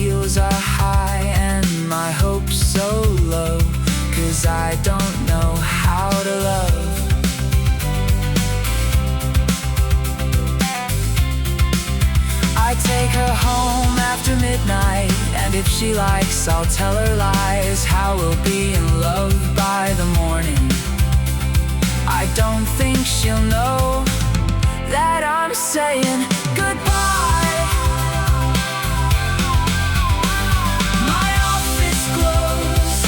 heels are high and my hopes so low, 'cause I don't know how to love. I take her home after midnight, and if she likes, I'll tell her lies. How we'll be in love by the morning. I don't think she'll know that I'm saying goodbye. My office glows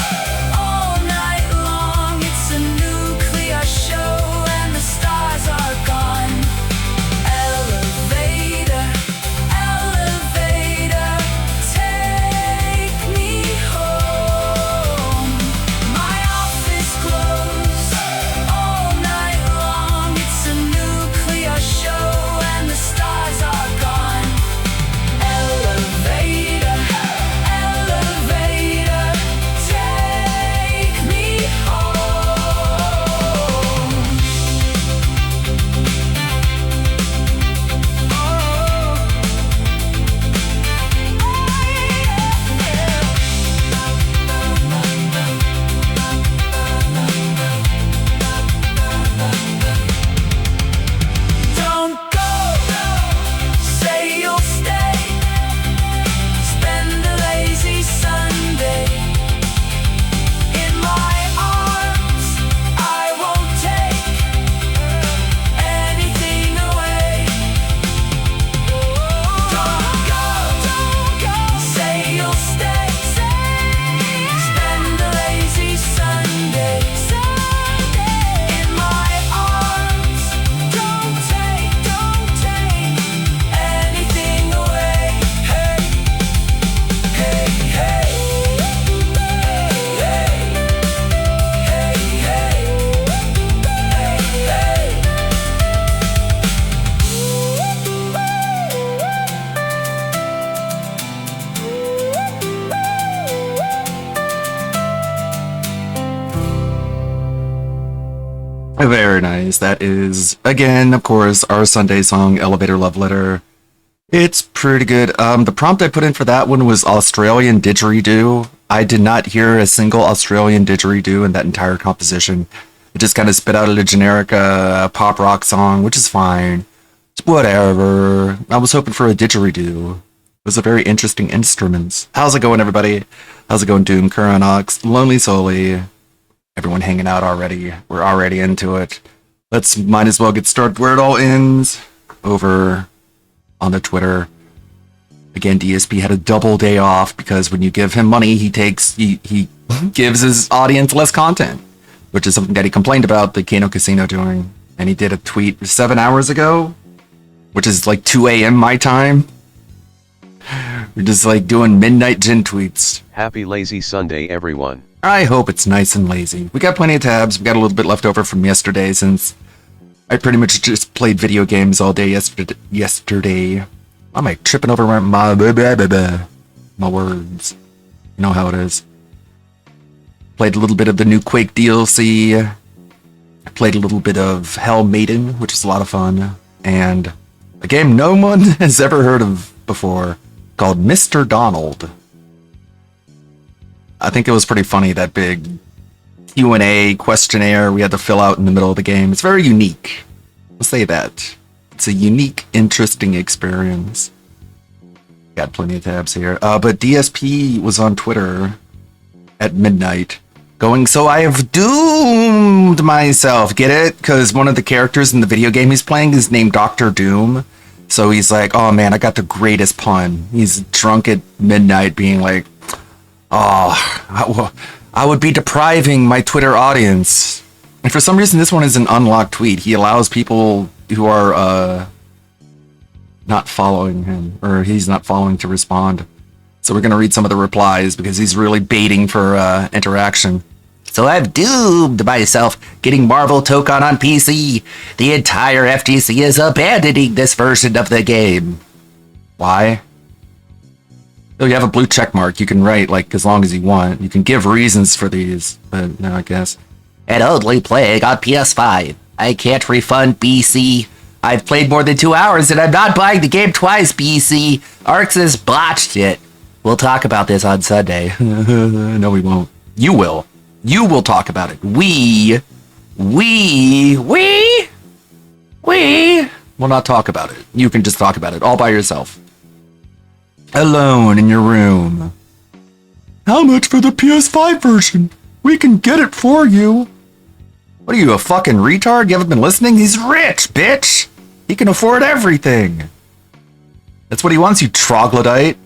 all night long. It's a nuclear show and the stars are gone. Elevator, elevator, take me home. My office glows all night long. It's a nuclear show and the stars are gone. Elevator, elevator, take me home. Don't go, say you'll stay. Spend a lazy Sunday in my arms. I won't take anything away. Don't go, say you'll stay. Spend a lazy Sunday in my arms. Don't take anything away. Hey, hey, hey, hey, hey, hey, hey, Very nice. That is, again, of course, our Sunday song, Elevator Love Letter. It's pretty good. The prompt I put in for that one was Australian didgeridoo. I did not hear a single Australian didgeridoo in that entire composition. It just kind of spit out a generic pop rock song, which is fine. It's whatever. I was hoping for a didgeridoo. It was a very interesting instrument. How's it going, everybody? How's it going, Doom, Curanox, Lonely Solely? Everyone hanging out already. We're already into it. Might as well get started where it all ends. Over on the Twitter. Again, DSP had a double day off because when you give him money, he gives his audience less content, which is something that he complained about the Kano Casino doing. And he did a tweet 7 hours ago, which is like 2 a.m. my time. We're just like doing midnight gin tweets. Happy lazy Sunday, everyone. I hope it's nice and lazy. We got plenty of tabs. We got a little bit left over from yesterday since I pretty much just played video games all day yesterday. Why am I tripping over my words? You know how it is. Played a little bit of the new Quake DLC. Played a little bit of Hell Maiden, which is a lot of fun. And a game no one has ever heard of before called Mr. Donald. I think it was pretty funny, that big Q&A questionnaire we had to fill out in the middle of the game. It's very unique. I'll say that. It's a unique, interesting experience. Got plenty of tabs here. But DSP was on Twitter at midnight going, so I have doomed myself. Get it? Because one of the characters in the video game he's playing is named Dr. Doom. So he's like, oh man, I got the greatest pun. He's drunk at midnight being like, oh, I would be depriving my Twitter audience. And for some reason, this one is an unlocked tweet. He allows people who are not following him, or he's not following, to respond. So we're going to read some of the replies because he's really baiting for interaction. So I've doomed myself getting Marvel Tokon on PC. The entire FTC is abandoning this version of the game. Why? Oh, you have a blue check mark. You can write, like, as long as you want. You can give reasons for these, but no, I guess. And only playing on PS5. I can't refund BC. I've played more than 2 hours and I'm not buying the game twice, BC. Arxis botched it. We'll talk about this on Sunday. No, we won't. You will. You will talk about it. We will not talk about it. You can just talk about it all by yourself. Alone in your room. How much for the PS5 version? We can get it for you. What are you, a fucking retard? You haven't been listening? He's rich, bitch. He can afford everything. That's what he wants, you troglodyte.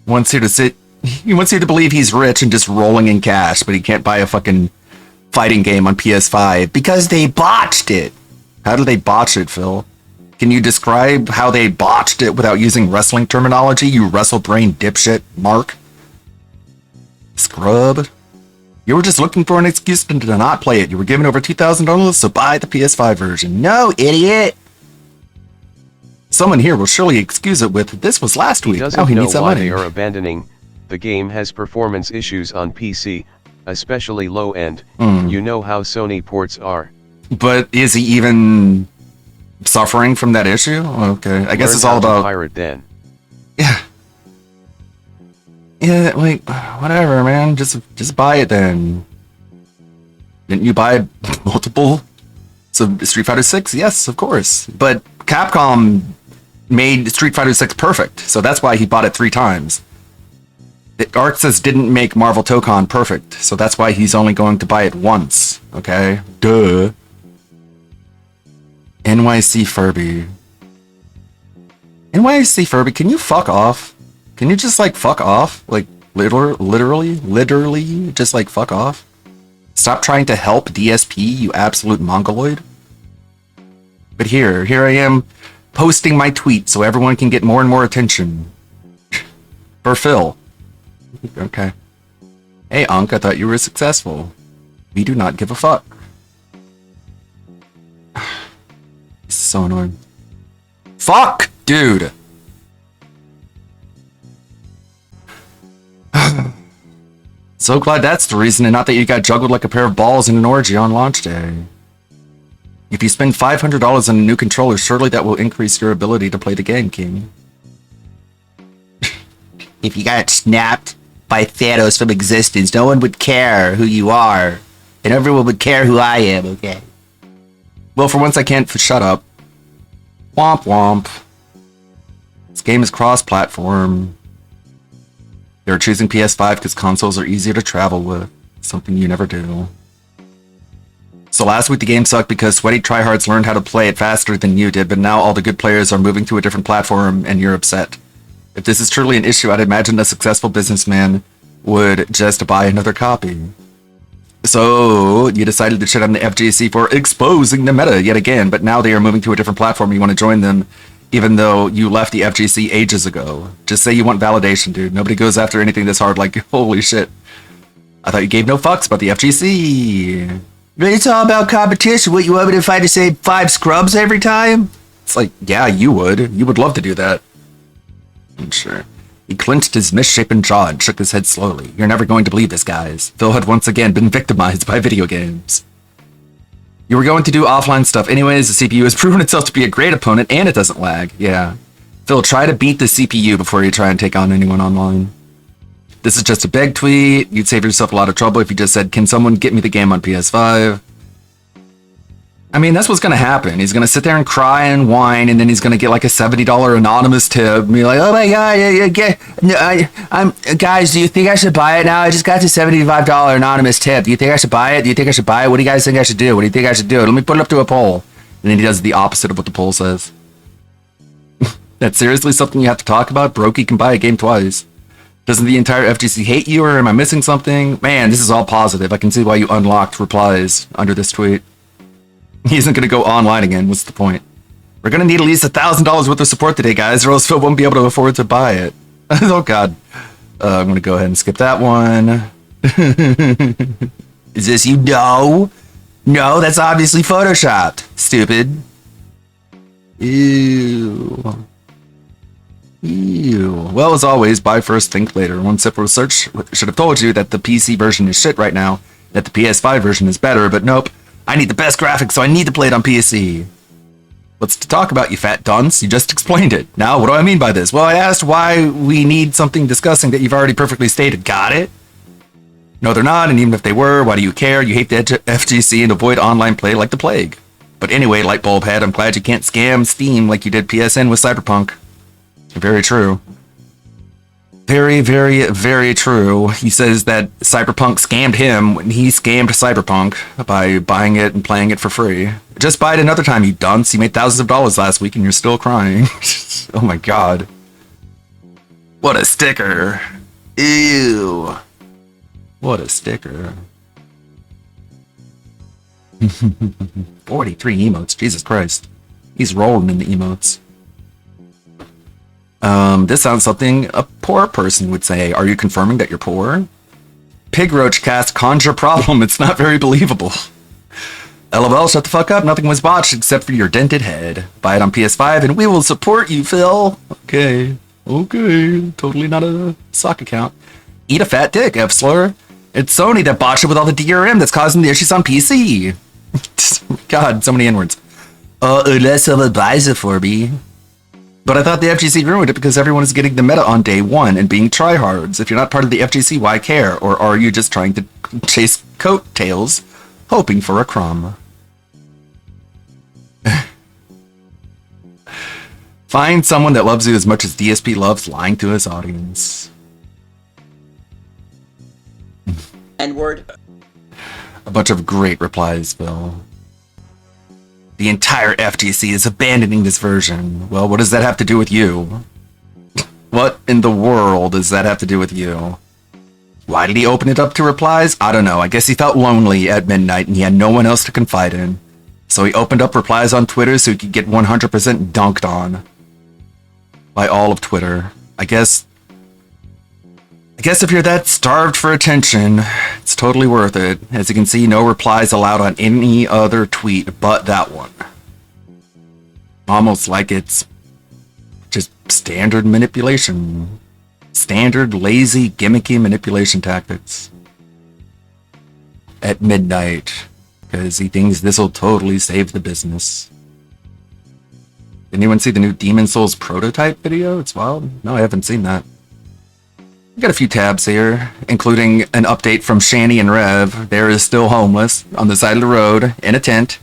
He wants you to believe he's rich and just rolling in cash, but he can't buy a fucking fighting game on PS5 because they botched it. How did they botch it, Phil? Can you describe how they botched it without using wrestling terminology, you wrestle brain dipshit, Mark? Scrub? You were just looking for an excuse to not play it. You were given over $2,000, so buy the PS5 version. No, idiot! Someone here will surely excuse it with, this was last week. He doesn't know why they are abandoning. The game has performance issues on PC, especially low end. You know how Sony ports are. But is he even suffering from that issue? Okay, I guess it's all about pirate then. Yeah. Yeah, like whatever, man. Just buy it then. Didn't you buy multiple? So Street Fighter 6? Yes, of course. But Capcom made Street Fighter 6 perfect, so that's why he bought it 3 times. Arc says didn't make Marvel Tokon perfect, so that's why he's only going to buy it once. Okay? Duh. NYC Furby. NYC Furby, can you fuck off? Can you just like fuck off? Like literally just like fuck off? Stop trying to help DSP, you absolute mongoloid. But here I am posting my tweet so everyone can get more and more attention. For Phil. Okay. Hey, Unc, I thought you were successful. We do not give a fuck. This is so annoying. Fuck, dude! So glad that's the reason and not that you got juggled like a pair of balls in an orgy on launch day. If you spend $500 on a new controller, surely that will increase your ability to play the game, King. If you got snapped by Thanos from existence, no one would care who you are. And everyone would care who I am, okay? Well, for once I can't shut up. Womp womp. This game is cross-platform. They're choosing PS5 because consoles are easier to travel with. Something you never do. So last week the game sucked because sweaty tryhards learned how to play it faster than you did, but now all the good players are moving to a different platform and you're upset. If this is truly an issue, I'd imagine a successful businessman would just buy another copy. So you decided to shit on the FGC for exposing the meta yet again, but now they are moving to a different platform. You want to join them, even though you left the FGC ages ago. Just say you want validation, dude. Nobody goes after anything this hard. Like, holy shit. I thought you gave no fucks about the FGC. It's all about competition. What, you want me to fight to say 5 scrubs every time? It's like, yeah, you would. You would love to do that. I'm sure. He clenched his misshapen jaw and shook his head slowly. You're never going to believe this, guys. Phil had once again been victimized by video games. You were going to do offline stuff anyways. The CPU has proven itself to be a great opponent, and it doesn't lag. Yeah. Phil, try to beat the CPU before you try and take on anyone online. This is just a beg tweet. You'd save yourself a lot of trouble if you just said, can someone get me the game on PS5? I mean, that's what's going to happen. He's going to sit there and cry and whine, and then he's going to get like a $70 anonymous tip and be like, oh my god, guys, do you think I should buy it now? I just got the $75 anonymous tip. Do you think I should buy it? Do you think I should buy it? What do you guys think I should do? What do you think I should do? Let me put it up to a poll. And then he does the opposite of what the poll says. That's seriously something you have to talk about? Brokey can buy a game twice. Doesn't the entire FGC hate you, or am I missing something? Man, this is all positive. I can see why you unlocked replies under this tweet. He isn't going to go online again. What's the point? We're going to need at least $1,000 worth of support today, guys, or else Phil won't be able to afford to buy it. Oh, God. I'm going to go ahead and skip that one. Is this you? No. No, that's obviously photoshopped. Stupid. Ew. Ew. Well, as always, buy first, think later. One simple research should have told you that the PC version is shit right now, that the PS5 version is better, but nope. I need the best graphics, so I need to play it on PC. What's to talk about, you fat dunce? You just explained it. Now, what do I mean by this? Well, I asked why we need something discussing that you've already perfectly stated. Got it? No, they're not, and even if they were, why do you care? You hate the FGC and avoid online play like the plague. But anyway, Lightbulb Head, I'm glad you can't scam Steam like you did PSN with Cyberpunk. Very true. Very, very, very true. He says that Cyberpunk scammed him when he scammed Cyberpunk by buying it and playing it for free. Just buy it another time, you dunce. You made thousands of dollars last week and you're still crying. Oh my god. What a sticker. Ew. What a sticker. 43 emotes. Jesus Christ. He's rolling in the emotes. This sounds something a poor person would say. Are you confirming that you're poor? Pigroach cast conjure problem. It's not very believable. LOL, shut the fuck up. Nothing was botched except for your dented head. Buy it on PS5 and we will support you, Phil. Okay. Okay. Totally not a sock account. Eat a fat dick, F-Slur. It's Sony that botched it with all the DRM that's causing the issues on PC. God, so many N-words. Unless someone buys it for me. But I thought the FGC ruined it because everyone is getting the meta on day one and being tryhards. If you're not part of the FGC, why care? Or are you just trying to chase coattails, hoping for a crumb? Find someone that loves you as much as DSP loves lying to his audience. N-word. A bunch of great replies, Bill. The entire FGC is abandoning this version. Well, what does that have to do with you? What in the world does that have to do with you? Why did he open it up to replies? I don't know. I guess he felt lonely at midnight and he had no one else to confide in. So he opened up replies on Twitter so he could get 100% dunked on. By all of Twitter. I guess if you're that starved for attention, it's totally worth it. As you can see, no replies allowed on any other tweet but that one. Almost like it's just standard manipulation. Standard, lazy, gimmicky manipulation tactics. At midnight. Because he thinks this'll totally save the business. Did anyone see the new Demon Souls prototype video? It's wild. No, I haven't seen that. We got a few tabs here, including an update from Shani and Rev. They're still homeless on the side of the road in a tent.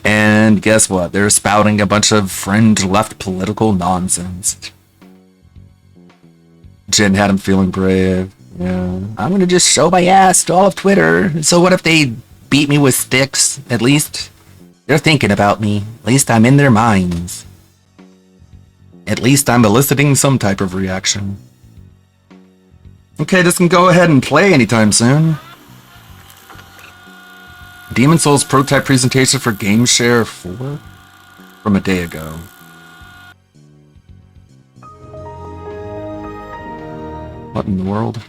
And guess what? They're spouting a bunch of fringe left political nonsense. Jin had him feeling brave. Yeah. I'm gonna just show my ass to all of Twitter. So what if they beat me with sticks? At least they're thinking about me. At least I'm in their minds. At least I'm eliciting some type of reaction. Okay, this can go ahead and play anytime soon. Demon Souls prototype presentation for GameShare 4 from a day ago. What in the world?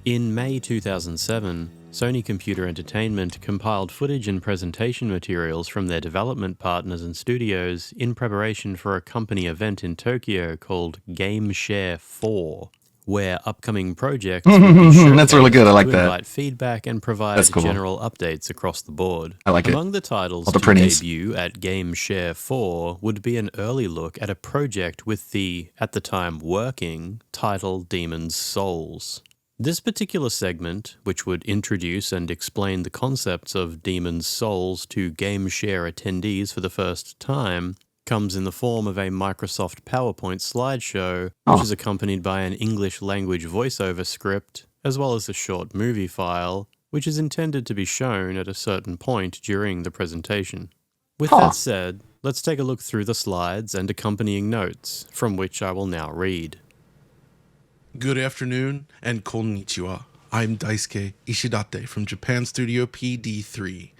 In May 2007, Sony Computer Entertainment compiled footage and presentation materials from their development partners and studios in preparation for a company event in Tokyo called GameShare 4. Where upcoming projects will be that's really good. I like that. Invite feedback and provide cool. general updates across the board. I like Among the titles to debut at GameShare 4 would be an early look at a project with the, at the time working, title Demon's Souls. This particular segment, which would introduce and explain the concepts of Demon's Souls to GameShare attendees for the first time, comes in the form of a Microsoft PowerPoint slideshow, which is accompanied by an English language voiceover script, as well as a short movie file, which is intended to be shown at a certain point during the presentation. With that said, let's take a look through the slides and accompanying notes, from which I will now read. Good afternoon and konnichiwa. I'm Daisuke Ishidate from Japan Studio PD3.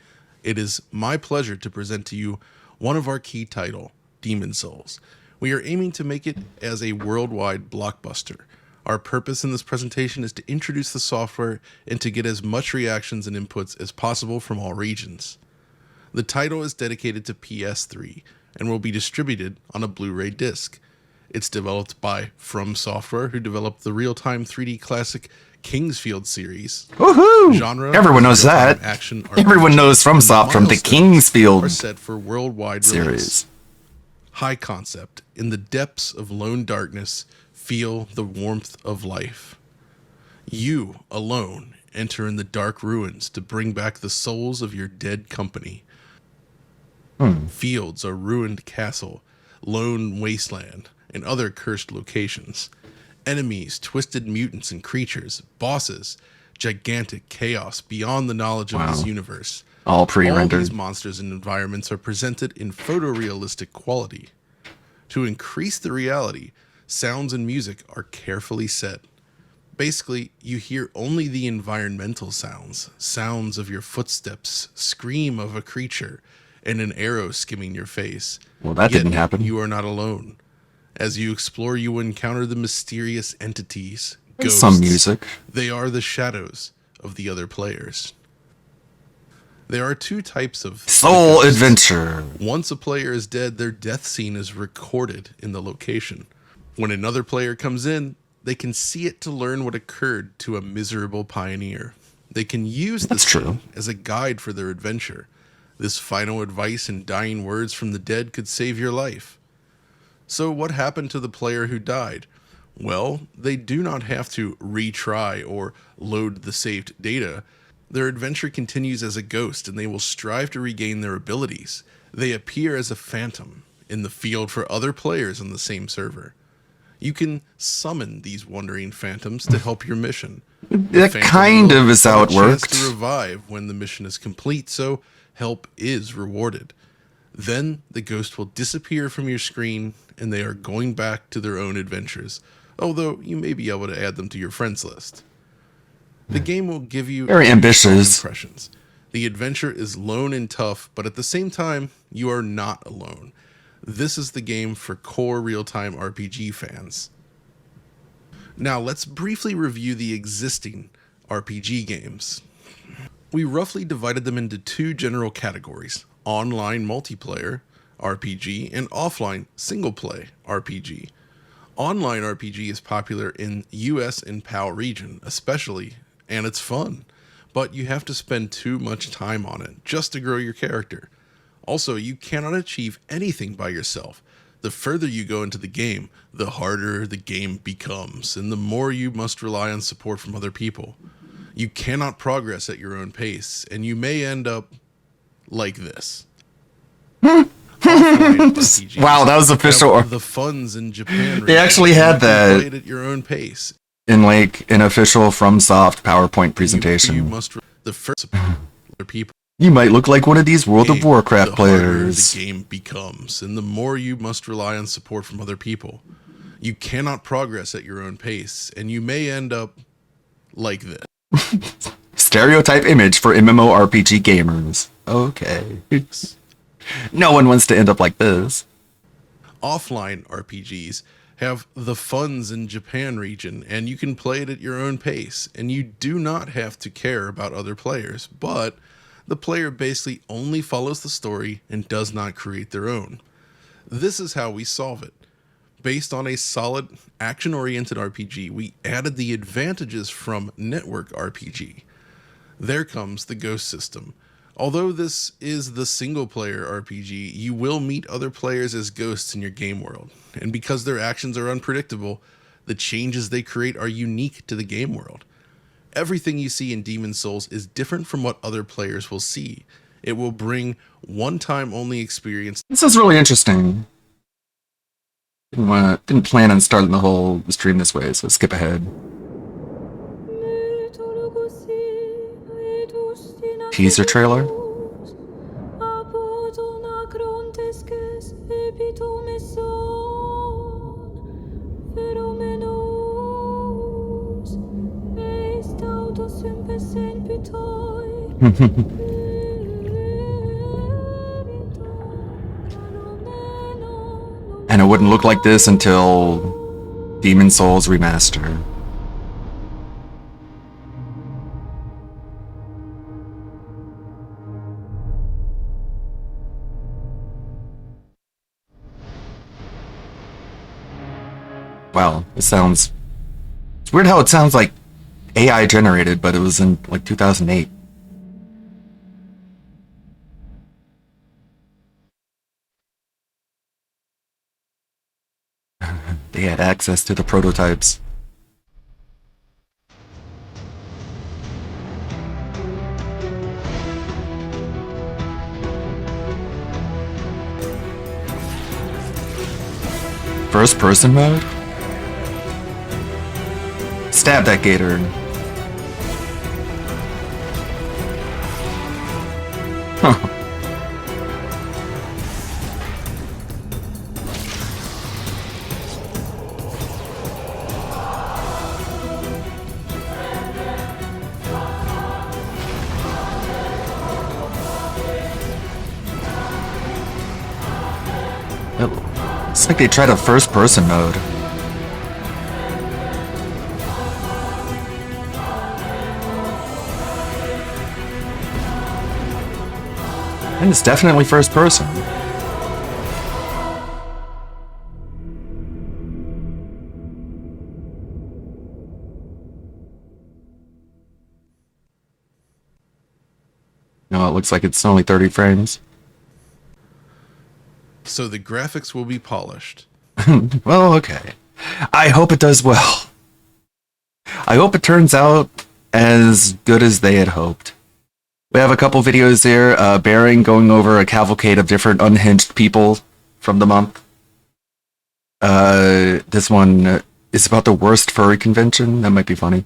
It is my pleasure to present to you one of our key title, Demon Souls. We are aiming to make it as a worldwide blockbuster. Our purpose in this presentation is to introduce the software and to get as much reactions and inputs as possible from all regions. The title is dedicated to PS3 and will be distributed on a Blu-ray disc. It's developed by From Software, who developed the real-time 3D classic Kingsfield series. Woohoo! Genre, Everyone knows real-time that. Action RPG. Everyone knows FromSoft from the Milestones Kingsfield are set for worldwide release. series. High concept. In the depths of lone darkness, feel the warmth of life. You, alone, enter in the dark ruins to bring back the souls of your dead company. Fields a ruined castle, lone wasteland, and other cursed locations. Enemies, twisted mutants and creatures, bosses, gigantic chaos beyond the knowledge of this universe. All All pre-rendered. these monsters and environments are presented in photorealistic quality. To increase the reality, sounds and music are carefully set. Basically, you hear only the environmental sounds, sounds of your footsteps, scream of a creature, and an arrow skimming your face. Well, that Yet didn't happen. You are not alone. As you explore, you encounter the mysterious entities, There's ghosts. some music. They are the shadows of the other players. There are two types of Soul ghosts. Adventure. Once a player is dead, their death scene is recorded in the location. When another player comes in, they can see it to learn what occurred to a miserable pioneer. They can use this That's true. scene as a guide for their adventure. This final advice and dying words from the dead could save your life. So what happened to the player who died? Well, they do not have to retry or load the saved data. Their adventure continues as a ghost, and they will strive to regain their abilities. They appear as a phantom in the field for other players on the same server. You can summon these wandering phantoms to help your mission. The That phantom kind will of is how have it a chance worked. to revive when the mission is complete, so help is rewarded. Then the ghost will disappear from your screen, and they are going back to their own adventures, although you may be able to add them to your friends list. The game will give you Very ambitious. impressions. The adventure is lone and tough, but at the same time, you are not alone. This is the game for core real-time RPG fans. Now let's briefly review the existing RPG games. We roughly divided them into two general categories: online multiplayer RPG and offline single-play RPG. Online RPG is popular in US and PAL region, especially, and it's fun, but you have to spend too much time on it just to grow your character. Also, you cannot achieve anything by yourself. The further you go into the game, the harder the game becomes, and the more you must rely on support from other people. You cannot progress at your own pace, and you may end up like this. Offline RPGs Wow, that was official. have the funds in Japan. They actually region. had You can that. play it at your own pace. In like an official FromSoft PowerPoint You presentation. must the first support other people. You might look like one of these World of game, Warcraft the harder players. the game becomes, and the more you must rely on support from other people. You cannot progress at your own pace, and you may end up like this. Stereotype image for MMORPG gamers. Okay. No one wants to end up like this. Offline RPGs have the funds in Japan region, and you can play it at your own pace, and you do not have to care about other players, but the player basically only follows the story and does not create their own. This is how we solve it. Based on a solid action-oriented RPG, we added the advantages from network RPG. There comes the ghost system. Although this is the single-player RPG, you will meet other players as ghosts in your game world. And because their actions are unpredictable, the changes they create are unique to the game world. Everything you see in Demon's Souls is different from what other players will see. It will bring one-time only experience. This is really interesting. Didn't plan on starting the whole stream this way, so skip ahead. Teaser trailer? And it wouldn't look like this until Demon's Souls Remaster. Wow, it sounds... It's weird how it sounds like AI generated, but it was in like 2008. They had access to the prototypes. First person mode? Stab that gator. Huh. It's like they tried a first person mode. And it's definitely first person. No, it looks like it's only 30 frames. So the graphics will be polished. Well, okay. I hope it does well. I hope it turns out as good as they had hoped. We have a couple videos here, Baring going over a cavalcade of different unhinged people from the month. This one is about the worst furry convention. That might be funny.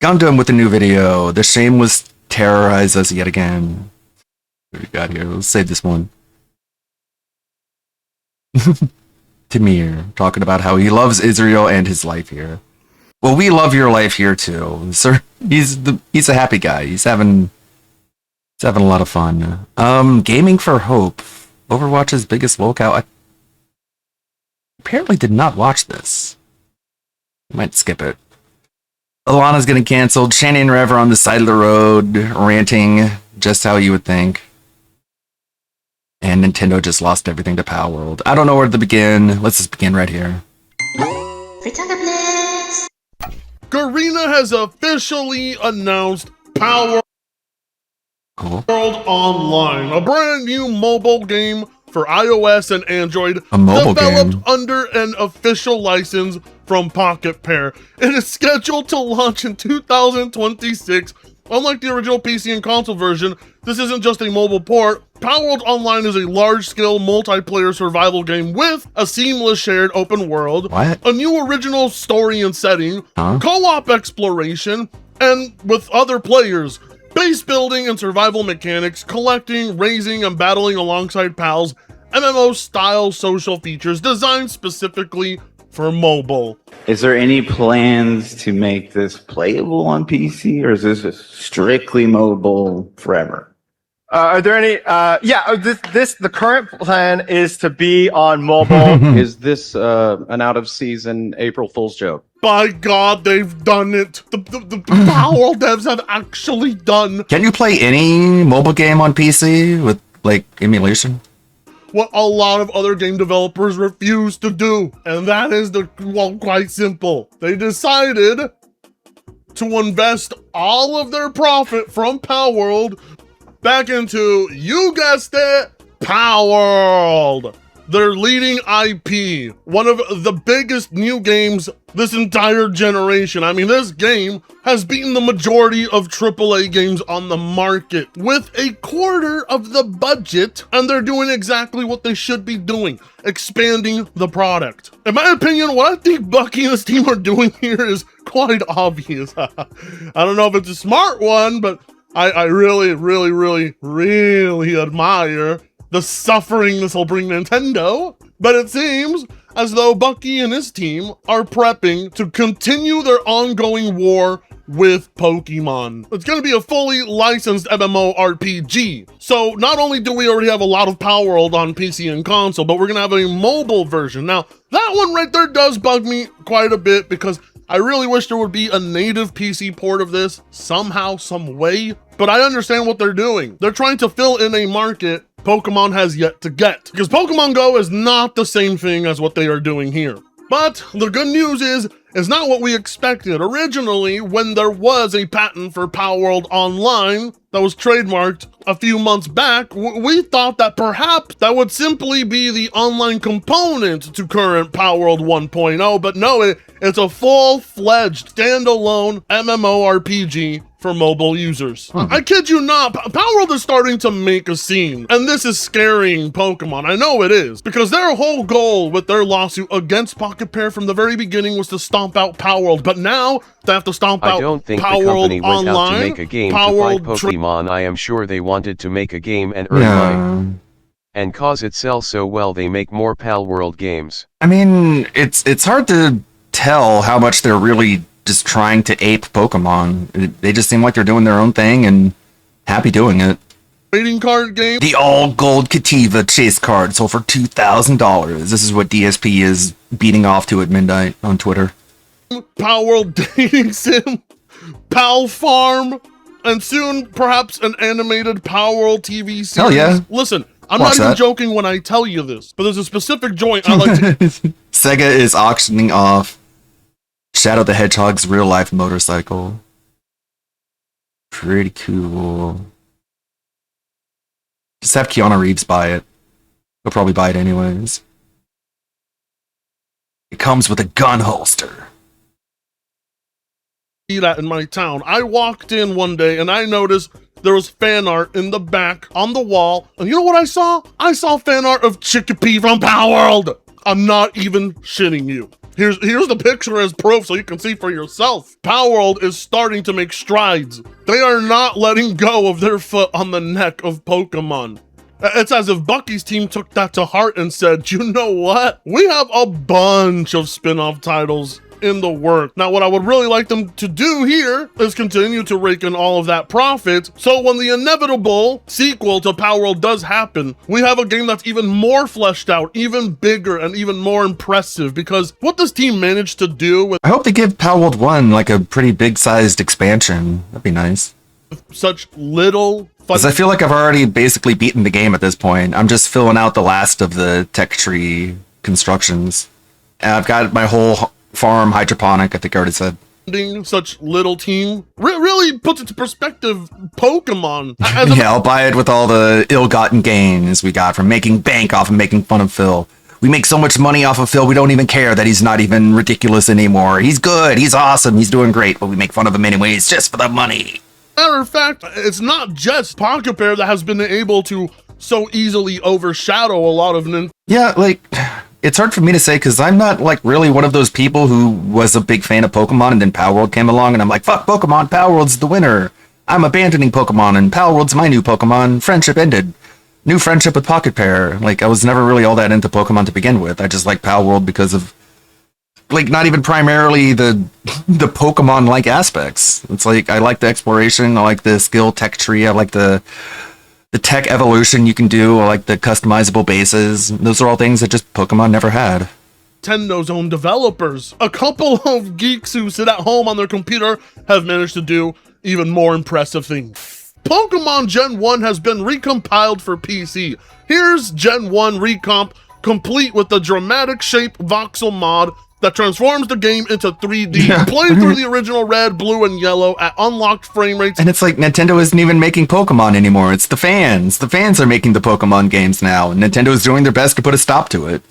Gundam with a new video. The shameless terrorize us yet again. What do we got here? Let's save this one. Tamir talking about how he loves Israel and his life here. Well, we love your life here too, sir. He's a happy guy. He's having a lot of fun. Gaming for Hope, Overwatch's biggest lolcow. I apparently did not watch this. Might skip it. Alana's getting canceled. Shannon and Rev are on the side of the road, ranting just how you would think. And Nintendo just lost everything to Power World. I don't know where to begin. Let's just begin right here. Garena has officially announced Power Cool. World Online, a brand new mobile game for iOS and Android, A mobile developed game. under an official license from Pocket Pair. It is scheduled to launch in 2026. Unlike the original PC and console version, this isn't just a mobile port. Power World Online is a large-scale multiplayer survival game with a seamless shared open world, What? a new original story and setting, Huh? co-op exploration, and with other players, base building and survival mechanics, collecting, raising, and battling alongside pals, MMO-style social features designed specifically for mobile. Is there any plans to make this playable on PC, or is this strictly mobile forever? Are there any? The current plan is to be on mobile. Is this an out of season April Fool's joke? By God, they've done it. The Power World devs have actually done Can you play any mobile game on PC with, like, emulation? what a lot of other game developers refuse to do. And that is quite simple. They decided to invest all of their profit from Power World back into, you guessed it, Power World. Their leading IP, one of the biggest new games this entire generation. I mean, this game has beaten the majority of AAA games on the market with a quarter of the budget, and they're doing exactly what they should be doing, expanding the product. In my opinion, what I think Bucky and his team are doing here is quite obvious. I don't know if it's a smart one, but I really admire the suffering this will bring Nintendo, but it seems as though Bucky and his team are prepping to continue their ongoing war with Pokemon. It's going to be a fully licensed MMORPG. So not only do we already have a lot of Power World on PC and console, but we're going to have a mobile version. Now, that one right there does bug me quite a bit because I really wish there would be a native PC port of this somehow, some way, but I understand what they're doing. They're trying to fill in a market Pokemon has yet to get, because Pokemon Go is not the same thing as what they are doing here. But the good news is is not what we expected. Originally, when there was a patent for Palworld Online that was trademarked a few months back, we thought that perhaps that would simply be the online component to current Palworld 1.0, but no, it's a full-fledged standalone MMORPG for mobile users. I kid you not, Palworld is starting to make a scene, and this is scaring Pokemon. I know it is, because their whole goal with their lawsuit against Pocket Pair from the very beginning was to stomp out Palworld, but now they have to stomp out Palworld Online. I don't think the company went out to make a game to fight Pokemon. I am sure they wanted to make a game and earn money. And cause it sell so well they make more Palworld games. I mean, it's hard to tell how much they're really just trying to ape Pokemon. They just seem like they're doing their own thing and happy doing it. Trading card game. The all-gold Cativa chase card sold for $2,000. This is what DSP is beating off to at midnight on Twitter. Palworld dating sim, Pal Farm, and soon perhaps an animated Palworld TV series. Hell yeah. Listen, I'm Watch not even that. joking when I tell you this, but there's a specific joint I like to... Sega is auctioning off Shadow the Hedgehog's real-life motorcycle. Pretty cool. Just have Keanu Reeves buy it. He'll probably buy it anyways. It comes with a gun holster. That in my town. I walked in one day and I noticed there was fan art in the back on the wall. And you know what I saw? I saw fan art of Chickapee from Palworld. I'm not even shitting you. Here's the picture as proof so you can see for yourself. Palworld is starting to make strides. They are not letting go of their foot on the neck of Pokemon. It's as if Bucky's team took that to heart and said, you know what? We have a bunch of spin-off titles in the work. Now, what I would really like them to do here is continue to rake in all of that profit, so when the inevitable sequel to Palworld does happen, we have a game that's even more fleshed out, even bigger, and even more impressive, because what this team managed to do with I hope they give Palworld 1 like a pretty big-sized expansion. That'd be nice. Such little... Because I feel like I've already basically beaten the game at this point. I'm just filling out the last of the tech tree constructions. And I've got my whole farm hydroponic, I think I already said. Such little team really puts into perspective Pokemon. Yeah, I'll buy it with all the ill-gotten gains we got from making bank off of making fun of Phil. We make so much money off of Phil, we don't even care that he's not even ridiculous anymore. He's good, he's awesome, he's doing great, but we make fun of him anyways just for the money. Matter of fact, it's not just Pocket Pair that has been able to so easily overshadow a lot of... Yeah, like... It's hard for me to say because I'm not like really one of those people who was a big fan of Pokemon and then Palworld came along and I'm like, fuck Pokemon, Palworld's the winner. I'm abandoning Pokemon and Palworld's my new Pokemon. Friendship ended. New friendship with Pocket Pair. Like, I was never really all that into Pokemon to begin with. I just like Palworld because of, like, not even primarily the Pokemon-like aspects. It's like, I like the exploration, I like the skill tech tree, I like the tech evolution you can do, or like the customizable bases. Those are all things that just Pokemon never had. Nintendo's own developers. A couple of geeks who sit at home on their computer have managed to do even more impressive things. Pokemon Gen 1 has been recompiled for PC. Here's Gen 1 recomp, complete with the dramatic shape voxel mod that transforms the game into 3D. Yeah. Play through the original red, blue, and yellow at unlocked frame rates. And it's like Nintendo isn't even making Pokemon anymore. It's the fans. The fans are making the Pokemon games now, and Nintendo is doing their best to put a stop to it.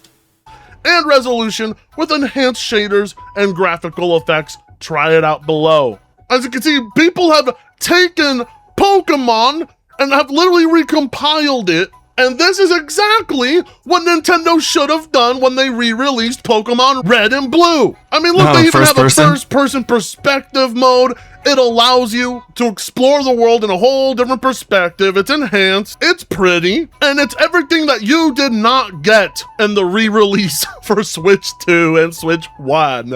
And resolution with enhanced shaders and graphical effects. Try it out below. As you can see, people have taken Pokemon and have literally recompiled it. And this is exactly what Nintendo should have done when they re-released Pokemon Red and Blue. I mean, look, they even have a first-person perspective mode. It allows you to explore the world in a whole different perspective. It's enhanced, it's pretty, and it's everything that you did not get in the re-release for Switch 2 and Switch 1.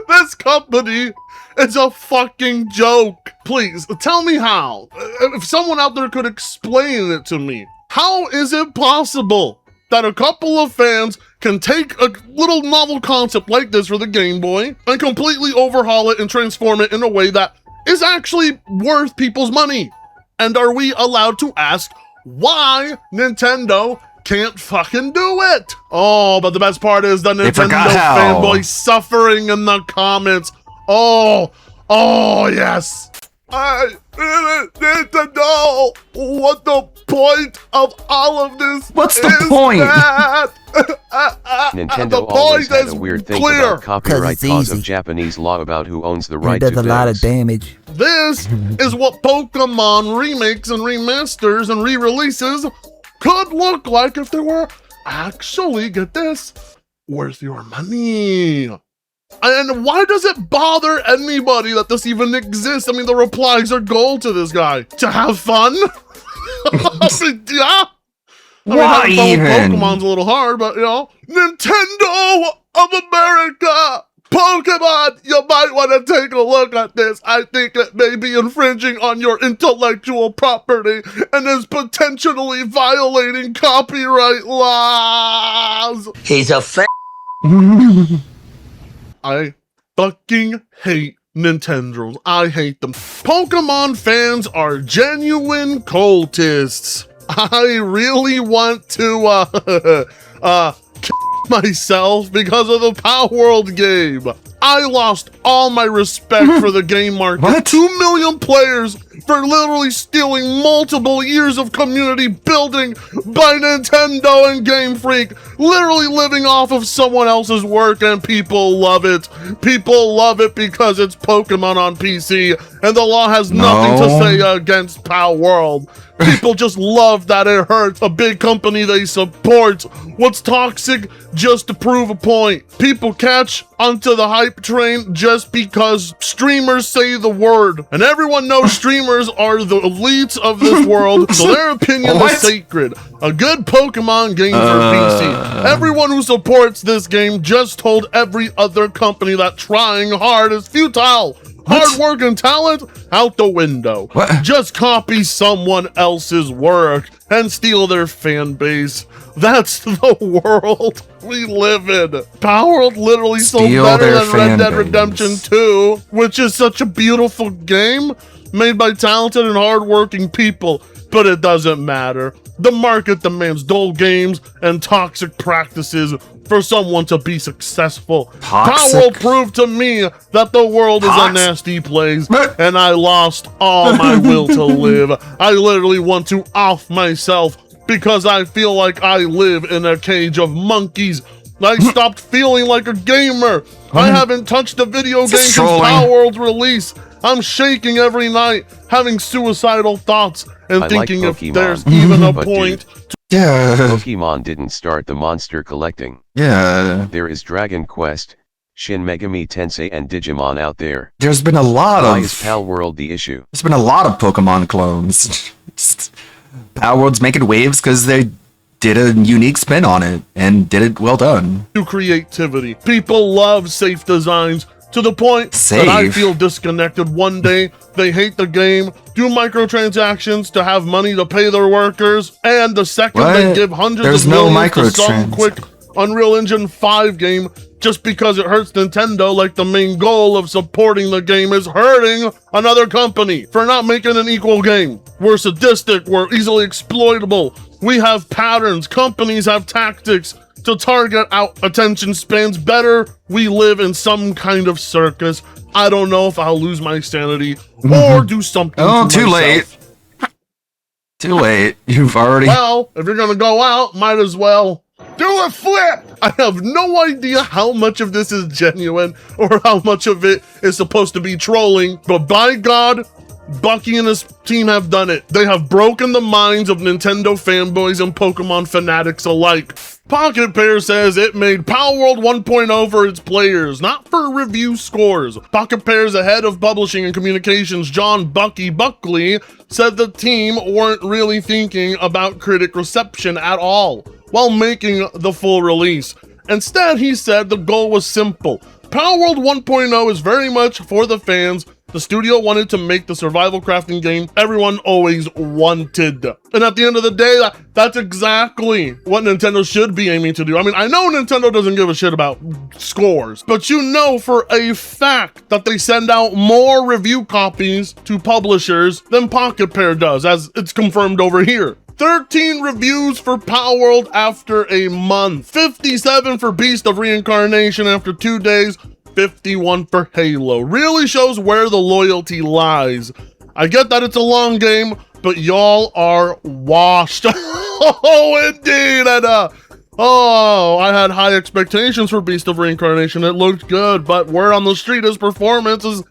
This company is a fucking joke. Please, tell me how. If someone out there could explain it to me. How is it possible that a couple of fans can take a little novel concept like this for the Game Boy and completely overhaul it and transform it in a way that is actually worth people's money? And are we allowed to ask why Nintendo can't fucking do it. Oh, but the best part is the Nintendo fanboy suffering in the comments. Oh, yes. I need to know what the point of all of this What's the point? Nintendo always had a weird thing about copyright because of Japanese law about who owns the right to things. It does a lot of damage. This is what Pokemon remakes and remasters and re-releases could look like if they were actually, get this, worth your money. And why does it bother anybody that this even exists? I mean, the replies are gold to this guy. To have fun? Yeah. Why even? Pokemon's a little hard, but, you know. Nintendo of America! Pokemon, you might want to take a look at this. I think it may be infringing on your intellectual property and is potentially violating copyright laws. He's a I fucking hate Nintendos. I hate them. Pokemon fans are genuine cultists. I really want to, myself because of the Power World game. I lost all my respect for the game market. What? 2 million players for literally stealing multiple years of community building by Nintendo and Game Freak, literally living off of someone else's work, and people love it. People love it because it's Pokemon on PC, and the law has nothing to say against Power World. People just love that it hurts a big company they support. What's toxic? Just to prove a point. People catch onto the hype train just because streamers say the word. And everyone knows streamers are the elites of this world, so their opinion is sacred. A good Pokemon game for PC. Everyone who supports this game just told every other company that trying hard is futile. Hard work and talent out the window. Just copy someone else's work and steal their fan base. That's the world we live in. Power World literally sold better than Red Dead Redemption 2, which is such a beautiful game made by talented and hardworking people. But it doesn't matter. The market demands dull games and toxic practices for someone to be successful. Power World proved to me that the world is a nasty place, and I lost all my will to live. I literally want to off myself because I feel like I live in a cage of monkeys. I stopped feeling like a gamer. I haven't touched a video game since Power World's release. I'm shaking every night, having suicidal thoughts, and thinking if there's even a point. Pokemon didn't start the monster collecting. There is Dragon Quest, Shin Megami Tensei, and Digimon out there. There's been a lot Why is Pal World the issue? There's been a lot of Pokemon clones. Pal World's making waves because they did a unique spin on it and did it well done. Creativity. People love safe designs to the point that I feel disconnected. One day they hate the game, do microtransactions to have money to pay their workers, and the second they give hundreds of millions to some quick Unreal Engine 5 game just because it hurts Nintendo, like the main goal of supporting the game is hurting another company for not making an equal game. We're sadistic, we're easily exploitable, we have patterns, companies have tactics to target out attention spans. Better we live in some kind of circus. I don't know if I'll lose my sanity or do something to too myself. late. Too late. You've already... Well, if you're gonna go out, might as well do a flip! I have no idea how much of this is genuine or how much of it is supposed to be trolling, but by God, Bucky and his team have done it. They have broken the minds of Nintendo fanboys and Pokemon fanatics alike. Pocket Pair says it made Power World 1.0 for its players, not for review scores. Pocket Pair's head of publishing and communications, John Bucky Buckley, said the team weren't really thinking about critic reception at all while making the full release. Instead, he said the goal was simple. Power World 1.0 is very much for the fans. The studio wanted to make the survival crafting game everyone always wanted. And at the end of the day, that's exactly what Nintendo should be aiming to do. I mean, I know Nintendo doesn't give a shit about scores, but you know for a fact that they send out more review copies to publishers than Pocket Pair does, as it's confirmed over here. 13 reviews for Palworld after a month. 57 for Beast of Reincarnation after 2 days. 51 for Halo. Really shows where the loyalty lies. I get that it's a long game, but y'all are washed. Oh, indeed. And, I had high expectations for Beast of Reincarnation. It looked good, but word on the street, his performance is,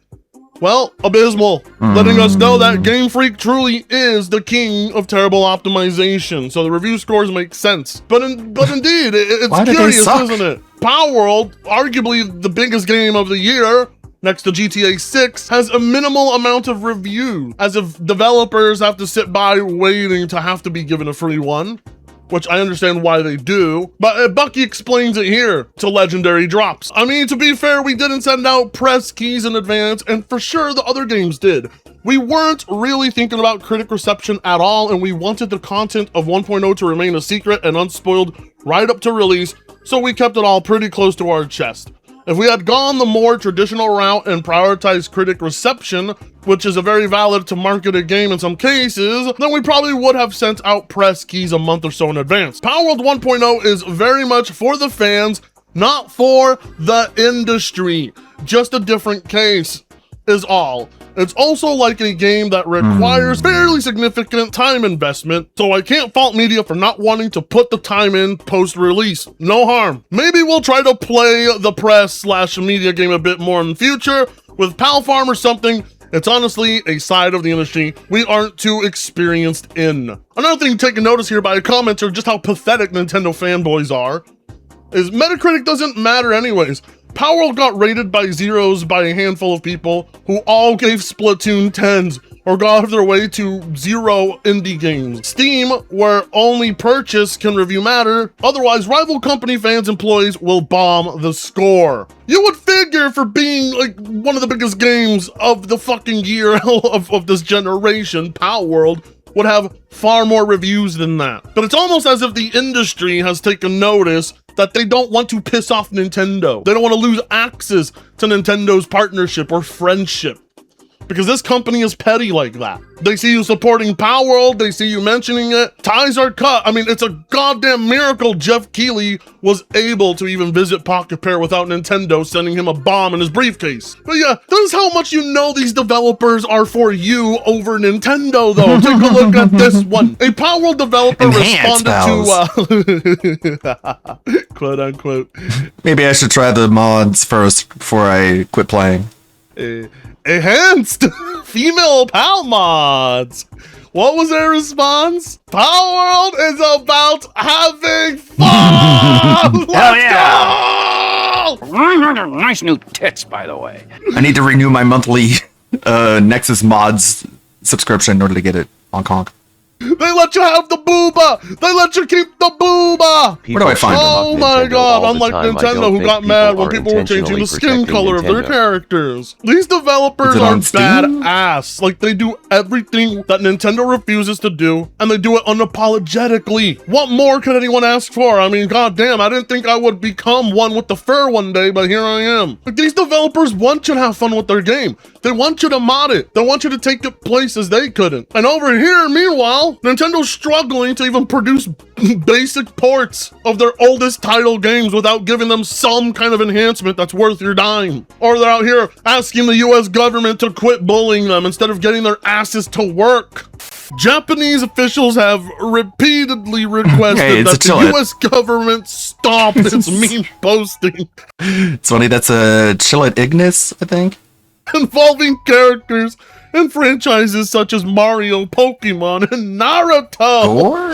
well, abysmal. Letting us know that Game Freak truly is the king of terrible optimization. So the review scores make sense. But indeed, it's curious, isn't it? Palworld, arguably the biggest game of the year, next to GTA 6, has a minimal amount of reviews, as if developers have to sit by waiting to have to be given a free one, which I understand why they do, but Bucky explains it here to Legendary Drops. I mean, to be fair, we didn't send out press keys in advance, and for sure the other games did. We weren't really thinking about critic reception at all, and we wanted the content of 1.0 to remain a secret and unspoiled right up to release, so we kept it all pretty close to our chest. If we had gone the more traditional route and prioritized critic reception, which is a very valid to market a game in some cases, then we probably would have sent out press keys a month or so in advance. Palworld 1.0 is very much for the fans, not for the industry. Just a different case is all. It's also like a game that requires fairly significant time investment, so I can't fault media for not wanting to put the time in post-release. No harm. Maybe we'll try to play the press/media game a bit more in the future with Pal Farm or something. It's honestly a side of the industry we aren't too experienced in. Another thing taken notice here by a commenter just how pathetic Nintendo fanboys are is Metacritic doesn't matter anyways. Palworld got rated by zeros by a handful of people who all gave Splatoon 10s or got out of their way to 0 indie games. Steam, where only purchase can review matter, otherwise rival company fans' employees will bomb the score. You would figure for being like one of the biggest games of the fucking year of this generation, Palworld would have far more reviews than that. But it's almost as if the industry has taken notice that they don't want to piss off Nintendo. They don't want to lose access to Nintendo's partnership or friendship, because this company is petty like that. They see you supporting Palworld, they see you mentioning it, ties are cut. I mean, it's a goddamn miracle Jeff Keighley was able to even visit Pocket Pair without Nintendo sending him a bomb in his briefcase. But yeah, that is how much you know these developers are for you over Nintendo, though. Take a look at this one. A Palworld developer responded to, quote unquote. Maybe I should try the mods first before I quit playing. Enhanced female Pal mods. What was their response? Palworld is about having fun. Let's go! Nice new tits, by the way. I need to renew my monthly Nexus mods subscription in order to get it on Conk. They let you have the booba! They let you keep the booba! Where do I find them? Oh my god, unlike Nintendo who got mad when people were changing the skin color of their characters. These developers are badass. Like, they do everything that Nintendo refuses to do, and they do it unapologetically. What more could anyone ask for? I mean, goddamn, I didn't think I would become one with the fur one day, but here I am. Like, these developers want you to have fun with their game. They want you to mod it. They want you to take it places they couldn't. And over here, meanwhile, Nintendo's struggling to even produce basic ports of their oldest title games without giving them some kind of enhancement that's worth your dime. Or they're out here asking the US government to quit bullying them instead of getting their asses to work. Japanese officials have repeatedly requested that the US government stop its meme posting. It's funny, that's a Chillet Ignis, I think. Involving characters in franchises such as Mario, Pokemon, and Naruto. Gore?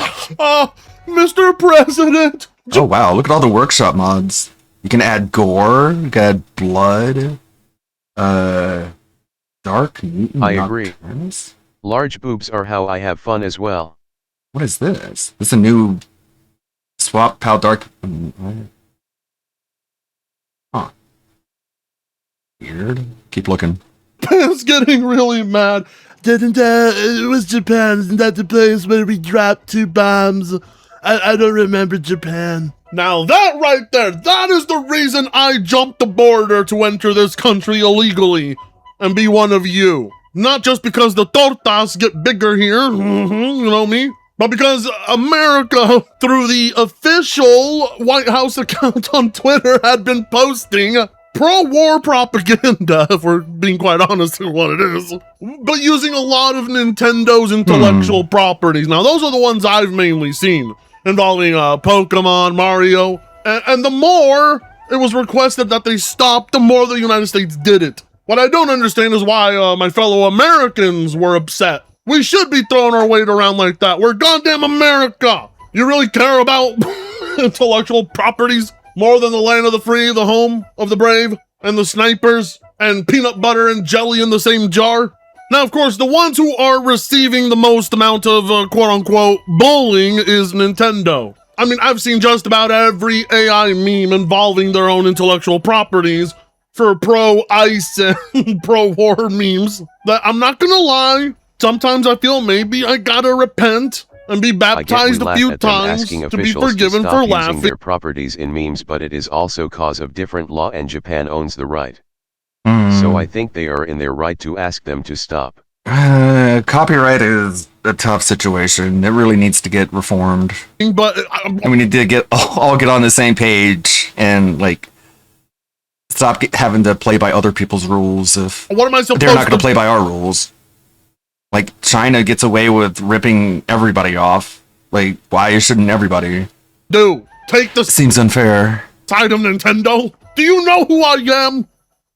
Mr. President. Oh wow, look at all the workshop mods. You can add gore, you can add blood, dark mutant. I agree. Large boobs are how I have fun as well. What is this? This is a new swap Pal Dark. Huh. Weird. Keep looking. Pan's getting really mad. It was Japan. Isn't that the place where we dropped 2 bombs? I don't remember Japan. Now that right there, that is the reason I jumped the border to enter this country illegally and be one of you. Not just because the tortas get bigger here, you know me, but because America, through the official White House account on Twitter, had been posting pro-war propaganda, if we're being quite honest with what it is, but using a lot of Nintendo's intellectual properties. Now, those are the ones I've mainly seen, involving Pokemon, Mario, and the more it was requested that they stop, the more the United States did it. What I don't understand is why my fellow Americans were upset. We should be throwing our weight around like that. We're goddamn America. You really care about intellectual properties more than the land of the free, the home of the brave, and the snipers, and peanut butter and jelly in the same jar? Now, of course, the ones who are receiving the most amount of quote-unquote bullying is Nintendo. I mean, I've seen just about every AI meme involving their own intellectual properties for pro-ICE and pro-war memes that, I'm not gonna lie, sometimes I feel maybe I gotta repent and be baptized a few times to be forgiven for laughing. Using their properties in memes, but it is also cause of different law and Japan owns the right. So I think they are in their right to ask them to stop. Copyright is a tough situation. It really needs to get reformed. But and we need to all get on the same page and like stop having to play by other people's rules if what am I supposed they're not going to play by our rules. Like China gets away with ripping everybody off. Like, why shouldn't everybody? Dude, take the seems unfair side of Nintendo. Do you know who I am?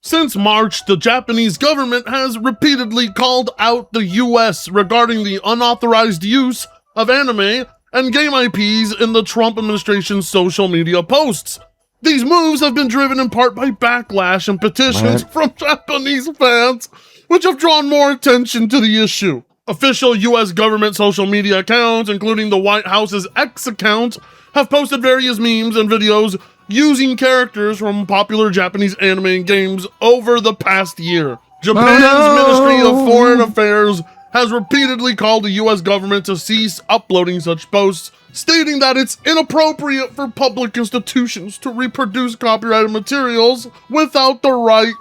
Since March, the Japanese government has repeatedly called out the US regarding the unauthorized use of anime and game IPs in the Trump administration's social media posts. These moves have been driven in part by backlash and petitions from Japanese fans, which have drawn more attention to the issue. Official US government social media accounts, including the White House's X account, have posted various memes and videos using characters from popular Japanese anime and games over the past year. Japan's Ministry of Foreign Affairs has repeatedly called the US government to cease uploading such posts, stating that it's inappropriate for public institutions to reproduce copyrighted materials without the right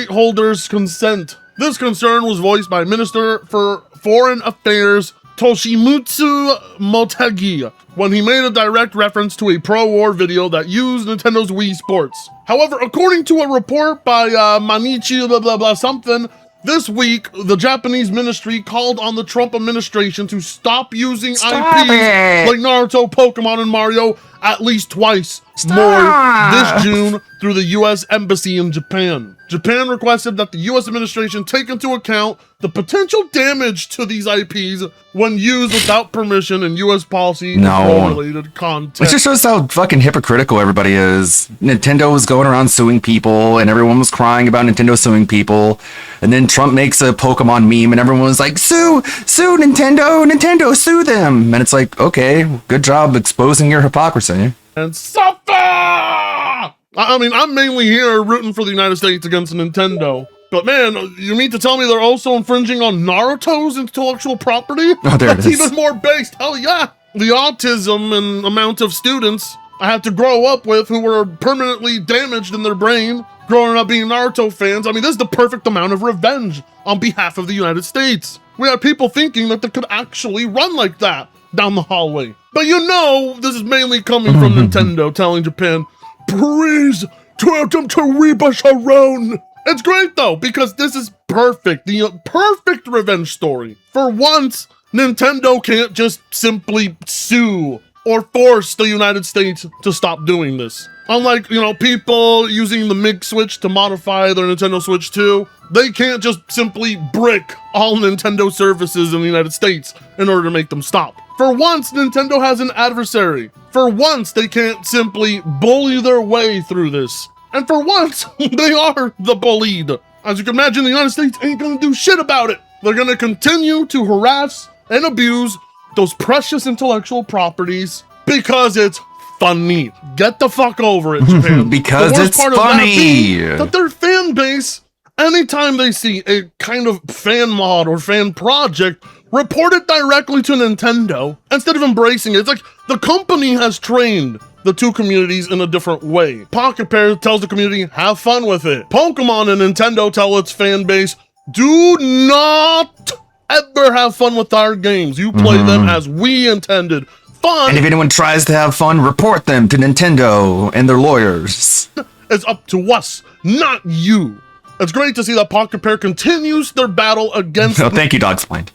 holder's consent. This concern was voiced by Minister for Foreign Affairs Toshimitsu Motegi when he made a direct reference to a pro-war video that used Nintendo's Wii Sports. However, according to a report by Manichi blah blah blah something, this week, the Japanese ministry called on the Trump administration to stop using IPs like Naruto, Pokemon, and Mario at least twice more this June through the U.S. Embassy in Japan. Japan requested that the U.S. administration take into account the potential damage to these IPs when used without permission in U.S. policy related content. It just shows how fucking hypocritical everybody is. Nintendo was going around suing people, and everyone was crying about Nintendo suing people. And then Trump makes a Pokemon meme, and everyone was like, sue Nintendo, sue them. And it's like, okay, good job exposing your hypocrisy. And suffer! I mean, I'm mainly here rooting for the United States against Nintendo. But man, you mean to tell me they're also infringing on Naruto's intellectual property? Oh, there it is. That's even more based. Hell yeah! The autism and amount of students I had to grow up with who were permanently damaged in their brain growing up being Naruto fans. I mean, this is the perfect amount of revenge on behalf of the United States. We had people thinking that they could actually run like that down the hallway. But you know, this is mainly coming from Nintendo telling Japan, please tell them to leave us alone. It's great though, because this is perfect, the perfect revenge story. For once, Nintendo can't just simply sue or force the United States to stop doing this. Unlike, you know, people using the MIG switch to modify their Nintendo Switch 2, they can't just simply brick all Nintendo services in the United States in order to make them stop. For once, Nintendo has an adversary. For once, they can't simply bully their way through this. And for once, they are the bullied. As you can imagine, the United States ain't gonna do shit about it. They're gonna continue to harass and abuse those precious intellectual properties because it's funny. Get the fuck over it, Japan. Because it's funny. That their fan base, anytime they see a kind of fan mod or fan project, report it directly to Nintendo instead of embracing it. It's like the company has trained the two communities in a different way. Pocket Pair tells the community, have fun with it. Pokemon and Nintendo tell its fan base, do not ever have fun with our games, you play them as we intended. Fun! And if anyone tries to have fun, report them to Nintendo and their lawyers. It's up to us, not you. It's great to see that Pocket Pair continues their battle against thank you, Dogsplained.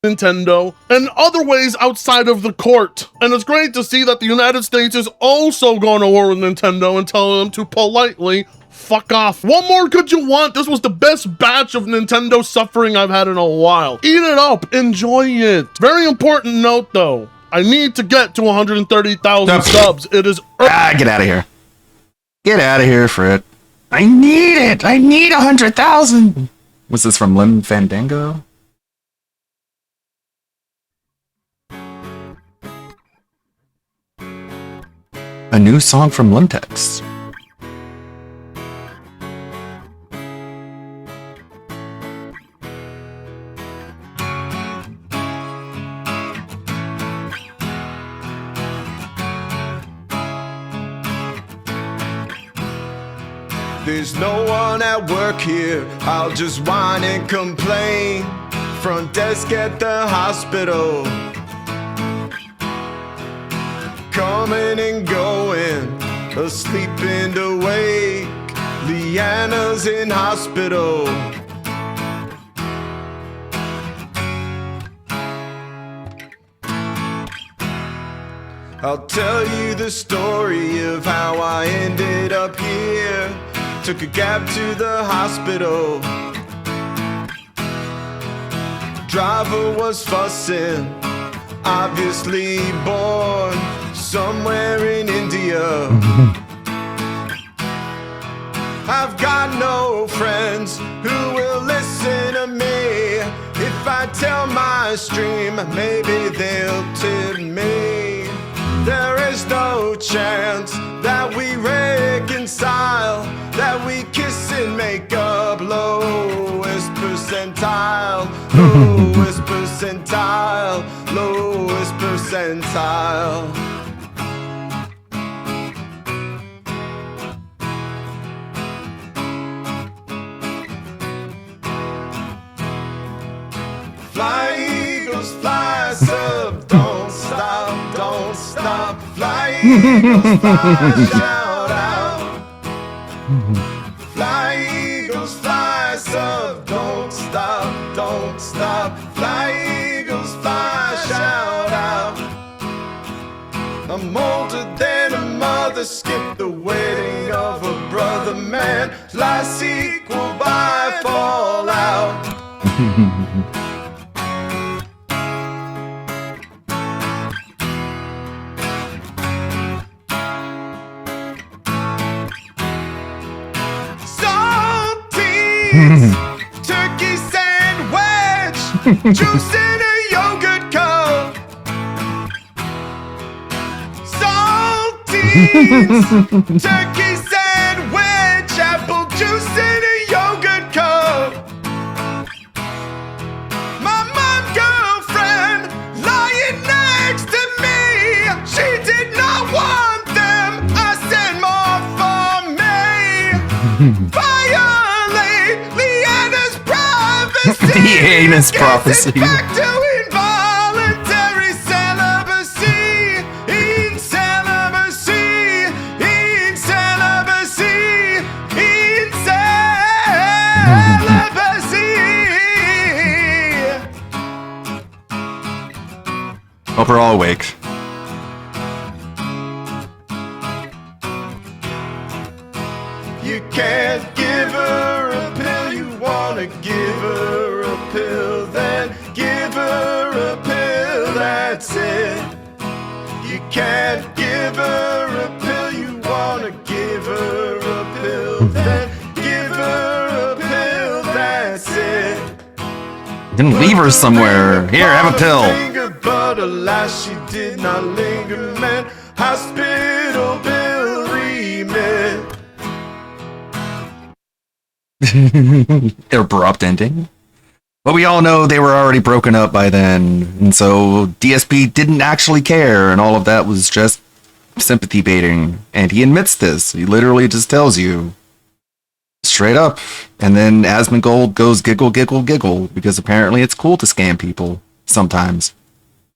Nintendo and other ways outside of the court. And it's great to see that the United States is also going to war with Nintendo and telling them to politely fuck off. What more could you want? This was the best batch of Nintendo suffering I've had in a while. Eat it up. Enjoy it. Very important note, though. I need to get to 130,000 subs. It is... get out of here. Get out of here, Frit. I need it. I need 100,000. Was this from Lim Fandango? A new song from Limtex. There's no one at work here, I'll just whine and complain. Front desk at the hospital, coming and going, asleep and awake. Leanna's in hospital. I'll tell you the story of how I ended up here. Took a cab to the hospital. Driver was fussing, obviously born somewhere in India. I've got no friends who will listen to me. If I tell my stream, maybe they'll tip me. There is no chance that we reconcile, that we kiss and make up. Lowest percentile, lowest percentile, lowest percentile. Fly eagles, fly sub, don't stop, don't stop. Fly eagles, fly, shout out. Fly eagles, fly sub, don't stop, don't stop. Fly eagles, fly, shout out. I'm older than a mother, skip the wedding of a brother, man. Fly sequel by Fallout. Turkey sandwich, juice in a yogurt cup. Saltines, turkey sandwich, apple juice in a yogurt cup. My mom girlfriend lying next to me. She did not want them. I sent more for me. The anus prophecy. Back to involuntary celibacy. In celibacy. In celibacy. In celibacy. Hope we're all awake. You can't give her a pill, you wanna give her a pill, then give her a pill, that's it. You can't give her a pill, you wanna give her a pill, then give her a pill, that's it. Didn't leave her somewhere. Here, have a pill. Finger, but alas, she did not linger, man. Hospital bill remit. Their abrupt ending. But we all know they were already broken up by then, and so DSP didn't actually care, and all of that was just sympathy baiting. And he admits this. He literally just tells you, Straight up. And then Asmongold goes giggle, giggle, giggle, because apparently it's cool to scam people sometimes.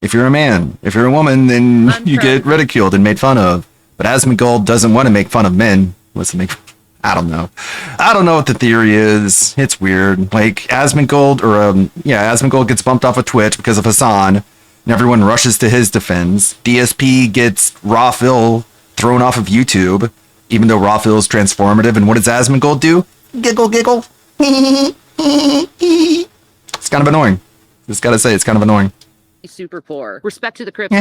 If you're a man, if you're a woman, then you get ridiculed and made fun of. But Asmongold doesn't want to make fun of men. I don't know. I don't know what the theory is. It's weird. Like, Asmongold, Asmongold gets bumped off of Twitch because of Hassan, and everyone rushes to his defense. DSP gets Raw Phil thrown off of YouTube, even though Raw Phil is transformative. And what does Asmongold do? Giggle, giggle. It's kind of annoying. Just gotta say, it's kind of annoying. Super poor. Respect to the crypto.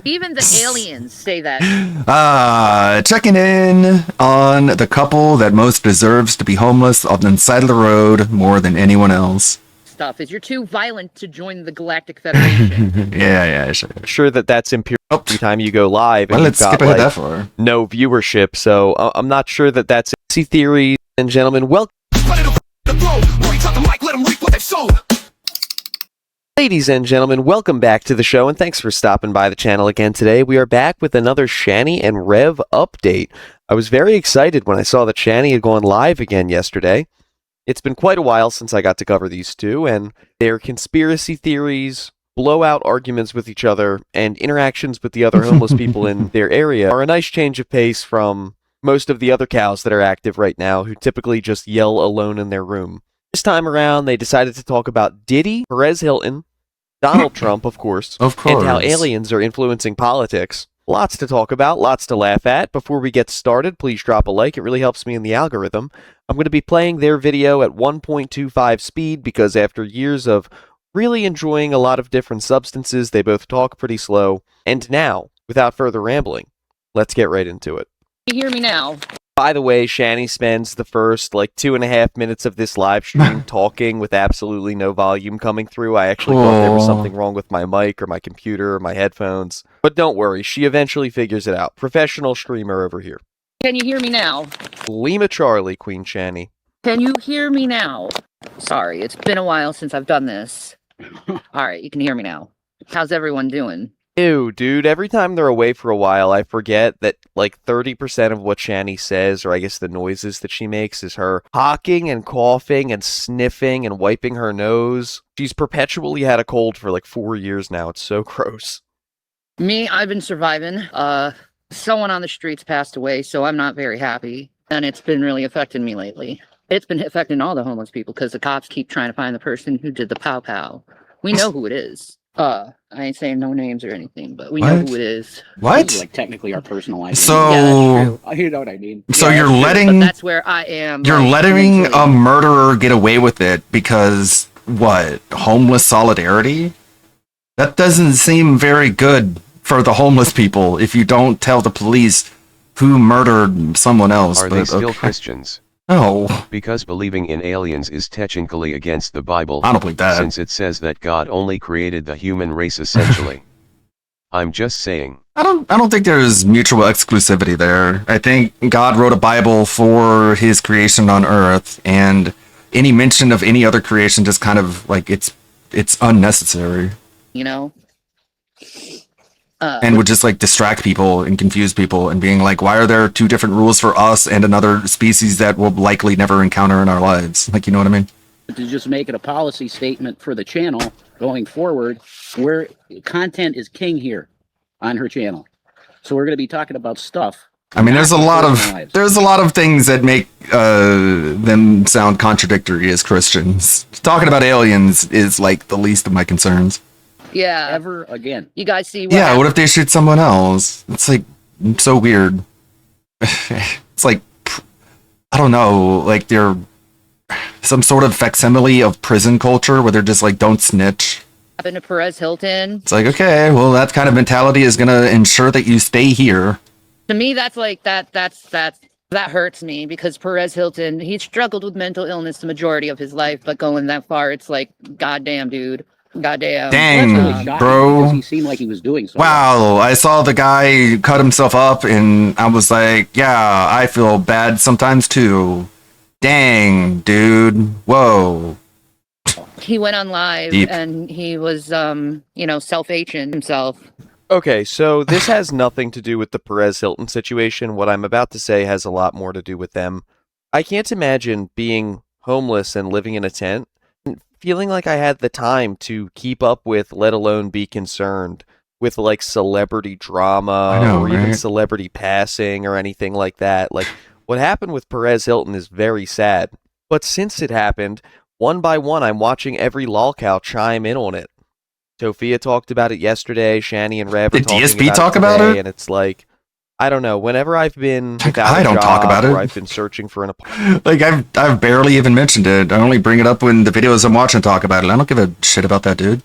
Even the aliens say that. Checking in on the couple that most deserves to be homeless on the side of the road more than anyone else. Stuff is you're too violent to join the Galactic Federation. yeah, sure that's imperial every time you go live. And let's skip ahead that far. No viewership, so I'm not sure that's theory. And gentlemen, welcome. Ladies and gentlemen, welcome back to the show, and thanks for stopping by the channel again today. We are back with another Shani and Rev update. I was very excited when I saw that Shani had gone live again yesterday. It's been quite a while since I got to cover these two, and their conspiracy theories, blowout arguments with each other, and interactions with the other homeless people in their area are a nice change of pace from most of the other cows that are active right now, who typically just yell alone in their room. This time around, they decided to talk about Diddy, Perez Hilton, Donald Trump, of course, and how aliens are influencing politics. Lots to talk about, lots to laugh at. Before we get started, please drop a like. It really helps me in the algorithm. I'm going to be playing their video at 1.25 speed because after years of really enjoying a lot of different substances, they both talk pretty slow. And now, without further rambling, let's get right into it. You hear me now? By the way, Shani spends the first 2.5 minutes of this live stream talking with absolutely no volume coming through. I actually thought there was something wrong with my mic or my computer or my headphones. But don't worry, she eventually figures it out. Professional streamer over here. Can you hear me now? Lima Charlie, Queen Shani. Can you hear me now? Sorry, it's been a while since I've done this. Alright, you can hear me now. How's everyone doing? Ew, dude, every time they're away for a while, I forget that 30% of what Shani says, or I guess the noises that she makes, is her hawking and coughing and sniffing and wiping her nose. She's perpetually had a cold for 4 years now. It's so gross. Me, I've been surviving. Someone on the streets passed away, so I'm not very happy. And it's been really affecting me lately. It's been affecting all the homeless people because the cops keep trying to find the person who did the pow-pow. We know who it is. I ain't saying no names or anything, but we know who it is. What? Technically our personal identity. So, yeah, that's true. You know what I mean? So yeah, you're letting... But that's where I am. You're letting a murderer get away with it because, what, homeless solidarity? That doesn't seem very good for the homeless people if you don't tell the police who murdered someone else. Are they still Christians? No. Because believing in aliens is technically against the Bible. I don't believe that. Since it says that God only created the human race essentially. I'm just saying. I don't think there's mutual exclusivity there. I think God wrote a Bible for his creation on Earth, and any mention of any other creation just kind of it's unnecessary. You know? And would just distract people and confuse people and being why are there two different rules for us and another species that we'll likely never encounter in our lives? You know what I mean? To just make it a policy statement for the channel going forward, where content is king here on her channel. So we're going to be talking about stuff. I mean, there's a lot of things that make them sound contradictory as Christians. Talking about aliens is the least of my concerns. Yeah. Ever again. You guys see what what if they shoot someone else? It's so weird. It's I don't know, they're some sort of facsimile of prison culture where they're just don't snitch. Happened to Perez Hilton. It's okay, well that kind of mentality is gonna ensure that you stay here. To me, that's that hurts me because Perez Hilton, he struggled with mental illness the majority of his life, but going that far, it's goddamn, dude. Goddamn. Dang, bro. He seemed like he was doing so. Wow, I saw the guy cut himself up and I was yeah, I feel bad sometimes too. Dang, dude. Whoa. He went on live Deep. And he was, self-H'ing himself. Okay, so this has nothing to do with the Perez Hilton situation. What I'm about to say has a lot more to do with them I can't imagine being homeless and living in a tent and feeling like I had the time to keep up with, let alone be concerned with like celebrity drama or even celebrity passing or anything like that. Like what happened with Perez Hilton is very sad. But since it happened, one by one, I'm watching every lolcow chime in on it. Sophia talked about it yesterday. Shani and Rev are talking DSP about talk it about today, it? and it's like, I don't know. Whenever I've been without I a don't job talk about it. or I've been searching for an apartment, Like I've barely even mentioned it. I only bring it up when the videos I'm watching talk about it. I don't give a shit about that dude.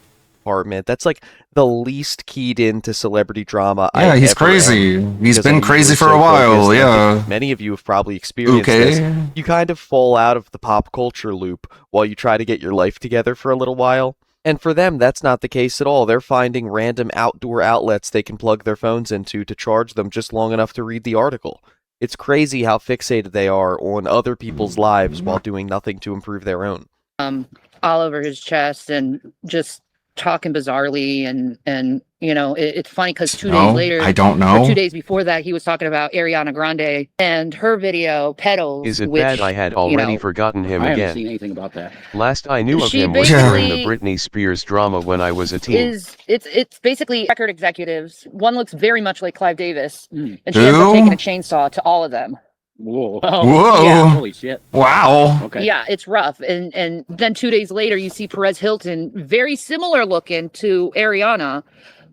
that's like the least keyed into celebrity drama. Yeah, I he's ever crazy. am, He's because been I'm crazy usually for so a while. focused, and I Yeah. think many of you have probably experienced this. You kind of fall out of the pop culture loop while you try to get your life together for a little while. And for them, that's not the case at all. They're finding random outdoor outlets they can plug their phones into to charge them just long enough to read the article. It's crazy how fixated they are on other people's lives while doing nothing to improve their own. All over his chest and just talking bizarrely and you know, it's funny because 2 days later, I don't know. or 2 days before that, he was talking about Ariana Grande and her video Petals. Is it which, bad I had already forgotten him I again? haven't seen anything about that. Last I knew of She him was during the basically Britney Spears drama when I was a teen. It's basically record executives. One looks very much like Clive Davis, and she ends Who? up taking a chainsaw to all of them. Whoa. Whoa. Yeah, holy shit. Wow. Okay. Yeah, it's rough. And then 2 days later, you see Perez Hilton, very similar looking to Ariana,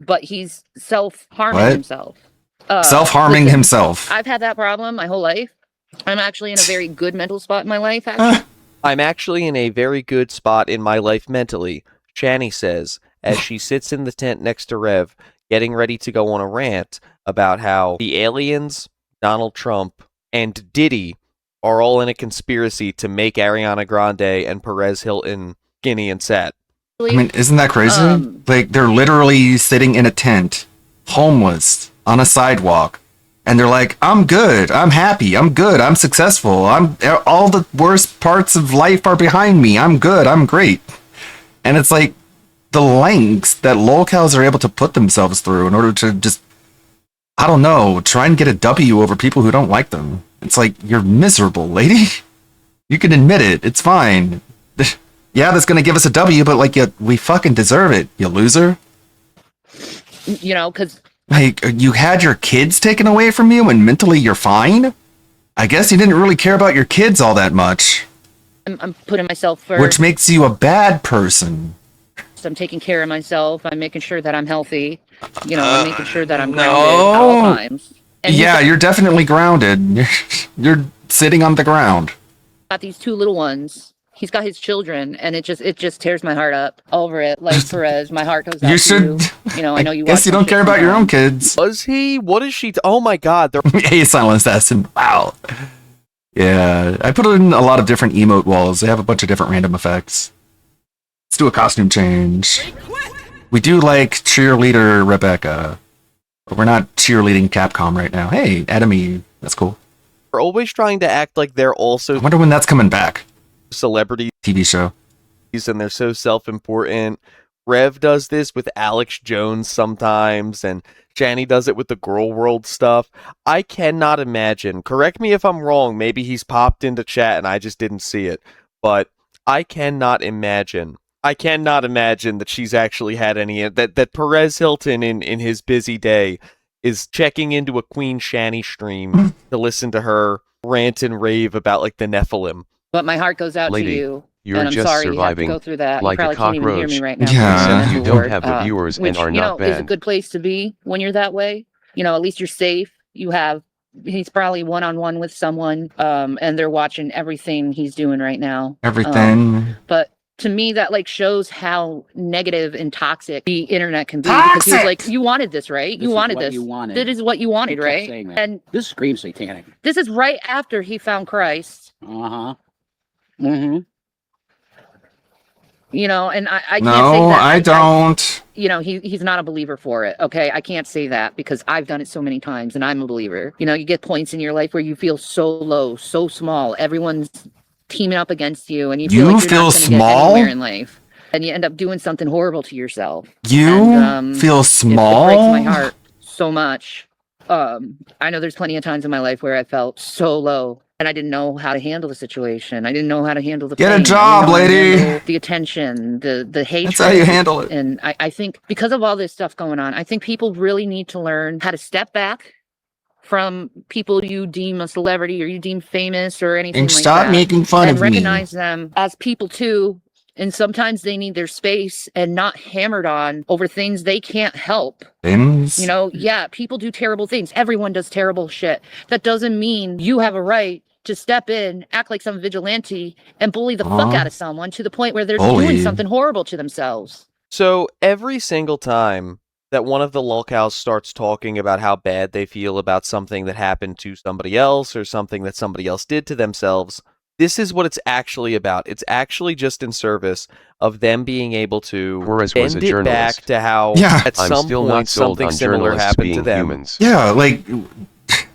but he's self-harming What? himself. Self-harming listen, himself. I've had that problem my whole life. I'm actually in a very good mental spot in my life, actually. I'm actually in a very good spot in my life mentally, Shani says, as she sits in the tent next to Rev, getting ready to go on a rant about how the aliens, Donald Trump, and Diddy are all in a conspiracy to make Ariana Grande and Perez Hilton skinny and sad. I mean, isn't that crazy? Like, they're literally sitting in a tent, homeless, on a sidewalk, and they're like, I'm good, I'm happy, I'm good, I'm successful, all the worst parts of life are behind me, I'm good, I'm great. And it's like, the lengths that lolcows are able to put themselves through in order to just, I don't know, try and get a W over people who don't like them. It's like, you're miserable, lady. You can admit it, it's fine. Yeah, that's gonna give us a W, but like, we fucking deserve it, you loser. You know, because like, you had your kids taken away from you and mentally you're fine? I guess you didn't really care about your kids all that much. I'm putting myself first. Which makes you a bad person. I'm taking care of myself. I'm making sure that I'm healthy. You know, I'm making sure that I'm grounded at all times. And yeah, you're definitely grounded. You're sitting on the ground. Got these two little ones. He's got his children, and it just tears my heart up over it. Like Perez, my heart goes out to you. You know, I know you. Guess you don't care about your own kids. Was he? What is she? Oh my God! Hey, Silent Assassin. Wow. Yeah, I put it in a lot of different emote walls. They have a bunch of different random effects. Let's do a costume change. We do like cheerleader Rebecca, but we're not cheerleading Capcom right now. Hey, Adam Eve. That's cool. They're always trying to act like they're also. I wonder when that's coming back. Celebrity TV show. And they're so self-important. Rev does this with Alex Jones sometimes, and Shani does it with the Girl World stuff. I cannot imagine, correct me if I'm wrong, maybe he's popped into chat and I just didn't see it, but I cannot imagine that she's actually had any, that Perez Hilton in his busy day is checking into a Queen Shani stream to listen to her rant and rave about like the Nephilim. But my heart goes out Lady, to you. you're and I'm just sorry surviving you have to go through that. like you a probably can't even hear cockroach. me right now. Yeah. Except you don't have the viewers which, and are you know, not is a banned. good place to be when you're that way. You know, at least you're safe. You have, he's probably one-on-one with someone, and they're watching everything he's doing right now. Everything. But to me, that like shows how negative and toxic the internet can be. Because he was like, you wanted this, right? This you is wanted what this. you wanted. That is what you wanted, kept right? saying that. And This screams satanic. this is right after he found Christ. Uh-huh. Mm-hmm. You know, and I can't say No, that. I don't. You know, he's not a believer for it. Okay, I can't say that because I've done it so many times and I'm a believer. You know, you get points in your life where you feel so low, so small. Everyone's teaming up against you, and you feel like you're not going to get anywhere in life, and you end up doing something horrible to yourself. You feel small? It breaks my heart so much. I know there's plenty of times in my life where I felt so low and I didn't know how to handle the situation. I didn't know how to handle the Get a pain. job, lady. The attention, the hatred. That's how you handle it. And I think because of all this stuff going on, I think people really need to learn how to step back from people you deem a celebrity or you deem famous or anything And like stop that, making fun and of me. recognize them as people too. And sometimes they need their space and not hammered on over things they can't help. Things? You know, yeah, people do terrible things. Everyone does terrible shit. That doesn't mean you have a right to step in, act like some vigilante, and bully the fuck out of someone to the point where they're doing something horrible to themselves. So every single time that one of the lolcows starts talking about how bad they feel about something that happened to somebody else or something that somebody else did to themselves, this is what it's actually about. It's actually just in service of them being able to bend it back to how at some point something similar happened to them. Humans. Yeah, like,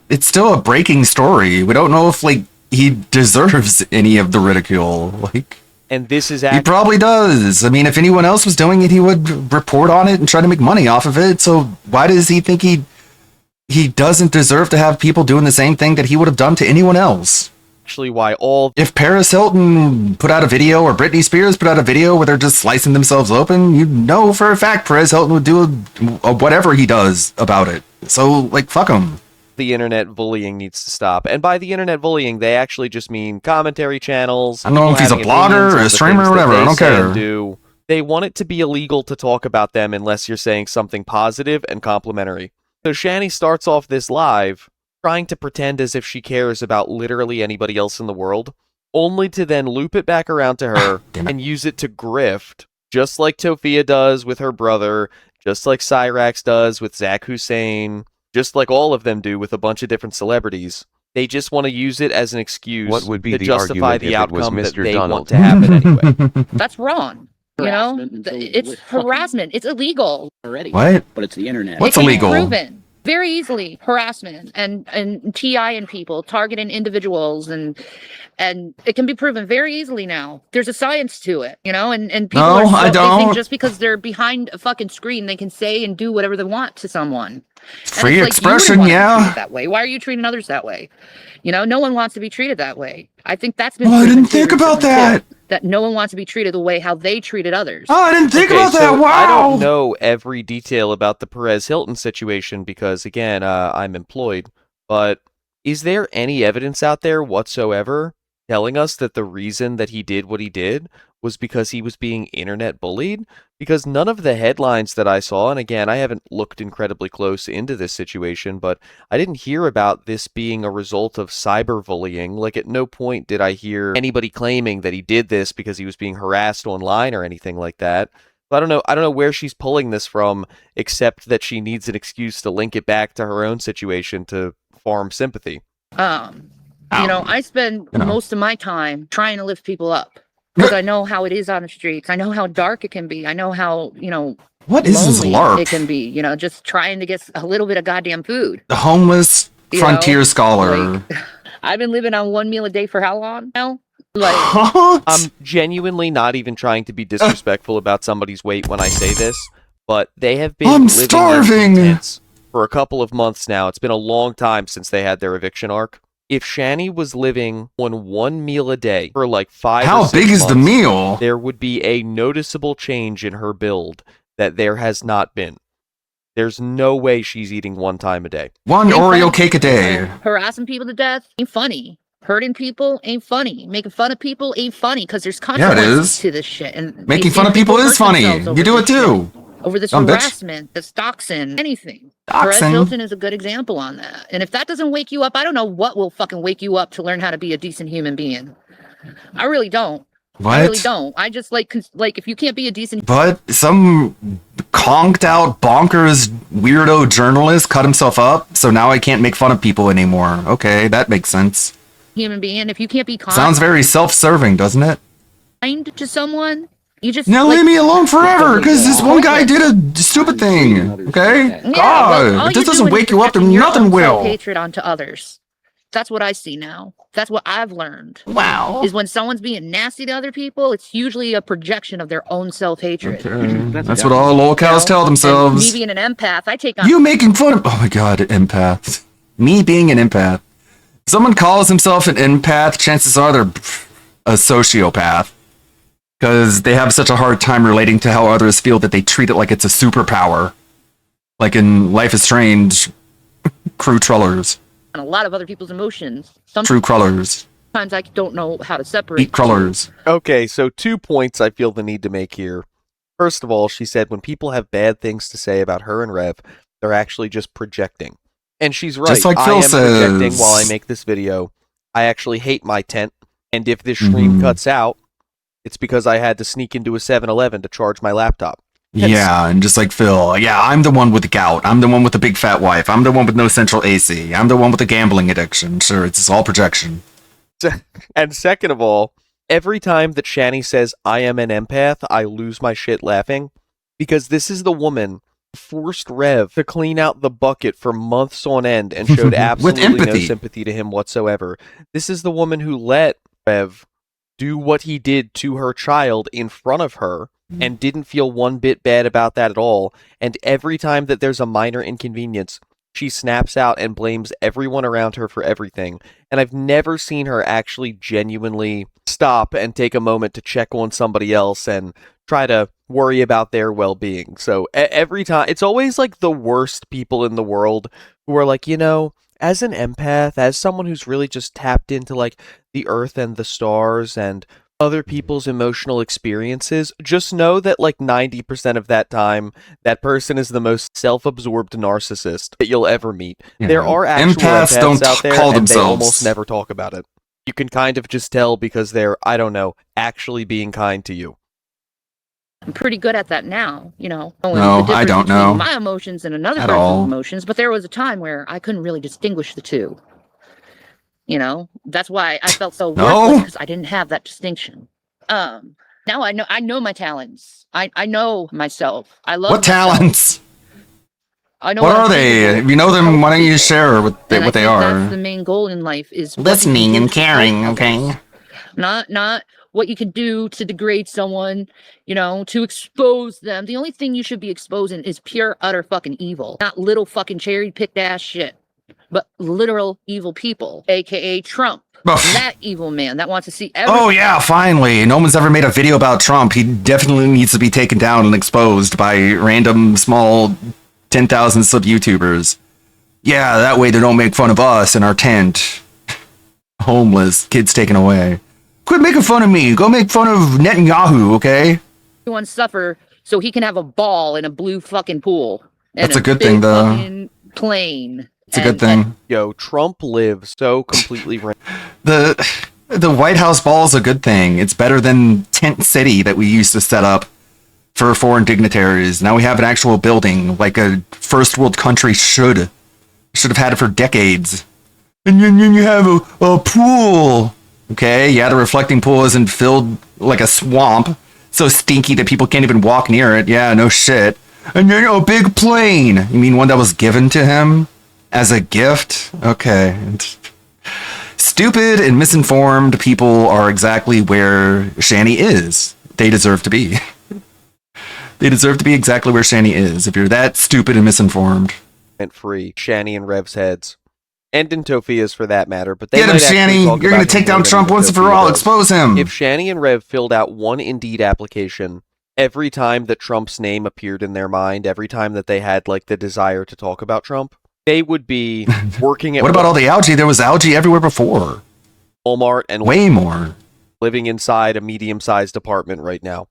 it's still a breaking story. We don't know if, like, he deserves any of the ridicule. Like, and this is he probably does. I mean, if anyone else was doing it, he would report on it and try to make money off of it. So why does he think he doesn't deserve to have people doing the same thing that he would have done to anyone else? Actually, why all... If Paris Hilton put out a video or Britney Spears put out a video where they're just slicing themselves open, you know for a fact Paris Hilton would do whatever he does about it. So, like, fuck him. The internet bullying needs to stop. And by the internet bullying, they actually just mean commentary channels. I don't know if he's a blogger or a streamer or whatever. I don't care. They want it to be illegal to talk about them unless you're saying something positive and complimentary. So Shani starts off this live trying to pretend as if she cares about literally anybody else in the world, only to then loop it back around to her and use it to grift, just like Tofia does with her brother, just like Cyrax does with Zach Hussein, just like all of them do with a bunch of different celebrities. They just want to use it as an excuse to justify the outcome that they want to happen anyway. That's wrong. You know, it's harassment. It's illegal already. What? But it's the internet. What's illegal? Proven very easily. Harassment and TI and people targeting individuals and it can be proven very easily now. There's a science to it, you know, and people they think just because they're behind a fucking screen they can say and do whatever they want to someone. Free expression, yeah. That way. Why are you treating others that way? You know, no one wants to be treated that way. I think that's been. Oh, I didn't think about that. That no one wants to be treated the way how they treated others. Oh, I didn't think about that. Wow. I don't know every detail about the Perez Hilton situation because, again, I'm employed. But is there any evidence out there whatsoever telling us that the reason that he did what he did was because he was being internet bullied? Because none of the headlines that I saw, and again, I haven't looked incredibly close into this situation, but I didn't hear about this being a result of cyberbullying. Like, at no point did I hear anybody claiming that he did this because he was being harassed online or anything like that. So I don't know where she's pulling this from, except that she needs an excuse to link it back to her own situation to farm sympathy. You know, I spend most of my time trying to lift people up. Because I know how it is on the streets. I know how dark it can be. I know how, you know, what is this LARP? It can be, you know, just trying to get a little bit of goddamn food. The homeless frontier scholar. Like, I've been living on 1 meal a day for how long now? Like, I'm genuinely not even trying to be disrespectful about somebody's weight when I say this, but they have been living starving in tents for a couple of months now. It's been a long time since they had their eviction arc. If Shani was living on 1 meal a day for like 5 How or 6 big is months, the meal? there would be a noticeable change in her build that there has not been. There's no way she's eating 1 time a day. One Oreo cake a day. Harassing people to death ain't funny. Hurting people ain't funny. Making fun of people ain't funny because there's consequences to this shit. And making fun of people is funny. You do it too. Over this harassment, this doxing, anything. Perez Hilton is a good example on that. And if that doesn't wake you up, I don't know what will fucking wake you up to learn how to be a decent human being. I really don't. What? I really don't. I just like if you can't be a decent. But some conked out bonkers weirdo journalist cut himself up, so now I can't make fun of people anymore. Okay, that makes sense. Human being, if you can't be kind. Sounds very self-serving, doesn't it? Kind to someone. You just now leave me alone forever, because this one guy did a stupid thing. Okay, yeah, God, if this doesn't wake you up, then nothing will. Hatred onto others. That's what I see now. That's what I've learned. Wow. Is when someone's being nasty to other people, it's usually a projection of their own self-hatred. Okay. That's what all lolcows tell themselves. And me being an empath, I take on. You making fun of? Oh my God, empath. Me being an empath. someone calls himself an empath, chances are they're a sociopath. Because they have such a hard time relating to how others feel that they treat it like it's a superpower. Like in Life is Strange, crew Trullers. And a lot of other people's emotions. True Crullers. Sometimes I don't know how to separate. Eat Crullers. Okay, so 2 points I feel the need to make here. First of all, she said when people have bad things to say about her and Rev, they're actually just projecting. And she's right. Just like I Phil am says. projecting while I make this video. I actually hate my tent, and if this stream cuts out, it's because I had to sneak into a 7-Eleven to charge my laptop. Yeah, and just like Phil, yeah, I'm the one with the gout. I'm the one with the big fat wife. I'm the one with no central AC. I'm the one with the gambling addiction. Sure, it's all projection. And second of all, every time that Shani says I am an empath, I lose my shit laughing. Because this is the woman who forced Rev to clean out the bucket for months on end and showed absolutely no sympathy to him whatsoever. This is the woman who let Rev do what he did to her child in front of her and didn't feel one bit bad about that at all. And every time that there's a minor inconvenience, she snaps out and blames everyone around her for everything. And I've never seen her actually genuinely stop and take a moment to check on somebody else and try to worry about their well-being. So every time, it's always like the worst people in the world who are like, you know, as an empath, as someone who's really just tapped into like the earth and the stars and other people's emotional experiences, just know that like 90% of that time, that person is the most self-absorbed narcissist that you'll ever meet. Yeah. There are actual Empaths don't out there, call and themselves. they almost never talk about it. You can kind of just tell because they're, I don't know, actually being kind to you. I'm pretty good at that now, you know. No, I don't know. My emotions and another At person's all. emotions, but there was a time where I couldn't really distinguish the two. You know, that's why I felt so worthless, because I didn't have that distinction. Now I know my talents. I know myself. I love What myself. talents? I know What I'm are they? capable If you know them, why don't you share what And I they think are? That's the main goal in life is what you can Listening do and to caring, help others. okay? Not what you can do to degrade someone, you know, to expose them. The only thing you should be exposing is pure, utter fucking evil. Not little fucking cherry-picked ass shit, but literal evil people, aka Trump. That evil man that wants to see everything. Oh yeah, finally. No one's ever made a video about Trump. He definitely needs to be taken down and exposed by random small 10,000 sub YouTubers. Yeah, that way they don't make fun of us in our tent. Homeless, kids taken away. Quit making fun of me. Go make fun of Netanyahu, okay? Everyone suffer so he can have a ball in a blue fucking pool. And That's a good thing, big though. fucking plane. It's a good thing. Yo, Trump lives so completely The White House ball is a good thing. It's better than Tent City that we used to set up for foreign dignitaries. Now we have an actual building, like a first world country should. Should have had it for decades. And then you have a pool. Okay, yeah, the reflecting pool isn't filled like a swamp. So stinky that people can't even walk near it. Yeah, no shit. And then a big plane. You mean one that was given to him as a gift? Okay. Stupid and misinformed people are exactly where Shani is. They deserve to be. They deserve to be exactly where Shani is. If you're that stupid and misinformed. free. Shani and Rev's heads. And in Tofia's for that matter. But they Get him, might actually Shani. talk You're about going to him take down more than Trump even once and for Tofia all. does. Expose him. If Shani and Rev filled out one Indeed application every time that Trump's name appeared in their mind, every time that they had like the desire to talk about Trump, they would be working at What about all the algae? There was algae everywhere before. Walmart and way more. Living inside a medium-sized apartment right now.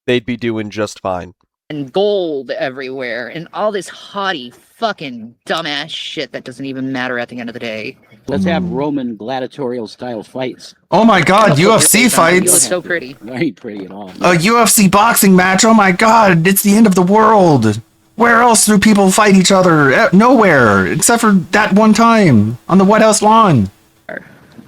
They'd be doing just fine. And gold everywhere and all this haughty fucking dumbass shit that doesn't even matter at the end of the day. Let's have Roman gladiatorial style fights. Oh my god, UFC You look fights. so pretty. I ain't pretty at all. A UFC boxing match. Oh my god, it's the end of the world. Where else do people fight each other? Nowhere, except for that one time on the White House lawn.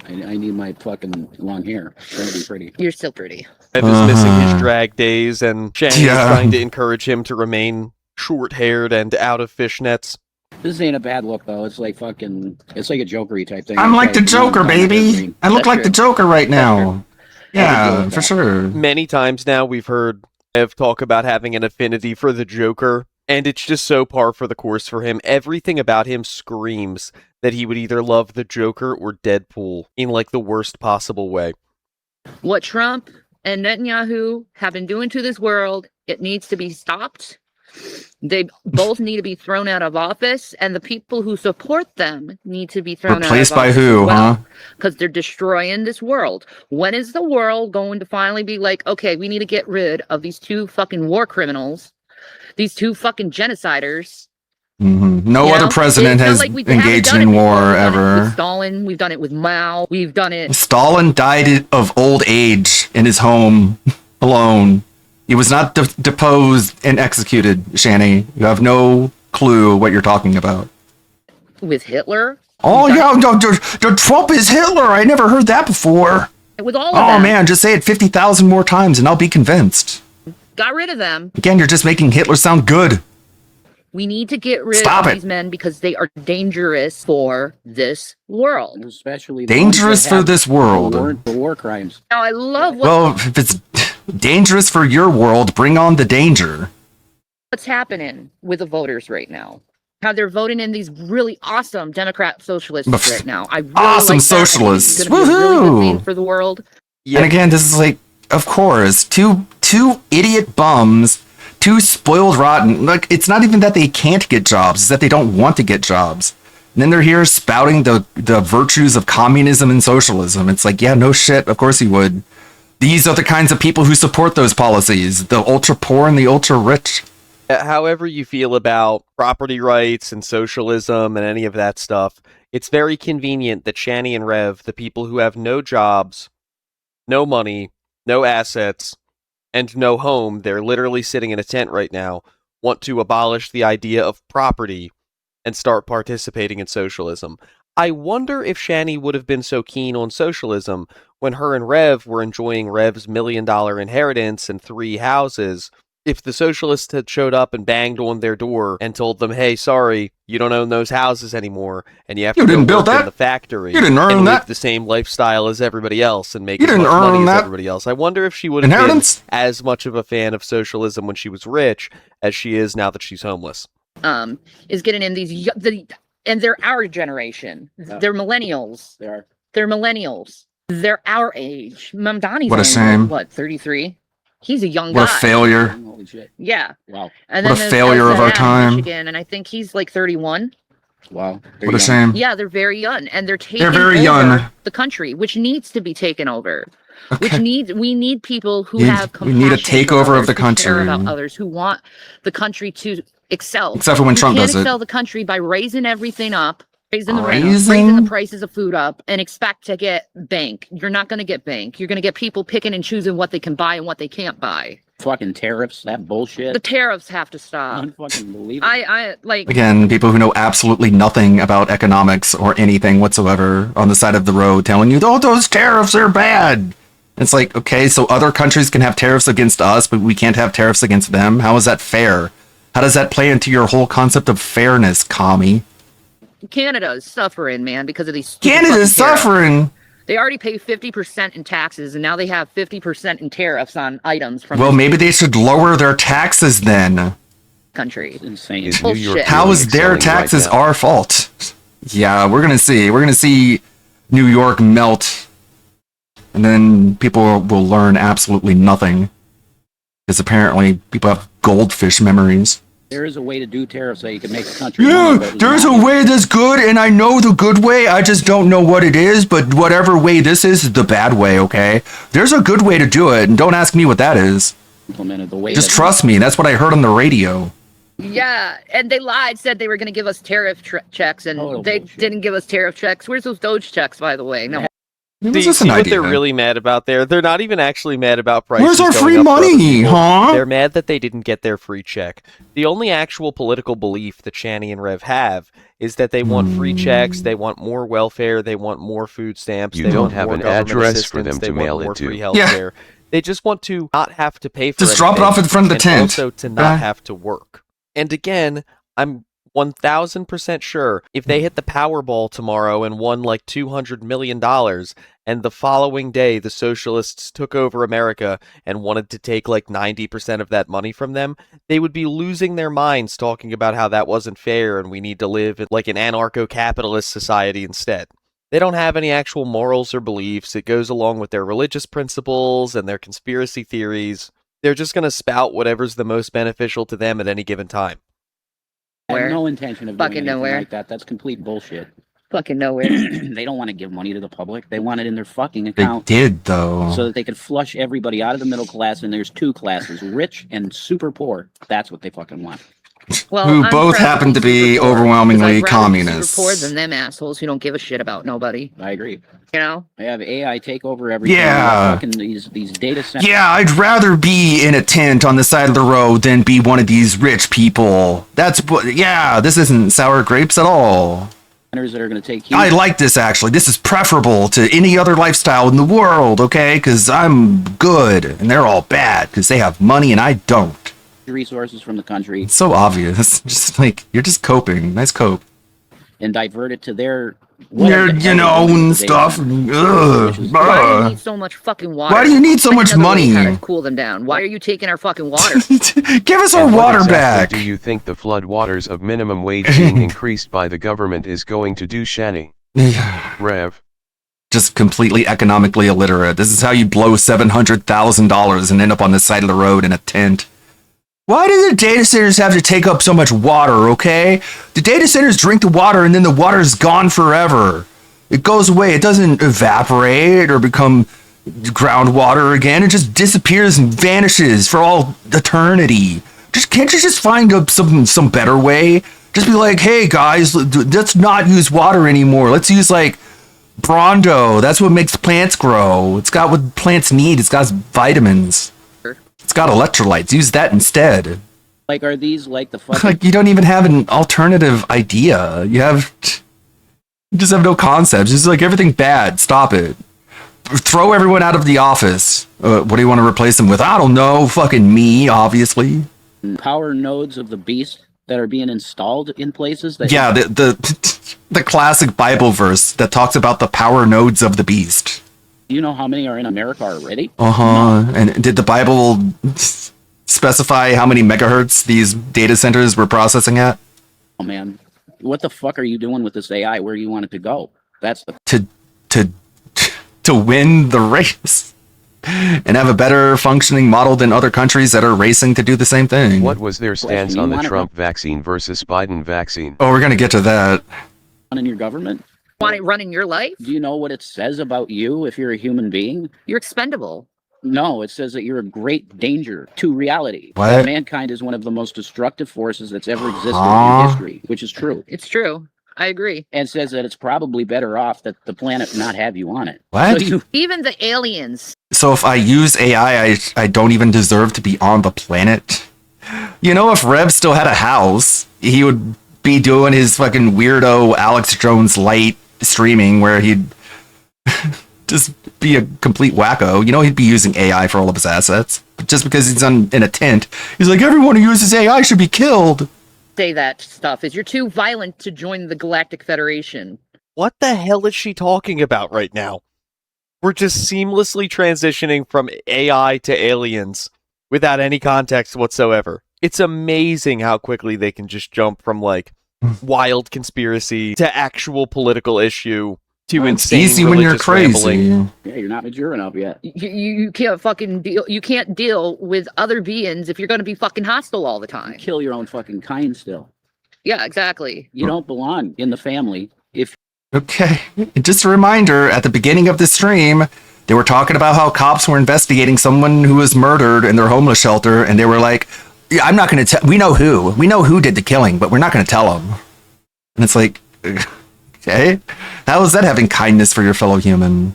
I need my fucking long hair. It's gonna be pretty. You're still pretty. Rev is missing his drag days, and Shani Yeah. is trying to encourage him to remain short-haired and out of fishnets. This ain't a bad look though. It's like fucking. It's like a Jokery type thing. I'm like the It's Joker, like- baby. I look That's like the true. Joker right now. Yeah, for sure. Many times now we've heard Rev talk about having an affinity for the Joker, and it's just so par for the course for him. Everything about him screams that he would either love the Joker or Deadpool in like the worst possible way. What Trump and Netanyahu have been doing to this world, it needs to be stopped. They both need to be thrown out of office, and the people who support them need to be thrown Replaced out of office. by who, huh? Because they're destroying this world. When is the world going to finally be like, okay, we need to get rid of these two fucking war criminals, these two fucking genociders? Mm-hmm. No other president has engaged in war ever. With Stalin, we've done it with Mao, we've done it. Stalin died of old age in his home alone. He was not deposed and executed, Shani. You have no clue what you're talking about. With Hitler? Oh, yeah, Trump is Hitler. I never heard that before. With all of them. Oh, man, just say it 50,000 more times and I'll be convinced. Got rid of them. Again, you're just making Hitler sound good. We need to get rid of these men because they are dangerous for this world. Especially dangerous for this world. The war crimes. Now, I love well, if it's dangerous for your world, bring on the danger. What's happening with the voters right now? How they're voting in these really awesome Democrat socialists right now. I really awesome like socialists. It's gonna be a really good thing for the world. Yeah. And again, this is like, of course, two idiot bums. Too spoiled rotten. Like, it's not even that they can't get jobs, it's that they don't want to get jobs. And then they're here spouting the virtues of communism and socialism. It's like, yeah, no shit, of course you would. These are the kinds of people who support those policies, the ultra poor and the ultra rich. However you feel about property rights and socialism and any of that stuff, it's very convenient that Shani and Rev, the people who have no jobs, no money, no assets, and no home, they're literally sitting in a tent right now, want to abolish the idea of property and start participating in socialism. I wonder if Shani would have been so keen on socialism when her and Rev were enjoying Rev's $1 million inheritance and 3 houses, if the socialists had showed up and banged on their door and told them, hey, sorry, you don't own those houses anymore, and you have to go work in the factory and live the same lifestyle as everybody else and make as much money as everybody else. I wonder if she would have been as much of a fan of socialism when she was rich as she is now that she's homeless. Is getting in these, and they're our generation. They're millennials. They're millennials. They're our age. Mamdani's what a shame. What, 33? He's a young guy. What a failure. Holy shit. Yeah. Wow. And what then a failure of our time. Michigan, and I think he's like 31. Wow. What a shame. Yeah, they're very young, and they're taking very over young. the country, which needs to be taken over. Okay. We need people who have compassion. We need a takeover of the who care country. about others, who want the country to excel. Except for when Trump does it. You can't excel the country by raising everything up, raising the prices of food up, and expect to get bank. You're not going to get bank. You're going to get people picking and choosing what they can buy and what they can't buy. Fucking tariffs, that bullshit. The tariffs have to stop. Unfucking believable. I like again, people who know absolutely nothing about economics or anything whatsoever on the side of the road telling you, oh, those tariffs are bad. It's like, okay, so other countries can have tariffs against us, but we can't have tariffs against them. How is that fair? How does that play into your whole concept of fairness, commie? Canada is suffering, man, because of these. Canada is suffering. They already pay 50% in taxes, and now they have 50% in tariffs on items from. Well, maybe they should lower their taxes then. Country. It's insane. How is their taxes our fault? Yeah, we're gonna see. We're gonna see New York melt, and then people will learn absolutely nothing, because apparently people have goldfish memories. There is a way to do tariffs so you can make the country. Yeah, there's a way that's good, and I know the good way. I just don't know what it is, but whatever way this is the bad way, okay? There's a good way to do it, and don't ask me what that is. Implemented the way. Just trust me. That's what I heard on the radio. Yeah, and they lied, said they were going to give us tariff checks, and they didn't give us tariff checks. Where's those Doge checks, by the way? No. See what they're really mad about there? They're not even actually mad about prices. Where's our free money, huh? They're mad that they didn't get their free check. The only actual political belief that Shani and Rev have is that they want free checks, they want more welfare, they want more food stamps. You don't have an address for them to mail it to. Yeah. They just want to not have to pay for just drop it off in front of the tent. Also to not have to work. And again, I'm 1000% sure if they hit the Powerball tomorrow and won like $200 million, and the following day the socialists took over America and wanted to take like 90% of that money from them, they would be losing their minds talking about how that wasn't fair and we need to live in like an anarcho-capitalist society instead. They don't have any actual morals or beliefs. It goes along with their religious principles and their conspiracy theories. They're just going to spout whatever's the most beneficial to them at any given time. I have no intention of doing anything like that. That's complete bullshit. Fucking nowhere. They don't want to give money to the public. They want it in their fucking account. They did, though. So that they could flush everybody out of the middle class, and there's two classes, rich and super poor. That's what they fucking want. Well, who both happen to be overwhelmingly communists. Super poor than them assholes who don't give a shit about nobody. I agree. You know? They have AI take over everything. Yeah. Fucking these data centers. Yeah, I'd rather be in a tent on the side of the road than be one of these rich people. That's what. Yeah, this isn't sour grapes at all. That are going to take. I like this actually. This is preferable to any other lifestyle in the world. Okay, because I'm good and they're all bad because they have money and I don't. Resources from the country. It's so obvious. Just like you're just coping. Nice cope. And divert it to their and stuff. Why do you need so much fucking water? Why do you need so much money? How to cool them down? Why are you taking our fucking water? Give us our water back. Do you think the flood waters of minimum wage being increased by the government is going to do, Shani? Rev. Just completely economically illiterate. This is how you blow $700,000 and end up on the side of the road in a tent. Why do the data centers have to take up so much water, okay? The data centers drink the water and then the water's gone forever. It goes away. It doesn't evaporate or become groundwater again. It just disappears and vanishes for all eternity. Can't you just find some better way? Just be like, hey guys, let's not use water anymore. Let's use like Brawndo. That's what makes plants grow. It's got what plants need. It's got vitamins. It's got electrolytes. Use that instead. Like, are these like the fucking... Like, you don't even have an alternative idea. You just have no concepts. It's like everything bad. Stop it. Throw everyone out of the office. What do you want to replace them with? I don't know. Fucking me, obviously. Power nodes of the beast that are being installed in places that... Yeah, the classic Bible verse that talks about the power nodes of the beast. Do you know how many are in America already? Uh-huh. No. And did the Bible specify how many megahertz these data centers were processing at? Oh, man. What the fuck are you doing with this AI? Where do you want it to go? That's the... To win the race. And have a better functioning model than other countries that are racing to do the same thing. What was their stance on the Trump vaccine versus Biden vaccine? Oh, we're going to get to that. In your government? Want it running your life? Do you know what it says about you if you're a human being? You're expendable. No, it says that you're a great danger to reality. What? Mankind is one of the most destructive forces that's ever existed in history, which is true. It's true. I agree. And says that it's probably better off that the planet not have you on it. What? So even the aliens. So if I use AI, I don't even deserve to be on the planet? You know, if Rev still had a house, he would be doing his fucking weirdo Alex Jones light streaming where he'd just be a complete wacko. You know, he'd be using AI for all of his assets. But just because he's in a tent, he's like, everyone who uses AI should be killed. Say that stuff is you're too violent to join the Galactic Federation. What the hell is she talking about right now? We're just seamlessly transitioning from AI to aliens without any context whatsoever. It's amazing how quickly they can just jump from like wild conspiracy to actual political issue to insane easy when you're crazy. Rambling. Yeah, you're not mature enough yet. You can't fucking deal. You can't deal with other beings if you're going to be fucking hostile all the time. You kill your own fucking kind still. Yeah, exactly. You don't belong in the family if... Okay, just a reminder, at the beginning of the stream, they were talking about how cops were investigating someone who was murdered in their homeless shelter, and they were like, yeah, I'm not going to tell... We know who did the killing, but we're not going to tell them. And it's like, okay, how is that having kindness for your fellow human?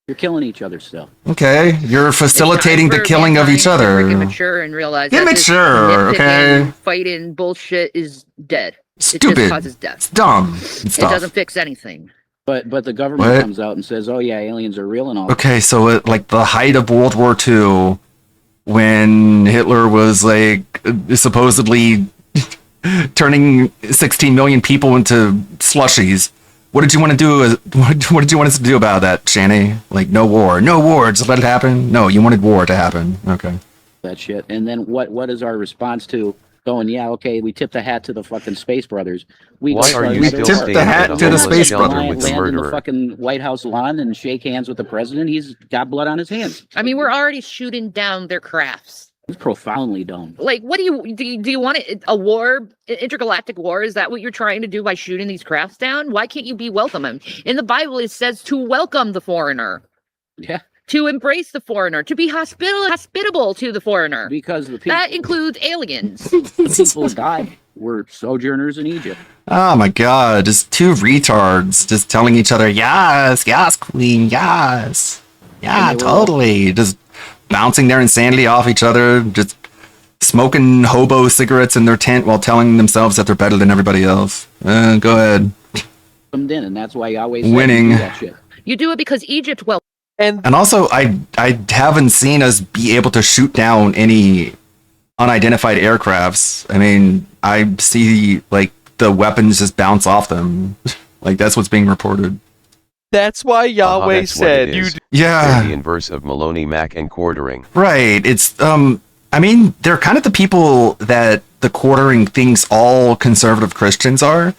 You're killing each other still. Okay, you're facilitating the killing of each other. Get mature and realize get mature, okay? Fighting bullshit is dead. Stupid. It just causes death. It's dumb. It doesn't fix anything. But the government comes out and says, "Oh yeah, aliens are real and all." Okay, so at like the height of World War II, when Hitler was like supposedly turning 16 million people into slushies. What did you want to do? What did you want us to do about that, Shanny? Like, no war. No war. Just let it happen? No, you wanted war to happen. Okay. That shit. And then what is our response to going, yeah, okay, we tip the hat to the fucking Space Brothers. Why are you still tip the hat to the Space Brothers with the land in the murderer? fucking White House lawn and shake hands with the president. He's got blood on his hands. I mean, we're already shooting down their crafts. It's profoundly dumb. Like, what do you want a war, intergalactic war? Is that what you're trying to do by shooting these crafts down? Why can't you be welcoming? In the Bible, it says to welcome the foreigner. Yeah. To embrace the foreigner, to be hospitable to the foreigner. Because the people, that includes aliens. the people who died were sojourners in Egypt. Oh my god, just two retards just telling each other, yes, yes, queen, yes. Yeah, totally. Just bouncing their insanity off each other, just smoking hobo cigarettes in their tent while telling themselves that they're better than everybody else. Go ahead. And that's why Yahweh winning. Do that shit. You do it because Egypt, well. And also, I haven't seen us be able to shoot down any unidentified aircrafts. I mean, I see, like, the weapons just bounce off them. Like, that's what's being reported. That's why Yahweh said, yeah, the inverse of Maloney, Mac, and quartering. Right. It's, I mean, they're kind of the people that the quartering thinks all conservative Christians are,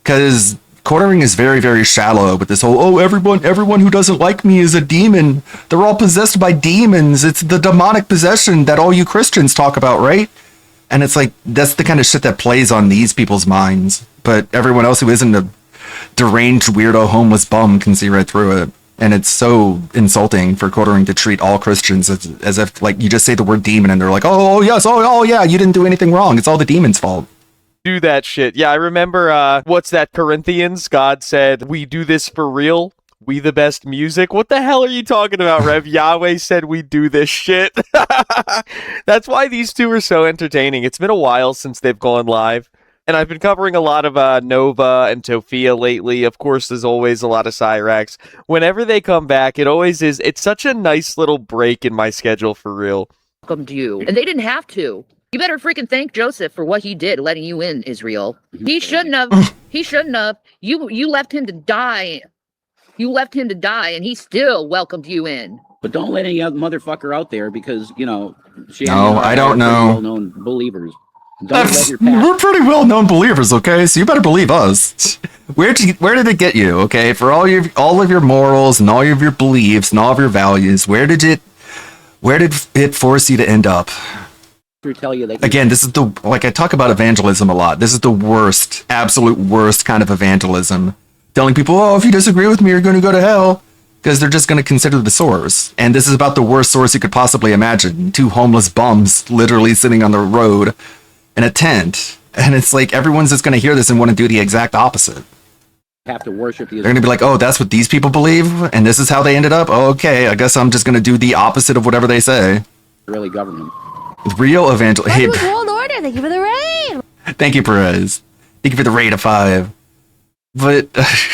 because quartering is very, very shallow, but this whole, everyone who doesn't like me is a demon. They're all possessed by demons. It's the demonic possession that all you Christians talk about, right? And it's like, that's the kind of shit that plays on these people's minds. But everyone else who isn't a deranged, weirdo, homeless bum can see right through it. And it's so insulting for quartering to treat all Christians as if, like, you just say the word demon and they're like, oh yes, oh yeah, you didn't do anything wrong. It's all the demon's fault. Do that shit. Yeah, I remember, what's that, Corinthians? God said, we do this for real. We the best music. What the hell are you talking about, Rev? Yahweh said we do this shit. That's why these two are so entertaining. It's been a while since they've gone live. And I've been covering a lot of Nova and Tofia lately. Of course, there's always a lot of Cyrax. Whenever they come back, it's such a nice little break in my schedule, for real. Welcome to you. And they didn't have to. You better freaking thank Joseph for what he did, letting you in, Israel. He shouldn't have. He shouldn't have. You left him to die. You left him to die, and he still welcomed you in. But don't let any other motherfucker out there, because, you know... No, I don't know. Well-known believers. We're pretty well-known believers, okay? So you better believe us. Where did it get you, okay? For all of your morals and all of your beliefs and all of your values, where did it force you to end up? Tell you that again, this is I talk about evangelism a lot. This is the worst, absolute worst kind of evangelism. Telling people, oh, if you disagree with me, you're going to go to hell. Because they're just going to consider the source. And this is about the worst source you could possibly imagine. Two homeless bums literally sitting on the road in a tent. And it's like, everyone's just going to hear this and want to do the exact opposite. Have to worship the... They're going to be like, oh, that's what these people believe? And this is how they ended up? Oh, okay, I guess I'm just going to do the opposite of whatever they say. Really government. Real evangelism. Hey, World Order, thank you for the raid! Thank you, Perez. Thank you for the raid of 5. But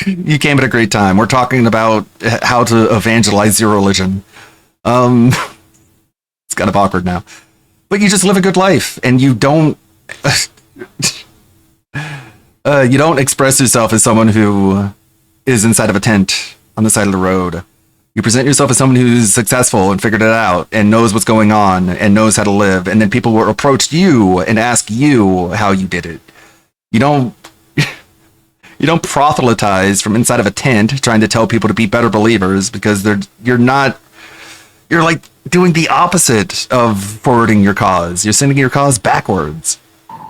you came at a great time. We're talking about how to evangelize your religion. It's kind of awkward now. But you just live a good life, and you don't... you don't express yourself as someone who is inside of a tent on the side of the road. You present yourself as someone who's successful and figured it out and knows what's going on and knows how to live. And then people will approach you and ask you how you did it. You don't proselytize from inside of a tent trying to tell people to be better believers, because you're like doing the opposite of forwarding your cause. You're sending your cause backwards.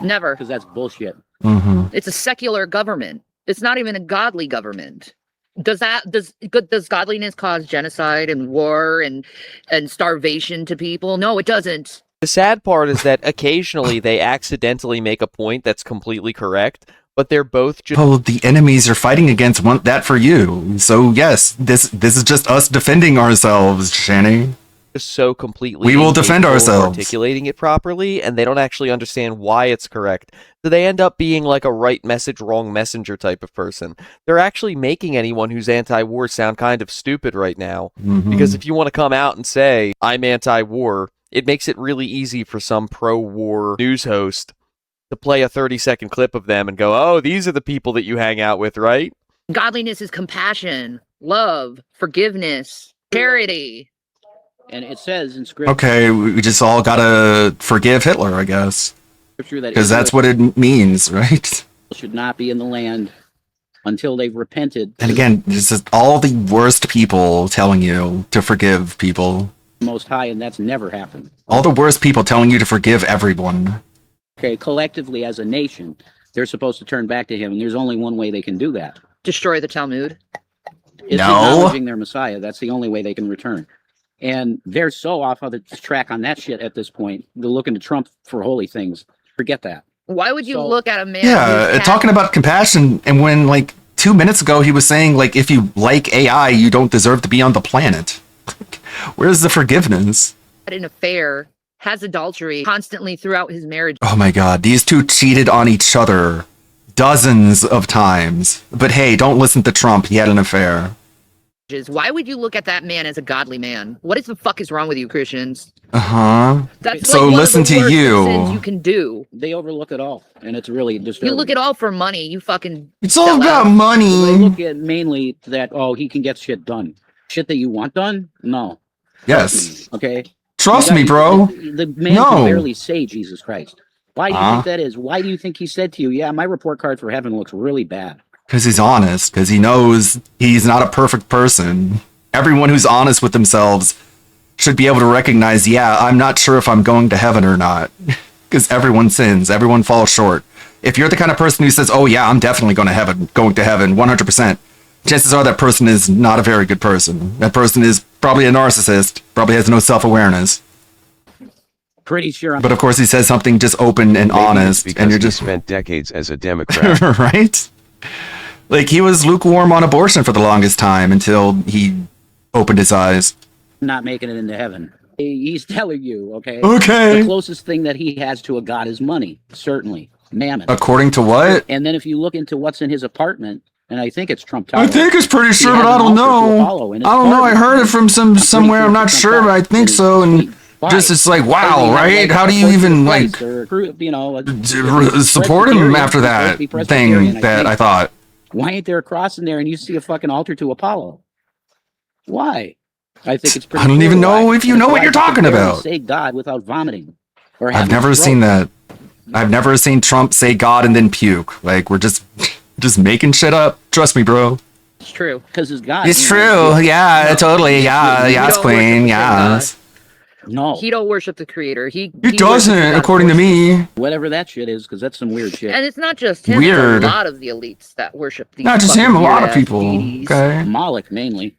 Never. Because that's bullshit. Mm-hmm. It's a secular government. It's not even a godly government. Does godliness cause genocide and war and starvation to people? No, it doesn't. The sad part is that occasionally they accidentally make a point that's completely correct, but they're both just... Well, the enemies are fighting against want that for you. So yes, this is just us defending ourselves, Shanny. So completely we will defend ourselves, articulating it properly, and they don't actually understand why it's correct. So they end up being like a right message, wrong messenger type of person. They're actually making anyone who's anti-war sound kind of stupid right now. Mm-hmm. Because if you want to come out and say, I'm anti-war, it makes it really easy for some pro-war news host to play a 30-second clip of them and go, oh, these are the people that you hang out with, right? Godliness is compassion, love, forgiveness, charity. And it says in Scripture. Okay, we just all gotta forgive Hitler, I guess. Because that's what it means, right? Should not be in the land until they've repented. And again, this is all the worst people telling you to forgive people. Most High, and that's never happened. All the worst people telling you to forgive everyone. Okay, collectively as a nation, they're supposed to turn back to him, and there's only one way they can do that. Destroy the Talmud. It's acknowledging their Messiah. That's the only way they can return. And they're so off of the track on that shit at this point. They're looking to Trump for holy things. Forget that. Why would you look at a man? Yeah, talking about compassion, and when like 2 minutes ago he was saying like if you like AI, you don't deserve to be on the planet. Where's the forgiveness? An affair, has adultery constantly throughout his marriage. Oh my God, these two cheated on each other dozens of times. But hey, don't listen to Trump. He had an affair. Why would you look at that man as a godly man? What the fuck is wrong with you, Christians? That's so like listen to you. Sins you can do. They overlook it all, and it's really disturbing. You look at all for money. You fucking. It's all about money. They look at mainly that he can get shit done. Shit that you want done? No. Yes. Okay. Trust me, bro. The man can barely say Jesus Christ. Why do you think that is? Why do you think he said to you, "Yeah, my report card for heaven looks really bad"? Because he's honest, because he knows he's not a perfect person. Everyone who's honest with themselves should be able to recognize, yeah, I'm not sure if I'm going to heaven or not. Because everyone sins, everyone falls short. If you're the kind of person who says, oh yeah, I'm definitely going to heaven, 100%, chances are that person is not a very good person. That person is probably a narcissist, probably has no self-awareness. Pretty sure. But of course he says something just open and honest, and you're just spent decades as a Democrat. Right? Like, he was lukewarm on abortion for the longest time until he opened his eyes. Not making it into heaven. He's telling you, okay? Okay. The closest thing that he has to a god is money, certainly. Mammon. According to what? And then if you look into what's in his apartment, and I think it's Trump Tower. I think it's pretty sure, but I don't know. I don't know. I heard it from somewhere. I'm not sure, but I think so. And just it's like, wow, right? How do you even like support him after that thing that I thought? Why ain't there a cross in there and you see a fucking altar to Apollo? Why? I think it's pretty. I don't even know if you know what you're talking about. Say God without vomiting. I've never seen that. I've never seen Trump say God and then puke. Like, we're just making shit up. Trust me, bro. It's true. Because it's God. It's true. Yeah, totally. Yeah, yes, queen. Yes. No. He don't worship the creator. He doesn't, according to me. Whatever that shit is, because that's some weird shit. And it's not just him. Weird. A lot of the elites that worship these. Not just him, a lot of people. Okay. Moloch mainly.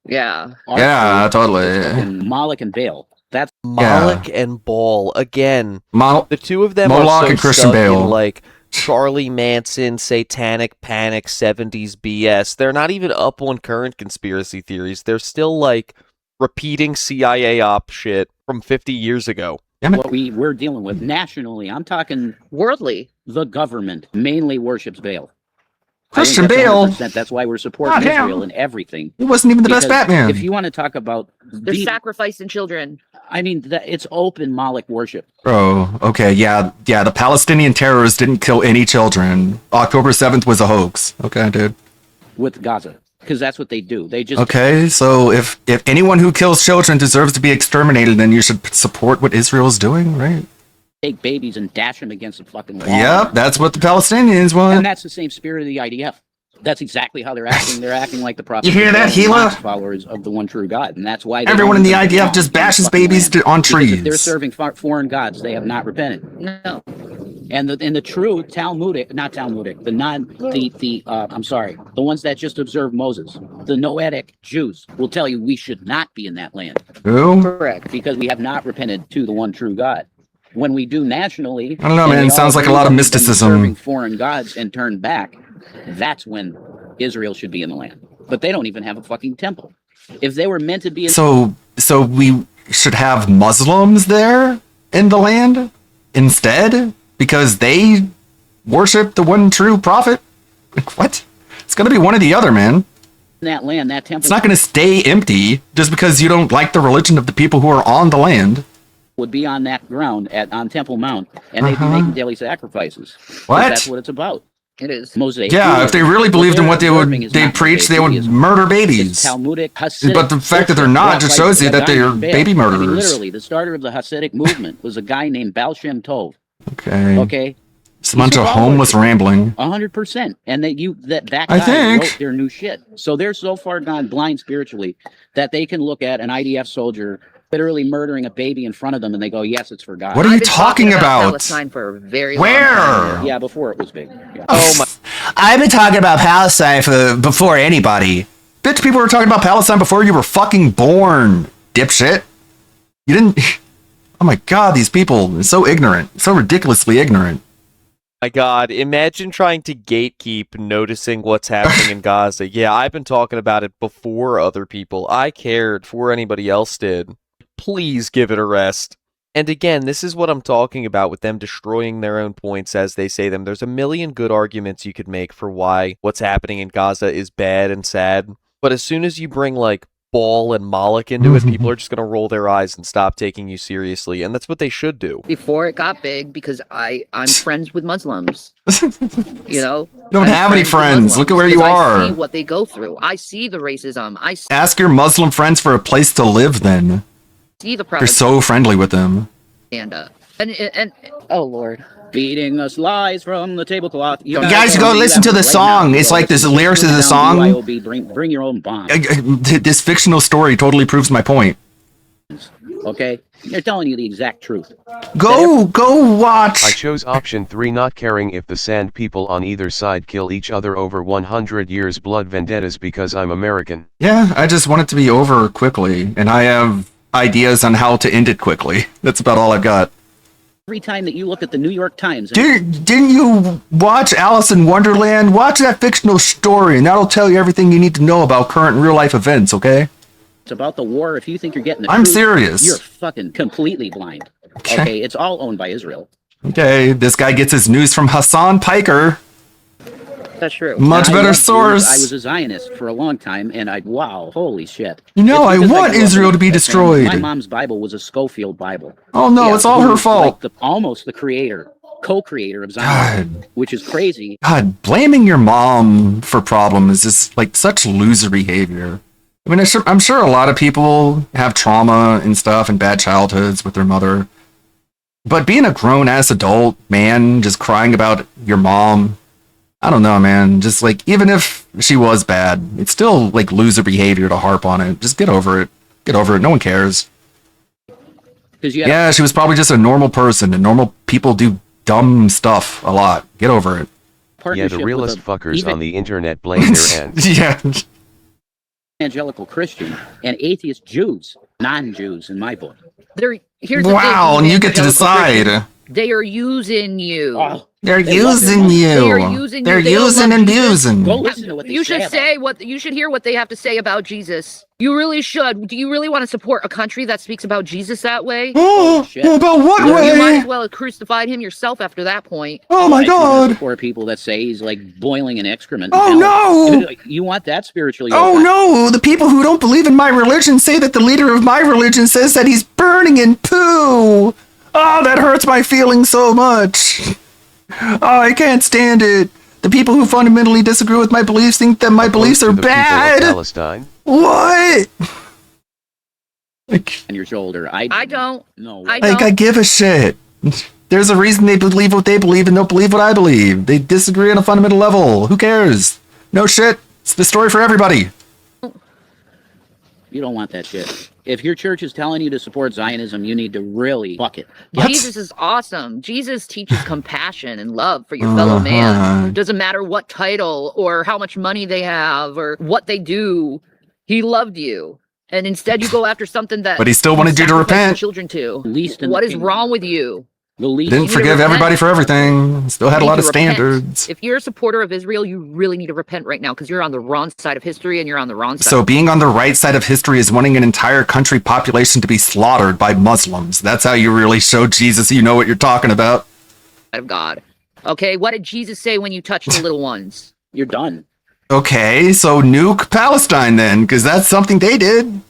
Yeah. Yeah, totally. Moloch and Baal. That's Moloch and Baal again. The two of them Moloch are so and Christian stuck Bale. in like Charlie Manson, Satanic Panic, 70s BS. They're not even up on current conspiracy theories. They're still like repeating CIA op shit from 50 years ago. What we're dealing with nationally. I'm talking worldly. The government mainly worships Baal. Christian Bale. That's why we're supporting Israel and everything. He wasn't even the best Batman. If you want to talk about they're sacrificing children. I mean, it's open Moloch worship. Bro, okay, yeah, the Palestinian terrorists didn't kill any children. October 7th was a hoax. Okay, dude. With Gaza. Because that's what they do. They just okay. So if anyone who kills children deserves to be exterminated, then you should support what Israel's doing, right? Take babies and dash them against the fucking wall. Yep, that's what the Palestinians want. And that's the same spirit of the IDF. That's exactly how they're acting. They're acting like the prophet. You hear that, Gila? Followers of the one true God, and that's why everyone in the IDF just bashes babies on trees. If they're serving foreign gods, they have not repented. No. And the true Talmudic, not Talmudic, the ones that just observe Moses, the Noetic Jews will tell you we should not be in that land. Who? Correct, because we have not repented to the one true God. When we do nationally, I don't know, man. It sounds like a lot of mysticism. Serving foreign gods and turn back. That's when Israel should be in the land. But they don't even have a fucking temple. If they were meant to be in So we should have Muslims there in the land instead because they worship the one true prophet? Like, what? It's going to be one or the other, man. that land, that temple. It's not going to stay empty just because you don't like the religion of the people who are on the land. would be on that ground on Temple Mount, and they'd be making daily sacrifices. What? That's what it's about. It is Mosaic. Yeah, if they really believed in what they preach, they would murder babies. Talmudic, Hasidic, but the fact that they're not just shows you that they're baby murderers. I mean, literally, the starter of the Hasidic movement was a guy named Baal Shem Tov. Okay. Okay. It's a bunch of homeless rambling. 100%. And that guy wrote their new shit. So they're so far gone blind spiritually that they can look at an IDF soldier literally murdering a baby in front of them and they go, yes, it's for God. What are you talking about? Palestine for a very long Where? time. Yeah, before it was big. Yeah. Oh my! I've been talking about Palestine before anybody. Bitch, people were talking about Palestine before you were fucking born, dipshit. You didn't. Oh my god, these people are so ignorant, so ridiculously ignorant. My god, imagine trying to gatekeep noticing what's happening in Gaza. Yeah, I've been talking about it before other people. I cared before anybody else did. Please give it a rest. And again, this is what I'm talking about with them destroying their own points as they say them. There's a million good arguments you could make for why what's happening in Gaza is bad and sad. But as soon as you bring, like, Baal and Moloch into it, people are just going to roll their eyes and stop taking you seriously. And that's what they should do. Before it got big, because I'm friends with Muslims. You know? You don't have any friends. Look at where you are. I see what they go through. I see the racism. Ask your Muslim friends for a place to live then. See the They're so friendly with them. And oh Lord. Feeding us lies from the tablecloth. You guys go listen to the song. It's like the lyrics of the song. Bring your own bomb. This fictional story totally proves my point. Okay? They're telling you the exact truth. Go watch. I chose option 3, not caring if the sand people on either side kill each other over 100 years blood vendettas because I'm American. Yeah, I just want it to be over quickly, and I have ideas on how to end it quickly. That's about all I've got. Every time that you look at the New York Times... Didn't you watch Alice in Wonderland? Watch that fictional story, and that'll tell you everything you need to know about current real-life events, okay? It's about the war. If you think you're getting the I'm truth, serious. You're fucking completely blind. Okay? It's all owned by Israel. Okay, this guy gets his news from Hassan Piker. That's true. Much better source. I was a Zionist for a long time, and wow, holy shit. You know, I want Israel to be destroyed. My mom's Bible was a Schofield Bible. Oh no, it's all her fault. Like almost the creator, co-creator of Zionism, which is crazy. God, blaming your mom for problems is just like such loser behavior. I mean, I'm sure a lot of people have trauma and stuff and bad childhoods with their mother. But being a grown-ass adult man just crying about your mom, I don't know, man. Just like, even if she was bad, it's still like loser behavior to harp on it. Just get over it. Get over it. No one cares. Yeah, she was probably just a normal person, and normal people do dumb stuff a lot. Get over it. Yeah, the realest fuckers on the internet blame their ends. Yeah. Evangelical Christian and atheist Jews, non-Jews in my book. Here's wow, and you get to decide. They are using you. Oh, they're using you. They're using and abusing. Go listen to what they you should you should hear what they have to say about Jesus. You really should. Do you really want to support a country that speaks about Jesus that way? Oh, about what way? You might as well have crucified him yourself after that point. Oh my God! Support people that say he's like boiling in excrement. Oh no! You want that spiritually? Oh no! The people who don't believe in my religion say that the leader of my religion says that he's burning in poo. Oh, that hurts my feelings so much. Oh, I can't stand it. The people who fundamentally disagree with my beliefs think that my beliefs are bad. Palestine. What? On your shoulder. I don't. No. I give a shit. There's a reason they believe what they believe and don't believe what I believe. They disagree on a fundamental level. Who cares? No shit. It's the story for everybody. You don't want that shit. If your church is telling you to support Zionism, you need to really fuck it. Jesus is awesome. Jesus teaches compassion and love for your fellow man. Doesn't matter what title or how much money they have or what they do. He loved you. And instead you go after something that... But he still wanted you to repent. ...children to. What is wrong with you? Didn't forgive everybody for everything. Still had a lot of standards. If you're a supporter of Israel, you really need to repent right now because you're on the wrong side of history and you're on the wrong side. So being on the right side of history is wanting an entire country population to be slaughtered by Muslims. That's how you really show Jesus you know what you're talking about. Of God. Okay, what did Jesus say when you touch the little ones? You're done. Okay, so nuke Palestine then, because that's something they did.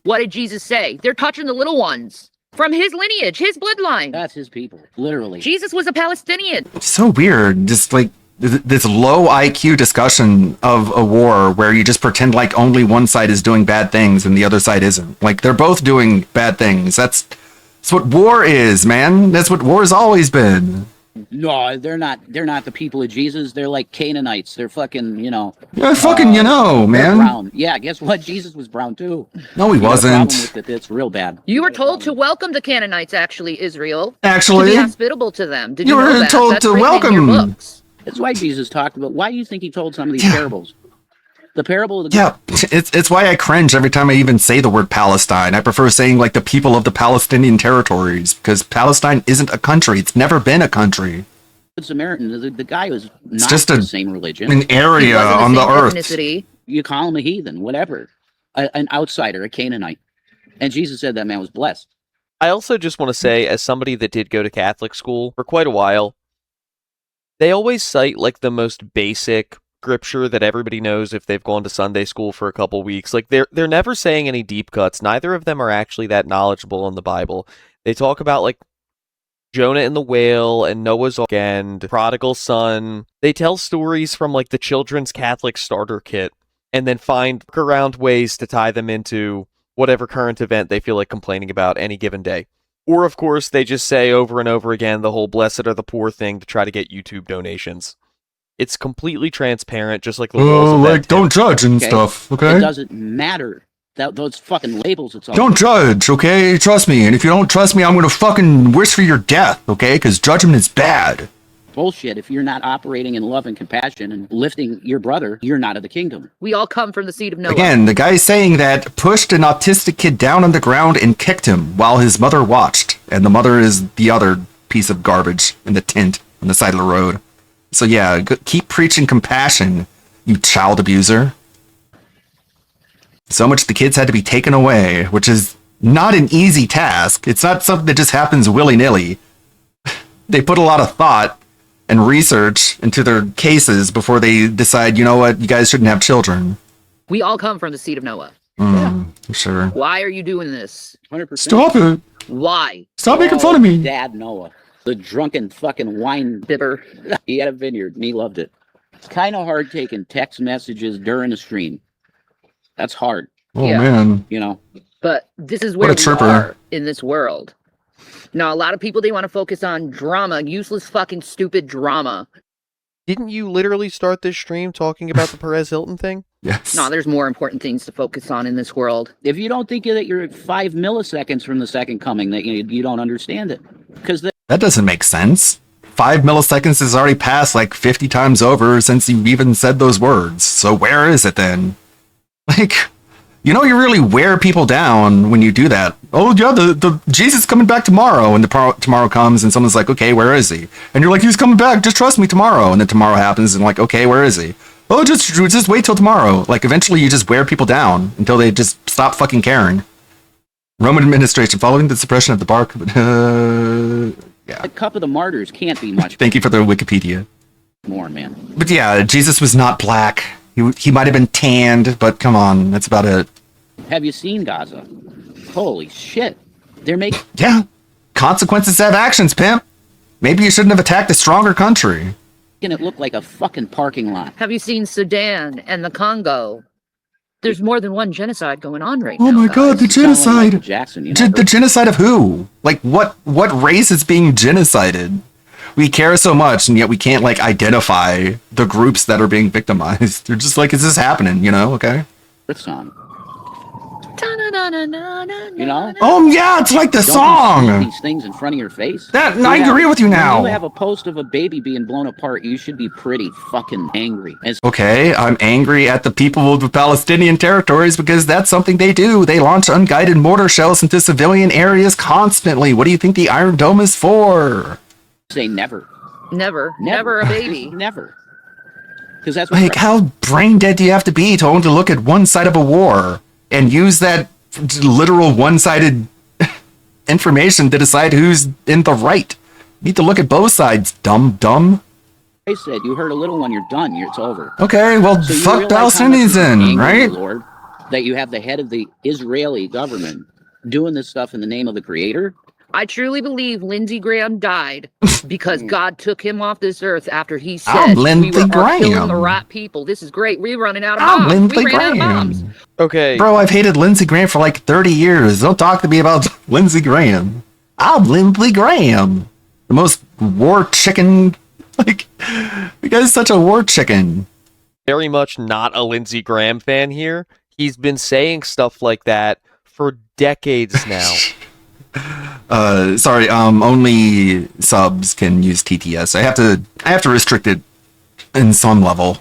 What did Jesus say? They're touching the little ones. From his lineage, his bloodline. That's his people, literally. Jesus was a Palestinian. It's so weird. Just like this low IQ discussion of a war where you just pretend like only one side is doing bad things and the other side isn't. Like they're both doing bad things. That's what war is, man. That's what war has always been. No, they're not the people of Jesus. They're like Canaanites. They're fucking, Yeah, man. Brown. Yeah, guess what? Jesus was brown too. No, he wasn't. It's real bad. You were told to welcome the Canaanites, actually, Israel. Actually? To be hospitable to them. Did you You know were that? told That's to written in your welcome. books. That's why Jesus talked about. Why do you think he told some of these parables? The parable of the Yeah, it's why I cringe every time I even say the word Palestine. I prefer saying like the people of the Palestinian territories because Palestine isn't a country. It's never been a country. Good Samaritan. The guy was not just the same religion. An area on the earth. Ethnicity. You call him a heathen, whatever, an outsider, a Canaanite, and Jesus said that man was blessed. I also just want to say, as somebody that did go to Catholic school for quite a while, they always cite like the most basic scripture that everybody knows if they've gone to Sunday school for a couple weeks. Like they're never saying any deep cuts. Neither of them are actually that knowledgeable in the Bible. They talk about like Jonah and the whale and Noah's Ark and prodigal son. They tell stories from like the children's Catholic starter kit and then find around ways to tie them into whatever current event they feel like complaining about any given day. Or, of course, they just say over and over again the whole blessed are the poor thing to try to get YouTube donations. It's completely transparent, just like the walls of that like, don't judge and stuff, okay? It doesn't matter. Those fucking labels, it's all... Don't judge, okay? Trust me. And if you don't trust me, I'm going to fucking wish for your death, okay? Because judgment is bad. Bullshit. If you're not operating in love and compassion and lifting your brother, you're not of the kingdom. We all come from the seed of Noah. Again, the guy saying that pushed an autistic kid down on the ground and kicked him while his mother watched. And the mother is the other piece of garbage in the tent on the side of the road. So yeah, keep preaching compassion, you child abuser. So much the kids had to be taken away, which is not an easy task. It's not something that just happens willy-nilly. They put a lot of thought and research into their cases before they decide, you know what, you guys shouldn't have children. We all come from the seed of Noah. Sure. Why are you doing this? 100%. Stop it. Why? Stop making fun of me. Dad Noah, the drunken fucking wine bibber. He had a vineyard and he loved it. It's kind of hard taking text messages during a stream. That's hard. Oh, man. You know. But this is What where a we tripper. are in this world. Now, a lot of people, they want to focus on drama, useless fucking stupid drama. Didn't you literally start this stream talking about the Perez Hilton thing? Yes. No, there's more important things to focus on in this world. If you don't think that you're 5 milliseconds from the second coming, that you don't understand it. Because That doesn't make sense. 5 milliseconds has already passed like 50 times over since you even said those words. So where is it then? Like, you know, you really wear people down when you do that. Oh yeah, the Jesus coming back tomorrow, and tomorrow comes, and someone's like, okay, where is he? And you're like, he's coming back. Just trust me tomorrow. And then tomorrow happens, and like, okay, where is he? Oh, just wait till tomorrow. Like, eventually, you just wear people down until they just stop fucking caring. Roman administration following the suppression of the bark. Yeah. The Cup of the Martyrs can't be much. Thank you for the Wikipedia. More, man. But yeah, Jesus was not black. He might have been tanned, but come on, that's about it. Have you seen Gaza? Holy shit. They're making... Yeah. Consequences have actions, pimp. Maybe you shouldn't have attacked a stronger country. Making it look like a fucking parking lot. Have you seen Sudan and the Congo? There's more than one genocide going on right now. Oh my god, the genocide! Jackson, you know, The genocide of who? Like, what race is being genocided? We care so much, and yet we can't, like, identify the groups that are being victimized. They're just like, is this happening, you know, okay? Song. You know? Oh, yeah, it's like the Don't song! you see these things in front of your face? I agree with you now. When you have a post of a baby being blown apart, you should be pretty fucking angry. Okay, I'm angry at the people of the Palestinian territories because that's something they do. They launch unguided mortar shells into civilian areas constantly. What do you think the Iron Dome is for? Say never. Never a baby. Never. Because that's what like, how brain dead do you have to be to only look at one side of a war and use that literal one-sided information to decide who's in the right? You need to look at both sides, dumb. I said, you hurt a little one, you're done. It's over. Okay, well, So you fuck realize how much Palestinians you're then, angry, right? Lord, that you have the head of the Israeli government doing this stuff in the name of the creator. I truly believe Lindsey Graham died because God took him off this earth after he said we were killing the right people. This is great. We're running out of bombs. We ran out of bombs. Okay. Bro, I've hated Lindsey Graham for like 30 years. Don't talk to me about Lindsey Graham. I'm Lindsey Graham. The most war chicken. Like, the guy's such a war chicken. Very much not a Lindsey Graham fan here. He's been saying stuff like that for decades now. Sorry, only subs can use TTS. I have to restrict it in some level.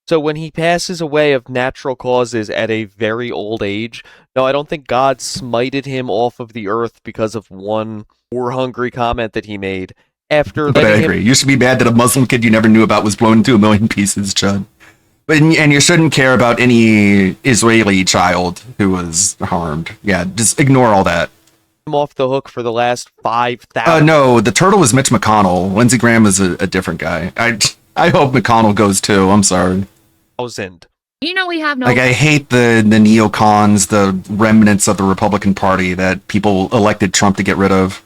So when he passes away of natural causes at a very old age, no, I don't think God smited him off of the earth because of one war-hungry comment that he made. But I agree. You should be mad that a Muslim kid you never knew about was blown into a million pieces, Chud. And you shouldn't care about any Israeli child who was harmed. Yeah, just ignore all that. Him off the hook for the last 5,000. No, the turtle was Mitch McConnell. Lindsey Graham is a different guy. I hope McConnell goes too. I'm sorry. 1,000. You know we have no. Like, I hate the neocons, the remnants of the Republican Party that people elected Trump to get rid of.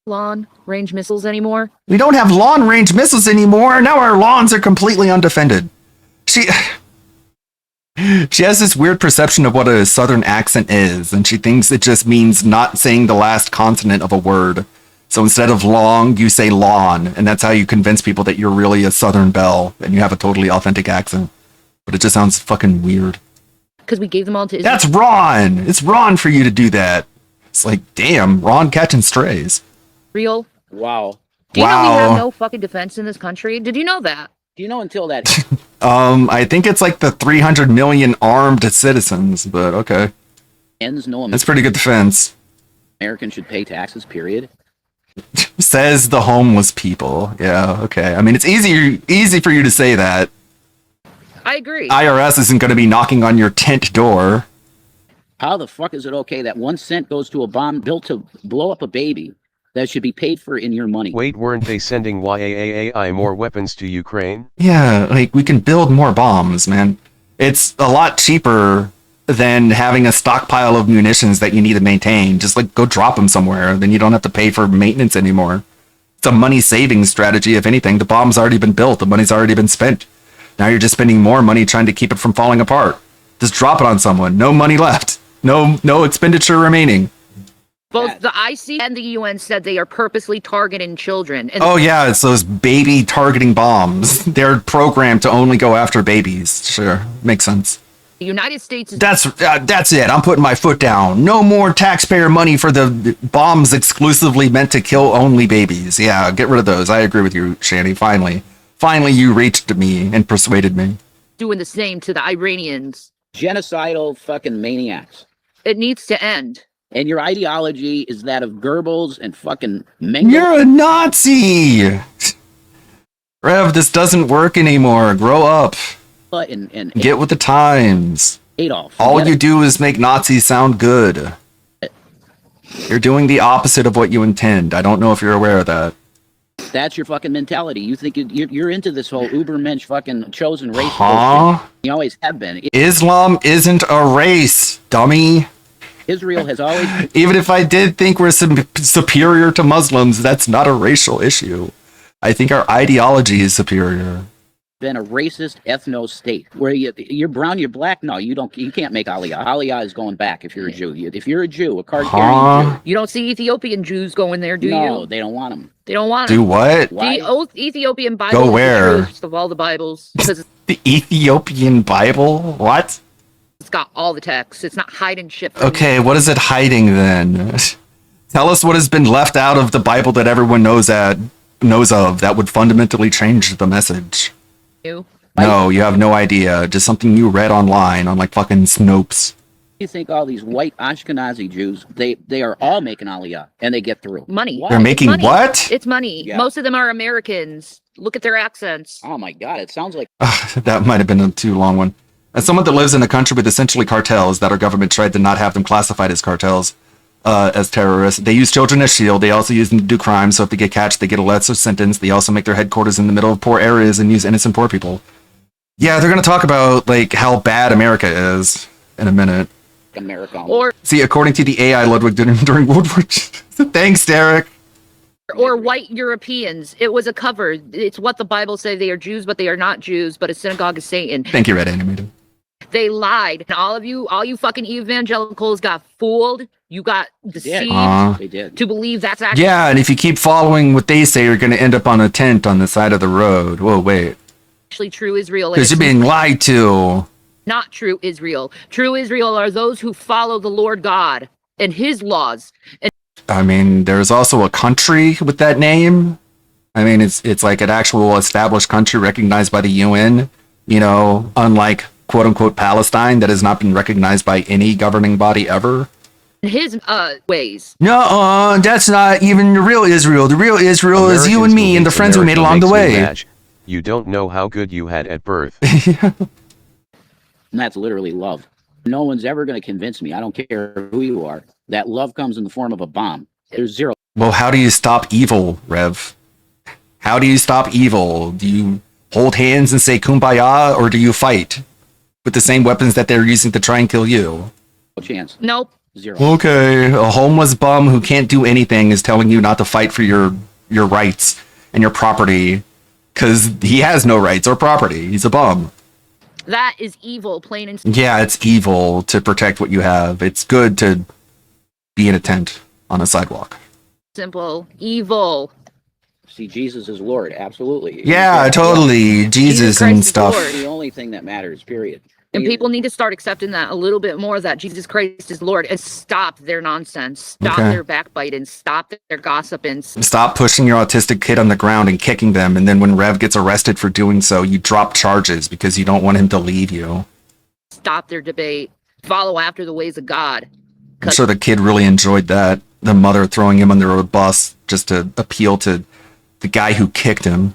Long-range missiles anymore. We don't have long-range missiles anymore. Now our lawns are completely undefended. She has this weird perception of what a southern accent is, and she thinks it just means not saying the last consonant of a word. So instead of long, you say lawn, and that's how you convince people that you're really a southern belle, and you have a totally authentic accent. But it just sounds fucking weird. Because we gave them all to Israel. That's Ron! It's Ron for you to do that. It's like, damn, Ron catching strays. Real. Wow. Do you know we have no fucking defense in this country? Did you know that? Do you know until that? I think it's like the 300 million armed citizens, but okay. Ends no. That's pretty good defense. Americans should pay taxes, period. Says the homeless people. Yeah, okay. I mean, it's easy for you to say that. I agree. IRS isn't going to be knocking on your tent door. How the fuck is it okay that 1 cent goes to a bomb built to blow up a baby that should be paid for in your money? Wait, weren't they sending YAAI more weapons to Ukraine? Yeah, like, we can build more bombs, man. It's a lot cheaper than having a stockpile of munitions that you need to maintain. Just, like, go drop them somewhere. Then you don't have to pay for maintenance anymore. It's a money-saving strategy, if anything. The bomb's already been built. The money's already been spent. Now you're just spending more money trying to keep it from falling apart. Just drop it on someone. No money left. No expenditure remaining. Both the IC and the UN said they are purposely targeting children. And yeah, it's those baby targeting bombs. They're programmed to only go after babies. Sure, makes sense. The United States is... That's it. I'm putting my foot down. No more taxpayer money for the bombs exclusively meant to kill only babies. Yeah, get rid of those. I agree with you, Shani. Finally you reached me and persuaded me. Doing the same to the Iranians. Genocidal fucking maniacs. It needs to end. And your ideology is that of Goebbels and fucking Mengele. You're a Nazi! Rev, this doesn't work anymore. Grow up. And get with the times. Adolf. All you do is make Nazis sound good. You're doing the opposite of what you intend. I don't know if you're aware of that. That's your fucking mentality. You think you're into this whole Ubermensch fucking chosen race. Huh? You always have been. Islam isn't a race, dummy. Israel has always... Even if I did think we're superior to Muslims, that's not a racial issue. I think our ideology is superior. Been a racist ethno-state where you're brown, you're black. No, you can't make Aliyah. Aliyah is going back if you're a Jew. If you're a Jew, a card-carrying Jew. You don't see Ethiopian Jews going there, do you? No, they don't want them. They don't want them. Do what? The Ethiopian Bible. Go where? Is the truest of all the Bibles. The Ethiopian Bible? What? It's got all the text. It's not hiding shit. Okay, what is it hiding then? Tell us what has been left out of the Bible that everyone knows of that would fundamentally change the message. No, you have no idea. Just something you read online on like fucking Snopes. You think all these white Ashkenazi Jews, they are all making Aliyah and they get through. Money. They're making money. What? It's money. Yeah. Most of them are Americans. Look at their accents. Oh my God, it sounds like... That might have been a too long one. As someone that lives in a country with essentially cartels that our government tried to not have them classified as cartels, as terrorists, they use children as shield. They also use them to do crimes. So if they get catched, they get a lesser sentence. They also make their headquarters in the middle of poor areas and use innocent poor people. Yeah, they're going to talk about like how bad America is in a minute. America. Or See, according to the AI Ludwig did during World War II. Thanks, Derek. Or white Europeans. It was a cover. It's what the Bible says. They are Jews, but they are not Jews, but a synagogue of Satan. Thank you, Red Animated. They lied. And all you fucking evangelicals got fooled. You got deceived They did. to believe that's actually Yeah, and if you keep following what they say, you're going to end up on a tent on the side of the road. Whoa, wait. true Israel. Because you're being lied to. Not true Israel. True Israel are those who follow the Lord God and his laws. And I mean, there's also a country with that name. I mean, it's like an actual established country recognized by the UN, you know, unlike quote unquote Palestine that has not been recognized by any governing body ever. his ways. No, that's not even the real Israel. The real Israel is you and me and the friends we made along the way. You don't know how good you had at birth. And that's literally love. No one's ever going to convince me, I don't care who you are, that love comes in the form of a bomb. There's zero. Well, how do you stop evil, Rev? How do you stop evil? Do you hold hands and say kumbaya, or do you fight with the same weapons that they're using to try and kill you? No chance. Nope. Zero. Okay, a homeless bum who can't do anything is telling you not to fight for your rights and your property because he has no rights or property. He's a bum. That is evil, plain and simple. Yeah, it's evil to protect what you have. It's good to be in a tent on a sidewalk. Simple. Evil. See, Jesus is Lord, absolutely. Yeah, totally. Jesus Christ and is stuff. Lord. The only thing that matters, period. And people need to start accepting that a little bit more, that Jesus Christ is Lord, and stop their nonsense. Stop Okay. their backbiting. Stop their gossiping. Stop pushing your autistic kid on the ground and kicking them, and then when Rev gets arrested for doing so, you drop charges because you don't want him to leave you. Stop their debate. Follow after the ways of God. I'm sure the kid really enjoyed that. The mother throwing him under a bus just to appeal to the guy who kicked him.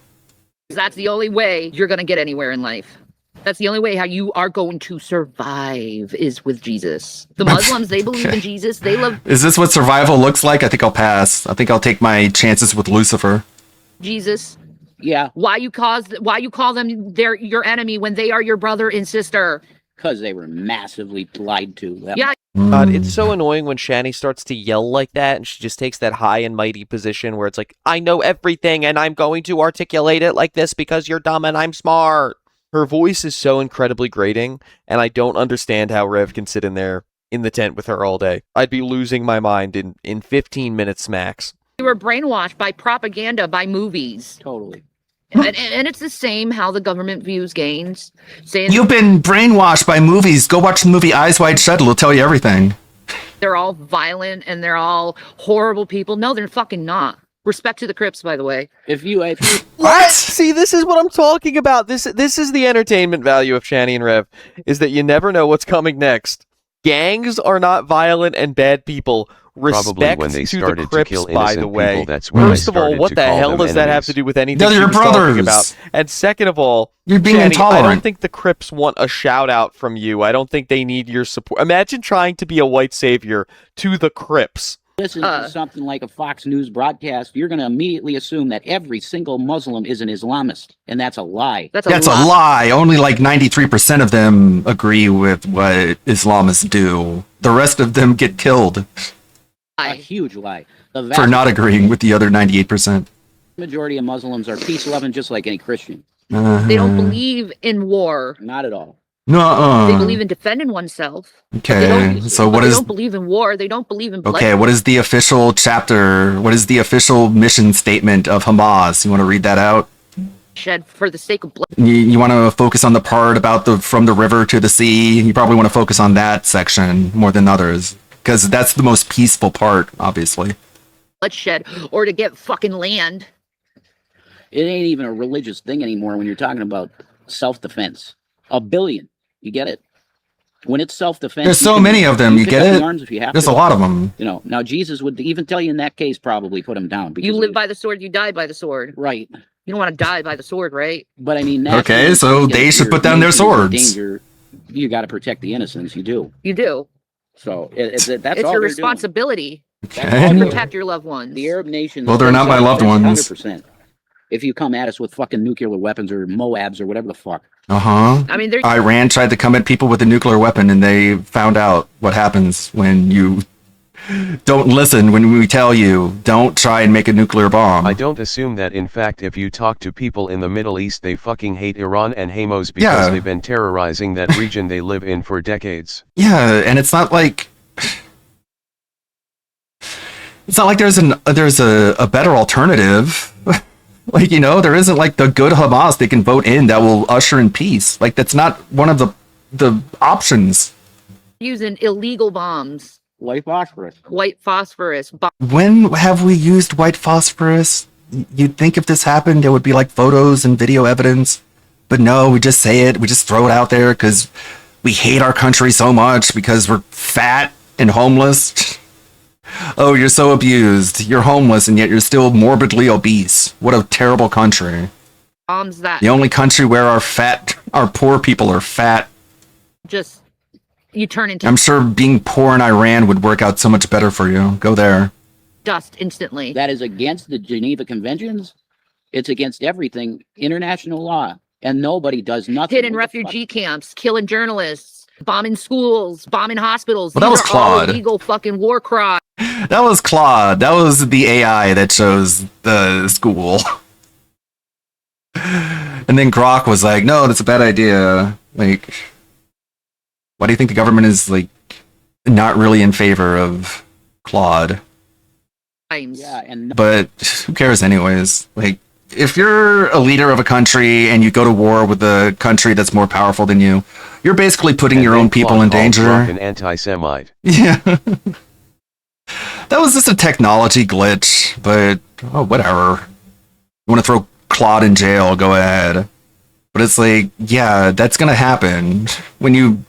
That's the only way you're going to get anywhere in life. That's the only way how you are going to survive is with Jesus. The Muslims, they believe in Jesus. They love Is this what survival looks like? I think I'll pass. I think I'll take my chances with Lucifer. Jesus. Yeah. Why you call them your enemy when they are your brother and sister? Because they were massively lied to. Yeah. God, it's so annoying when Shani starts to yell like that and she just takes that high and mighty position where it's like, I know everything and I'm going to articulate it like this because you're dumb and I'm smart. Her voice is so incredibly grating, and I don't understand how Rev can sit in there in the tent with her all day. I'd be losing my mind in 15 minutes max. You were brainwashed by propaganda, by movies. Totally. And it's the same how the government views gays. Saying You've been brainwashed by movies. Go watch the movie Eyes Wide Shut. It'll tell you everything. they're all violent and they're all horrible people. No, they're fucking not. Respect to the Crips, by the way. If you What? See, this is what I'm talking about. This is the entertainment value of Shani and Rev, is that you never know what's coming next. Gangs are not violent and bad people. Respect Probably when they to started the Crips, to kill by innocent the way. people, that's when I First of all, started what to the call hell them does that have enemies. to do with anything They're she your was talking brothers. about? And second of all, You're being Shani, I intolerant. don't think the Crips want a shout out from you. I don't think they need your support. Imagine trying to be a white savior to the Crips. listen to something like a Fox News broadcast, you're going to immediately assume that every single Muslim is an Islamist, and that's a lie. That's a lie. Only like 93% of them agree with what Islamists do. The rest of them get killed A huge lie. The for not agreeing with the other 98%. majority of Muslims are peace-loving, just like any Christian. They don't believe in war. Not at all. Nuh-uh. They believe in defending oneself. Okay, so what They is... don't believe in war. They don't believe in blood. Okay, what is the official chapter? What is the official mission statement of Hamas? You want to read that out? Shed for the sake of blood. You want to focus on the part about the from the river to the sea? You probably want to focus on that section more than others, because that's the most peaceful part, obviously. Bloodshed, or to get fucking land. It ain't even a religious thing anymore when you're talking about self-defense. $1 billion. You get it? When it's self-defense... There's you so can- many of them, you pick get up the it? arms if you have There's to. a lot of them. You know, now Jesus would even tell you in that case probably put him down. You live by the sword, you die by the sword. Right. You don't want to die by the sword, right? But I mean... Okay, so they should put down their swords. Danger, you got to protect the innocents. You do. You do. So that's It's all your they're doing. responsibility Okay. to protect your loved ones. The Arab nations... Well, they're not my loved ones. 100%. If you come at us with fucking nuclear weapons or Moabs or whatever the fuck. I mean, Iran tried to come at people with a nuclear weapon, and they found out what happens when you don't listen when we tell you, don't try and make a nuclear bomb. I don't assume that. In fact, if you talk to people in the Middle East, they fucking hate Iran and Hamas because they've been terrorizing that region they live in for decades. Yeah, and it's not like there's a better alternative. Like, you know, there isn't like the good Hamas they can vote in that will usher in peace. Like, that's not one of the options. using illegal bombs. White phosphorus. White phosphorus. When have we used white phosphorus? You'd think if this happened, there would be like photos and video evidence. But no, we just say it. We just throw it out there because we hate our country so much because we're fat and homeless. Oh, you're so abused. You're homeless and yet you're still morbidly obese. What a terrible country. Bombs that. The only country where our poor people are fat. Just, you turn into I'm sure being poor in Iran would work out so much better for you. Go there. Dust instantly. That is against the Geneva Conventions. It's against everything, international law. And nobody does nothing. Hidden refugee camps, killing journalists, bombing schools, bombing hospitals. Well, that was Claude. Illegal fucking war crimes. That was Claude. That was the AI that chose the school. And then Grok was like, no, that's a bad idea. Like, why do you think the government is, like, not really in favor of Claude? Yeah, But who cares anyways? Like, if you're a leader of a country and you go to war with a country that's more powerful than you, you're basically putting your own people in danger. An anti-Semite. Yeah. That was just a technology glitch, but oh, whatever. You want to throw Claude in jail, go ahead. But it's like, yeah, that's gonna happen. When you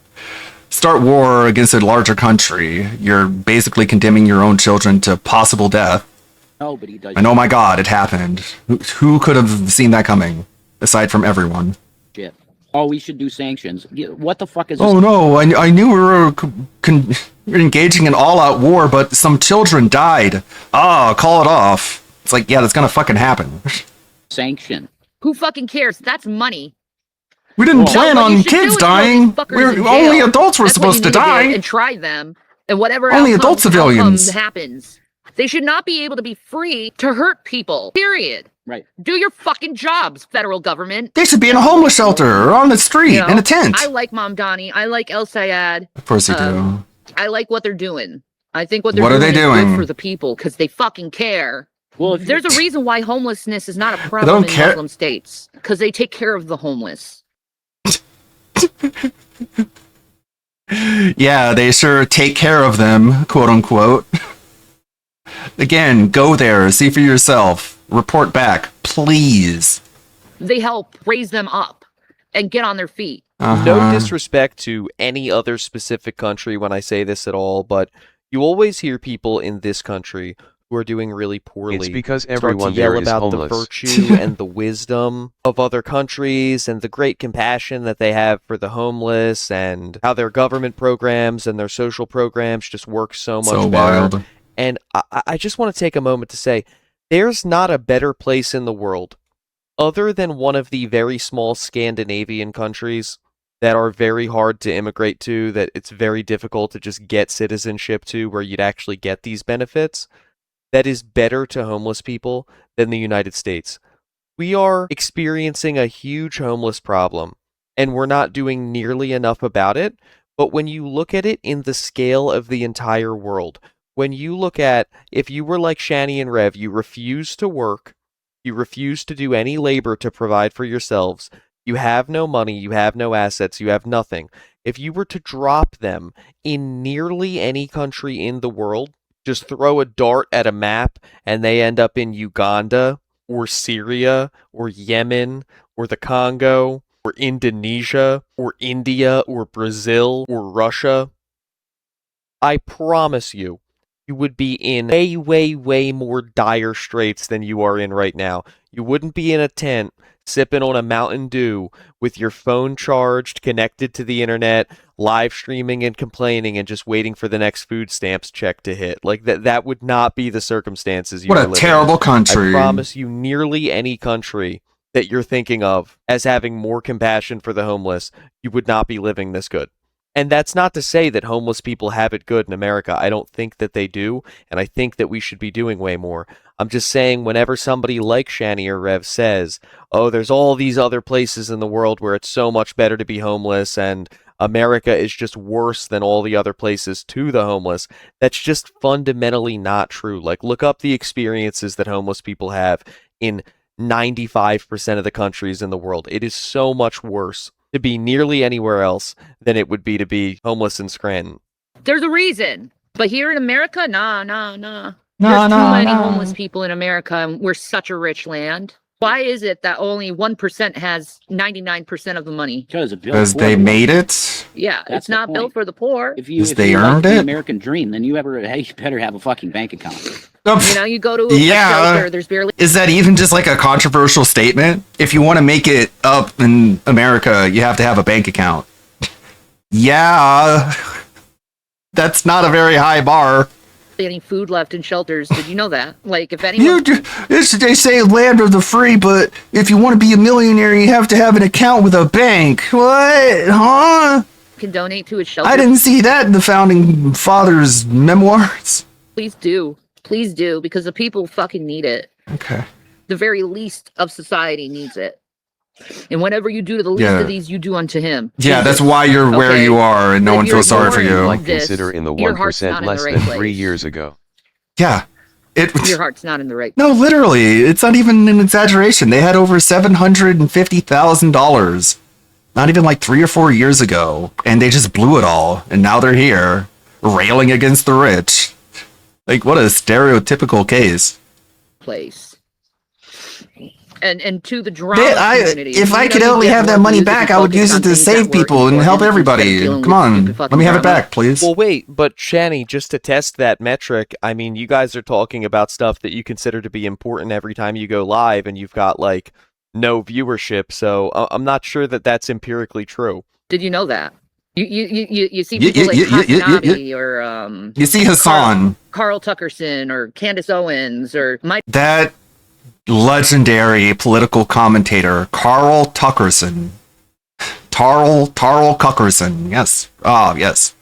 start war against a larger country, you're basically condemning your own children to possible death. Nobody does. And oh my god, it happened. Who could have seen that coming? Aside from everyone. Shit. Oh, we should do sanctions. What the fuck is this? Oh no, I knew we were engaging in all-out war, but some children died. Ah, call it off. It's like, yeah, that's gonna fucking happen. Sanction. Who fucking cares? That's money. We didn't plan on kids dying. Only adults were supposed to die. And try them, and whatever only adult civilians happens. They should not be able to be free to hurt people. Period. Right. Do your fucking jobs, federal government. They should be in a homeless shelter or on the street in a tent. I like Mom Donnie. I like El Sayed. Of course you do. I like what they're doing. I think what they're What doing are they is doing? good for the people because they fucking care. Well, there's a reason why homelessness is not a problem in Muslim states because they take care of the homeless. Yeah, they sure take care of them, quote unquote. Again, go there, see for yourself, report back, please. They help raise them up and get on their feet. No disrespect to any other specific country when I say this at all, but you always hear people in this country who are doing really poorly. It's because start everyone to yell there is about homeless. the virtue and the wisdom of other countries and the great compassion that they have for the homeless and how their government programs and their social programs just work so much better. Wild. And I just want to take a moment to say, there's not a better place in the world, other than one of the very small Scandinavian countries that are very hard to immigrate to, that it's very difficult to just get citizenship to, where you'd actually get these benefits, that is better to homeless people than the United States. We are experiencing a huge homeless problem, and we're not doing nearly enough about it. But when you look at it in the scale of the entire world, when you look at, if you were like Shani and Rev, you refuse to work, you refuse to do any labor to provide for yourselves, you have no money, you have no assets, you have nothing. If you were to drop them in nearly any country in the world, just throw a dart at a map and they end up in Uganda or Syria or Yemen or the Congo or Indonesia or India or Brazil or Russia, I promise you, you would be in way, way, way more dire straits than you are in right now. You wouldn't be in a tent sipping on a Mountain Dew with your phone charged, connected to the internet, live streaming and complaining and just waiting for the next food stamps check to hit. Like that would not be the circumstances you are living in. What a terrible country. I promise you, nearly any country that you're thinking of as having more compassion for the homeless, you would not be living this good. And that's not to say that homeless people have it good in America. I don't think that they do, and I think that we should be doing way more. I'm just saying whenever somebody like Shani or Rev says, oh, there's all these other places in the world where it's so much better to be homeless and America is just worse than all the other places to the homeless, that's just fundamentally not true. Like, look up the experiences that homeless people have in 95% of the countries in the world. It is so much worse to be nearly anywhere else than it would be to be homeless in Scranton. There's a reason. But here in America, nah. There's too many homeless people in America, and we're such a rich land. Why is it that only 1% has 99% of the money? Because they made it? Yeah, it's not built for the poor. If you they earned the it? American dream, then you better have a fucking bank account. You know, you go to a shelter, there's barely... Is that even just like a controversial statement? If you want to make it up in America, you have to have a bank account. Yeah. That's not a very high bar. Any food left in shelters. Did you know that? Like, if anyone... They say land of the free, but if you want to be a millionaire, you have to have an account with a bank. What? Huh? Can donate to a shelter. I didn't see that in the Founding Fathers' memoirs. Please do. Please do, because the people fucking need it. Okay. The very least of society needs it. And whatever you do to the least of these, you do unto him. Yeah, that's why you're where you are, and no one feels sorry for you. Like consider in the 1% less than 3 years ago. Yeah. Your heart's not in the right place. No, literally. It's not even an exaggeration. They had over $750,000. Not even like 3 or 4 years ago. And they just blew it all. And now they're here, railing against the rich. Like, what a stereotypical case. Place. And to the drama community. If I could only have that money back, I would use it to save people and help everybody. Come on, let me have it back, please. Well, wait, but Shani, just to test that metric, I mean, you guys are talking about stuff that you consider to be important every time you go live, and you've got, like, no viewership, so I'm not sure that that's empirically true. Did you know that? You see people like Hasanabi or you see Hassan, Carl Tuckerson or Candace Owens or Mike. That legendary political commentator Carl Tuckerson. Tarl Cuckerson. Yes. Yes.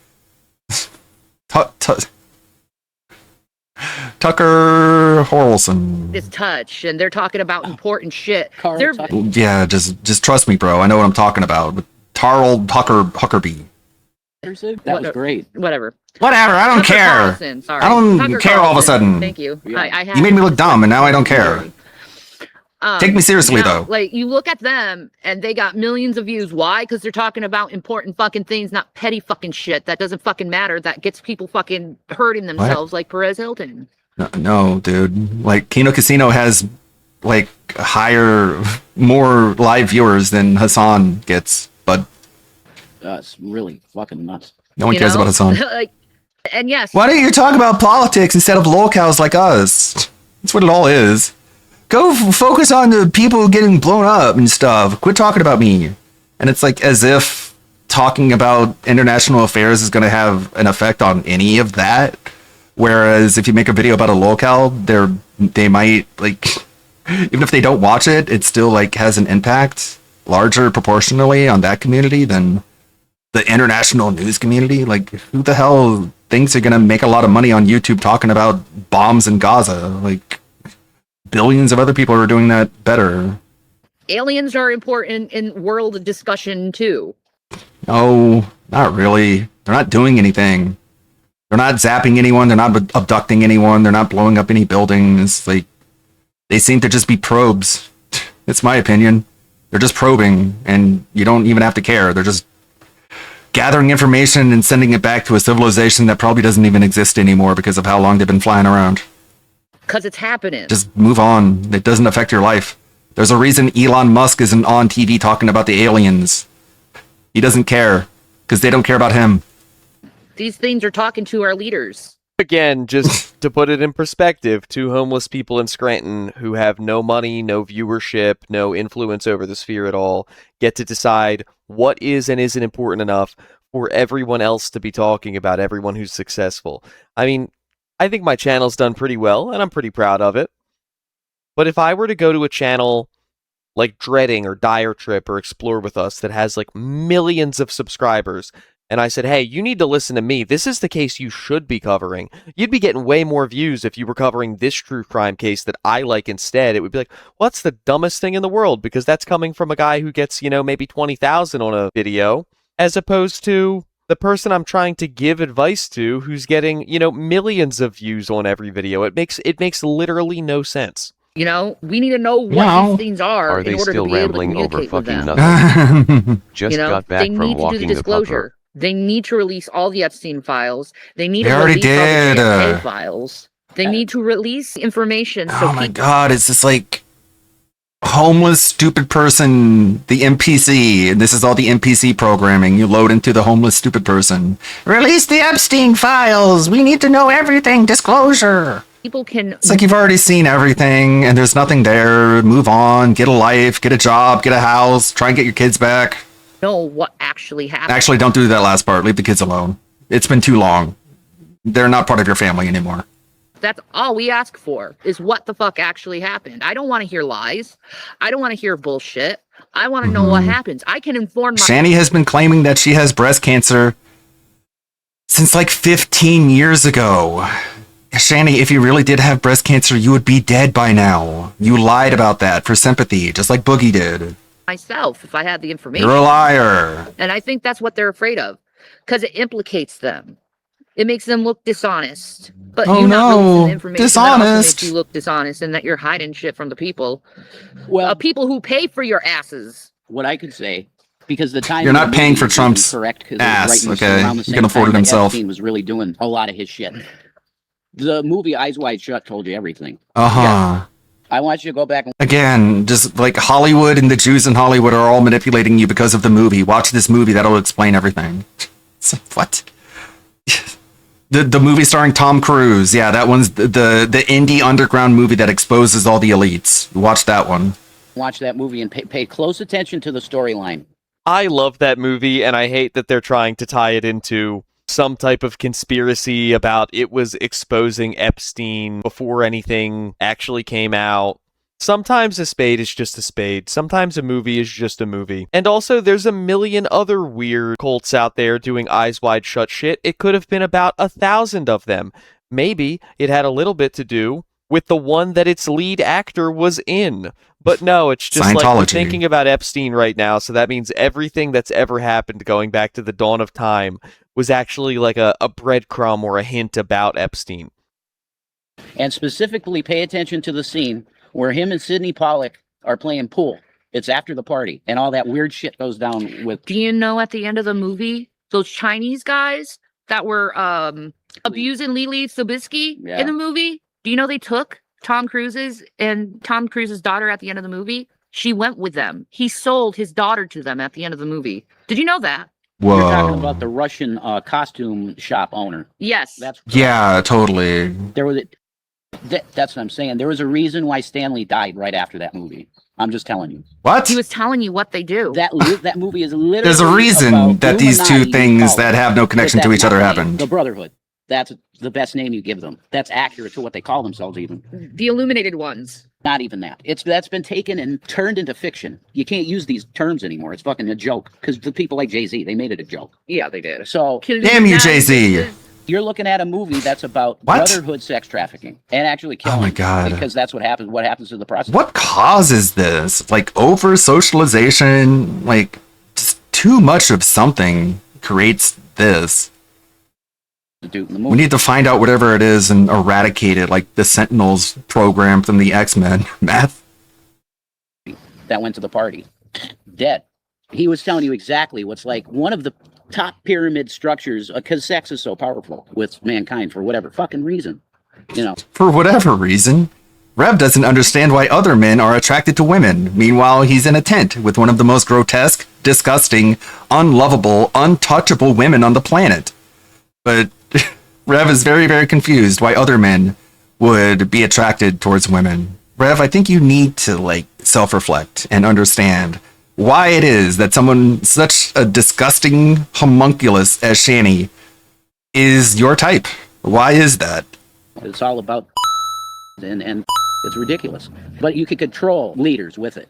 Tucker Horlson. This touch, and they're talking about important shit. Yeah, just trust me, bro. I know what I'm talking about. Tarl Huckerby. That was great. Whatever. I don't care. Carlson, sorry. I don't Tucker care all of a sudden. Thank you. Yeah. You made me look dumb, and now I don't care. Take me seriously, though. Like, you look at them, and they got millions of views. Why? Because they're talking about important fucking things, not petty fucking shit that doesn't fucking matter, that gets people fucking hurting themselves, like Perez Hilton. No, dude. Like, Kino Casino has, like, more live viewers than Hassan gets, but... It's really fucking nuts. No one cares about Hassan. Like, and yes... Why don't you talk about politics instead of lolcows like us? That's what it all is. Go focus on the people getting blown up and stuff. Quit talking about me. And it's like as if talking about international affairs is going to have an effect on any of that. Whereas if you make a video about a locale, they might, like, even if they don't watch it, it still, like, has an impact larger proportionally on that community than the international news community. Like, who the hell thinks you're going to make a lot of money on YouTube talking about bombs in Gaza? Like, billions of other people are doing that better. Aliens are important in world discussion, too. No, not really. They're not doing anything. They're not zapping anyone. They're not abducting anyone. They're not blowing up any buildings. Like, they seem to just be probes. It's my opinion. They're just probing, and you don't even have to care. They're just gathering information and sending it back to a civilization that probably doesn't even exist anymore because of how long they've been flying around. Because it's happening. Just move on. It doesn't affect your life. There's a reason Elon Musk isn't on TV talking about the aliens. He doesn't care, because they don't care about him. These things are talking to our leaders. Again, just to put it in perspective, 2 homeless people in Scranton who have no money, no viewership, no influence over the sphere at all, get to decide what is and isn't important enough for everyone else to be talking about, everyone who's successful. I mean, I think my channel's done pretty well, and I'm pretty proud of it. But if I were to go to a channel like Dreading or Dire Trip or Explore With Us that has like millions of subscribers, and I said, hey, you need to listen to me. This is the case you should be covering. You'd be getting way more views if you were covering this true crime case that I like instead. It would be like, well, that's the dumbest thing in the world, because that's coming from a guy who gets, maybe 20,000 on a video, as opposed to the person I'm trying to give advice to who's getting, millions of views on every video. It makes literally no sense. We need to know what these things are they in order still to be able to rambling over communicate with fucking them. nothing? Just got back they from need to do walking the the disclosure. pupper. They need to release all the Epstein files. They need They to already release all the did. JFK files. They need to release information. So Oh my god, it's this like homeless stupid person, the NPC, and this is all the NPC programming you load into the homeless stupid person. Release the Epstein files. We need to know everything. Disclosure. people can. It's like you've already seen everything and there's nothing there. Move on, get a life, get a job, get a house, try and get your kids back. Know what actually happened. Actually, don't do that last part. Leave the kids alone. It's been too long. They're not part of your family anymore. That's all we ask for, is what the fuck actually happened. I don't want to hear lies. I don't want to hear bullshit. I want to know what happens. I can inform my... Shani has been claiming that she has breast cancer since like 15 years ago. Shani, if you really did have breast cancer, you would be dead by now. You lied about that for sympathy, just like Boogie did. myself if I had the information. You're a liar. And I think that's what they're afraid of, because it implicates them. It makes them look dishonest. But Oh, you not no. releasing the information that also Dishonest. makes you look dishonest, and that you're hiding shit from the people. Well, people who pay for your asses. What I could say, because the time You're not paying for Trump's correct, 'cause it was ass, right in okay? around the He same can afford time it that himself. Epstein was really doing a lot of his shit. The movie Eyes Wide Shut told you everything. Uh-huh. I want you to go back and Again, just like Hollywood and the Jews in Hollywood are all manipulating you because of the movie. Watch this movie, that'll explain everything. It's like, what? The movie starring Tom Cruise. Yeah, that one's the indie underground movie that exposes all the elites. Watch that one. watch that movie and pay close attention to the storyline. I love that movie, and I hate that they're trying to tie it into some type of conspiracy about it was exposing Epstein before anything actually came out. Sometimes a spade is just a spade. Sometimes a movie is just a movie. And also, there's a million other weird cults out there doing Eyes Wide Shut shit. It could have been about 1,000 of them. Maybe it had a little bit to do with the one that its lead actor was in. But no, it's just like we're Scientology. thinking about Epstein right now, so that means everything that's ever happened going back to the dawn of time was actually like a breadcrumb or a hint about Epstein. And specifically pay attention to the scene where him and Sidney Pollack are playing pool. It's after the party, and all that weird shit goes down with... Do you know at the end of the movie, those Chinese guys that were abusing Lily Sobieski Yeah. in the movie? Do you know they took Tom Cruise's daughter at the end of the movie? She went with them. He sold his daughter to them at the end of the movie. Did you know that? You're talking about the Russian costume shop owner. Yes. That's Yeah, totally. there was that's what I'm saying. There was a reason why Stanley died right after that movie. I'm just telling you. What? He was telling you what they do. That movie is literally There's a reason about that these two Illuminati, things you call that it. have no But connection to that's each other not the name. happened. The Brotherhood. That's the best name you give them. That's accurate to what they call themselves even. The Illuminated ones. Not even that. That's been taken and turned into fiction. You can't use these terms anymore. It's fucking a joke. Because the people like Jay-Z, they made it a joke. Yeah, they did. So Damn you, Jay-Z. you're looking at a movie that's about What? brotherhood sex trafficking and actually killing. Oh my God. Because that's what happens. What happens to the prostitute? What causes this? Like over socialization, like just too much of something creates this. We need to find out whatever it is and eradicate it, like the Sentinels program from the X-Men. Math. That went to the party. Dead. He was telling you exactly what's like one of the top pyramid structures because sex is so powerful with mankind for whatever fucking reason. You know. For whatever reason, Rev doesn't understand why other men are attracted to women. Meanwhile, he's in a tent with one of the most grotesque, disgusting, unlovable, untouchable women on the planet. But Rev is very, very confused why other men would be attracted towards women. Rev, I think you need to, like, self-reflect and understand why it is that someone such a disgusting homunculus as Shani is your type. Why is that? It's all about and it's ridiculous. But you can control leaders with it.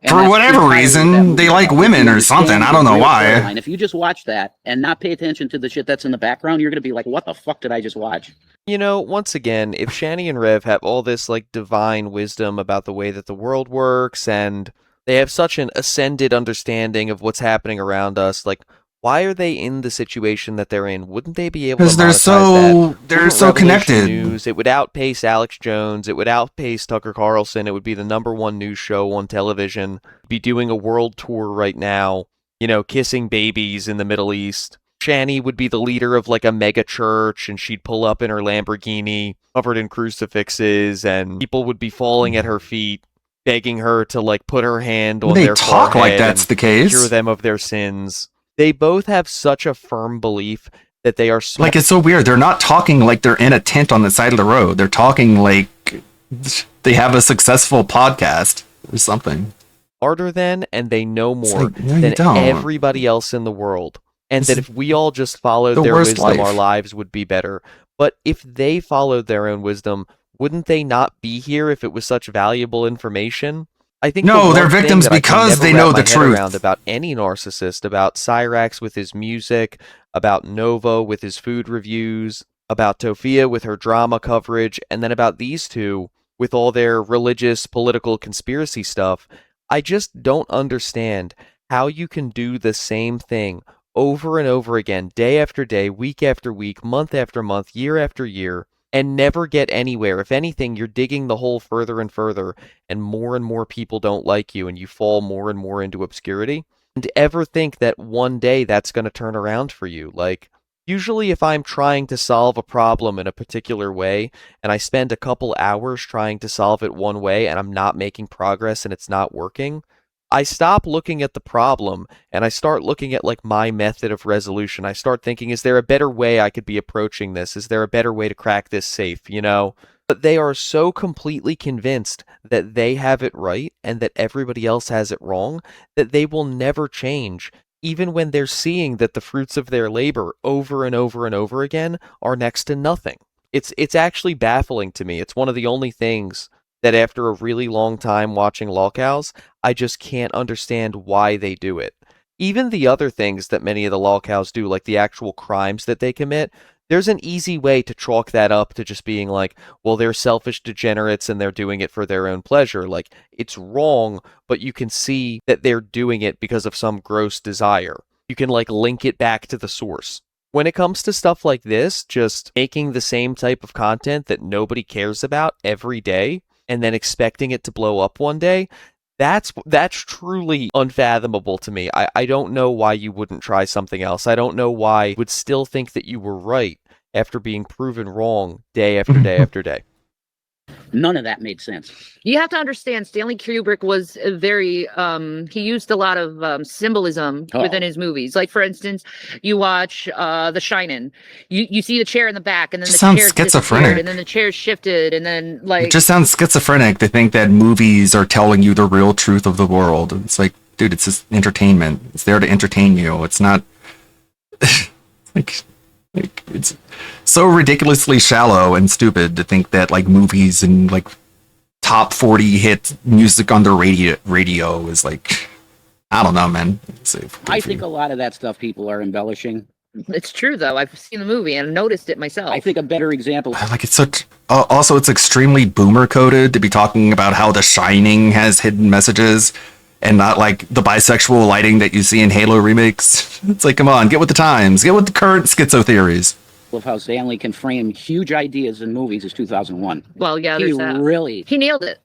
And For that's whatever entirely reason, that movie they like about. women If you or something. understand I don't the know real why. storyline, if you just watch that and not pay attention to the shit that's in the background, you're going to be like, what the fuck did I just watch? You know, once again, if Shani and Rev have all this like divine wisdom about the way that the world works, and they have such an ascended understanding of what's happening around us, like, why are they in the situation that they're in? Wouldn't they be able to Because they're monetize that? they're Wouldn't so Revelation connected. News, it would outpace Alex Jones. It would outpace Tucker Carlson. It would be the #1 news show on television. Be doing a world tour right now. You know, kissing babies in the Middle East. Shani would be the leader of like a mega church, and she'd pull up in her Lamborghini covered in crucifixes, and people would be falling at her feet, begging her to like put her hand on They their talk like forehead that's and the case. cure them of their sins. They both have such a firm belief that they are Like, it's so weird. They're not talking like they're in a tent on the side of the road. They're talking like they have a successful podcast or something. smarter than, and they know more like, no, you than don't. everybody else in the world. And This that is if we all just followed the their worst wisdom, our life. lives would be better. But if they followed their own wisdom, wouldn't they not be here if it was such valuable information? I think No, the they're one thing victims that I can because never they wrap know my the head truth. around about any narcissist, about Cyrax with his music, about Nova with his food reviews, about Tofia with her drama coverage, and then about these two with all their religious, political conspiracy stuff, I just don't understand how you can do the same thing over and over again, day after day, week after week, month after month, year after year, and never get anywhere. If anything, you're digging the hole further and further, and more people don't like you, and you fall more and more into obscurity. And ever think that one day that's going to turn around for you. Like, usually if I'm trying to solve a problem in a particular way, and I spend a couple hours trying to solve it one way, and I'm not making progress and it's not working, I stop looking at the problem and I start looking at like my method of resolution. I start thinking, is there a better way I could be approaching this? Is there a better way to crack this safe, you know? But they are so completely convinced that they have it right and that everybody else has it wrong that they will never change, even when they're seeing that the fruits of their labor over and over and over again are next to nothing. It's actually baffling to me. It's one of the only things that after a really long time watching lolcows, I just can't understand why they do it. Even the other things that many of the lolcows do, like the actual crimes that they commit, there's an easy way to chalk that up to just being like, well, they're selfish degenerates and they're doing it for their own pleasure. Like, it's wrong, but you can see that they're doing it because of some gross desire. You can like link it back to the source. When it comes to stuff like this, just making the same type of content that nobody cares about every day, and then expecting it to blow up one day, that's truly unfathomable to me. I don't know why you wouldn't try something else. I don't know why you would still think that you were right after being proven wrong day after day after day. None of that made sense. You have to understand, Stanley Kubrick was a very, he used a lot of symbolism within his movies. Like, for instance, you watch The Shining. You see the chair in the back, and then Just the sounds chair schizophrenic. disappeared, and then the chair shifted, and then, like... It just sounds schizophrenic to think that movies are telling you the real truth of the world. It's like, dude, it's just entertainment. It's there to entertain you. It's not like it's so ridiculously shallow and stupid to think that like movies and like top 40 hit music on the radio is like, I don't know, man. I think a lot of that stuff people are embellishing. It's true, though. I've seen the movie and noticed it myself. I think a better example... Like, it's such... also, it's extremely boomer-coded to be talking about how The Shining has hidden messages and not, like, the bisexual lighting that you see in Halo remakes. It's like, come on, get with the times. Get with the current schizo theories. Of how Stanley can frame huge ideas in movies is 2001. Well, yeah, he there's that. really... He nailed it.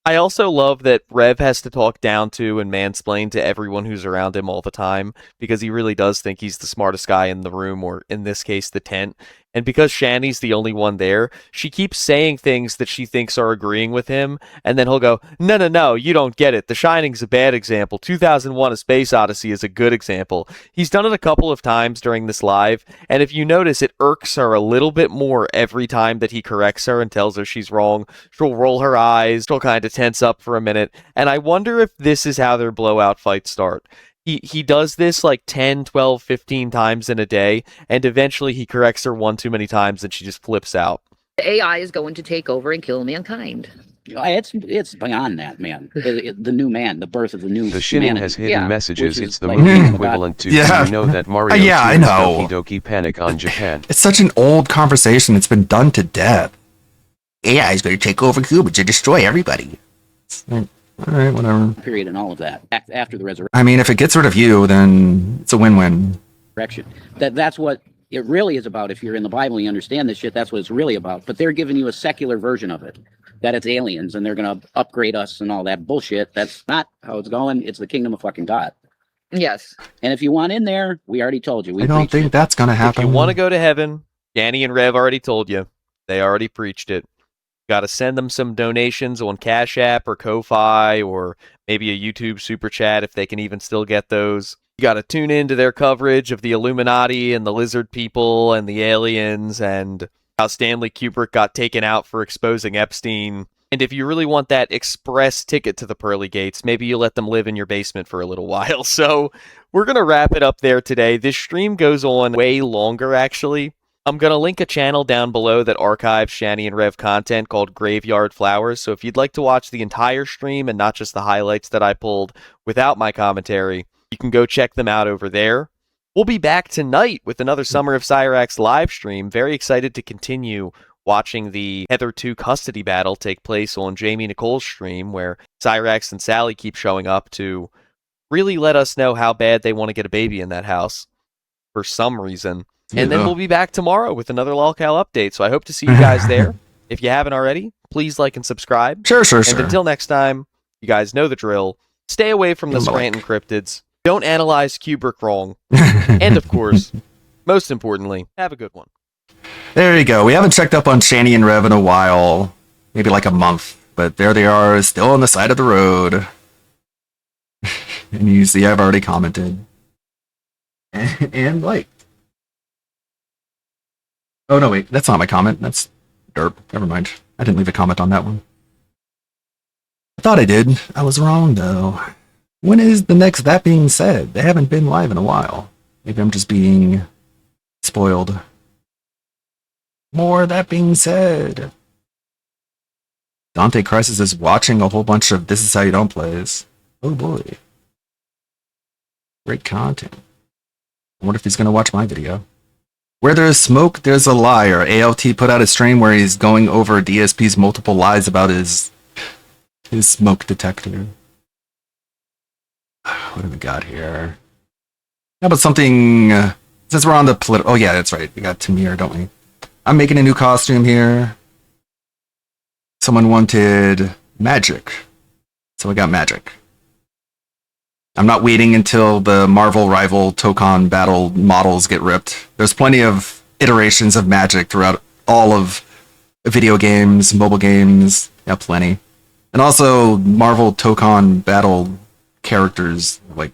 I also love that Rev has to talk down to and mansplain to everyone who's around him all the time, because he really does think he's the smartest guy in the room, or in this case, the tent. And because Shani's the only one there, she keeps saying things that she thinks are agreeing with him, and then he'll go, no, you don't get it. The Shining's a bad example. 2001: A Space Odyssey is a good example. He's done it a couple of times during this live, and if you notice, it irks her a little bit more every time that he corrects her and tells her she's wrong. She'll roll her eyes, she'll kind of tense up for a minute, and I wonder if this is how their blowout fights start. He does this like 10, 12, 15 times in a day, and eventually he corrects her one too many times and she just flips out. The AI is going to take over and kill mankind. It's beyond that, man. The new man, the birth of the new. The Shinin has hidden messages. It's the like movie being equivalent to. Yeah. You know that Mario. Yeah, I know. Doki Doki Panic on Japan. It's such an old conversation. It's been done to death. AI is going to take over humans and destroy everybody. All right, whatever. Period and all of that after the resurrection. I mean, if it gets rid of you, then it's a win-win. That's what it really is about. If you're in the Bible and you understand this shit, that's what it's really about. But they're giving you a secular version of it. That it's aliens and they're going to upgrade us and all that bullshit. That's not how it's going. It's the kingdom of fucking God. Yes. And if you want in there, we already told you. I don't think that's going to happen. If you want to go to heaven, Danny and Rev already told you. They already preached it. Got to send them some donations on Cash App or Ko-Fi or maybe a YouTube Super Chat if they can even still get those. You got to tune into their coverage of the Illuminati and the lizard people and the aliens and how Stanley Kubrick got taken out for exposing Epstein. And if you really want that express ticket to the pearly gates, maybe you let them live in your basement for a little while. So we're going to wrap it up there today. This stream goes on way longer, actually. I'm going to link a channel down below that archives Shani and Rev content called Graveyard Flowers. So if you'd like to watch the entire stream and not just the highlights that I pulled without my commentary, you can go check them out over there. We'll be back tonight with another Summer of Cyrax live stream. Very excited to continue watching the Heather 2 custody battle take place on Jamie Nicole's stream, where Cyrax and Sally keep showing up to really let us know how bad they want to get a baby in that house for some reason. And then we'll be back tomorrow with another LOLCAL update. So I hope to see you guys there. If you haven't already, please like and subscribe. Sure. And until next time, you guys know the drill. Stay away from the Scranton cryptids. Don't analyze Kubrick wrong. And of course, most importantly, have a good one. There you go. We haven't checked up on Shani and Rev in a while. Maybe like a month. But there they are, still on the side of the road. And you see I've already commented. And liked. Oh, no, wait. That's not my comment. That's derp. Never mind. I didn't leave a comment on that one. I thought I did. I was wrong, though. When is the next That Being Said? They haven't been live in a while. Maybe I'm just being spoiled. More That Being Said. Dante Crisis is watching a whole bunch of This Is How You Don't plays. Oh boy. Great content. I wonder if he's going to watch my video. Where there's smoke, there's a liar. ALT put out a stream where he's going over DSP's multiple lies about his smoke detector. What have we got here? How about something... since we're on the political... Oh yeah, that's right. We got Tamir, don't we? I'm making a new costume here. Someone wanted magic. So I got magic. I'm not waiting until the Marvel rival Tokon battle models get ripped. There's plenty of iterations of magic throughout all of video games, mobile games. Yeah, plenty. And also Marvel Tokon battle characters, like,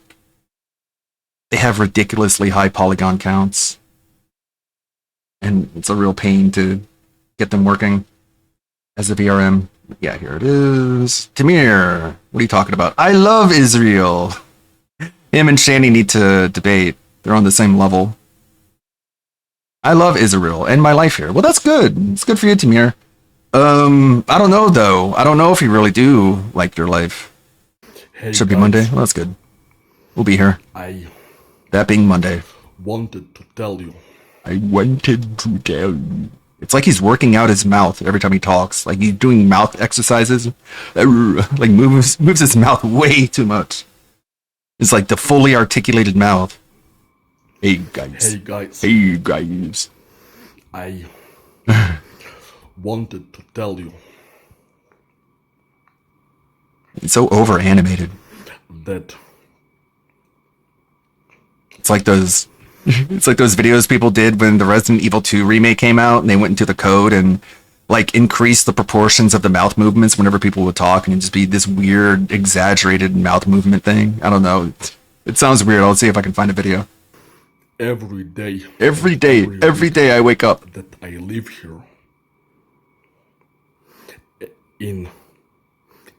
they have ridiculously high polygon counts. And it's a real pain to get them working as a VRM. Yeah, here it is. Tamir, what are you talking about? I love Israel. Him and Shani need to debate. They're on the same level. I love Israel and my life here. Well, that's good. It's good for you, Tamir. I don't know, though. I don't know if you really do like your life. Hey, Should be guys. Monday. Well, that's good. We'll be here. That being Monday. Wanted to tell you. I wanted to tell you. It's like he's working out his mouth every time he talks. Like he's doing mouth exercises. Like moves his mouth way too much. It's like the fully articulated mouth. Hey guys. Hey guys. Hey guys. I wanted to tell you It's so over animated. that It's like those videos people did when the Resident Evil 2 remake came out and they went into the code and like increased the proportions of the mouth movements whenever people would talk, and it'd just be this weird exaggerated mouth movement thing. I don't know. It sounds weird. I'll see if I can find a video. every day Every day I wake up that I live here in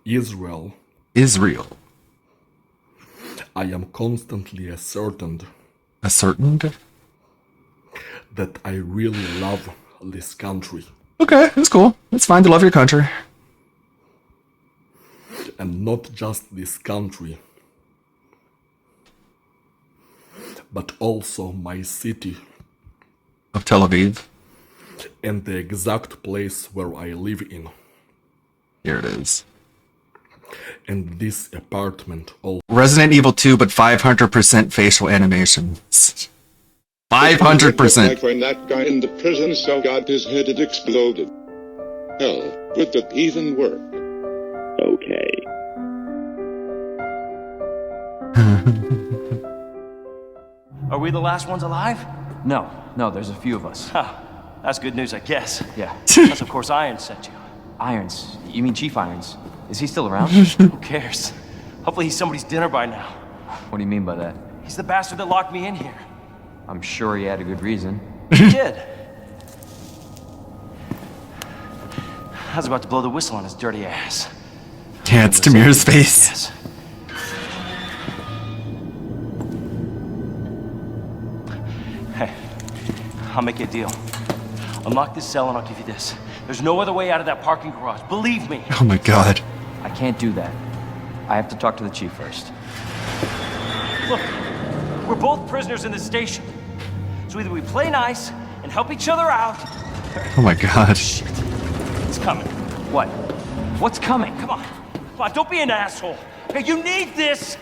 Israel, I am constantly ascertained that I really love this country. Okay, that's cool. It's fine to love your country. And not just this country, but also my city. Of Tel Aviv. And the exact place where I live in. Here it is. And this apartment also. Resident Evil 2, but 500% facial animations. 500%. Like when that guy in the prison cell got his head, it exploded. Hell, would that even work? Okay. Are we the last ones alive? No, there's a few of us. Huh. That's good news, I guess. Yeah. Unless, of course, Irons sent you. Irons? You mean Chief Irons? Is he still around? Who cares? Hopefully he's somebody's dinner by now. What do you mean by that? He's the bastard that locked me in here. I'm sure he had a good reason. He did. I was about to blow the whistle on his dirty ass. Yeah, it's Tamir's face. Yes. Hey, I'll make you a deal. Unlock this cell and I'll give you this. There's no other way out of that parking garage. Believe me. Oh my god. I can't do that. I have to talk to the chief first. Look, we're both prisoners in this station. So either we play nice and help each other out. Oh my god. Shit. It's coming. What? What's coming? Come on. Come on, don't be an asshole. Okay, you need this.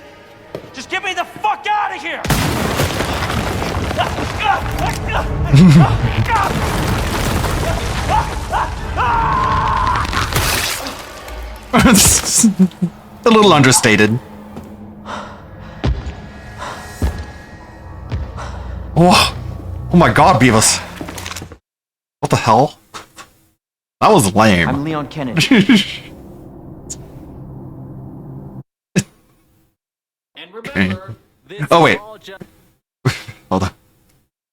Just get me the fuck out of here. A little understated. Oh my god, Beavis. What the hell? That was lame. I'm Leon Kennedy. And remember, oh wait. Hold on.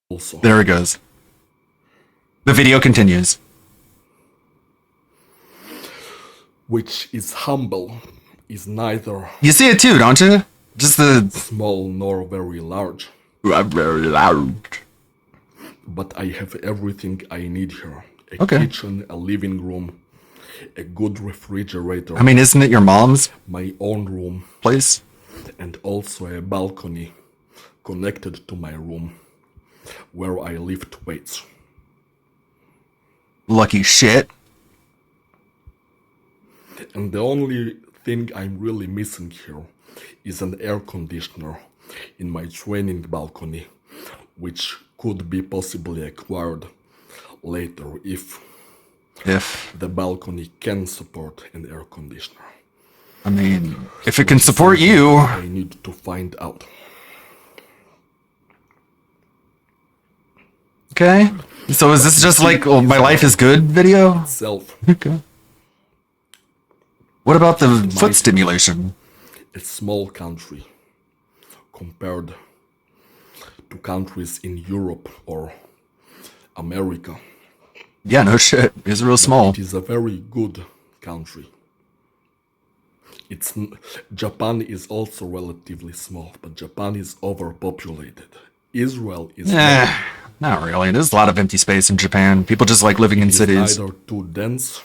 Also. There it goes. The video continues. Which is humble, is neither. You see it too, don't you? Just the small nor very large. Very large. But I have everything I need here. A Okay. kitchen, a living room, a good refrigerator. I mean, isn't it your mom's? My own room. Place? And also a balcony connected to my room, where I lift weights. Lucky shit. And the only thing I'm really missing here is an air conditioner in my training balcony, which could be possibly acquired later if the balcony can support an air conditioner. I mean, if it can support you. I need to find out. Okay. So is this just like my life is good video? Self. Okay. What about the foot stimulation? A small country compared to countries in Europe or America. Yeah, no shit. It's real small. It is a very good country. Japan is also relatively small, but Japan is overpopulated. Israel is not really. There's a lot of empty space in Japan. People just like living in cities. Neither too dense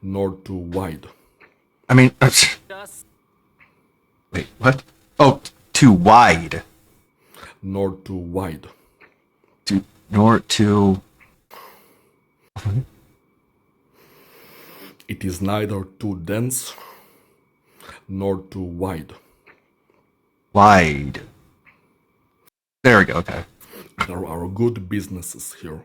nor too wide. I mean, wait, what? Oh, too wide. Nor too wide. Nor too. It is neither too dense nor too wide. Wide. There we go, okay. There are good businesses here.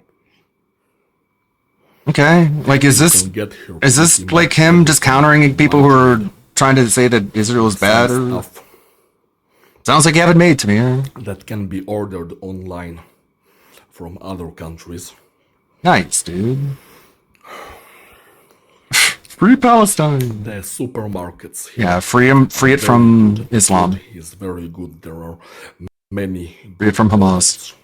Okay, like is this like him just countering people who are trying to say that Israel is bad? Or... Sounds like you have it made to me. That can be ordered online from other countries. Nice, dude. Free Palestine. The supermarkets here. Yeah, free it from Islam. Food is very good. There are many. Free it from Hamas.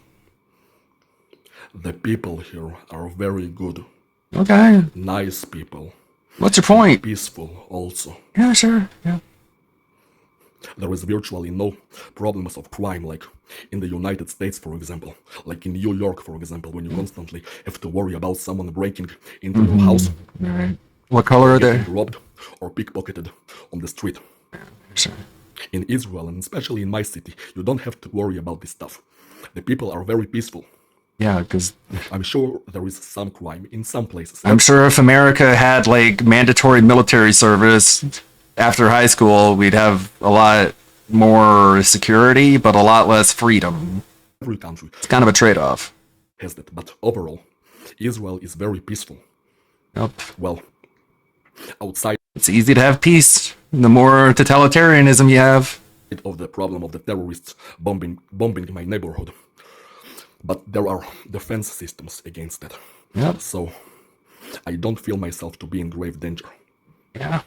The people here are very good. Okay. Nice people. What's your point? Peaceful also. Yeah, sure. Yeah. There is virtually no problems of crime like in the United States, for example. Like in New York, for example, when you constantly have to worry about someone breaking into your house. Right. What color are they? Robbed or pickpocketed on the street. In Israel, and especially in my city, you don't have to worry about this stuff. The people are very peaceful. Yeah, because I'm sure there is some crime in some places. I'm sure if America had like mandatory military service after high school, we'd have a lot more security, but a lot less freedom. Every country. It's kind of a trade-off. Has that, but overall, Israel is very peaceful. Yep. Well, outside. It's easy to have peace. The more totalitarianism you have. Of the problem of the terrorists bombing my neighborhood. But there are defense systems against that. Yep. So I don't feel myself to be in grave danger. Yeah.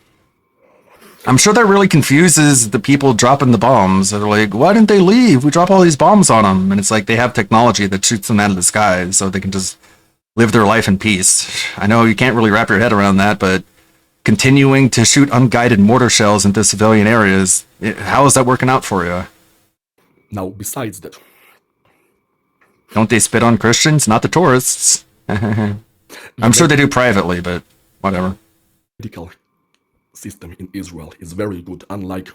I'm sure that really confuses the people dropping the bombs. They're like, why didn't they leave? We drop all these bombs on them. And it's like they have technology that shoots them out of the sky so they can just live their life in peace. I know you can't really wrap your head around that, but continuing to shoot unguided mortar shells into civilian areas, how is that working out for you? Now, besides that, don't they spit on Christians, not the tourists? I'm sure they do privately, but whatever. Medical system in Israel is very good, unlike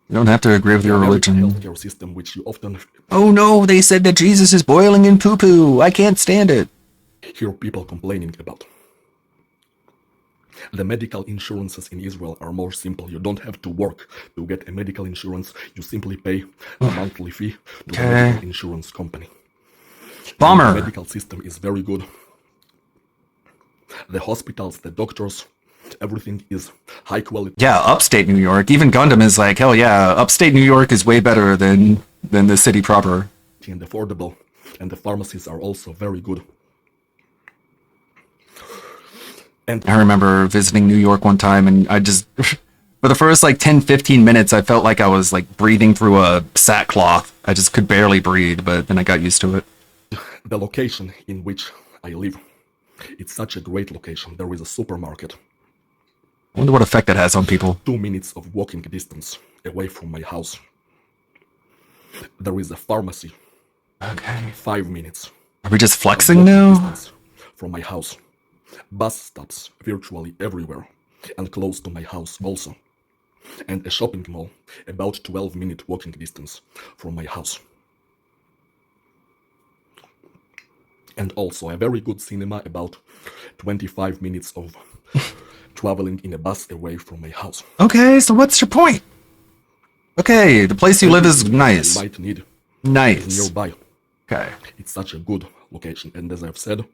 you don't have to agree with your religion. Healthcare system, which you often. Oh no, they said that Jesus is boiling in poo-poo. I can't stand it. Hear people complaining about. The medical insurances in Israel are more simple. You don't have to work to get a medical insurance. You simply pay a monthly fee to the medical insurance company. Bummer. The medical system is very good. The hospitals, the doctors, everything is high quality. Yeah, upstate New York. Even Gundam is like, hell yeah, upstate New York is way better than the city proper. And affordable. And the pharmacies are also very good. And I remember visiting New York one time, and I just, for the first like 10-15 minutes, I felt like I was like breathing through a sackcloth. I just could barely breathe, but then I got used to it. The location in which I live, it's such a great location. There is a supermarket. I wonder what effect that has on people. 2 minutes of walking distance away from my house. There is a pharmacy. Okay. 5 minutes. Are we just flexing now? From my house. Bus stops virtually everywhere and close to my house also. And a shopping mall about 12-minute walking distance from my house. And also a very good cinema about 25 minutes of traveling in a bus away from my house. Okay, so what's your point? Okay, the place you live is nice. You might need nice. Nearby. Okay. It's such a good location. And as I've said,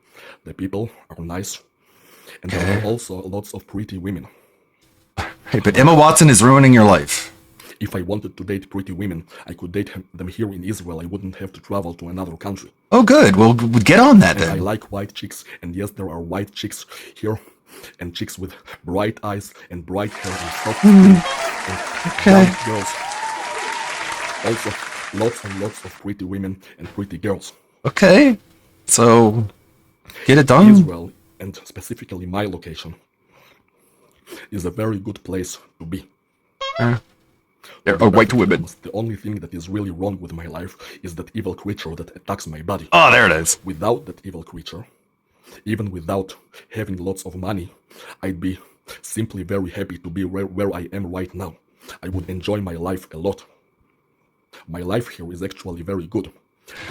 the people are nice. And there are also lots of pretty women. Hey, but Emma Watson is ruining your life. If I wanted to date pretty women, I could date them here in Israel. I wouldn't have to travel to another country. Oh, good. Well, get on that then. I like white chicks, and yes, there are white chicks here, and chicks with bright eyes and bright hair and soft skin. And girls. Also, lots and lots of pretty women and pretty girls. Okay. So, get it done. Israel, and specifically my location, is a very good place to be. There are white women. The only thing that is really wrong with my life is that evil creature that attacks my body. Oh, there it is. Without that evil creature, even without having lots of money, I'd be simply very happy to be where I am right now. I would enjoy my life a lot. My life here is actually very good.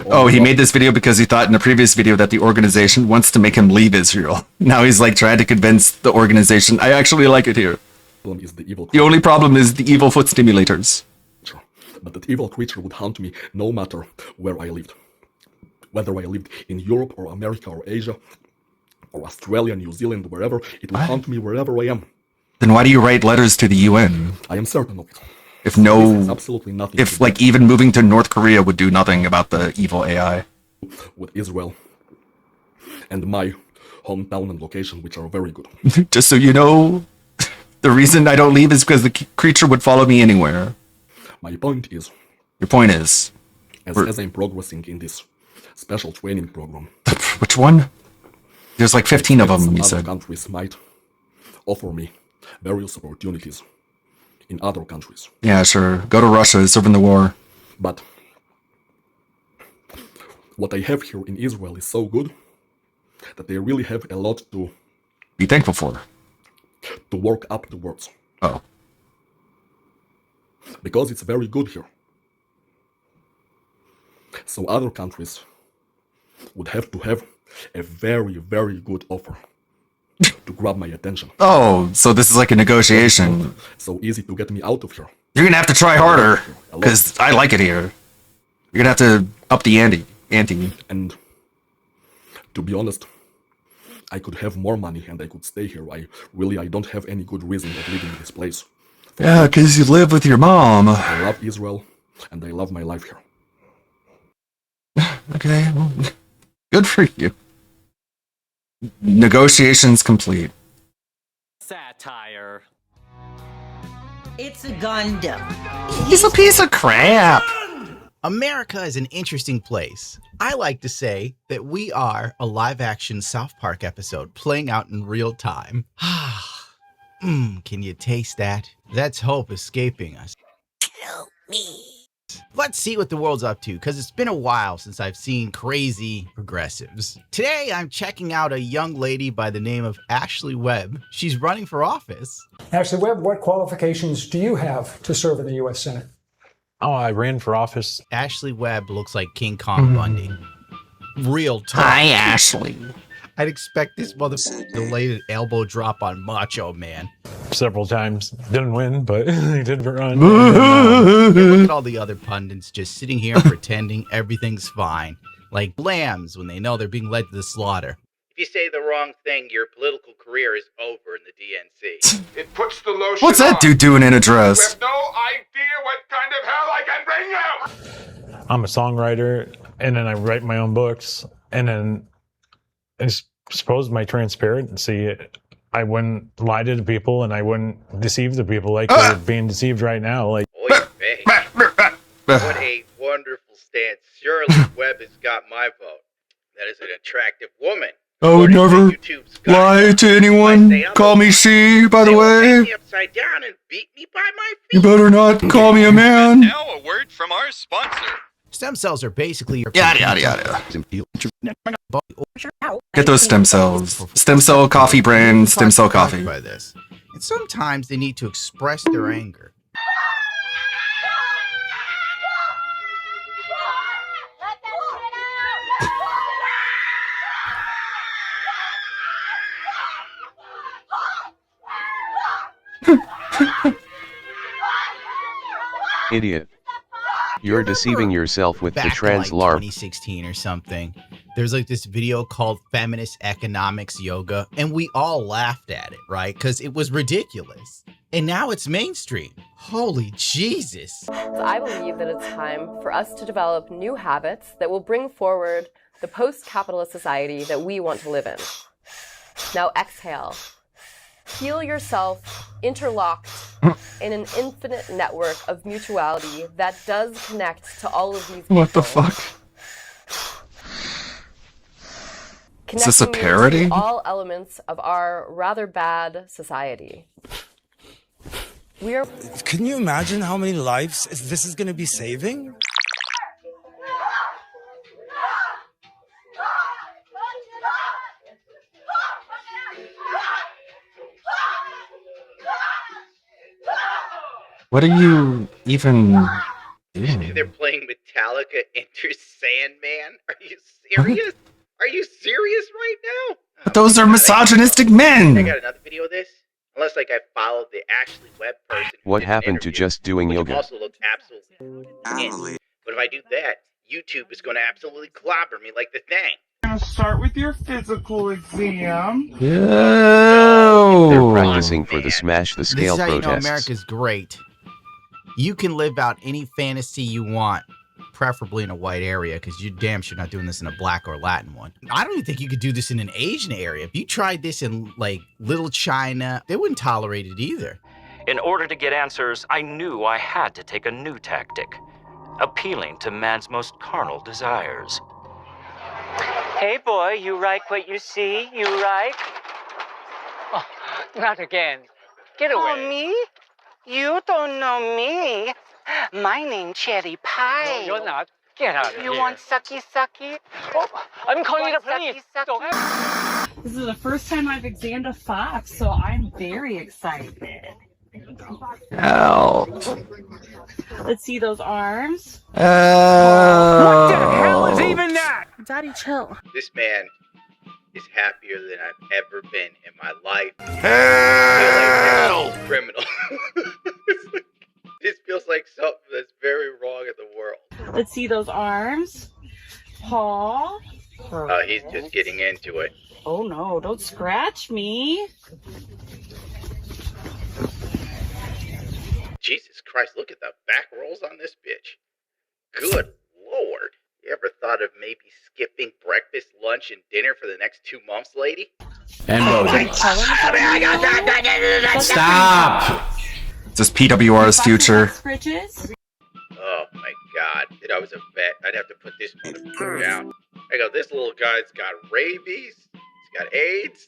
Oh, he made this video because he thought in the previous video that the organization wants to make him leave Israel. Now he's like trying to convince the organization, I actually like it here. Is the evil creature. The only problem is the evil foot stimulators. But that evil creature would haunt me no matter where I lived. Whether I lived in Europe or America or Asia or Australia, New Zealand, wherever, it would haunt me wherever I am. Then why do you write letters to the UN? I am certain of it. If no, absolutely nothing. If like even moving to North Korea would do nothing about the evil AI. With Israel and my hometown and location, which are very good. Just so you know, the reason I don't leave is because the creature would follow me anywhere. My point is... Your point is... As I'm progressing in this special training program... Which one? There's like 15 of them, you said. Countries might offer me various opportunities in other countries. Yeah, sure. Go to Russia, serve in the war. But what I have here in Israel is so good that I really have a lot to be thankful for. to work upwards. Oh. Because it's very good here. So other countries would have to have a very, very good offer to grab my attention. Oh, so this is like a negotiation. So easy to get me out of here. You're gonna have to try harder, because I like it here. You're gonna have to up the ante. And to be honest, I could have more money and I could stay here. I don't have any good reason of leaving this place. Yeah, because you live with your mom. I love Israel, and I love my life here. Okay, well, good for you. Negotiations complete. Satire. It's a Gundam. He's a piece of crap. America is an interesting place. I like to say that we are a live-action South Park episode playing out in real time. Can you taste that? That's hope escaping us. Kill me. Let's see what the world's up to, because it's been a while since I've seen crazy progressives. Today, I'm checking out a young lady by the name of Ashley Webb. She's running for office. Ashley Webb, what qualifications do you have to serve in the U.S. Senate? Oh, I ran for office. Ashley Webb looks like King Kong Bundy. Real talk. Hi, Ashley. I'd expect this motherfucker to lay an elbow drop on Macho Man. Several times. Didn't win, but they did run. Look at all the other pundits just sitting here pretending everything's fine. Like lambs when they know they're being led to the slaughter. If you say the wrong thing, your political career is over in the DNC. It puts the lotion What's that dude doing in a dress? You have no idea what kind of hell I can bring you! I'm a songwriter, and then I write my own books, and then I suppose my transparency, I wouldn't lie to the people, and I wouldn't deceive the people like they're being deceived right now. Like, What a wonderful stance. Surely Webb has got my vote. That is an attractive woman. I would never lie to anyone. Call me she, by the way. Me upside down and beat me by my feet. You better not call me a man. Now a word from our sponsor. Stem cells are basically your Yada. Get those stem cells. Stem cell coffee brand, stem cell coffee. By this. And sometimes they need to express their anger. Idiot. You're deceiving yourself with the trans in, like, LARP. 2016 or something. There's like this video called Feminist Economics Yoga, and we all laughed at it, right? Because it was ridiculous. And now it's mainstream. Holy Jesus. So I believe that it's time for us to develop new habits that will bring forward the post-capitalist society that we want to live in. Now exhale. Feel yourself interlocked in an infinite network of mutuality that does connect to all of these people. What the fuck? Is this a parody? To all elements of our rather bad society. Can you imagine how many lives this is going to be saving? What are you even doing? They're playing Metallica Enter Sandman? Are you serious? Are you serious right now? Those are misogynistic men. I got another video of this. Unless like I followed the Ashley Webb person. What happened to just doing Which yoga? also looked absolutely. But if I do that, YouTube is going to absolutely clobber me like the thing. Gonna start with your physical exam. They're practicing for the Smash the Scale This is how you know protests. America's great. You can live out any fantasy you want, preferably in a white area, because you're damn sure not doing this in a black or Latin one. I don't even think you could do this in an Asian area. If you tried this in, like, Little China, they wouldn't tolerate it either. In order to get answers, I knew I had to take a new tactic, appealing to man's most carnal desires. Hey boy, you like what you see? You like? Oh, not again. Get away. Oh, me? You don't know me. My name's Cherry Pie. No, you're not. Get out of here. You want sucky sucky? Oh, I'm calling you the police. Sucky, sucky? This is the first time I've examined a fox, so I'm very excited. Help. Let's see those arms. What the hell is even that? Daddy, chill. This man is happier than I've ever been in my life. Hell! Like criminal. This feels like something that's very wrong in the world. Let's see those arms. Paw. He's just getting into it. Oh no, don't scratch me. Jesus Christ, look at the back rolls on this bitch. Good Lord. You ever thought of maybe skipping breakfast, lunch, and dinner for the next 2 months, lady? And loading. Stop! Is this PWR's future? Oh my God. If I was a vet, I'd have to put this one down. I go, this little guy's got rabies. He's got AIDS.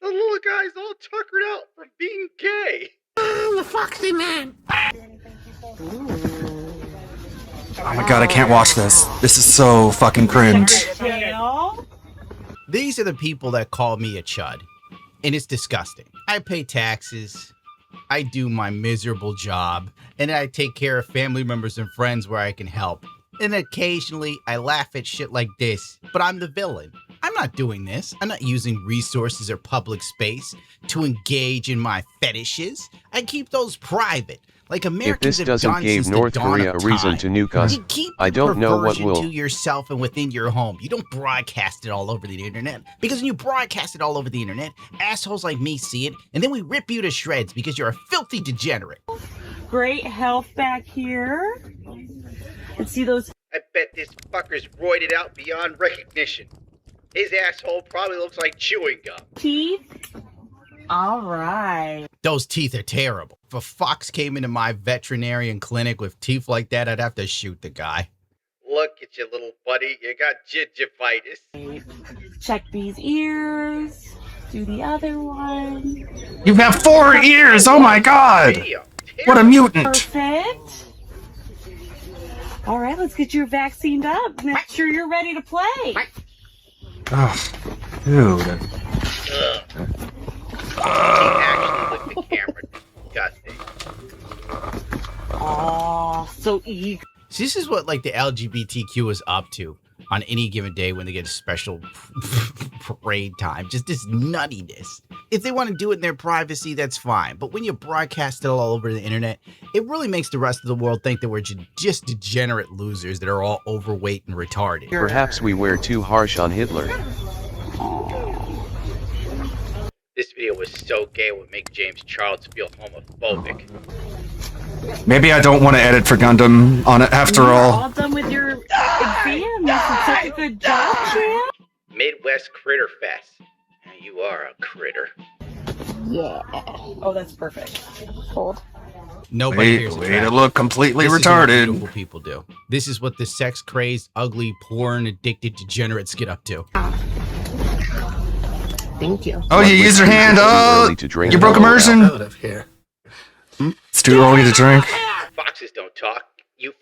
The little guy's all tuckered out from being gay. I'm the foxy man. Oh my god, I can't watch this. This is so fucking cringe. These are the people that call me a chud. And it's disgusting. I pay taxes. I do my miserable job. And I take care of family members and friends where I can help. And occasionally I laugh at shit like this. But I'm the villain. I'm not doing this. I'm not using resources or public space to engage in my fetishes. I keep those private. Like Americans if this doesn't give North Korea a reason to nuke us, I don't know what will. To yourself and within your home. You don't broadcast it all over the internet. Because when you broadcast it all over the internet, assholes like me see it, and then we rip you to shreds because you're a filthy degenerate. Great health back here. Let's see those. I bet this fucker's roided out beyond recognition. His asshole probably looks like chewing gum. Teeth. All right. Those teeth are terrible. If a fox came into my veterinarian clinic with teeth like that, I'd have to shoot the guy. Look at you, little buddy. You got gingivitis. Check these ears. Do the other one. You have 4 ears! Oh my god! What a mutant! Perfect. All right, let's get you vaccinated up. Make sure you're ready to play. Oh, dude. Actually licked the camera. Disgusting. Oh, so eager. See, this is what like the LGBTQ is up to on any given day when they get a special parade time. Just this nuttiness. If they want to do it in their privacy, that's fine. But when you broadcast it all over the internet, it really makes the rest of the world think that we're just degenerate losers that are all overweight and retarded. Perhaps we were too harsh on Hitler. This video was so gay it would make James Charles feel homophobic. Maybe I don't want to edit for Gundam on it after all. All done with your exam. You did such a good job, champ. Midwest Critter Fest. You are a critter. Yeah. Oh, that's perfect. Hold. Nobody way to look completely this retarded. Is what beautiful people do. This is what the sex-crazed, ugly, porn-addicted degenerates get up to. Thank you. Oh, you used your hand. Oh, you broke immersion. It's too early to drink. Foxes don't talk. You.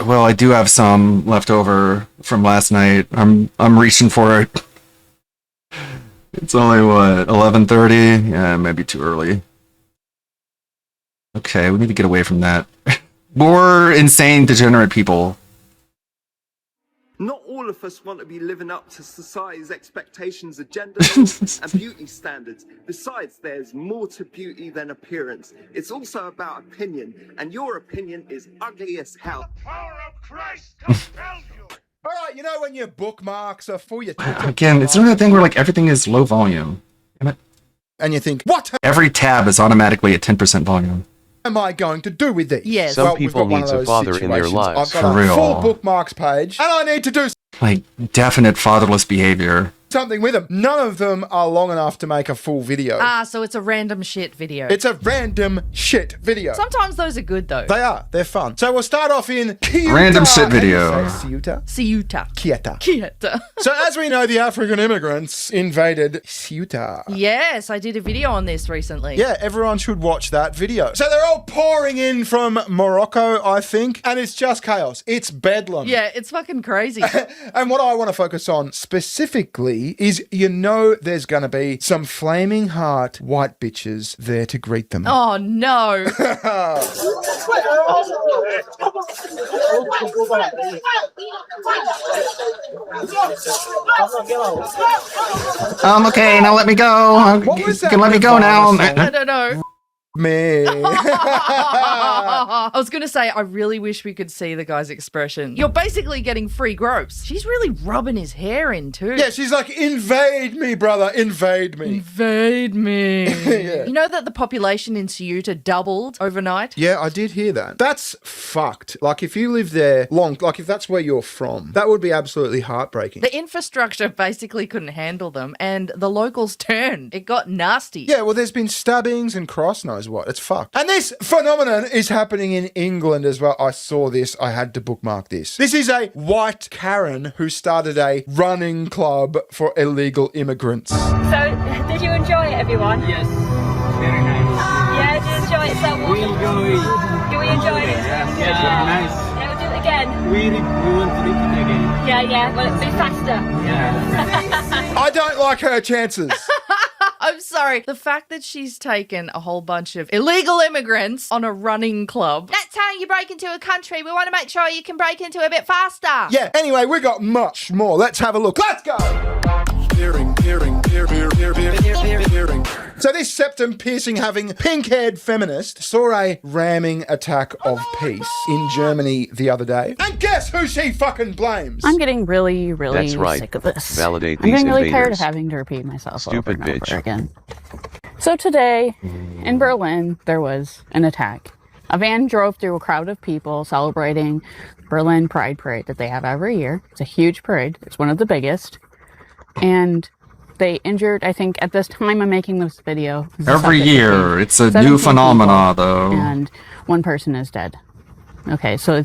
Well, I do have some left over from last night. I'm reaching for it. It's only what, 11:30? Yeah, maybe too early. Okay, we need to get away from that. More insane, degenerate people. Not all of us want to be living up to society's expectations of gender norms and beauty standards. Besides, there's more to beauty than appearance. It's also about opinion, and your opinion is ugly as hell. The power of Christ compels you. All right, you know when your bookmarks are full, your Again, it's another thing where like everything is low volume. And you think, what Every tab is automatically at 10% volume. am I going to do with this? Yes. Some people need a father in their lives. I've got For a real. full bookmarks page, and I need to do. Like definite fatherless behavior. something with them. None of them are long enough to make a full video. So it's a random shit video. It's a random shit video. Sometimes those are good though. They are. They're fun. So we'll start off in Ceuta. Random shit video. Ceuta? Quieta. So as we know, the African immigrants invaded Ceuta. Yes, I did a video on this recently. Yeah, everyone should watch that video. So they're all pouring in from Morocco, I think, and it's just chaos. It's bedlam. Yeah, it's fucking crazy. And what I want to focus on specifically is, you know, there's going to be some flaming heart white bitches there to greet them. Oh, no. Okay, now let me go. What was You that can let me go now. I don't know. Me. I was going to say, I really wish we could see the guy's expression. You're basically getting free gropes. She's really rubbing his hair in too. Yeah, she's like, invade me, brother, invade me. Invade me. Yeah. You know that the population in Ceuta doubled overnight? Yeah, I did hear that. That's fucked. Like, if you live there long, like if that's where you're from, that would be absolutely heartbreaking. The infrastructure basically couldn't handle them, and the locals turned. It got nasty. Yeah, well, there's been stabbings and cross knows what. It's fucked. And this phenomenon is happening in England as well. I saw this. I had to bookmark this. This is a white Karen who started a running club for illegal immigrants. So, did you enjoy it, everyone? Yes, very nice. Yeah, did you enjoy it so much? We enjoy it. Do we enjoy it? Yeah, nice. Yeah, we'll do it again. We want to do it again. Yeah. Well, it'll be faster. Yeah. I don't like her chances. I'm sorry. The fact that she's taken a whole bunch of illegal immigrants on a running club. That's how you break into a country. We want to make sure you can break into it a bit faster. Yeah, anyway, we got much more. Let's have a look. Let's go! So this septum-piercing, having pink-haired feminist saw a ramming attack of peace in Germany the other day. And guess who she fucking blames? I'm getting really That's right. sick of this. Validate I'm these getting really invaders. tired of having to repeat myself Stupid over and bitch. over again. So today, in Berlin, there was an attack. A van drove through a crowd of people celebrating Berlin Pride Parade that they have every year. It's a huge parade. It's one of the biggest. And they injured, I think, at this time I'm making this video. Every year. It's a new phenomena, though. And one person is dead. Okay, so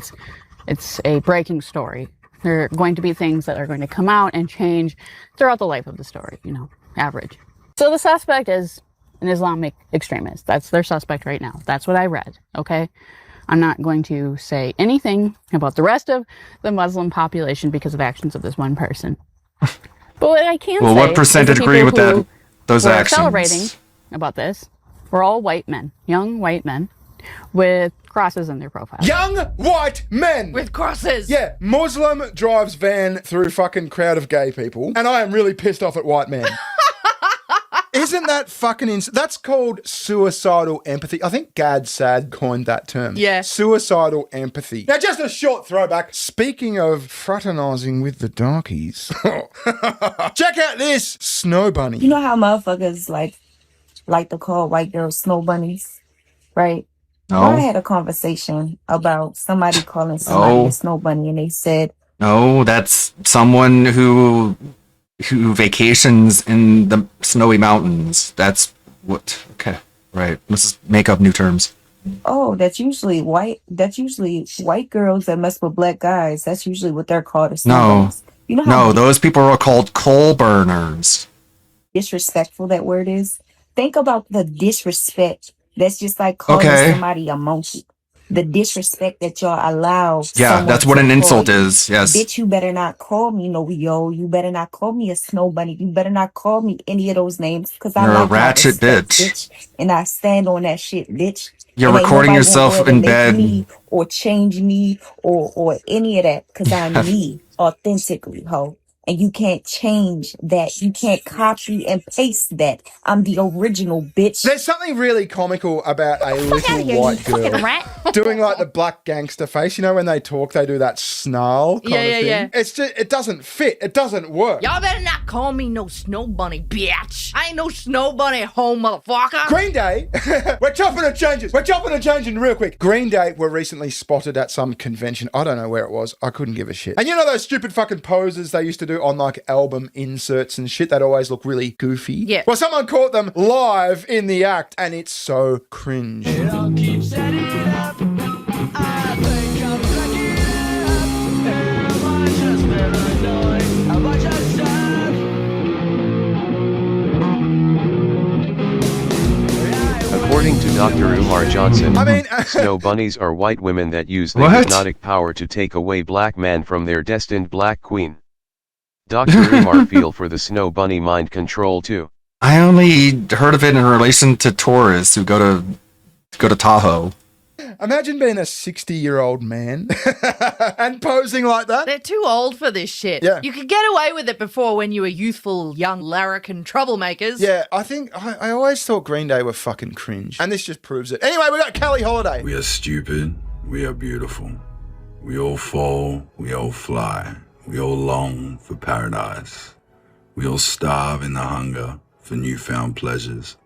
it's a breaking story. There are going to be things that are going to come out and change throughout the life of the story, you know, average. So the suspect is an Islamic extremist. That's their suspect right now. That's what I read, okay? I'm not going to say anything about the rest of the Muslim population because of actions of this one person. But what I can say what percentage is the agree with people who those were actions? celebrating about this were all white men, young white men with crosses in their profile. Young white men! With crosses! Yeah, Muslim drives van through fucking crowd of gay people, and I am really pissed off at white men. Isn't that fucking that's called suicidal empathy. I think Gad Sad coined that term. Yeah. Suicidal empathy. Now, just a short throwback. Speaking of fraternising with the darkies, check out this snow bunny. You know how motherfuckers like to call white girls snow bunnies, right? No. I had a conversation about somebody calling somebody a snow bunny, and they said, No, that's someone who vacations in the snowy mountains. That's what. Okay, right. Let's just make up new terms. "Oh, that's usually white girls that mess with black guys. That's usually what they're called as snow No, bunnies." You know how no, those people are called coal burners. disrespectful that word is? Think about the disrespect. That's just like calling somebody a monkey. The disrespect that y'all allow. Yeah, that's what an insult is. Yes. Bitch, you better not call me no yo. You better not call me a snow bunny. You better not call me any of those names because I You're a like my ratchet respect, bitch. and I stand on that shit, bitch. You're And ain't recording nobody yourself gonna in make bed. me or change me or any of that because I'm me authentically, ho. And you can't change that. You can't copy and paste that. I'm the original, bitch. There's something really comical about a little white girl doing like the black gangster face. You know, when they talk, they do that snarl kind of thing. Yeah. It's just, it doesn't fit. It doesn't work. Y'all better not call me no snow bunny, bitch. I ain't no snow bunny home, motherfucker. Green Day, we're chopping and changing. We're chopping and changing real quick. Green Day were recently spotted at some convention. I don't know where it was. I couldn't give a shit. And you know those stupid fucking poses they used to do? do on like album inserts and shit that always look really goofy. Yeah. Well, someone caught them live in the act and it's so cringe. According to Dr. Umar Johnson, I mean, snow bunnies are white women that use their What? hypnotic power to take away black men from their destined black queen. Dr. Umar feel for the snow bunny mind control too. I only heard of it in relation to tourists who go to Tahoe. Imagine being a 60-year-old man and posing like that. They're too old for this shit. Yeah. You could get away with it before when you were youthful, young larrikin troublemakers. Yeah, I think I always thought Green Day were fucking cringe. And this just proves it. Anyway, we got Kelly Holiday. We are stupid. We are beautiful. We all fall. We all fly. We all long for paradise. We all starve in the hunger for newfound pleasures.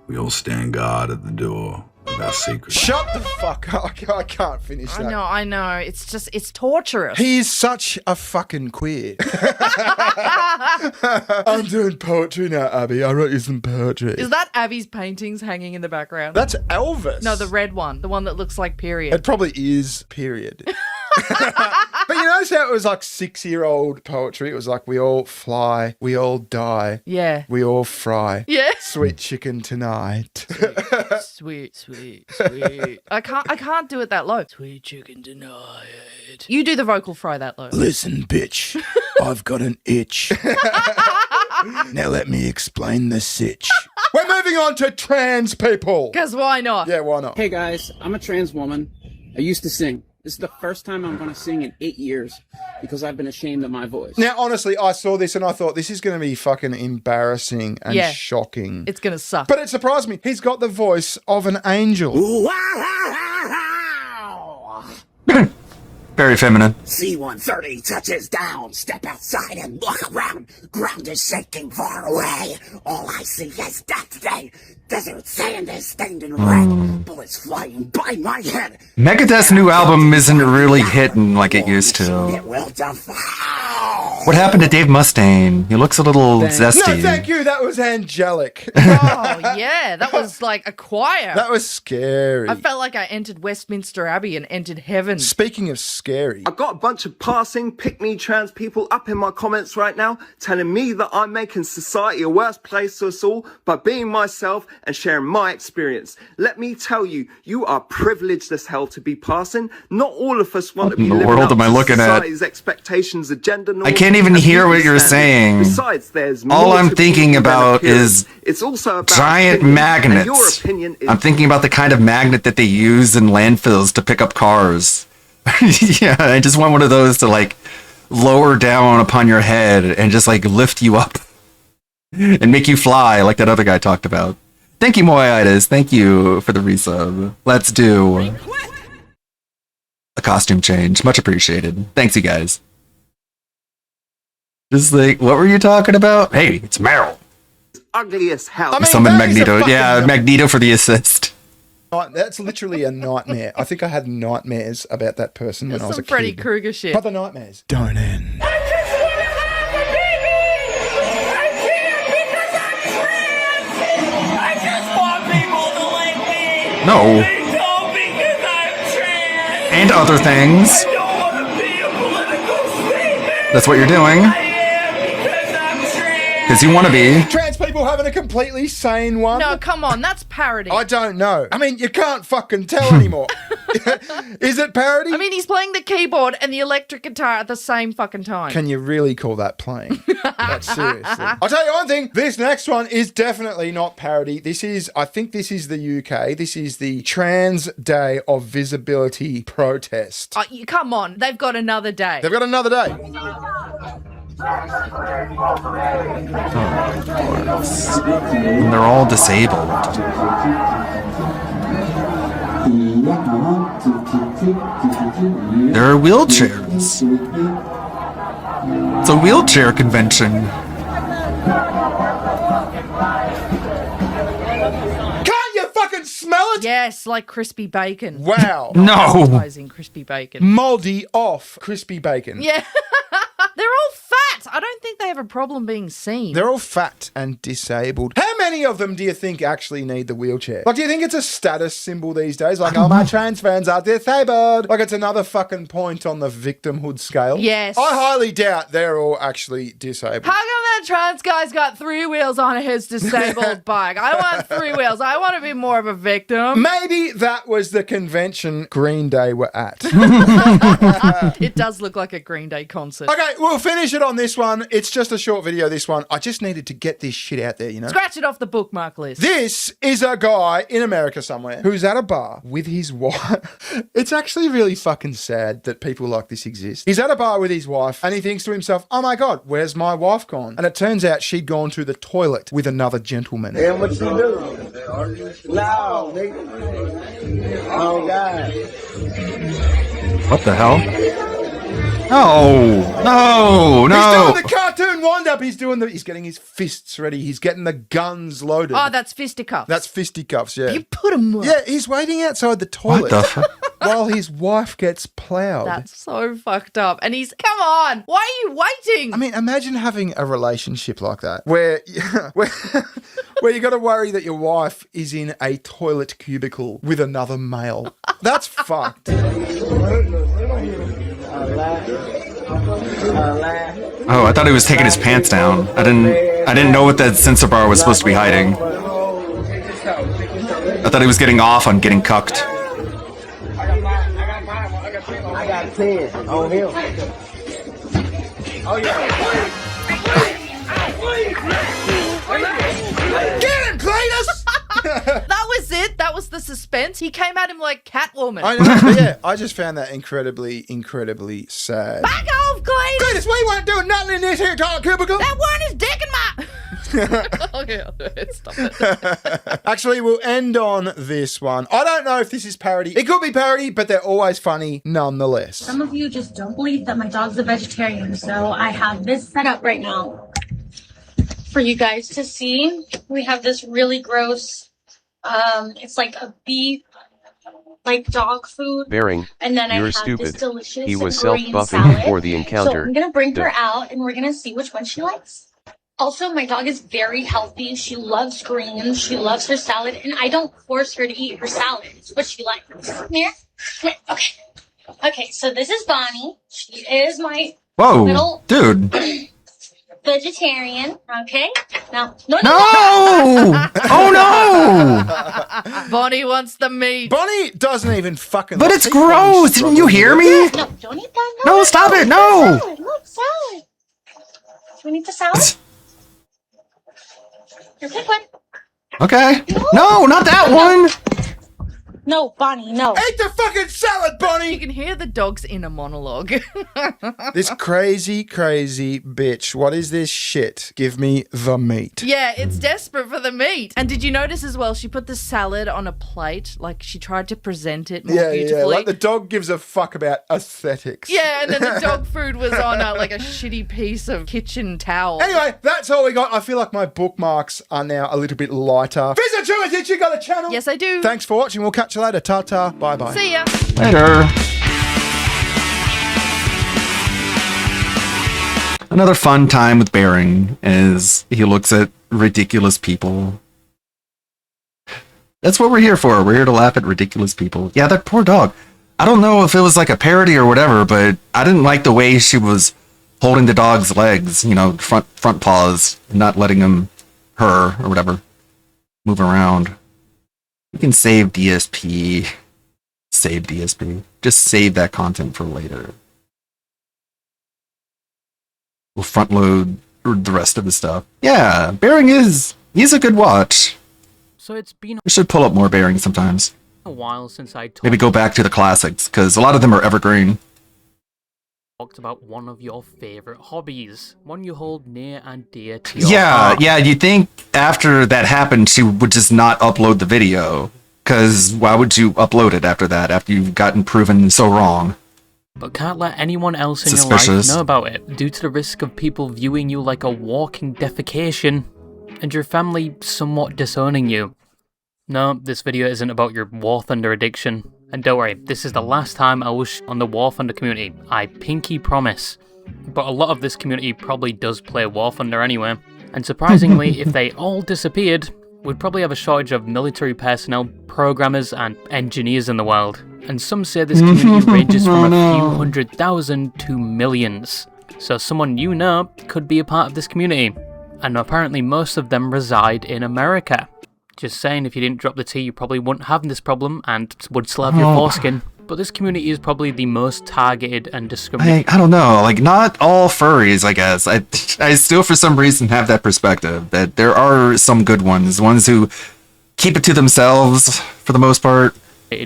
We all stand guard at the door with our secrets. Shut the fuck up. I can't finish that. I know. It's torturous. He is such a fucking queer. I'm doing poetry now, Abby. I wrote you some poetry. Is that Abby's paintings hanging in the background? That's Elvis. No, the red one. The one that looks like period. It probably is period. But you notice how it was like 6-year-old poetry? It was like, we all fly, we all die. Yeah. We all fry. Yeah. Sweet chicken tonight. Sweet. I can't do it that low. Sweet chicken tonight. You do the vocal fry that low. Listen, bitch. I've got an itch. Now let me explain the sitch. We're moving on to trans people. Because why not? Yeah, why not? Hey guys, I'm a trans woman. I used to sing. This is the first time I'm going to sing in 8 years because I've been ashamed of my voice. Now, honestly, I saw this and I thought this is going to be fucking embarrassing and shocking. It's going to suck. But it surprised me. He's got the voice of an angel. Very feminine. C-130 touches down. Step outside and look around. Ground is shaking far away. All I see is death today. Desert sand is stained in red. Bullets flying by my head. Megadeth's new album isn't really hitting like it used to. It will defy. What happened to Dave Mustaine? He looks a little zesty. No, thank you. That was angelic. Oh, yeah. That was like a choir. That was scary. I felt like I entered Westminster Abbey and entered heaven. Speaking of scary. I've got a bunch of passing pick-me trans people up in my comments right now telling me that I'm making society a worse place for us all by being myself and sharing my experience. Let me tell you, you are privileged as hell to be passing. Not all of us want to be living up to society's expectations, agenda, norms. I can't even hear what you're saying. Besides, there's all more I'm to thinking beauty than about appearance. is it's also about giant opinion, magnets. and your opinion is I'm thinking about the kind of magnet that they use in landfills to pick up cars. Yeah, I just want one of those to like lower down upon your head and just like lift you up and make you fly like that other guy talked about. Thank you, Moiitis. Thank you for the resub. Let's do a costume change. Much appreciated. Thanks, you guys. Just like, what were you talking about? Hey, it's Meryl. ugly as hell. Summon Magneto. Yeah, Magneto for the assist. That's literally a nightmare. I think I had nightmares about that person when I was a Some Freddy kid. Krueger shit. But the nightmares don't end. No. And other things. That's what you're doing. Because you want to be. Trans people having a completely sane one. No, come on, that's parody. I don't know. I mean, you can't fucking tell anymore. Is it parody? I mean, he's playing the keyboard and the electric guitar at the same fucking time. Can you really call that playing? Like, seriously. I'll tell you one thing. This next one is definitely not parody. I think this is the UK. This is the Trans Day of Visibility protest. Come on, they've got another day. They've got another day. And they're all disabled. There are wheelchairs. It's a wheelchair convention. Can't you fucking smell it? Yes, like crispy bacon. Wow. No. Advertising crispy bacon. Moldy off crispy bacon. Yeah. They're all fat. I don't think they have a problem being seen. They're all fat and disabled. How many of them do you think actually need the wheelchair? Like, do you think it's a status symbol these days? Like, oh, my trans friends are disabled. Like, it's another fucking point on the victimhood scale. Yes. I highly doubt they're all actually disabled. How come that trans guy's got 3 wheels on his disabled bike? I want 3 wheels. I want to be more of a victim. Maybe that was the convention Green Day were at. It does look like a Green Day concert. Okay, we'll finish it on this one. It's just a short video, this one. I just needed to get this shit out there, you know? Scratch it off the bookmark list. This is a guy in America somewhere who's at a bar with his wife. It's actually really fucking sad that people like this exist. He's at a bar with his wife and he thinks to himself, oh my God, where's my wife gone? And it turns out she'd gone to the toilet with another gentleman. And what you do? No, nigga. Oh, God. What the hell? No. He's doing the cartoon wind-up. He's getting his fists ready. He's getting the guns loaded. Oh, that's fisticuffs. That's fisticuffs, yeah. You put them up. Yeah, he's waiting outside the toilet while his wife gets ploughed. That's so fucked up. And come on, why are you waiting? I mean, imagine having a relationship like that where you got to worry that your wife is in a toilet cubicle with another male. That's fucked. Oh, I thought he was taking his pants down. I didn't know what that sensor bar was supposed to be hiding. I thought he was getting off on getting cucked. I got 10 on him. Oh, yeah. Get him, Cletus! That was it. That was the suspense. He came at him like Catwoman. I know, but yeah, I just found that incredibly sad. Back off, Cletus! Cletus, we weren't doing nothing in this here toilet cubicle. That one is dick in my... Okay, stop it. Actually, we'll end on this one. I don't know if this is parody. It could be parody, but they're always funny nonetheless. Some of you just don't believe that my dog's a vegetarian, so I have this set up right now for you guys to see. We have this really gross, it's like a beef, like dog food. Bearing, and then you're I have stupid. This delicious He was green self-buffing salad. before the encounter. So I'm gonna bring her Duh. out, and we're gonna see which one she likes. Also, my dog is very healthy. She loves greens. She loves her salad, and I don't force her to eat her salad. It's what she likes. Come here. Okay. Okay, so this is Bonnie. She is my little Dude. vegetarian. Okay. Now, No! Oh no! Bonnie wants the meat. Bonnie doesn't even fucking. But it's gross! Didn't you hear me? No, don't eat that. No, stop it! No! Salad. Look, salad. Do we need the salad? Here, pick one. Okay. No, not that one! No, Bonnie, no. Eat the fucking salad, Bonnie! You can hear the dog's inner monologue. This crazy bitch. What is this shit? Give me the meat. Yeah, it's desperate for the meat. And did you notice as well, she put the salad on a plate, like she tried to present it more beautifully. Yeah, like the dog gives a fuck about aesthetics. Yeah, and then the dog food was on like a shitty piece of kitchen towel. Anyway, that's all we got. I feel like my bookmarks are now a little bit lighter. Visit Did you got a channel? Yes, I do. Thanks for watching. We'll catch you later. Ta-ta. Bye-bye. See ya. Later. Another fun time with Bearing is he looks at ridiculous people. That's what we're here for. We're here to laugh at ridiculous people. Yeah, that poor dog. I don't know if it was like a parody or whatever, but I didn't like the way she was holding the dog's legs, you know, front paws, not letting him, her, or whatever, move around. We can save DSP. Save DSP. Just save that content for later. We'll front load the rest of the stuff. Yeah, Bearing he's a good watch. So it's been We should pull up more Bearing sometimes. a while since I Maybe go back to the classics, because a lot of them are evergreen. talked about one of your favorite hobbies, one you hold near and dear to your Yeah, heart. yeah, you'd think after that happened, she would just not upload the video. Because why would you upload it after that, after you've gotten proven so wrong? But can't let anyone else in Suspicious. your life know about it, due to the risk of people viewing you like a walking defecation, and your family somewhat disowning you. No, this video isn't about your War Thunder addiction. And don't worry, this is the last time I wish on the War Thunder community. I pinky promise. but a lot of this community probably does play War Thunder anyway. And surprisingly, if they all disappeared, we'd probably have a shortage of military personnel, programmers, and engineers in the world. And some say this community ranges from a few 100,000 to millions. So someone you know could be a part of this community. And apparently most of them reside in America. Just saying, if you didn't drop the T, you probably wouldn't have this problem and would still have your foreskin. But this community is probably the most targeted and discriminated. I don't know, like, not all furries, I guess. I still, for some reason, have that perspective that there are some good ones who keep it to themselves, for the most part.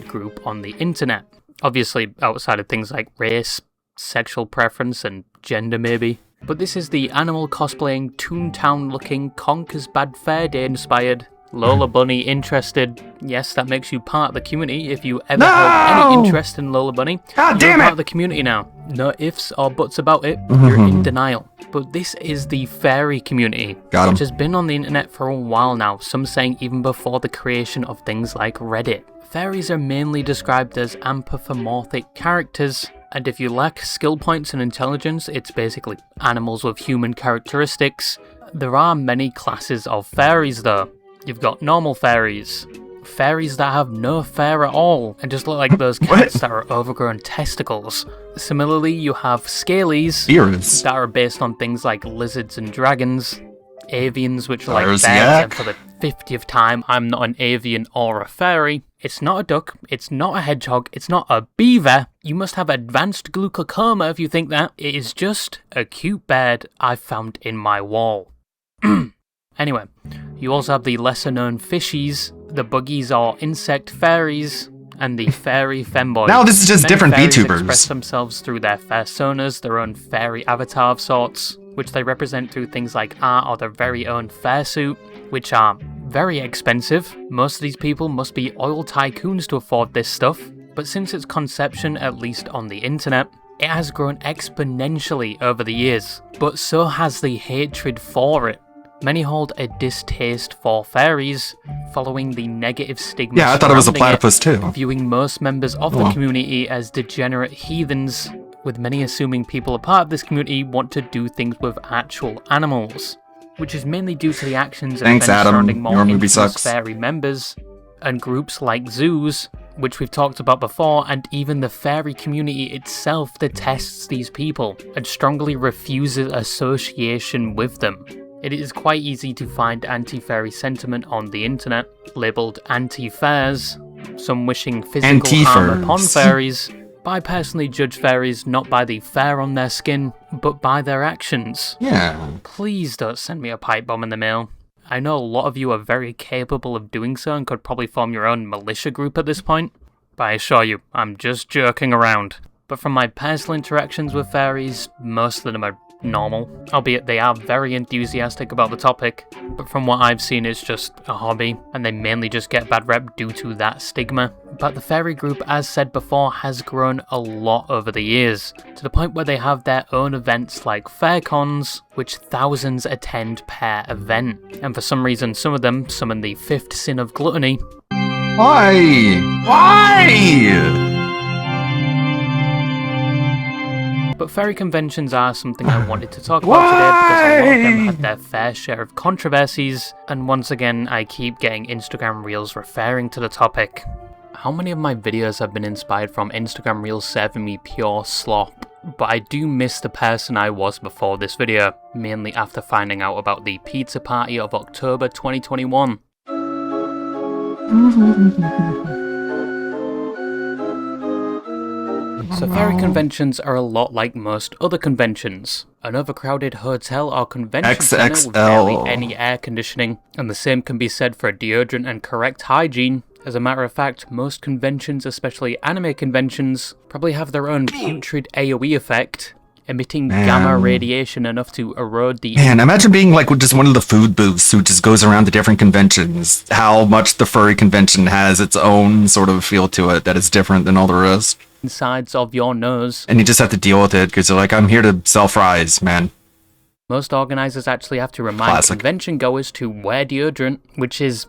Group on the internet. Obviously, outside of things like race, sexual preference, and gender, maybe. But this is the animal cosplaying, Toontown looking, Conker's Bad Fur Day inspired, Lola Bunny interested. Yes, that makes you part of the community. If you ever held any interest in Lola Bunny, you're part of the community now. No ifs or buts about it, you're in denial. But this is the fairy community, which has been on the internet for a while now, some saying even before the creation of things like Reddit. Fairies are mainly described as anthropomorphic characters, and if you lack skill points and intelligence, it's basically animals with human characteristics. There are many classes of fairies though. You've got normal fairies, fairies that have no fur at all, and just look like those cats that are overgrown testicles. Similarly, you have scalies that are based on things like lizards and dragons, avians, which are like bears, and for the 50th time, I'm not an avian or a fairy. It's not a duck, it's not a hedgehog, it's not a beaver. You must have advanced glaucoma if you think that. It is just a cute bird I found in my wall. Anyway, you also have the lesser known fishies, the buggies or insect fairies, and the fairy femboys. Now this is just different VTubers. Express themselves through their fursonas, their own fairy avatar of sorts, which they represent through things like art or their very own fursuit, which are very expensive. Most of these people must be oil tycoons to afford this stuff, but since its conception, at least on the internet, it has grown exponentially over the years, but so has the hatred for it. Many hold a distaste for fairies, following the negative stigma. Yeah, I thought it was a platypus too. Viewing most members of the community as degenerate heathens, with many assuming people a part of this community want to do things with actual animals, which is mainly due to the actions and events surrounding more infamous fairy members, and groups like zoos, which we've talked about before, and even the fairy community itself detests these people, and strongly refuses association with them. It is quite easy to find anti-fairy sentiment on the internet, labelled anti-fairs, some wishing physical harm upon fairies. I personally judge fairies not by the fur on their skin, but by their actions. Yeah. Please don't send me a pipe bomb in the mail. I know a lot of you are very capable of doing so and could probably form your own militia group at this point, but I assure you, I'm just joking around. But from my personal interactions with fairies, most of them are normal, albeit they are very enthusiastic about the topic, but from what I've seen it's just a hobby, and they mainly just get bad rep due to that stigma. But the fairy group, as said before, has grown a lot over the years, to the point where they have their own events like FairCons, which thousands attend per event, and for some reason some of them summon the 5th sin of gluttony. Why? Why? But fairy conventions are something I wanted to talk about today because a lot of them had their fair share of controversies, and once again I keep getting Instagram Reels referring to the topic. How many of my videos have been inspired from Instagram Reels serving me pure slop? But I do miss the person I was before this video, mainly after finding out about the pizza party of October 2021. So fairy conventions are a lot like most other conventions. An overcrowded hotel or convention center with barely any air conditioning, and the same can be said for deodorant and correct hygiene. As a matter of fact, most conventions, especially anime conventions, probably have their own putrid AoE effect, emitting gamma radiation enough to erode the... Man, imagine being like just one of the food booths who just goes around to different conventions. How much the furry convention has its own sort of feel to it that is different than all the rest. Sides of your nose. And you just have to deal with it because you're like, I'm here to sell fries, man. Most organizers actually have to remind convention goers to wear deodorant, which is...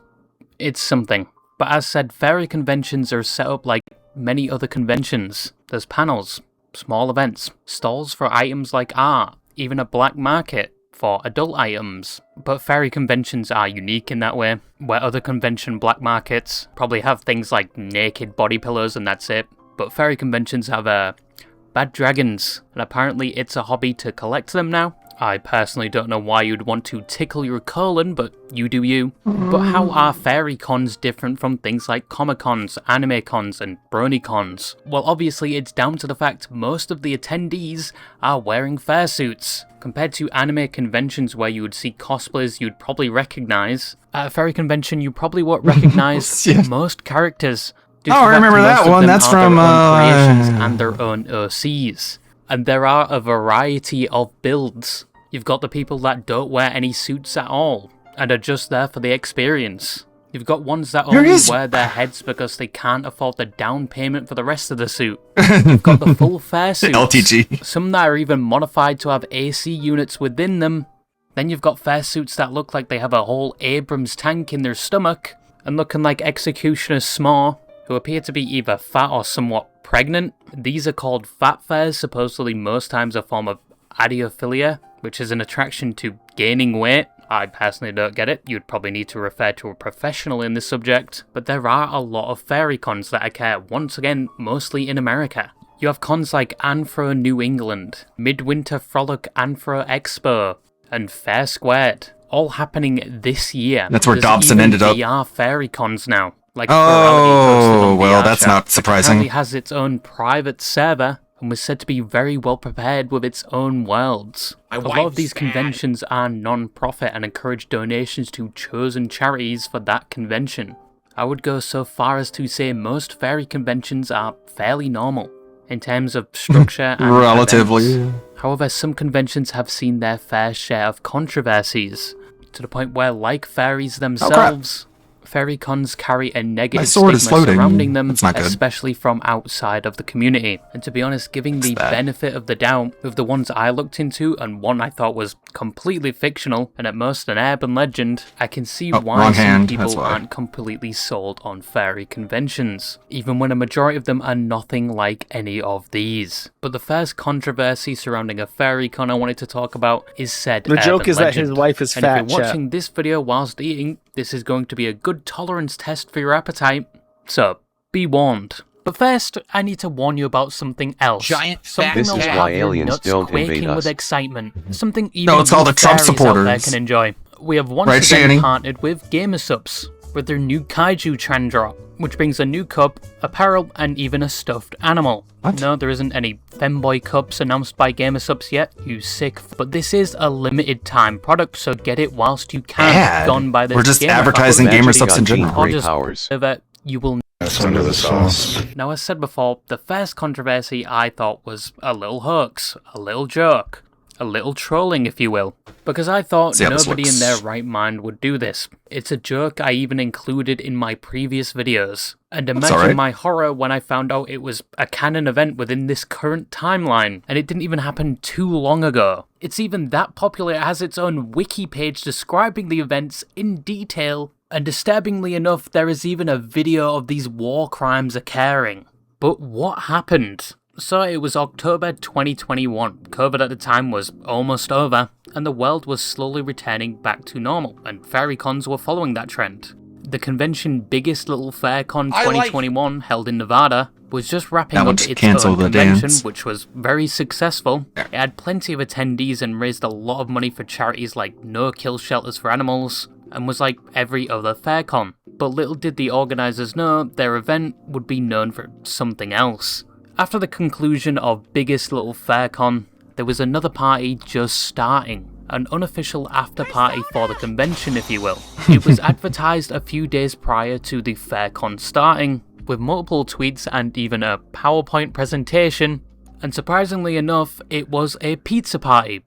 it's something. But as said, fairy conventions are set up like many other conventions. There's panels, small events, stalls for items like art, even a black market for adult items. But fairy conventions are unique in that way, where other convention black markets probably have things like naked body pillows and that's it. But fairy conventions have bad dragons, and apparently it's a hobby to collect them now. I personally don't know why you'd want to tickle your colon, but you do you. But how are fairy cons different from things like Comic Cons, Anime Cons, and Brony Cons? Well, obviously it's down to the fact most of the attendees are wearing fursuits. Compared to anime conventions where you would see cosplays you'd probably recognize, at a fairy convention you probably won't recognize most characters. Oh, I remember that one. That's from creations and their own OCs. And there are a variety of builds. You've got the people that don't wear any suits at all, and are just there for the experience. You've got ones that only wear their heads because they can't afford the down payment for the rest of the suit. You've got the full fursuits. LTG. Some that are even modified to have AC units within them. Then you've got fursuits that look like they have a whole Abrams tank in their stomach, and looking like Executioner S'more, who appear to be either fat or somewhat pregnant. These are called fat fairs, supposedly most times a form of adiophilia, which is an attraction to gaining weight. I personally don't get it. You'd probably need to refer to a professional in this subject. But there are a lot of fairy cons that occur, once again, mostly in America. You have cons like Anthro New England, Midwinter Frolic Anthro Expo, and Fair Squared, all happening this year. That's where Dobson ended up. VR fairy cons now. Like well, that's not surprising. It has its own private server and was said to be very well prepared with its own worlds. A lot of these conventions are non-profit and encourage donations to chosen charities for that convention. I would go so far as to say most fairy conventions are fairly normal in terms of structure and relatively. events. However, some conventions have seen their fair share of controversies, to the point where, like fairies themselves, fairy cons carry a negative stigma surrounding them, especially from outside of the community. And to be honest, giving the benefit of the doubt with the ones I looked into, and one I thought was completely fictional and at most an urban legend, I can see why some people aren't completely sold on fairy conventions, even when a majority of them are nothing like any of these. But the first controversy surrounding a fairy con I wanted to talk about is said The joke is legend. that his wife is and fat, if you're watching this video whilst eating, this is going to be a good tolerance test for your appetite, so be warned. But first, I need to warn you about something else. Something This is why aliens don't invade quaking us. with excitement. Something even No, it's all the Trump fairies out there supporters. can enjoy. We have once again partnered with Gamersubs with their new Kaiju Tran drop, which brings a new cup, apparel, and even a stuffed animal. No, there isn't any femboy cups announced by Gamersubs yet, you sick. But this is a limited time product, so get it whilst you can. Gone by this. We're just advertising Gamersubs in general. Or just you will. That's under the sauce. Now, as said before, the first controversy I thought was a little hoax, a little joke, a little trolling, if you will. Because I thought nobody in their right mind would do this. It's a joke I even included in my previous videos. And imagine my horror when I found out it was a canon event within this current timeline, and it didn't even happen too long ago. It's even that popular it has its own wiki page describing the events in detail, and disturbingly enough, there is even a video of these war crimes occurring. But what happened? So it was October 2021. COVID at the time was almost over, and the world was slowly returning back to normal, and fairy cons were following that trend. The convention Biggest Little Fair Con 2021, held in Nevada, was just wrapping up its own convention, which was very successful. It had plenty of attendees and raised a lot of money for charities like No Kill Shelters for Animals, and was like every other fair con. But little did the organisers know their event would be known for something else. After the conclusion of Biggest Little Fair Con, there was another party just starting. An unofficial after party for the convention, if you will. It was advertised a few days prior to the FairCon starting, with multiple tweets and even a PowerPoint presentation, and surprisingly enough, it was a pizza party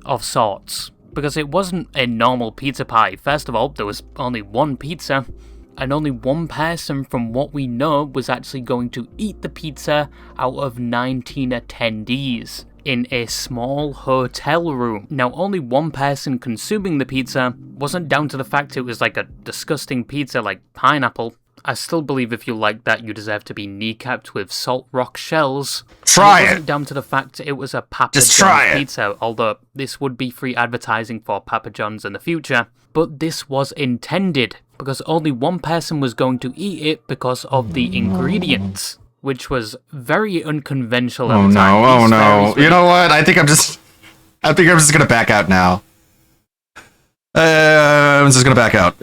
of sorts. Because it wasn't a normal pizza party. First of all, there was only one pizza, and only one person from what we know was actually going to eat the pizza out of 19 attendees in a small hotel room. Now, only one person consuming the pizza wasn't down to the fact it was like a disgusting pizza like pineapple. I still believe if you like that, you deserve to be kneecapped with salt rock shells. Try it. it. Wasn't down to the fact it was a Papa Just John's try it. pizza, although this would be free advertising for Papa John's in the future. But this was intended, because only one person was going to eat it because of the ingredients, which was very unconventional at Oh the time. no, oh These no. fairies You were- know what? I think I'm just gonna back out now. I'm just gonna back out.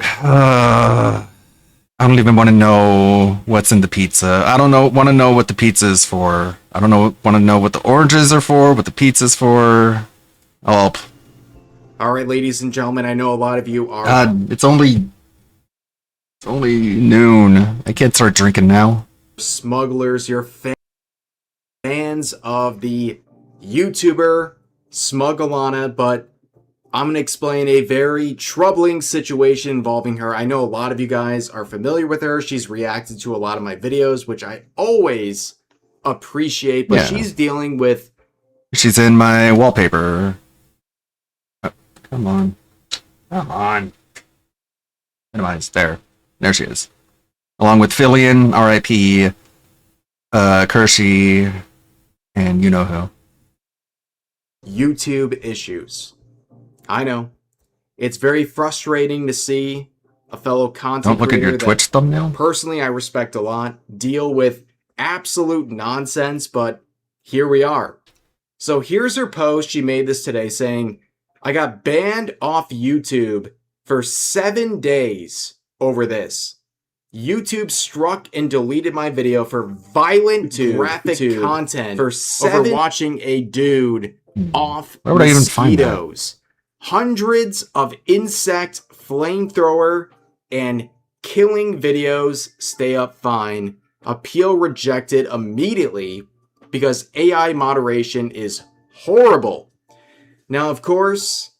I don't even want to know what's in the pizza. I don't want to know what the pizza is for. I don't want to know what the oranges are for, what the pizza's for. Oh, All right, ladies and gentlemen, I know a lot of you are. God, it's only noon. I can't start drinking now. Smugglers, you're fans of the YouTuber Smugglana, but I'm going to explain a very troubling situation involving her. I know a lot of you guys are familiar with her. She's reacted to a lot of my videos, which I always appreciate, but Yeah. she's dealing with... She's in my wallpaper. Oh, come on. Come on. Minimize. There she is. Along with Fillion, R.I.P., Kershey, and you know who. YouTube issues. I know. It's very frustrating to see a fellow content Don't look at your creator that Twitch thumbnail. personally I respect a lot deal with absolute nonsense, but here we are. So here's her post. She made this today saying, I got banned off YouTube for 7 days over this. YouTube struck and deleted my video for violent graphic content for over watching a dude off Where would I even find that? mosquitoes. Hundreds of insect flamethrower and killing videos stay up fine. Appeal rejected immediately because AI moderation is horrible. Now, of course,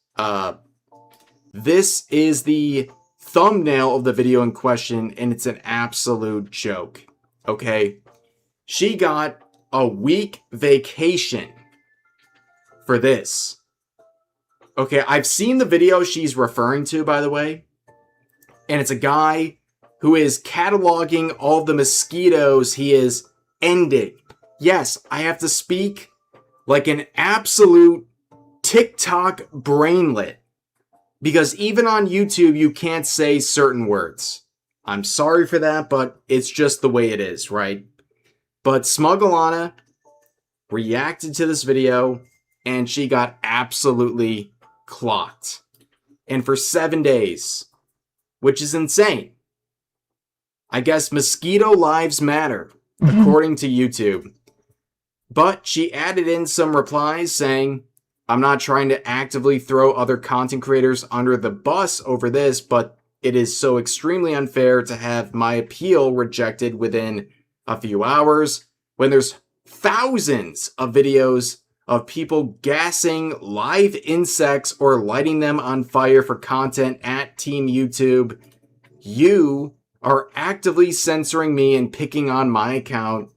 this is the thumbnail of the video in question, and it's an absolute joke. Okay? She got a week vacation for this. Okay, I've seen the video she's referring to, by the way, and it's a guy who is cataloging all the mosquitoes he is ending. Yes, I have to speak like an absolute TikTok brainlet, because even on YouTube, you can't say certain words. I'm sorry for that, but it's just the way it is, right? But Smugglana reacted to this video, and she got absolutely clocked. And for 7 days, which is insane. I guess mosquito lives matter, according to YouTube. But she added in some replies saying, I'm not trying to actively throw other content creators under the bus over this, but it is so extremely unfair to have my appeal rejected within a few hours when there's thousands of videos of people gassing live insects or lighting them on fire for content at Team YouTube. You are actively censoring me and picking on my account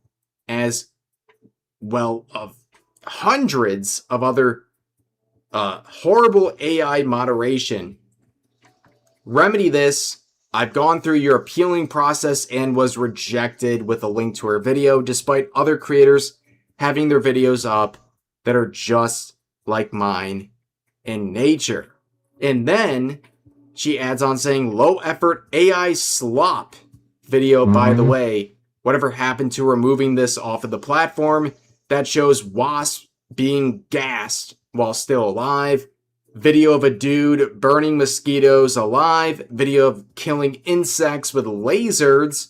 as well of hundreds of other horrible AI moderation. Remedy this. I've gone through your appealing process and was rejected with a link to her video, despite other creators having their videos up that are just like mine in nature. And then she adds on saying, low effort AI slop video, by the way. Whatever happened to removing this off of the platform? That shows wasps being gassed while still alive. Video of a dude burning mosquitoes alive. Video of killing insects with lasers.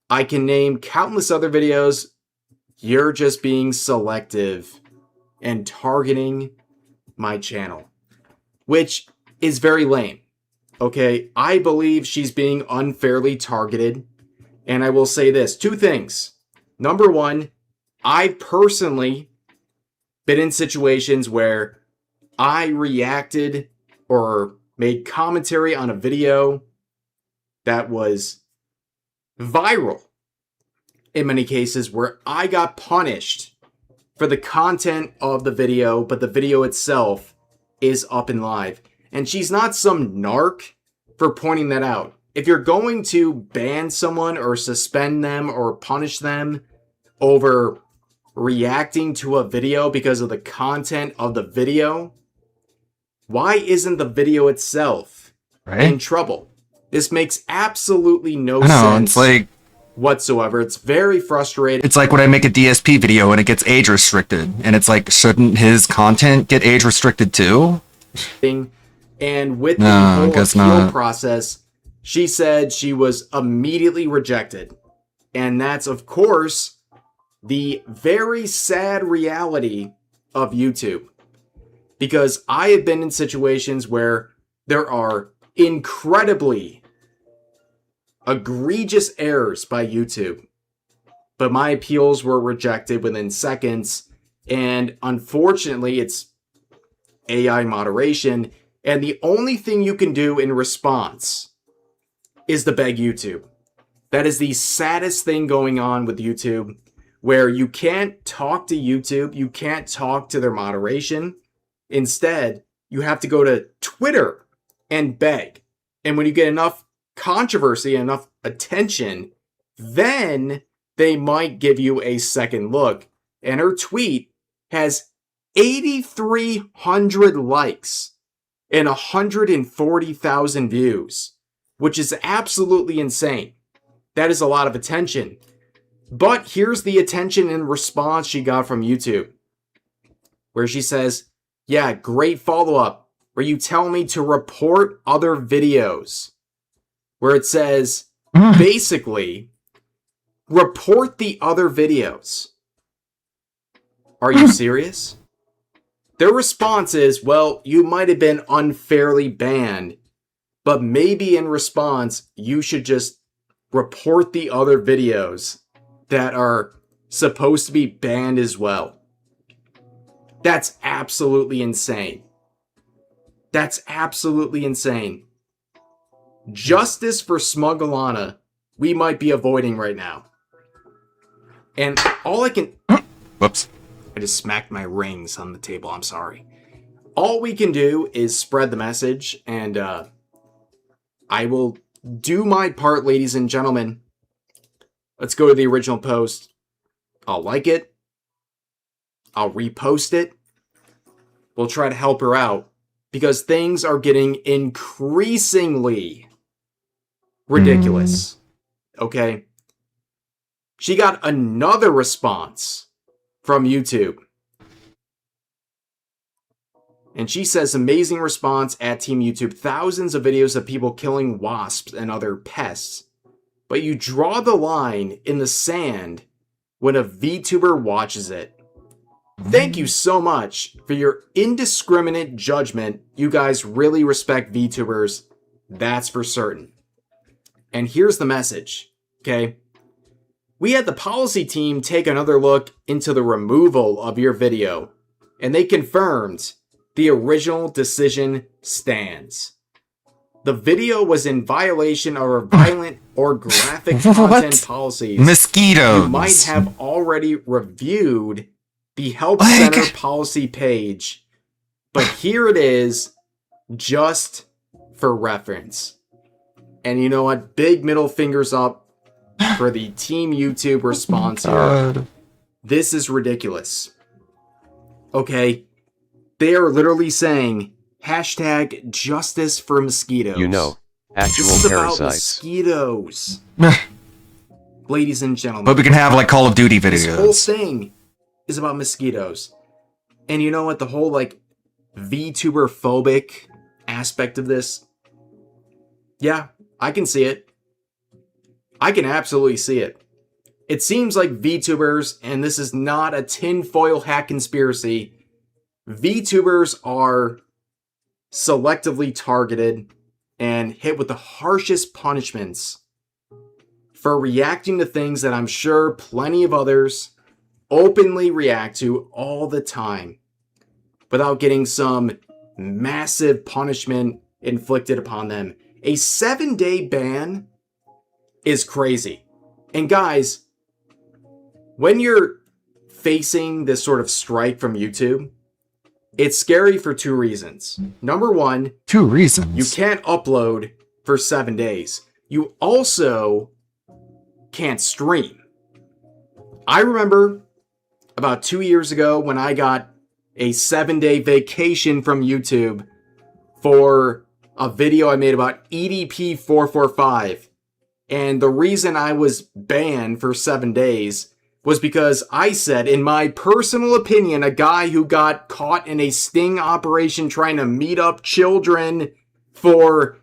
I can name countless other videos. You're just being selective and targeting my channel, which is very lame. Okay, I believe she's being unfairly targeted. And I will say this, 2 things. Number 1, I've personally been in situations where I reacted or made commentary on a video that was viral in many cases, where I got punished for the content of the video, but the video itself is up and live. And she's not some narc for pointing that out. if you're going to ban someone or suspend them or punish them over reacting to a video because of the content of the video, why isn't the video itself in trouble? This makes absolutely no sense. It's like whatsoever. It's very frustrating. It's like when I make a DSP video and it gets age restricted, and it's like, shouldn't his content get age restricted too? And with No, the I whole guess appeal not. process, she said she was immediately rejected. And that's, of course, the very sad reality of YouTube. Because I have been in situations where there are incredibly egregious errors by YouTube, but my appeals were rejected within seconds, and unfortunately it's AI moderation, and the only thing you can do in response is to beg YouTube. That is the saddest thing going on with YouTube, where you can't talk to YouTube, you can't talk to their moderation. Instead, you have to go to Twitter and beg. And when you get enough controversy, enough attention, then they might give you a second look. And her tweet has 8,300 likes and 140,000 views, which is absolutely insane. That is a lot of attention. But here's the attention and response she got from YouTube, where she says, yeah, great follow-up, where you tell me to report other videos, where it says, basically, report the other videos. Are you serious? Their response is, well, you might have been unfairly banned, but maybe in response, you should just report the other videos that are supposed to be banned as well. That's absolutely insane. That's absolutely insane. Justice for Smug-Alana, we might be avoiding right now. And all I can... Whoops. I just smacked my rings on the table, I'm sorry. All we can do is spread the message, and I will do my part, ladies and gentlemen. Let's go to the original post. I'll like it. I'll repost it. We'll try to help her out, because things are getting increasingly ridiculous. Okay? She got another response from YouTube. And she says, amazing response at Team YouTube. Thousands of videos of people killing wasps and other pests. But you draw the line in the sand when a VTuber watches it. Thank you so much for your indiscriminate judgment. You guys really respect VTubers. That's for certain. And here's the message, okay? We had the policy team take another look into the removal of your video, and they confirmed the original decision stands. The video was in violation of our violent or graphic content policies. Mosquitoes. You might have already reviewed the Help Center policy page, but here it is, just for reference. And you know what? Big middle fingers up for the Team YouTube response here. This is ridiculous. Okay? They are literally saying, hashtag justice for mosquitoes. You know, actual this is parasites. about mosquitoes. Ladies and gentlemen. But we can have like Call of Duty This whole videos. thing is about mosquitoes. And you know what? The whole like VTuber phobic aspect of this. Yeah, I can see it. I can absolutely see it. It seems like VTubers, and this is not a tinfoil hat conspiracy, VTubers are selectively targeted and hit with the harshest punishments for reacting to things that I'm sure plenty of others openly react to all the time without getting some massive punishment inflicted upon them. A 7-day ban is crazy. And guys, when you're facing this sort of strike from YouTube, it's scary for two reasons. Number one, Two reasons. you can't upload for 7 days. you also can't stream. I remember about 2 years ago when I got a 7-day vacation from YouTube for a video I made about EDP 445. And the reason I was banned for 7 days was because I said, in my personal opinion, a guy who got caught in a sting operation trying to meet up children for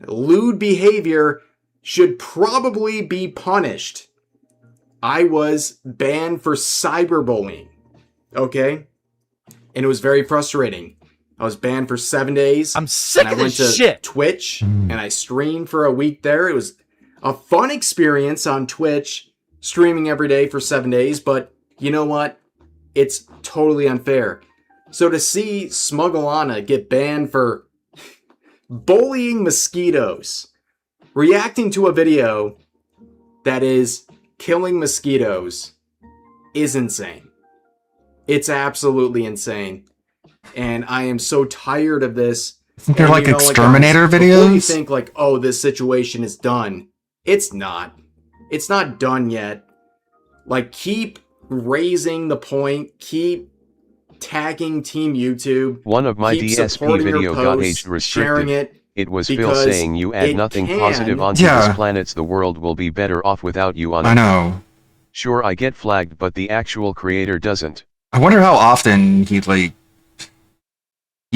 lewd behavior should probably be punished. I was banned for cyberbullying. Okay? And it was very frustrating. I was banned for 7 days. I'm sick of this shit. I went to Twitch and I streamed for a week there. It was a fun experience on Twitch, streaming every day for 7 days. But you know what? It's totally unfair. So to see Smugglana get banned for bullying mosquitoes, reacting to a video that is killing mosquitoes, is insane. It's absolutely insane. And I am so tired of this. Isn't there like exterminator videos? You think like, oh, this situation is done. It's not. It's not done yet. Like, keep raising the point. Keep tagging Team YouTube. One of my DSP video got age restricted. It was Phil saying you add nothing positive onto this planet, the world will be better off without you on it. I know. Sure, I get flagged, but the actual creator doesn't. I wonder how often he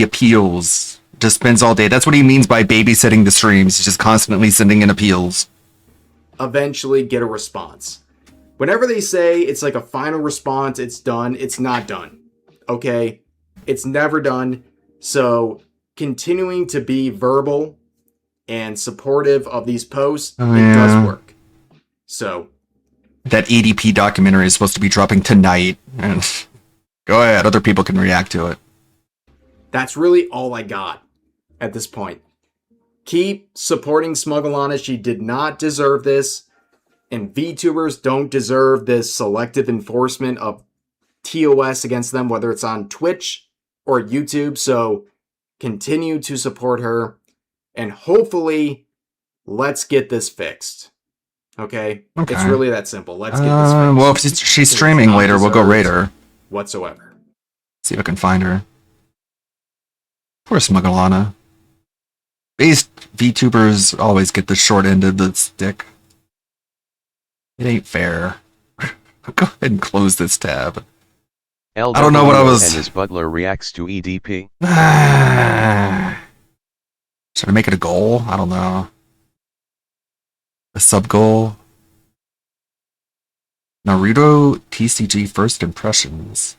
appeals, just spends all day. That's what he means by babysitting the streams. He's just constantly sending in appeals. Eventually get a response. Whenever they say it's like a final response, it's done, it's not done. Okay? It's never done. So continuing to be verbal and supportive of these posts, it does work. So that EDP documentary is supposed to be dropping tonight. And go ahead, other people can react to it. That's really all I got at this point. Keep supporting Smugglana. She did not deserve this. And VTubers don't deserve this selective enforcement of TOS against them, whether it's on Twitch or YouTube. So continue to support her. And hopefully, let's get this fixed. Okay? It's really that simple. Let's get this fixed. Well, if she's streaming later, we'll go raid her. Whatsoever. See if I can find her. Poor Smugglana. Based VTubers always get the short end of the stick. It ain't fair. Go ahead and close this tab. I don't know what I was... And his butler reacts to EDP. Should I make it a goal? I don't know. A sub-goal? Naruto TCG First Impressions.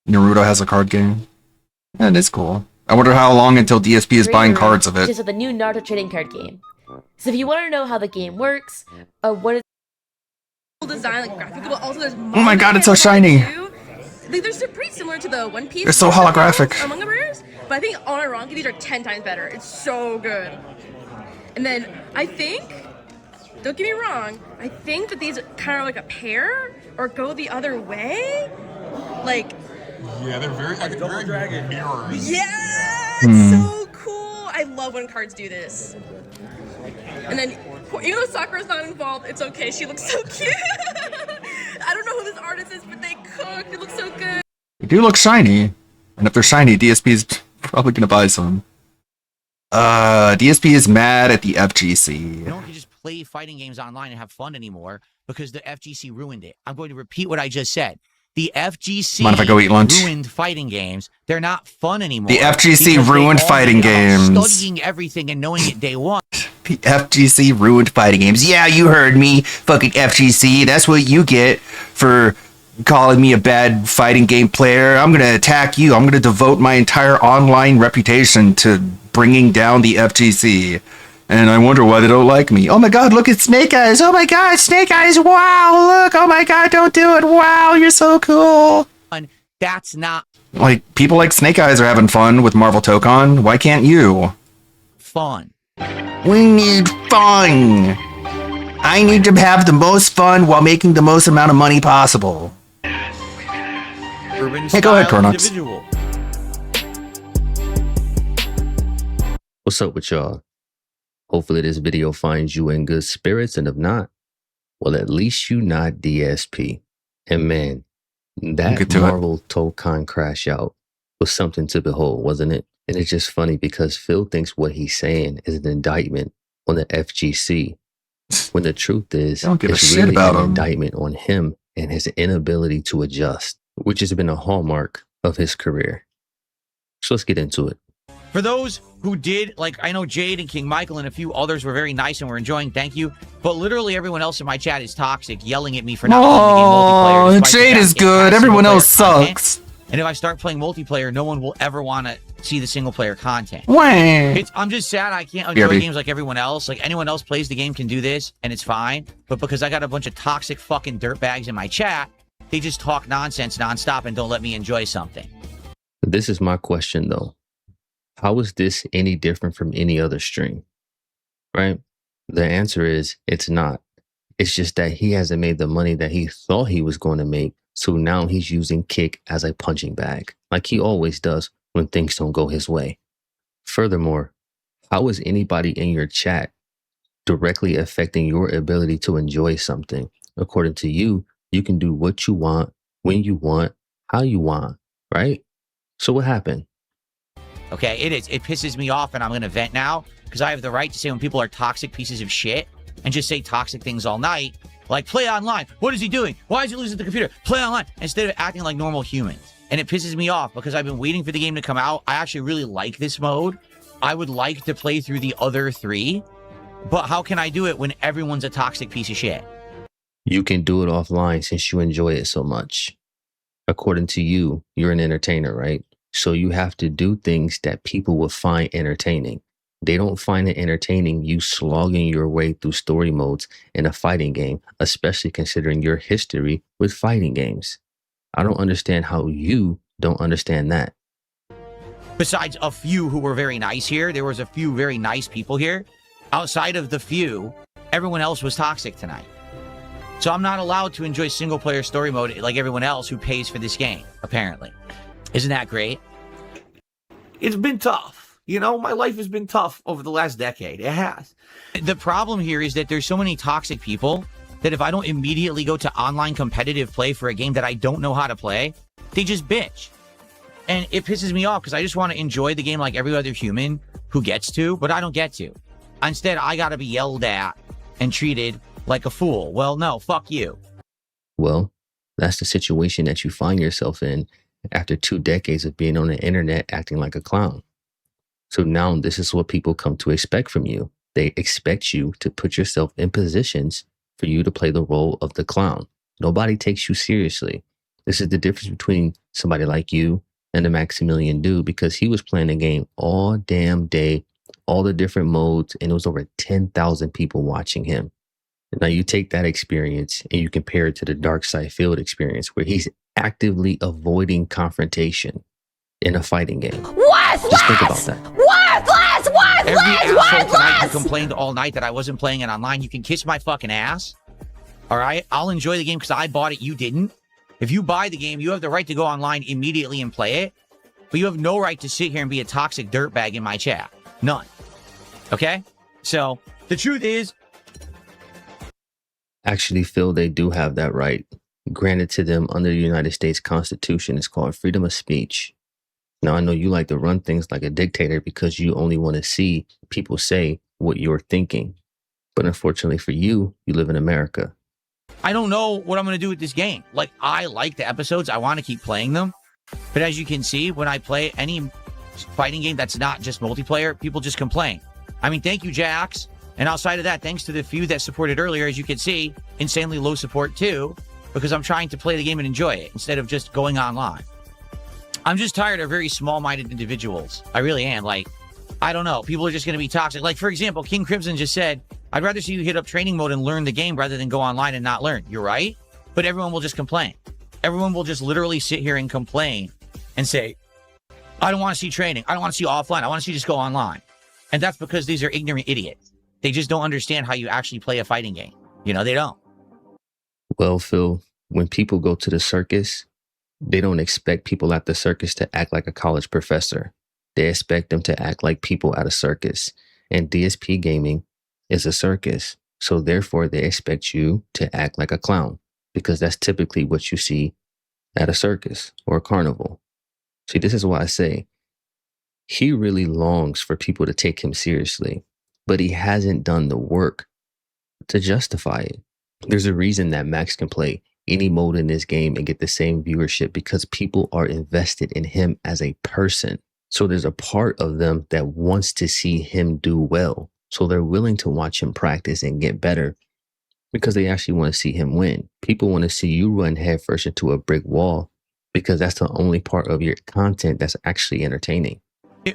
Naruto has a card game. Yeah, it is cool. I wonder how long until DSP is buying cards of it. Just the new Naruto trading card game. So if you want to know how the game works, what is design, like graphical, but also there's oh my god, it's so shiny. Like, they're pretty similar to the One Piece. They're so holographic. Among the Rares, but I think Onironki, these are 10 times better. It's so good. And then I think, don't get me wrong, I think that these kind of like a pair or go the other way. Like, yeah, they're very like double dragon mirrors. Yeah, it's so cool. I love when cards do this. And then, even though Sakura's not involved, it's okay. She looks so cute. I don't know who this artist is, but they cooked. It looks so good. They do look shiny. And if they're shiny, DSP is probably going to buy some. DSP is mad at the FGC. No one can just play fighting games online and have fun anymore because the FGC ruined it. I'm going to repeat what I just said. The FGC Mind if I go eat lunch? ruined fighting games. They're not fun anymore. The FGC ruined fighting games. Studying everything and knowing it day one. The FGC ruined fighting games. Yeah, you heard me. Fucking FGC. That's what you get for calling me a bad fighting game player. I'm going to attack you. I'm going to devote my entire online reputation to bringing down the FGC. And I wonder why they don't like me. Oh my god, look at Snake Eyes. Oh my god, Snake Eyes. Wow, look. Oh my god, don't do it. Wow, you're so cool. That's not... Like, people like Snake Eyes are having fun with Marvel Tokon. Why can't you? Fun. We need fun. I need to have the most fun while making the most amount of money possible. Hey, go ahead, Chronox. What's up with y'all? Hopefully this video finds you in good spirits, and if not, well, at least you not DSP. And man, that Marvel Tokon crash out was something to behold, wasn't it? And it's just funny because Phil thinks what he's saying is an indictment on the FGC, when the truth is it's really an indictment on him and his inability to adjust, which has been a hallmark of his career. So let's get into it. For those who did, like, I know Jade and King Michael and a few others were very nice and were enjoying, thank you. But literally everyone else in my chat is toxic, yelling at me for not playing the game multiplayer. Oh, Jade is good. Everyone else sucks. And if I start playing multiplayer, no one will ever want to see the single player content. I'm just sad I can't enjoy games like everyone else. Like, anyone else plays the game can do this, and it's fine. But because I got a bunch of toxic fucking dirtbags in my chat, they just talk nonsense nonstop and don't let me enjoy something. This is my question, though. How is this any different from any other stream? Right? The answer is it's not. It's just that he hasn't made the money that he thought he was going to make. So now he's using Kick as a punching bag, like he always does when things don't go his way. Furthermore, how is anybody in your chat directly affecting your ability to enjoy something? According to you, you can do what you want, when you want, how you want, right? So what happened? Okay, it is. It pisses me off, and I'm going to vent now because I have the right to say when people are toxic pieces of shit and just say toxic things all night. Like, play online. What is he doing? Why is he losing the computer? Play online. Instead of acting like normal humans. And it pisses me off because I've been waiting for the game to come out. I actually really like this mode. I would like to play through the other 3. But how can I do it when everyone's a toxic piece of shit? You can do it offline since you enjoy it so much. According to you, you're an entertainer, right? So you have to do things that people will find entertaining. They don't find it entertaining you slogging your way through story modes in a fighting game, especially considering your history with fighting games. I don't understand how you don't understand that. Besides a few who were very nice here, there was a few very nice people here. Outside of the few, everyone else was toxic tonight. So I'm not allowed to enjoy single player story mode like everyone else who pays for this game, apparently. Isn't that great? It's been tough. You know, my life has been tough over the last decade. It has. The problem here is that there's so many toxic people that if I don't immediately go to online competitive play for a game that I don't know how to play, they just bitch. And it pisses me off because I just want to enjoy the game like every other human who gets to, but I don't get to. Instead, I got to be yelled at and treated like a fool. Well, no, fuck you. Well, that's the situation that you find yourself in after 2 decades of being on the internet acting like a clown. So now this is what people come to expect from you. They expect you to put yourself in positions for you to play the role of the clown. Nobody takes you seriously. This is the difference between somebody like you and the Maximilian dude, because he was playing the game all damn day, all the different modes, and it was over 10,000 people watching him. Now you take that experience and you compare it to the Dark Side Field experience, where he's actively avoiding confrontation in a fighting game. Just think about that. Every asshole tonight who complained all night that I wasn't playing it online, you can kiss my fucking ass. All right? I'll enjoy the game because I bought it. You didn't. If you buy the game, you have the right to go online immediately and play it. But you have no right to sit here and be a toxic dirtbag in my chat. None. Okay? So, the truth is... Actually, Phil, they do have that right. Granted to them under the United States Constitution. It's called freedom of speech. Now, I know you like to run things like a dictator because you only want to see people say what you're thinking. But unfortunately for you, you live in America. I don't know what I'm going to do with this game. Like, I like the episodes. I want to keep playing them. But as you can see, when I play any fighting game that's not just multiplayer, people just complain. I mean, thank you, Jax. And outside of that, thanks to the few that supported earlier, as you can see, insanely low support too, because I'm trying to play the game and enjoy it instead of just going online. I'm just tired of very small-minded individuals. I really am. Like, I don't know. People are just going to be toxic. Like, for example, King Crimson just said, I'd rather see you hit up training mode and learn the game rather than go online and not learn. You're right. But everyone will just complain. Everyone will just literally sit here and complain and say, I don't want to see training. I don't want to see offline. I want to see just go online. And that's because these are ignorant idiots. They just don't understand how you actually play a fighting game. You know, they don't. Well, Phil, when people go to the circus, they don't expect people at the circus to act like a college professor. They expect them to act like people at a circus. And DSP gaming is a circus. So therefore, they expect you to act like a clown because that's typically what you see at a circus or a carnival. See, this is why I say he really longs for people to take him seriously, but he hasn't done the work to justify it. There's a reason that Max can play any mode in this game and get the same viewership because people are invested in him as a person. So there's a part of them that wants to see him do well. So they're willing to watch him practice and get better because they actually want to see him win. People want to see you run headfirst into a brick wall because that's the only part of your content that's actually entertaining.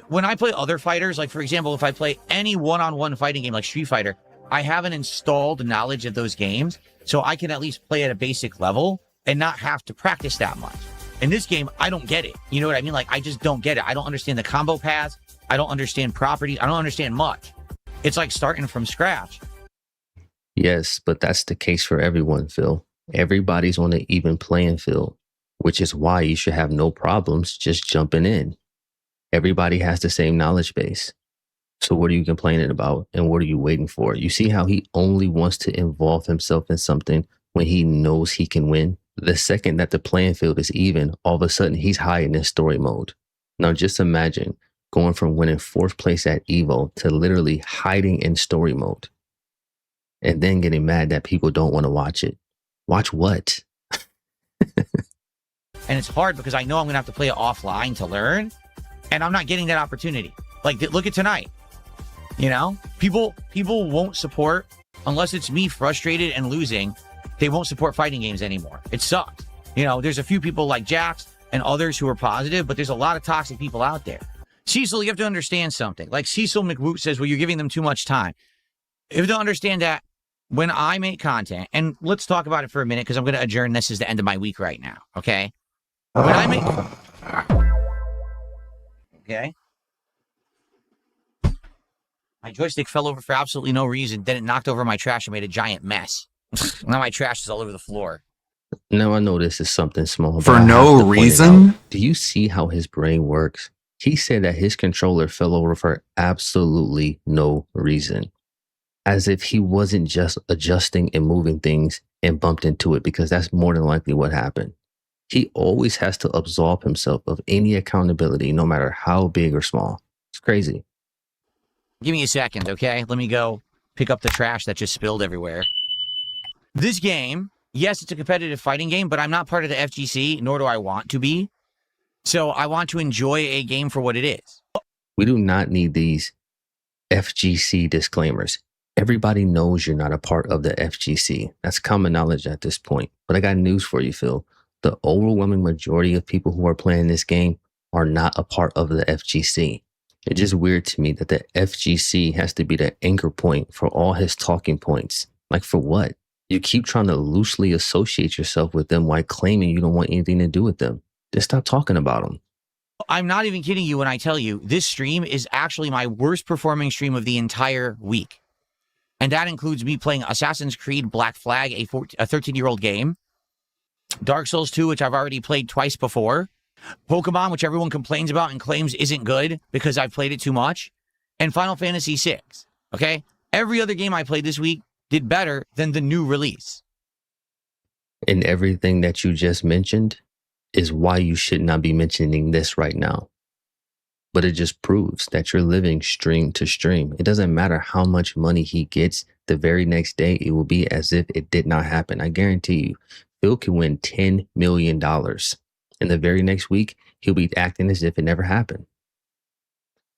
When I play other fighters, like for example, if I play any one-on-one fighting game like Street Fighter, I have an installed knowledge of those games, so I can at least play at a basic level and not have to practice that much. In this game, I don't get it. You know what I mean? Like, I just don't get it. I don't understand the combo paths. I don't understand properties. I don't understand much. It's like starting from scratch. Yes, but that's the case for everyone, Phil. Everybody's on an even playing field, which is why you should have no problems just jumping in. Everybody has the same knowledge base. So what are you complaining about and what are you waiting for? You see how he only wants to involve himself in something when he knows he can win? The second that the playing field is even, all of a sudden he's hiding in story mode. Now just imagine going from winning 4th place at EVO to literally hiding in story mode and then getting mad that people don't want to watch it. Watch what? And it's hard because I know I'm going to have to play it offline to learn, and I'm not getting that opportunity. Like, look at tonight. You know, people won't support, unless it's me frustrated and losing, they won't support fighting games anymore. It sucks. You know, there's a few people like Jax and others who are positive, but there's a lot of toxic people out there. Cecil, you have to understand something. Like Cecil McWoot says, well, you're giving them too much time. You have to understand that when I make content, and let's talk about it for a minute because I'm going to adjourn this as the end of my week right now, okay? When I make... Okay? My joystick fell over for absolutely no reason. Then it knocked over my trash and made a giant mess. Now my trash is all over the floor. Now I know this is something small. For no reason? Do you see how his brain works? He said that his controller fell over for absolutely no reason. As if he wasn't just adjusting and moving things and bumped into it, because that's more than likely what happened. He always has to absolve himself of any accountability, no matter how big or small. It's crazy. Give me a second, okay? Let me go pick up the trash that just spilled everywhere. This game, yes, it's a competitive fighting game, but I'm not part of the FGC, nor do I want to be. So I want to enjoy a game for what it is. We do not need these FGC disclaimers. Everybody knows you're not a part of the FGC. That's common knowledge at this point. But I got news for you, Phil. The overwhelming majority of people who are playing this game are not a part of the FGC. It's just weird to me that the FGC has to be the anchor point for all his talking points. Like, for what? You keep trying to loosely associate yourself with them while claiming you don't want anything to do with them. Just stop talking about them. I'm not even kidding you when I tell you this stream is actually my worst performing stream of the entire week. And that includes me playing Assassin's Creed Black Flag, a 13-year-old game. Dark Souls 2, which I've already played twice before. Pokemon, which everyone complains about and claims isn't good because I've played it too much. And Final Fantasy VI. Okay? Every other game I played this week did better than the new release. And everything that you just mentioned is why you should not be mentioning this right now. But it just proves that you're living stream to stream. It doesn't matter how much money he gets. The very next day, it will be as if it did not happen. I guarantee you, Phil can win $10 million. And the very next week, he'll be acting as if it never happened.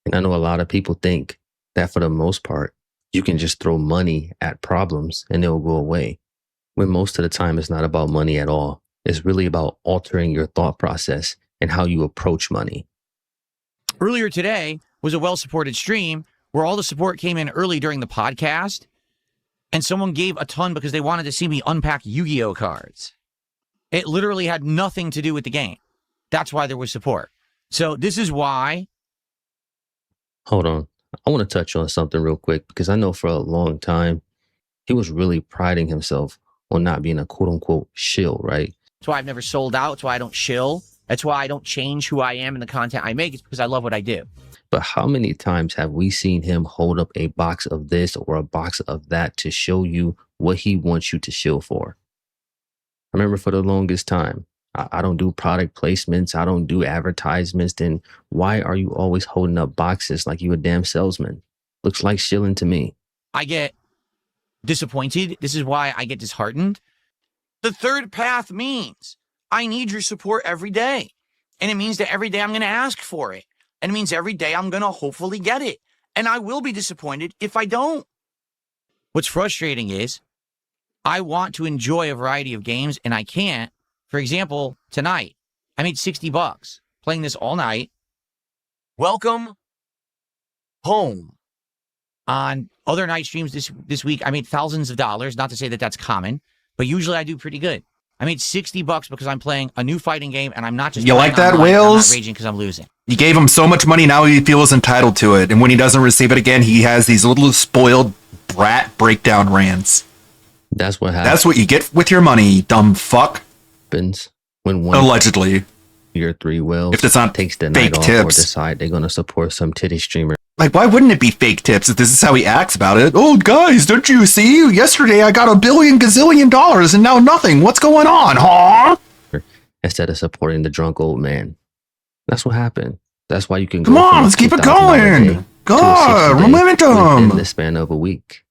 And I know a lot of people think that for the most part, you can just throw money at problems and they'll go away. When most of the time, it's not about money at all. It's really about altering your thought process and how you approach money. Earlier today was a well-supported stream where all the support came in early during the podcast, and someone gave a ton because they wanted to see me unpack Yu-Gi-Oh cards. It literally had nothing to do with the game. That's why there was support. So this is why... Hold on. I want to touch on something real quick because I know for a long time, he was really priding himself on not being a quote-unquote shill, right? That's why I've never sold out. That's why I don't shill. That's why I don't change who I am in the content I make. It's because I love what I do. But how many times have we seen him hold up a box of this or a box of that to show you what he wants you to shill for? I remember for the longest time, I don't do product placements. I don't do advertisements. Then why are you always holding up boxes like you a damn salesman? Looks like shilling to me. I get disappointed. This is why I get disheartened. The third path means I need your support every day. And it means that every day I'm going to ask for it. And it means every day I'm going to hopefully get it. And I will be disappointed if I don't. What's frustrating is I want to enjoy a variety of games and I can't. For example, tonight, I made $60 playing this all night. Welcome home. On other night streams this week, I made thousands of dollars. Not to say that that's common, but usually I do pretty good. I made $60 because I'm playing a new fighting game and I'm not just You like that, online, Wales? I'm not raging because I'm losing. You gave him so much money, now he feels entitled to it. And when he doesn't receive it again, he has these little spoiled brat breakdown rants. That's what happens. That's what you get with your money, you dumb fuck. When one Allegedly. your 3 whales If it's not takes the fake night off tips. or decide they're going to support some titty streamer. Like, why wouldn't it be fake tips if this is how he acts about it? Oh, guys, don't you see? Yesterday I got $1 billion gazillion and now nothing. What's going on, huh? Instead of supporting the drunk old man. That's what happened. That's why you can Come go on, from a let's keep it $2,000 going. day to a God, 60 day momentum. within the span of a week.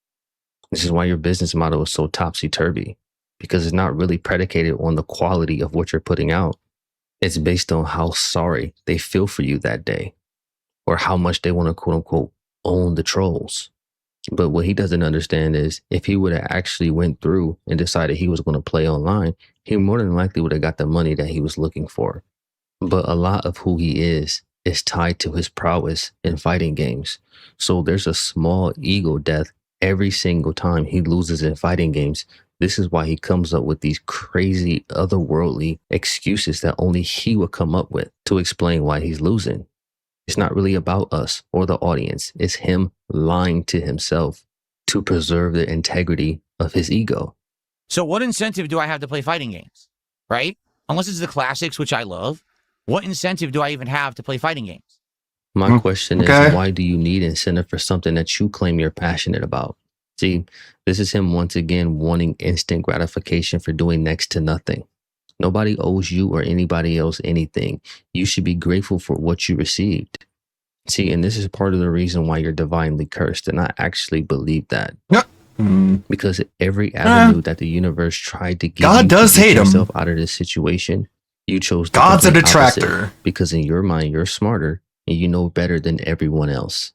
This is why your business model is so topsy-turvy, because it's not really predicated on the quality of what you're putting out. It's based on how sorry they feel for you that day, or how much they want to quote unquote own the trolls. But what he doesn't understand is if he would have actually went through and decided he was going to play online, he more than likely would have got the money that he was looking for. But a lot of who he is tied to his prowess in fighting games. So there's a small ego death every single time he loses in fighting games. This is why he comes up with these crazy otherworldly excuses that only he would come up with to explain why he's losing. It's not really about us or the audience. It's him lying to himself to preserve the integrity of his ego. So what incentive do I have to play fighting games, right? Unless it's the classics, which I love. What incentive do I even have to play fighting games? My question is, why do you need incentive for something that you claim you're passionate about? See, this is him once again wanting instant gratification for doing next to nothing. Nobody owes you or anybody else anything. You should be grateful for what you received. See, and this is part of the reason why you're divinely cursed, and I actually believe that. Because every avenue that the universe tried to give God you does to get hate him. yourself out of this situation, you chose the God's a complete detractor. opposite, because in your mind, you're smarter and you know better than everyone else.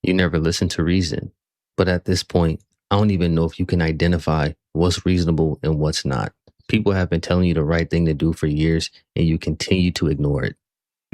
You never listen to reason. But at this point, I don't even know if you can identify what's reasonable and what's not. People have been telling you the right thing to do for years, and you continue to ignore it.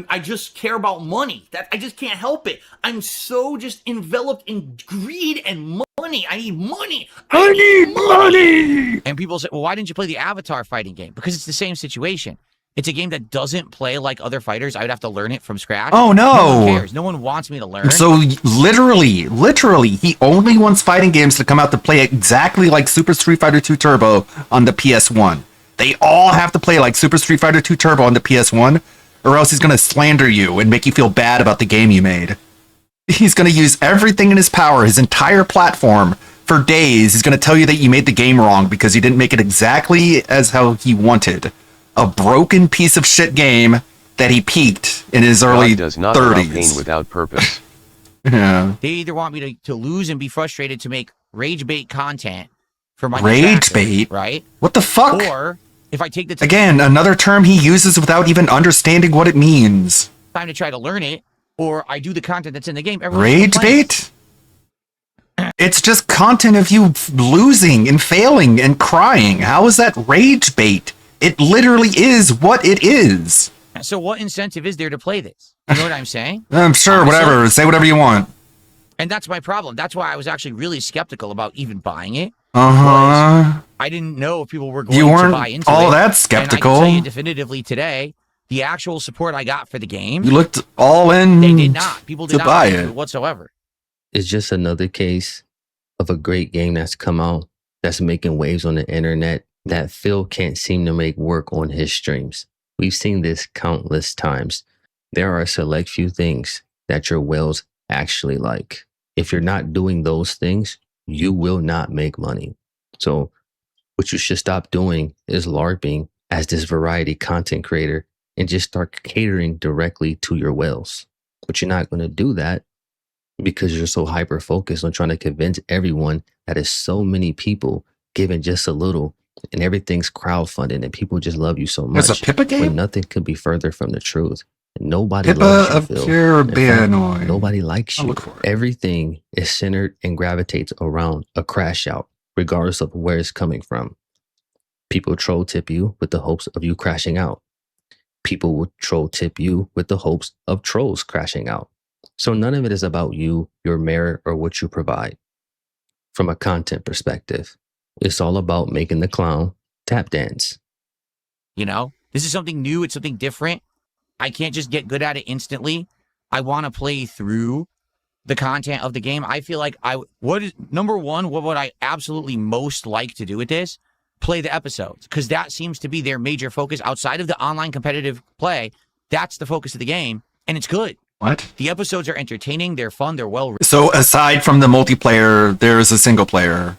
I just care about money. That I just can't help it. I'm so just enveloped in greed and money. I need money. I need money. And people say, well, why didn't you play the Avatar fighting game? Because it's the same situation. It's a game that doesn't play like other fighters. I would have to learn it from scratch. Oh, no. No one cares. No one wants me to learn. So literally, he only wants fighting games to come out to play exactly like Super Street Fighter 2 Turbo on the PS1. They all have to play like Super Street Fighter 2 Turbo on the PS1, or else he's going to slander you and make you feel bad about the game you made. He's going to use everything in his power, his entire platform, for days. He's going to tell you that you made the game wrong because you didn't make it exactly as how he wanted. A broken piece of shit game that he peaked in his early God does not allow 30s. pain without purpose. Yeah. They either want me to lose and be frustrated to make rage bait content for my Rage detractors, bait? right? What the fuck? Or if I take the Again, another term he uses without even understanding what it means. time to try to learn it, or I do the content that's in the game. Everyone's Rage complaining. bait? It's just content of you losing and failing and crying. How is that rage bait? It literally is what it is. So what incentive is there to play this? You know what I'm saying? I'm sure, whatever. Say whatever you want. And that's my problem. That's why I was actually really skeptical about even buying it. Uh-huh. I didn't know if people were going You to weren't buy into all it. that skeptical. And I can tell you definitively today, the actual support I got for the game, You looked all in they did not. People did to not buy buy into it. it whatsoever. It's just another case of a great game that's come out that's making waves on the internet that Phil can't seem to make work on his streams. We've seen this countless times. There are a select few things that your whales actually like. If you're not doing those things, you will not make money. So what you should stop doing is LARPing as this variety content creator and just start catering directly to your whales. But you're not going to do that because you're so hyper focused on trying to convince everyone that is so many people giving just a little and everything's crowdfunded and people just love you so much. There's a Pippa game? When nothing could be further from the truth. Nobody Pippa loves you, of Phil. Caribbeanoid. Nobody likes I'll you. look for it. Everything is centered and gravitates around a crash out, regardless of where it's coming from. People troll tip you with the hopes of you crashing out. People will troll tip you with the hopes of trolls crashing out. So none of it is about you, your merit, or what you provide. From a content perspective, it's all about making the clown tap dance. You know, this is something new. It's something different. I can't just get good at it instantly. I want to play through the content of the game. I feel like number one, what would I absolutely most like to do with this? Play the episodes, because that seems to be their major focus outside of the online competitive play. That's the focus of the game, and it's good. What? The episodes are entertaining. They're fun. They're well written. So aside from the multiplayer, there's a single player.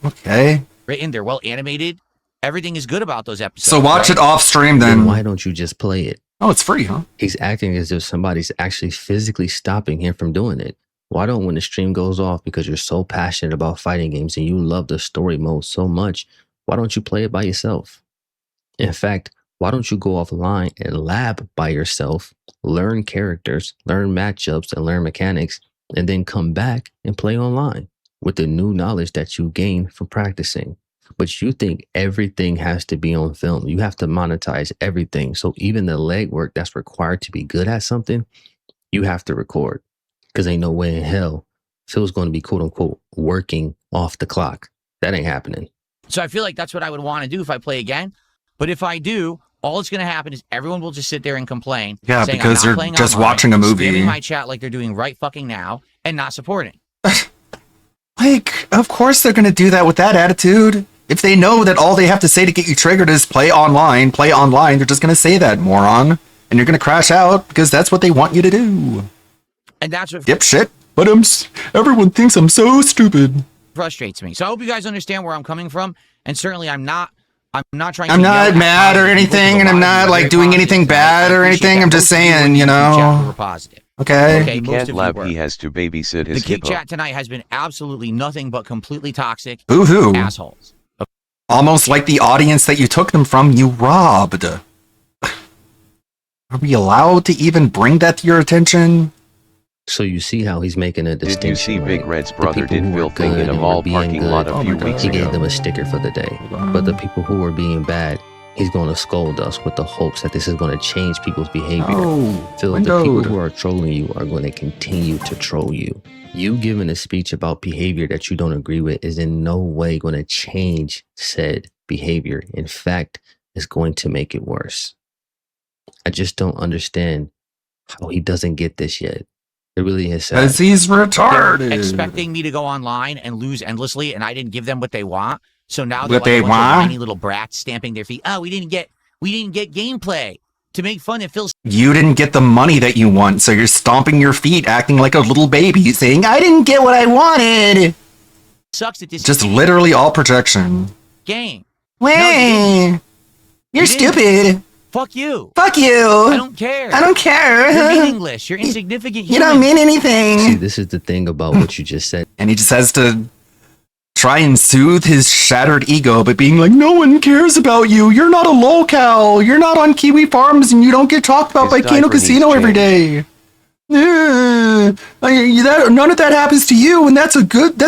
Okay. They're well animated. Everything is good about those episodes. So watch it off stream then. Why don't you just play it? Oh, it's free, huh? He's acting as if somebody's actually physically stopping him from doing it. Why don't, when the stream goes off, because you're so passionate about fighting games and you love the story mode so much, why don't you play it by yourself? In fact, why don't you go offline and lab by yourself, learn characters, learn matchups, and learn mechanics, and then come back and play online with the new knowledge that you gain from practicing? But you think everything has to be on film. You have to monetize everything. So even the legwork that's required to be good at something, you have to record. Because ain't no way in hell Phil's going to be, quote unquote, working off the clock. That ain't happening. So I feel like that's what I would want to do if I play again. But if I do, all that's going to happen is everyone will just sit there and complain. Yeah, saying, because I'm not they're playing just online, watching a movie. spamming my chat like they're doing right fucking now, and not supporting. Like, of course they're going to do that with that attitude. If they know that all they have to say to get you triggered is play online, they're just going to say that, moron. And you're going to crash out because that's what they want you to do. And that's what Dipshit. But everyone thinks I'm so stupid. Frustrates me. So I hope you guys understand where I'm coming from. And certainly I'm not trying I'm not mad or anything, and I'm not like doing anything bad or anything. I'm just saying, you know. Okay. He can't lab, he has to babysit his The Kick hippo. Chat tonight has been absolutely nothing but completely toxic. Boo-hoo. Assholes. Almost like the audience that you took them from, you robbed. Are we allowed to even bring that to your attention? So you see how he's making a distinction. Did you see Big right? Red's The brother people did who were filthing good in a and mall were being parking lot a good, few weeks he ago? gave them a sticker for the day. But the people who were being bad, he's going to scold us with the hopes that this is going to change people's behavior. Oh, Phil, the people who are trolling you are going to continue to troll you. You giving a speech about behavior that you don't agree with is in no way going to change said behavior. In fact, it's going to make it worse. I just don't understand how he doesn't get this yet. It really is sad. Because he's retarded. They're expecting me to go online and lose endlessly, and I didn't give them what they want. So now What they're like they a bunch of want? whiny little brats stamping their feet. Oh, we didn't get gameplay to make fun of Phil's. You didn't get the money that you want, so you're stomping your feet, acting like a little baby, saying, I didn't get what I wanted. Sucks at this. Just literally all projection. game. Way. You're stupid. Fuck you. Fuck you. I don't care. I don't care. You're meaningless. You're insignificant. You don't mean anything. See, this is the thing about what you just said. And he just has to try and soothe his shattered ego by being like, no one cares about you. You're not a lolcow. You're not on Kiwi Farms and you don't get talked about by Kano Casino every day. None of that happens to you, and that's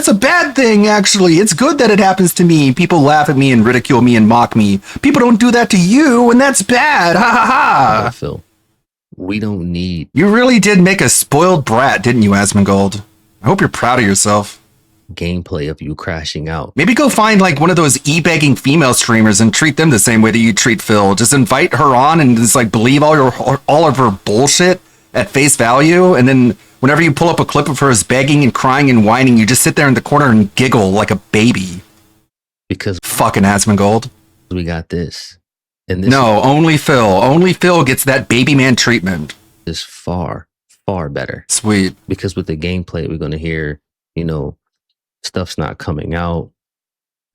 a bad thing, actually. It's good that it happens to me. People laugh at me and ridicule me and mock me. People don't do that to you, and that's bad. Ha ha ha. Phil, we don't need. You really did make a spoiled brat, didn't you, Asmongold? I hope you're proud of yourself. Gameplay of you crashing out. Maybe go find like one of those e-begging female streamers and treat them the same way that you treat Phil. Just invite her on and just like believe all of her bullshit at face value, and then whenever you pull up a clip of her as begging and crying and whining, you just sit there in the corner and giggle like a baby. Because fucking Asmongold. We got this. And this No, only Phil. Only Phil gets that baby man treatment. is far, far better. Sweet. Because with the gameplay, we're going to hear, you know, stuff's not coming out.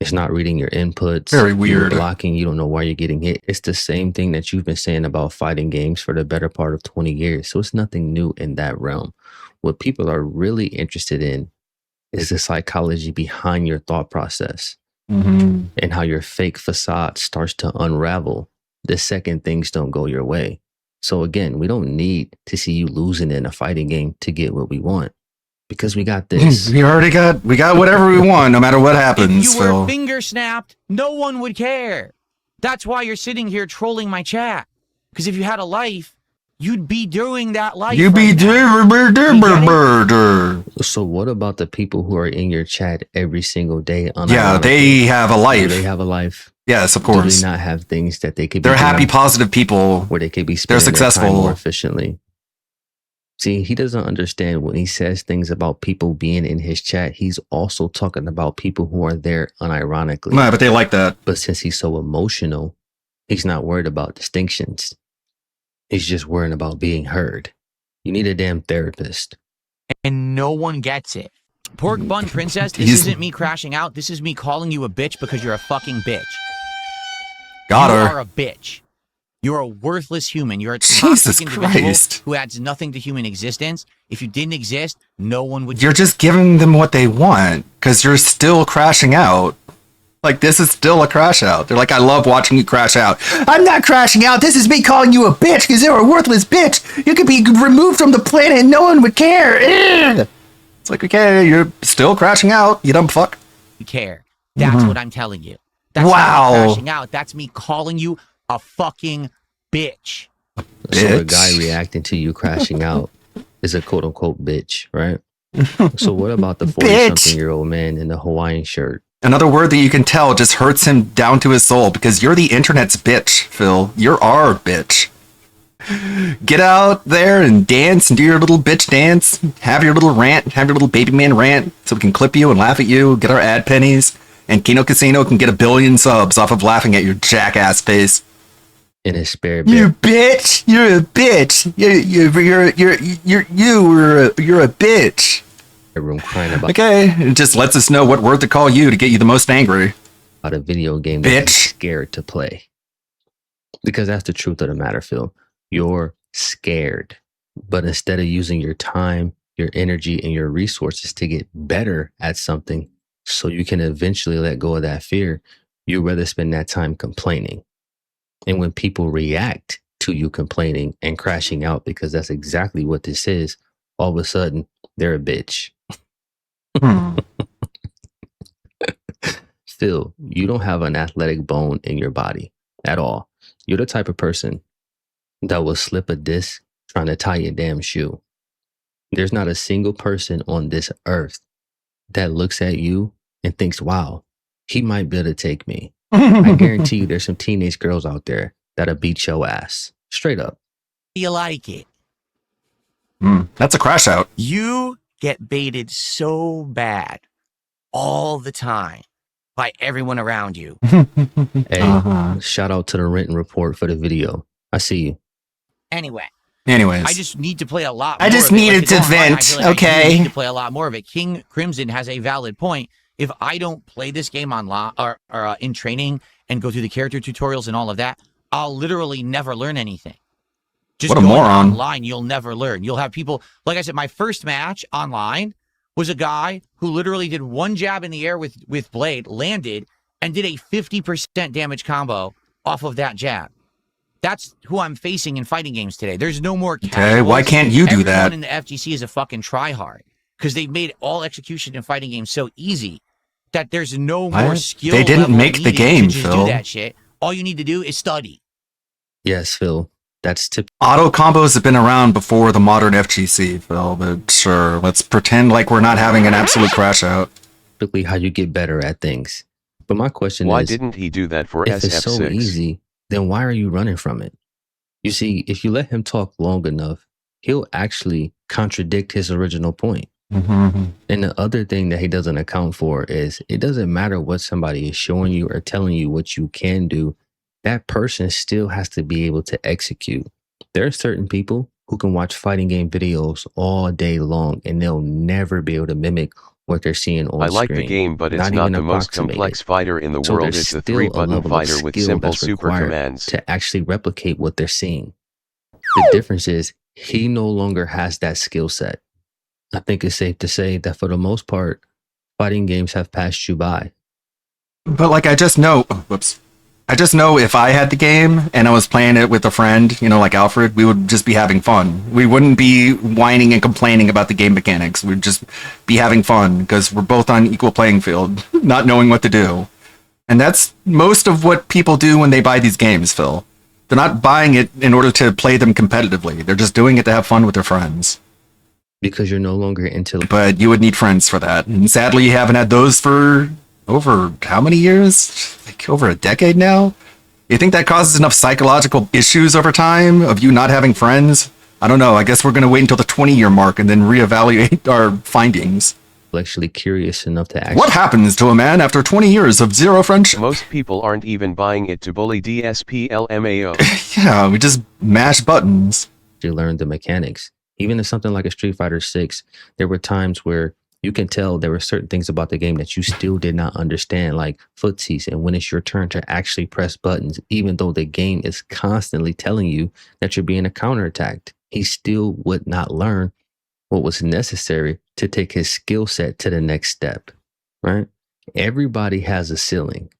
It's not reading your inputs. Very You're weird. blocking. You don't know why you're getting hit. It's the same thing that you've been saying about fighting games for the better part of 20 years. So it's nothing new in that realm. What people are really interested in is the psychology behind your thought process and how your fake facade starts to unravel the second things don't go your way. So again, we don't need to see you losing in a fighting game to get what we want. Because we got this. We got whatever we want, no matter what happens. If you were Phil. finger snapped, no one would care. That's why you're sitting here trolling my chat. Because if you had a life, you'd be doing that life. You be So what about the people who are in your chat every single day? Yeah, they have a life. Do they have a life? Yes, of Do course. they not have things that they could be They're happy, doing positive people. where they could be They're spending their time successful. more efficiently? See, he doesn't understand when he says things about people being in his chat. He's also talking about people who are there unironically. No, but they like that. But since he's so emotional, he's not worried about distinctions. He's just worrying about being heard. You need a damn therapist. And no one gets it. Pork Bun Princess, this isn't me crashing out. This is me calling you a bitch because you're a fucking bitch. Got You her. are a bitch. You're a worthless human. You're a Jesus toxic individual Christ. who adds nothing to human existence. If you didn't exist, no one would. You're just giving them what they want because you're still crashing out. Like, this is still a crash out. They're like, I love watching you crash out. I'm not crashing out. This is me calling you a bitch because you're a worthless bitch. You could be removed from the planet and no one would care. Ugh. It's like, okay, you're still crashing out, you dumb fuck. care. That's what I'm telling you. That's Wow. not me crashing out. That's me calling you a fucking bitch. So the guy reacting to you crashing out is a quote unquote bitch, right? So what about the 40-something-year-old man in the Hawaiian shirt? Another word that you can tell just hurts him down to his soul because you're the internet's bitch, Phil. You're our bitch. Get out there and dance and do your little bitch dance. Have your little rant. Have your little baby man rant so we can clip you and laugh at you. Get our ad pennies. And Kino Casino can get 1 billion subs off of laughing at your jackass face. In his spare You bitch! You're a bitch! You're a bitch! Room crying about Okay, it just lets us know what word to call you to get you the most angry. a video game that he's scared to play. Because that's the truth of the matter, Phil. You're scared. But instead of using your time, your energy, and your resources to get better at something so you can eventually let go of that fear, you'd rather spend that time complaining. And when people react to you complaining and crashing out, because that's exactly what this is, all of a sudden, they're a bitch. Phil, you don't have an athletic bone in your body at all. You're the type of person that will slip a disc trying to tie your damn shoe. There's not a single person on this earth that looks at you and thinks, wow, he might be able to take me. I guarantee you there's some teenage girls out there that'll beat your ass. Straight up. You like it. That's a crash out. You get baited so bad all the time by everyone around you. Hey, shout out to the Renton Report for the video. I see you. Anyway. Anyways. I just need to play a lot I more just of it. needed it's to online. I vent, feel like I okay? need to play a lot more of it. King Crimson has a valid point. If I don't play this game online or in training and go through the character tutorials and all of that, I'll literally never learn anything. Just What a going moron. online, you'll never learn. You'll have people, like I said, my first match online was a guy who literally did one jab in the air with Blade, landed, and did a 50% damage combo off of that jab. That's who I'm facing in fighting games today. There's no more casuals. why can't you do Everyone that? in the FGC is a fucking tryhard because they've made all execution in fighting games so easy that there's no more What? skill. They didn't level make the needed game, to just Phil. do that shit. All you need to do is study. Yes, Phil. That's Auto combos have been around before the modern FGC, Phil, but sure, let's pretend like we're not having an absolute crash out. typically how you get better at things. But my question Why is, didn't he do that for if it's so SF6? easy, then why are you running from it? You see, if you let him talk long enough, he'll actually contradict his original point. And the other thing that he doesn't account for is it doesn't matter what somebody is showing you or telling you what you can do. that person still has to be able to execute. There are certain people who can watch fighting game videos all day long and they'll never be able to mimic what they're seeing on I like screen. the game, but it's not even the most approximate complex it. fighter in the So world. there's It's a still a 3-button level of fighter with skill simple that's super required commands. to actually replicate what they're seeing. The difference is he no longer has that skill set. I think it's safe to say that for the most part, fighting games have passed you by. But like, I just know if I had the game and I was playing it with a friend, you know, like Alfred, we would just be having fun. We wouldn't be whining and complaining about the game mechanics. We'd just be having fun because we're both on equal playing field, not knowing what to do. And that's most of what people do when they buy these games, Phil. They're not buying it in order to play them competitively. They're just doing it to have fun with their friends. Because you're no longer into... But you would need friends for that. And sadly, you haven't had those for over how many years? Like over a decade now? You think that causes enough psychological issues over time of you not having friends? I don't know. I guess we're going to wait until the 20-year mark and then reevaluate our findings. Actually curious enough to actually... What happens to a man after 20 years of zero friendship? Most people aren't even buying it to bully DSPLMAO. Yeah, we just mash buttons. You learn the mechanics. Even in something like a Street Fighter 6, there were times where you can tell there were certain things about the game that you still did not understand, like footsies and when it's your turn to actually press buttons, even though the game is constantly telling you that you're being counterattacked. He still would not learn what was necessary to take his skill set to the next step, right? Everybody has a ceiling.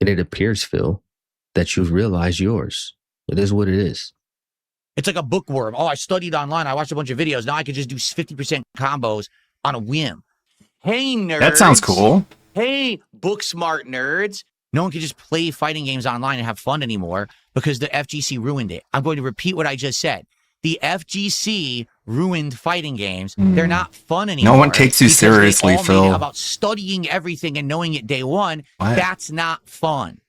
And it appears, Phil, that you've realized yours. It is what it is. It's like a bookworm. Oh, I studied online. I watched a bunch of videos. Now I can just do 50% combos on a whim. Hey, nerds. That sounds cool. Hey, book smart nerds. No one can just play fighting games online and have fun anymore because the FGC ruined it. I'm going to repeat what I just said. The FGC ruined fighting games. They're not fun anymore. No one takes you seriously, Phil. About studying everything and knowing it day one. What? That's not fun.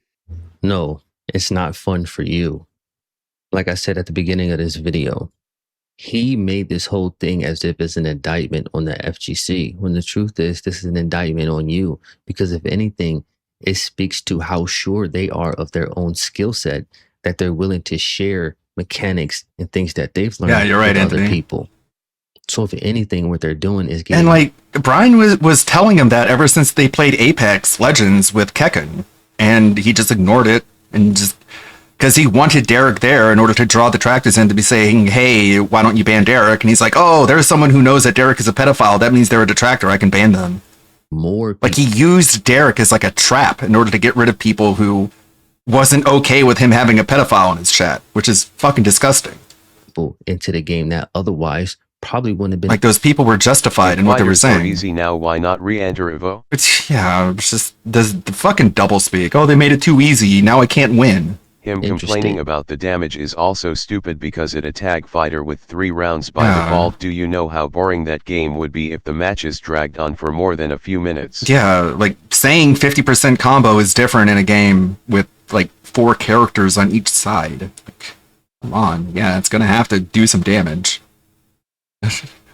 No, it's not fun for you. Like I said at the beginning of this video, he made this whole thing as if it's an indictment on the FGC, when the truth is this is an indictment on you, because if anything, it speaks to how sure they are of their own skill set, that they're willing to share mechanics and things that they've learned you're right, with other Anthony. people. So if anything, what they're doing is getting... And like, Brian was telling him that ever since they played Apex Legends with Kekken, and he just ignored it, and just... Because he wanted Derek there in order to draw detractors in to be saying, hey, why don't you ban Derek? And he's like, oh, there's someone who knows that Derek is a pedophile. That means they're a detractor. I can ban them. More like, he used Derek as like a trap in order to get rid of people who wasn't okay with him having a pedophile in his chat, which is fucking disgusting. Into the game that otherwise probably wouldn't have been... Like, those people were justified in what they were So saying. easy now, why not re-enter Evo? It's just the fucking doublespeak. Oh, they made it too easy. Now I can't win. Him complaining about the damage is also stupid because it a tag fighter with 3 rounds by default. Do you know how boring that game would be if the matches dragged on for more than a few minutes? Yeah, like saying 50% combo is different in a game with like 4 characters on each side. Like, come on, yeah, it's gonna have to do some damage.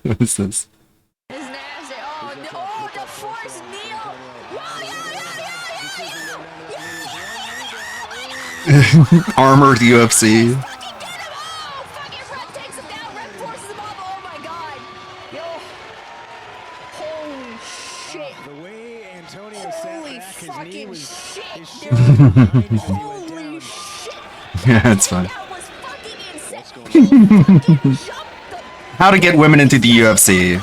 What is this? Armored UFC. Yeah, it's fine. How to get women into the UFC.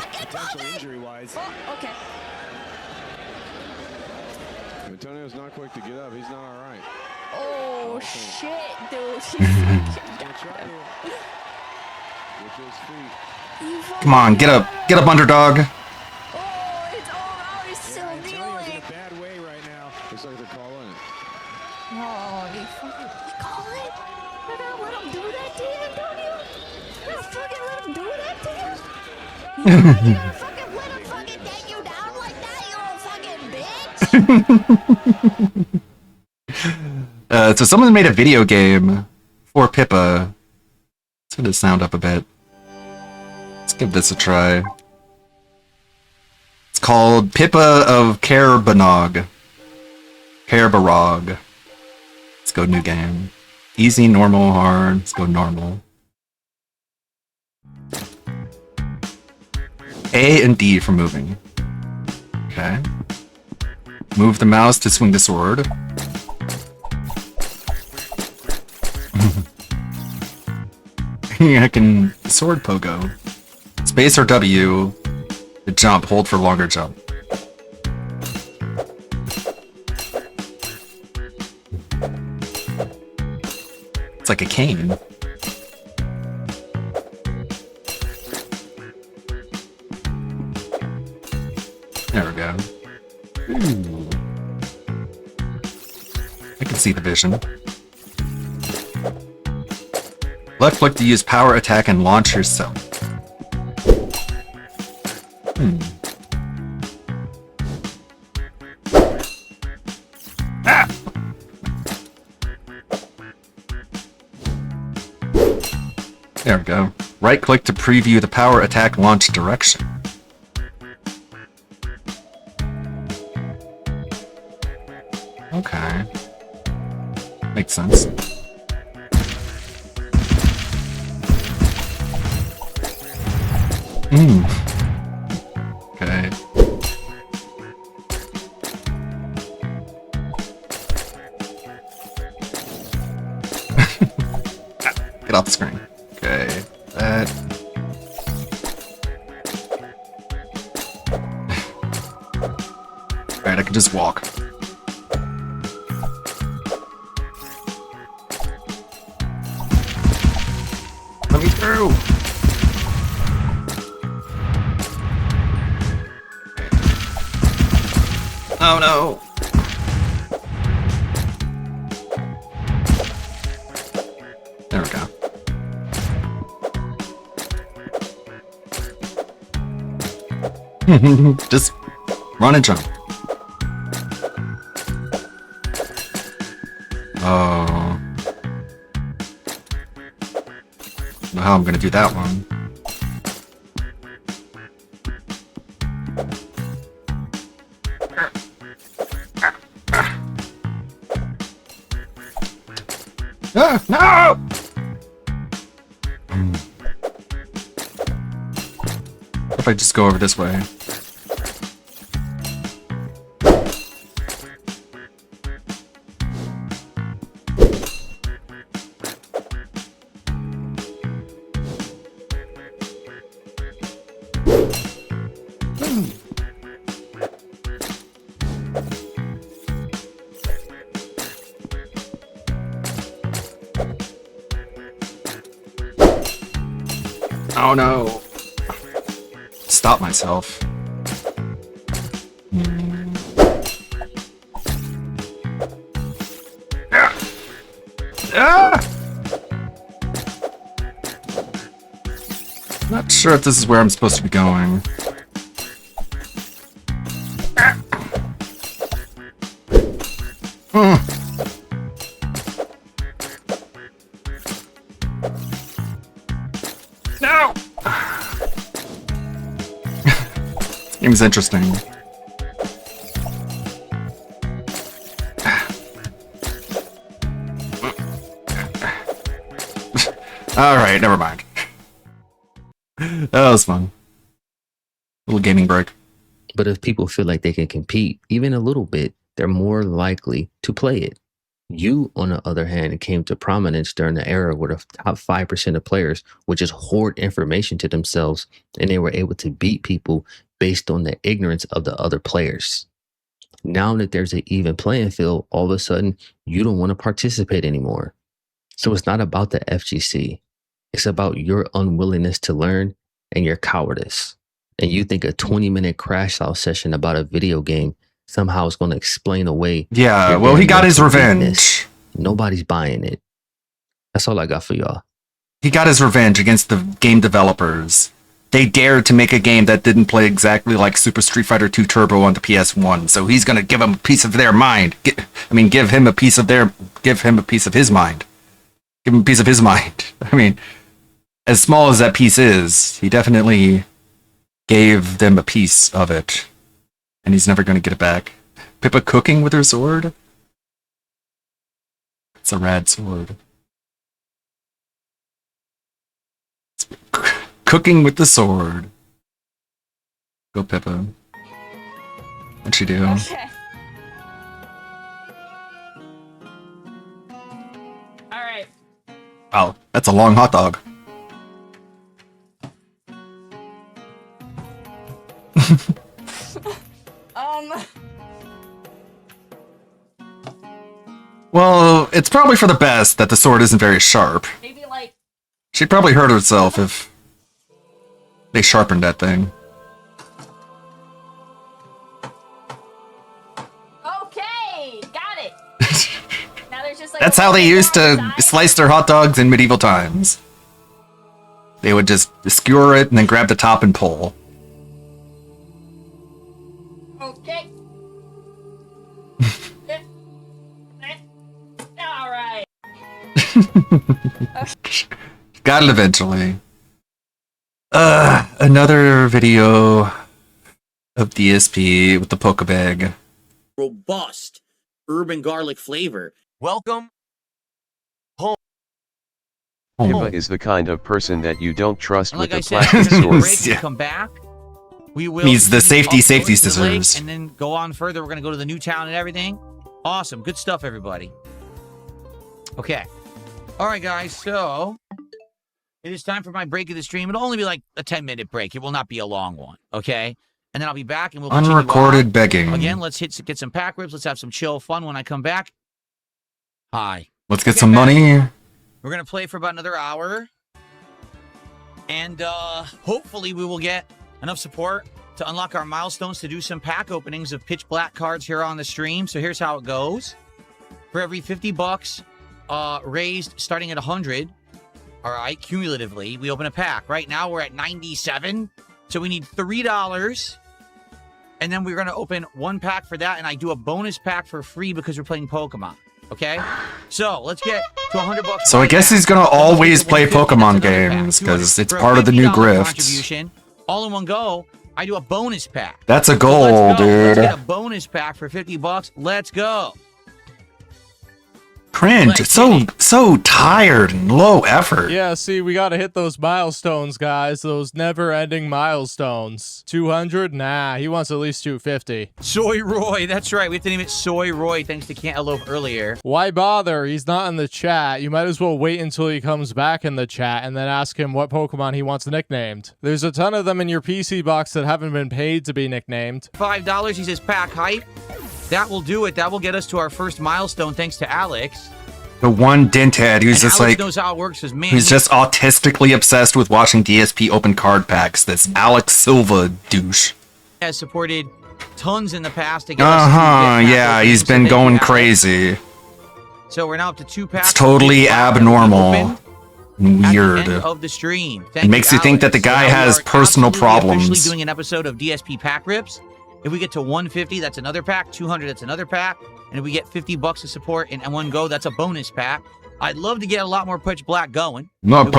Antonio's not quick to get up. He's not all right. Oh shit, dude. Come on, get up, underdog. Looks like they're calling it. Oh, they fucking call it? They're gonna let him do that to you, Antonio? They're gonna fucking let him do that to you? You're gonna fucking let him fucking take you down like that, you little fucking bitch? So someone made a video game for Pippa. Let's get the sound up a bit. Let's give this a try. It's called Pippa of Caer Bnog. Caer Barog. Let's go new game. Easy, normal, hard. Let's go normal. A and D for moving. Okay. Move the mouse to swing the sword. I can sword pogo. Space or W to jump. Hold for longer jump. It's like a cane. There we go. Ooh. I can see the vision. Left click to use power attack and launch yourself. Ah! There we go. Right click to preview the power attack launch direction. Okay. Makes sense. Okay. Get off the screen. Okay. That. Alright, I can just walk. Let me through! Oh no! There we go. Just run and jump. Oh. Know how I'm gonna do that one. Ah, no! What if I just go over this way? Oh no! Stop myself. Ah! Not sure if this is where I'm supposed to be going. No! This game's interesting. Alright, never mind. That was fun. Little gaming break. But if people feel like they can compete even a little bit, they're more likely to play it. You, on the other hand, came to prominence during the era where the top 5% of players would just hoard information to themselves, and they were able to beat people based on the ignorance of the other players. Now that there's an even playing field, all of a sudden, you don't want to participate anymore. So it's not about the FGC. It's about your unwillingness to learn and your cowardice. And you think a 20-minute crash out session about a video game somehow is going to explain away. Yeah, well, he got his revenge. Nobody's buying it. That's all I got for y'all. He got his revenge against the game developers. They dared to make a game that didn't play exactly like Super Street Fighter 2 Turbo on the PS1, so he's gonna give them a piece of their mind. Give him a piece of his mind. Give him a piece of his mind. I mean, as small as that piece is, he definitely gave them a piece of it. And he's never gonna get it back. Pippa cooking with her sword? It's a rad sword. Cooking with the sword. Go Pippa. What'd she do? Okay. All right. Oh, that's a long hot dog. Well, it's probably for the best that the sword isn't very sharp. Maybe like. She'd probably hurt herself if they sharpened that thing. Okay, got it. Now there's just like. That's how they used to slice their hot dogs in medieval times. They would just skewer it and then grab the top and pull. Okay. All right. Got it eventually. Another video of DSP with the Pokebag. Robust urban garlic flavor. Welcome. Pippa is the kind of person that you don't trust And with like the I said, plastic we're gonna sword. break, we come back. We will. Needs the do safety uploads to the lake scissors. and then go on further. We're gonna go to the new town and everything. Awesome, good stuff, everybody. Okay. All right, guys. So it is time for my break of the stream. It'll only be like a 10-minute break. It will not be a long one. Okay. And then I'll be back and we'll continue Unrecorded on. begging. Again, let's get some pack rips. Let's have some chill fun when I come back. Hi. Let's get some money. We're gonna play for about another hour. And hopefully we will get enough support to unlock our milestones to do some pack openings of pitch black cards here on the stream. So here's how it goes. For every 50 bucks raised starting at 100, all right, cumulatively, we open a pack. Right now we're at 97. So we need $3. And then we're going to open one pack for that. And I do a bonus pack for free because we're playing Pokemon. Okay? So let's get to 100 bucks. So I guess he's gonna always play Pokemon games because it's part of the new grift. Contribution, all in one go. I do a bonus pack. That's a So goal, let's go. Let's dude. get a bonus pack for 50 bucks. Let's go. Cringe. It's so tired and low effort. Yeah, see, we gotta hit those milestones, guys. Those never-ending milestones. 200? Nah, he wants at least 250. Soy Roy. That's right. We have to name it Soy Roy thanks to Cantaloupe earlier. Why bother? He's not in the chat. You might as well wait until he comes back in the chat and then ask him what Pokemon he wants nicknamed. There's a ton of them in your PC box that haven't been paid to be nicknamed. $5. He says pack hype. That will do it. That will get us to our first milestone thanks to Alex. The one denthead who's just Alex like, knows how it works because, man, who's just autistically obsessed with watching DSP open card packs. This Alex Silva douche. has supported tons in the past to get us to get pack Yeah, openings, he's so been thank you, going Alex. crazy. So we're now up to 2 packs. It's totally abnormal. At Weird. the end of the stream. It makes you think that the guy So has we are personal absolutely problems. Officially doing an episode of DSP pack rips. If we get to 150, that's another pack. 200, that's another pack. And if we get 50 bucks of support in one go, that's a bonus pack. I'd love to get a lot more Pitch Black going. No, money.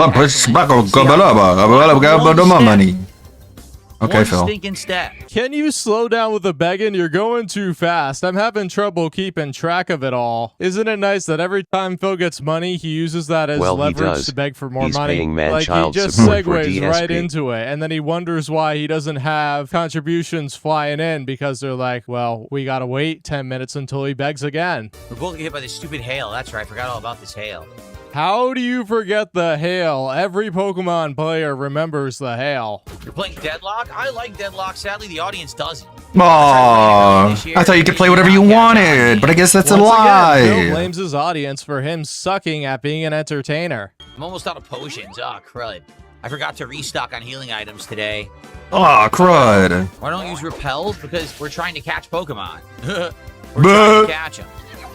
Okay, One Phil. stinking step. Can you slow down with the begging? You're going too fast. I'm having trouble keeping track of it all. Isn't it nice that every time Phil gets money, he uses that as Well, he leverage does. to beg for more He's money? paying mad Like, he child just support for segues right DSP. into it, and then he wonders why he doesn't have contributions flying in because they're like, well, we gotta wait 10 minutes until he begs again. We're both get hit by this stupid hail. That's right. I forgot all about this hail. How do you forget the hail? Every Pokemon player remembers the hail. You're playing Deadlock? I like Deadlock. Sadly, the audience doesn't. Aw, I thought you could play whatever you wanted, but I guess that's a Once again, Phil lie. blames his audience for him sucking at being an entertainer. I'm almost out of potions. Oh, crud. I forgot to restock on healing items today. Aw, crud. Why don't use repels? Because we're trying to catch Pokemon. we're Buh. trying to catch them.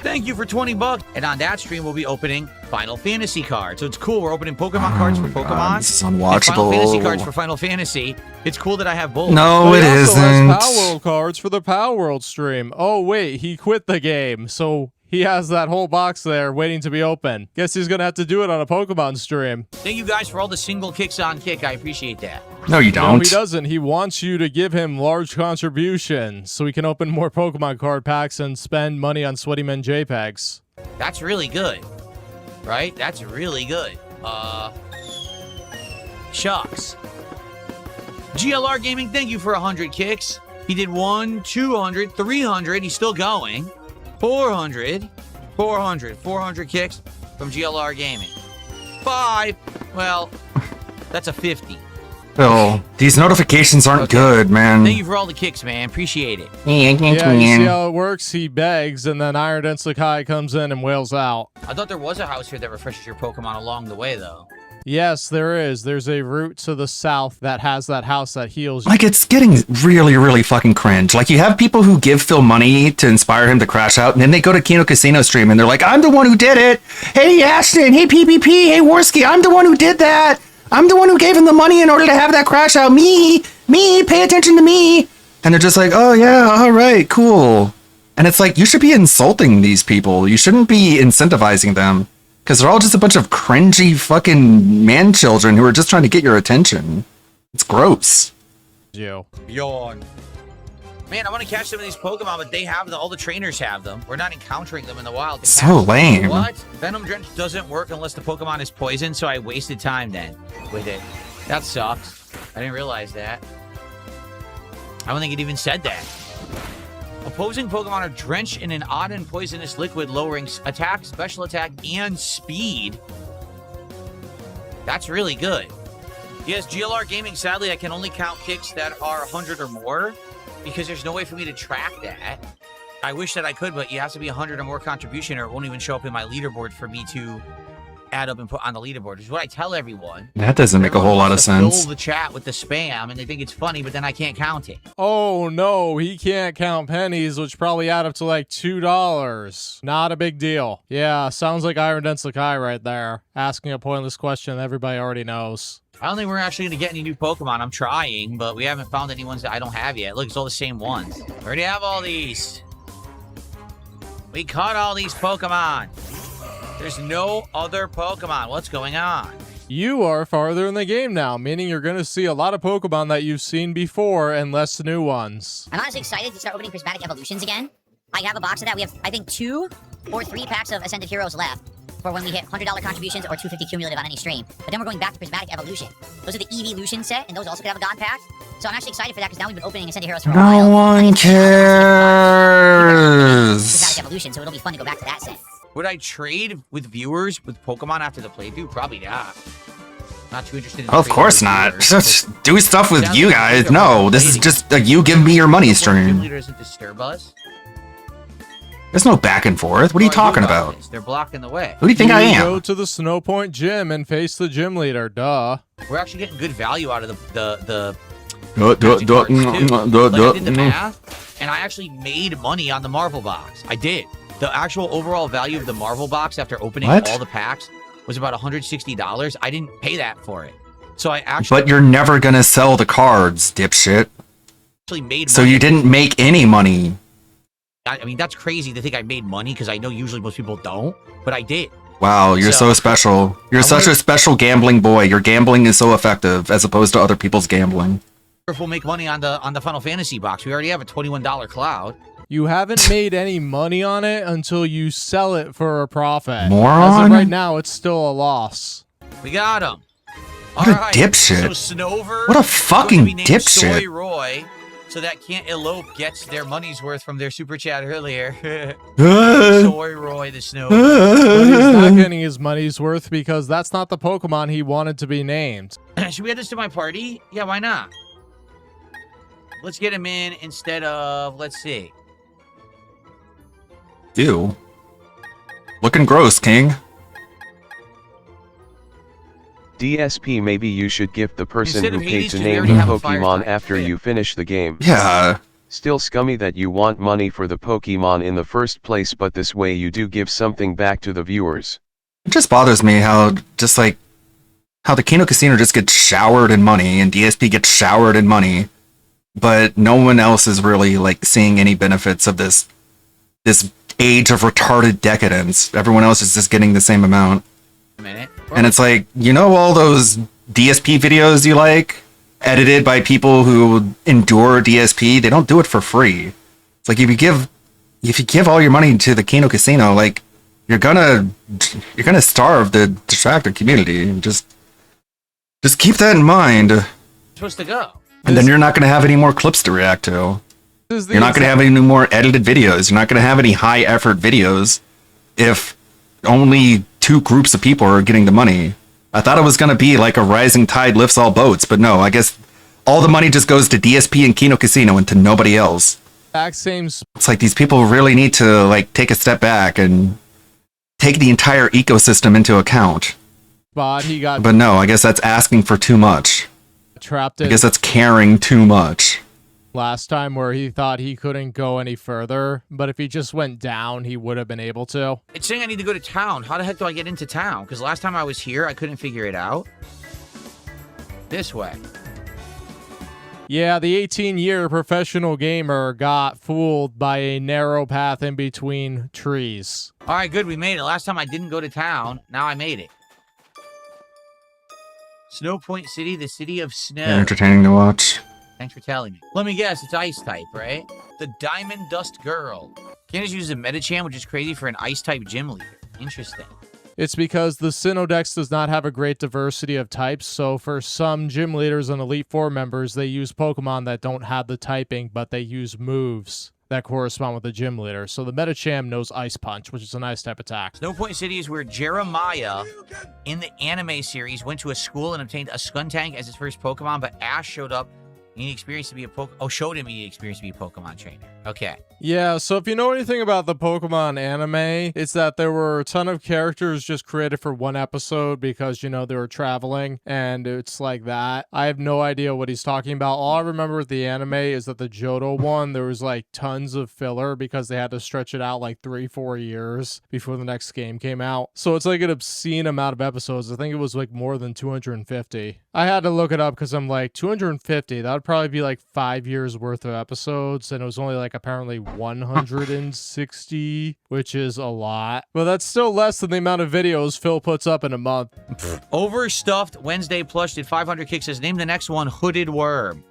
Thank you for 20 bucks. And on that stream, we'll be opening Final Fantasy cards. So it's cool. We're opening Pokemon cards for Pokemon. God, this is and Final Fantasy cards unwatchable. for Final Fantasy. It's cool that I have both. No, But it he also has isn't. Power World cards for the Power World stream. Oh wait, he quit the game, so he has that whole box there waiting to be open. Guess he's gonna have to do it on a Pokemon stream. Thank you guys for all the single kicks on kick. I appreciate that. No, you No, don't. he doesn't. He wants you to give him large contributions so he can open more Pokemon card packs and spend money on Sweaty Men JPEGs. That's really good. right? That's really good. Shucks. GLR Gaming, thank you for 100 kicks. He did 1, 200, 300. He's still going. 400 kicks from GLR Gaming. 5. Well, that's a 50. Phil, these notifications aren't good, man. Thank you for all the kicks, man. Appreciate it. Yeah, you see how it works? He begs, and then Iron Den Sakai comes in and wails out. I thought there was a house here that refreshes your Pokemon along the way, though. Yes, there is. There's a route to the south that has that house that heals you. Like, it's getting really, really fucking cringe. Like, you have people who give Phil money to inspire him to crash out, and then they go to Kino Casino stream, and they're like, I'm the one who did it. Hey, Ashton. Hey, PPP. Hey, Worski. I'm the one who did that. I'm the one who gave him the money in order to have that crash out. Me, pay attention to me. And they're just like, oh, yeah, all right, cool. And it's like, you should be insulting these people. You shouldn't be incentivizing them. Because they're all just a bunch of cringy fucking man children who are just trying to get your attention. It's gross. Yawn. Man, I want to catch some of these Pokemon, but they have them. All the trainers have them. We're not encountering them in the wild. to So catch them. lame. What? Venom Drench doesn't work unless the Pokemon is poisoned, so I wasted time then with it. That sucks. I didn't realize that. I don't think it even said that. Opposing Pokemon are drenched in an odd and poisonous liquid, lowering attack, special attack, and speed. That's really good. Yes, GLR Gaming, sadly, I can only count kicks that are 100 or more because there's no way for me to track that. I wish that I could, but you have to be 100 or more contribution or it won't even show up in my leaderboard for me to add up and put on the leaderboard, which is what I tell everyone. That doesn't make a whole lot of sense. Fill the chat with the spam and they think it's funny, but then I can't count it. Oh no, he can't count pennies, which probably add up to like $2. Not a big deal. Yeah, sounds like Iron Den Sakai right there, asking a pointless question that everybody already knows. I don't think we're actually going to get any new Pokemon. I'm trying, but we haven't found any ones that I don't have yet. Look, it's all the same ones. We already have all these. We caught all these Pokemon. There's no other Pokemon. What's going on? You are farther in the game now, meaning you're going to see a lot of Pokemon that you've seen before and less new ones. I'm honestly excited to start opening Prismatic Evolutions again. I have a box of that. We have, I think, 2 or 3 packs of Ascended Heroes left for when we hit $100 contributions or 250 cumulative on any stream. But then we're going back to Prismatic Evolution. Those are the Evolution set, and those also could have a God pack. So I'm actually excited for that because now we've been opening Ascended Heroes for a while. No one cares. Prismatic Evolution, so it'll be fun to go back to that set. Would I trade with viewers with Pokemon after the playthrough? Probably not. Not too interested in Of trading course with not. viewers. Just do stuff with you guys. No, this is just a you give me your money Gym stream. leader doesn't disturb us. There's no back and forth. What are you talking about? They're blocking the way. Who do you think I am? Go to the Snow Point gym and face the gym leader. Duh. We're actually getting good value out of the Like, I did the math, and I actually made money on the Marvel box. I did. The actual overall value of the Marvel box after opening What? all the packs was about $160. I didn't pay that for it. So I actually But you're never gonna sell the cards, dipshit. made So money. you didn't make any money. I mean, that's crazy to think I made money because I know usually most people don't, but I did. Wow, you're so special. You're such a special gambling boy. Your gambling is so effective as opposed to other people's gambling. If we'll make money on the Final Fantasy box, we already have a $21 cloud. You haven't made any money on it until you sell it for a profit. As Moron. of right now, it's still a loss. We got him. What a dipshit. So Snover, What a going fucking to be named dipshit. Soy Roy, so that Can't Elope gets their money's worth from their super chat earlier. Soy Roy the Snover. But he's not getting his money's worth because that's not the Pokemon he wanted to be named. Should we add this to my party? Yeah, why not? Let's get him in instead of, let's see. Ew. Looking gross, King. DSP, maybe you should gift the person Instead who of paid Hades, to we name already the have a fire Pokemon type. after you finish the game. Yeah. Still scummy that you want money for the Pokemon in the first place, but this way you do give something back to the viewers. It just bothers me how the Kino Casino just gets showered in money and DSP gets showered in money, but no one else is really like seeing any benefits of this age of retarded decadence. Everyone else is just getting the same amount. And it's like, you know, all those DSP videos you like, edited by people who endure DSP, they don't do it for free. It's like if you give all your money to the Kino Casino, like, you're gonna starve the distracted community. Just keep that in mind. Supposed to go. And then you're not gonna have any more clips to react to. You're not gonna have any more edited videos. You're not gonna have any high effort videos if only 2 groups of people are getting the money. I thought it was gonna be like a rising tide lifts all boats, but no, I guess all the money just goes to DSP and Kino Casino and to nobody else. Exact same It's like these people really need to like take a step back and take the entire ecosystem into account. spot. He got But no, I guess that's asking for too much. trapped I in guess that's caring too much. last time where he thought he couldn't go any further, but if he just went down, he would have been able to. It's saying I need to go to town. How the heck do I get into town? Because last time I was here, I couldn't figure it out. This way. Yeah, the 18-year professional gamer got fooled by a narrow path in between trees. All right, good. We made it. Last time I didn't go to town. Now I made it. Snow Point City, the city of snow. Yeah, entertaining to watch. Thanks for telling me. Let me guess, it's ice type, right? The Diamond Dust Girl. Candace uses a Medicham, which is crazy for an ice type gym leader. Interesting. It's because the Sinnoh does not have a great diversity of types, so for some gym leaders and Elite Four members, they use Pokemon that don't have the typing, but they use moves that correspond with the gym leader. So the Medicham knows Ice Punch, which is a nice type attack. Snow Point City is where Jeremiah, in the anime series, went to a school and obtained a Skuntank as his first Pokemon, but Ash showed up. He needed experience to be a showed him he needed experience to be a Pokemon trainer. Okay. Yeah, so if you know anything about the Pokemon anime, it's that there were a ton of characters just created for one episode because, you know, they were traveling, and it's like that. I have no idea what he's talking about. All I remember with the anime is that the Johto one, there was like tons of filler because they had to stretch it out like 3-4 years before the next game came out. So it's like an obscene amount of episodes. I think it was like more than 250. I had to look it up because I'm like, 250, that would probably be like 5 years worth of episodes, and it was only like apparently 160, which is a lot. But that's still less than the amount of videos Phil puts up in a month. Overstuffed Wednesday Plush did 500 kicks. Says, name the next one, Hooded Worm.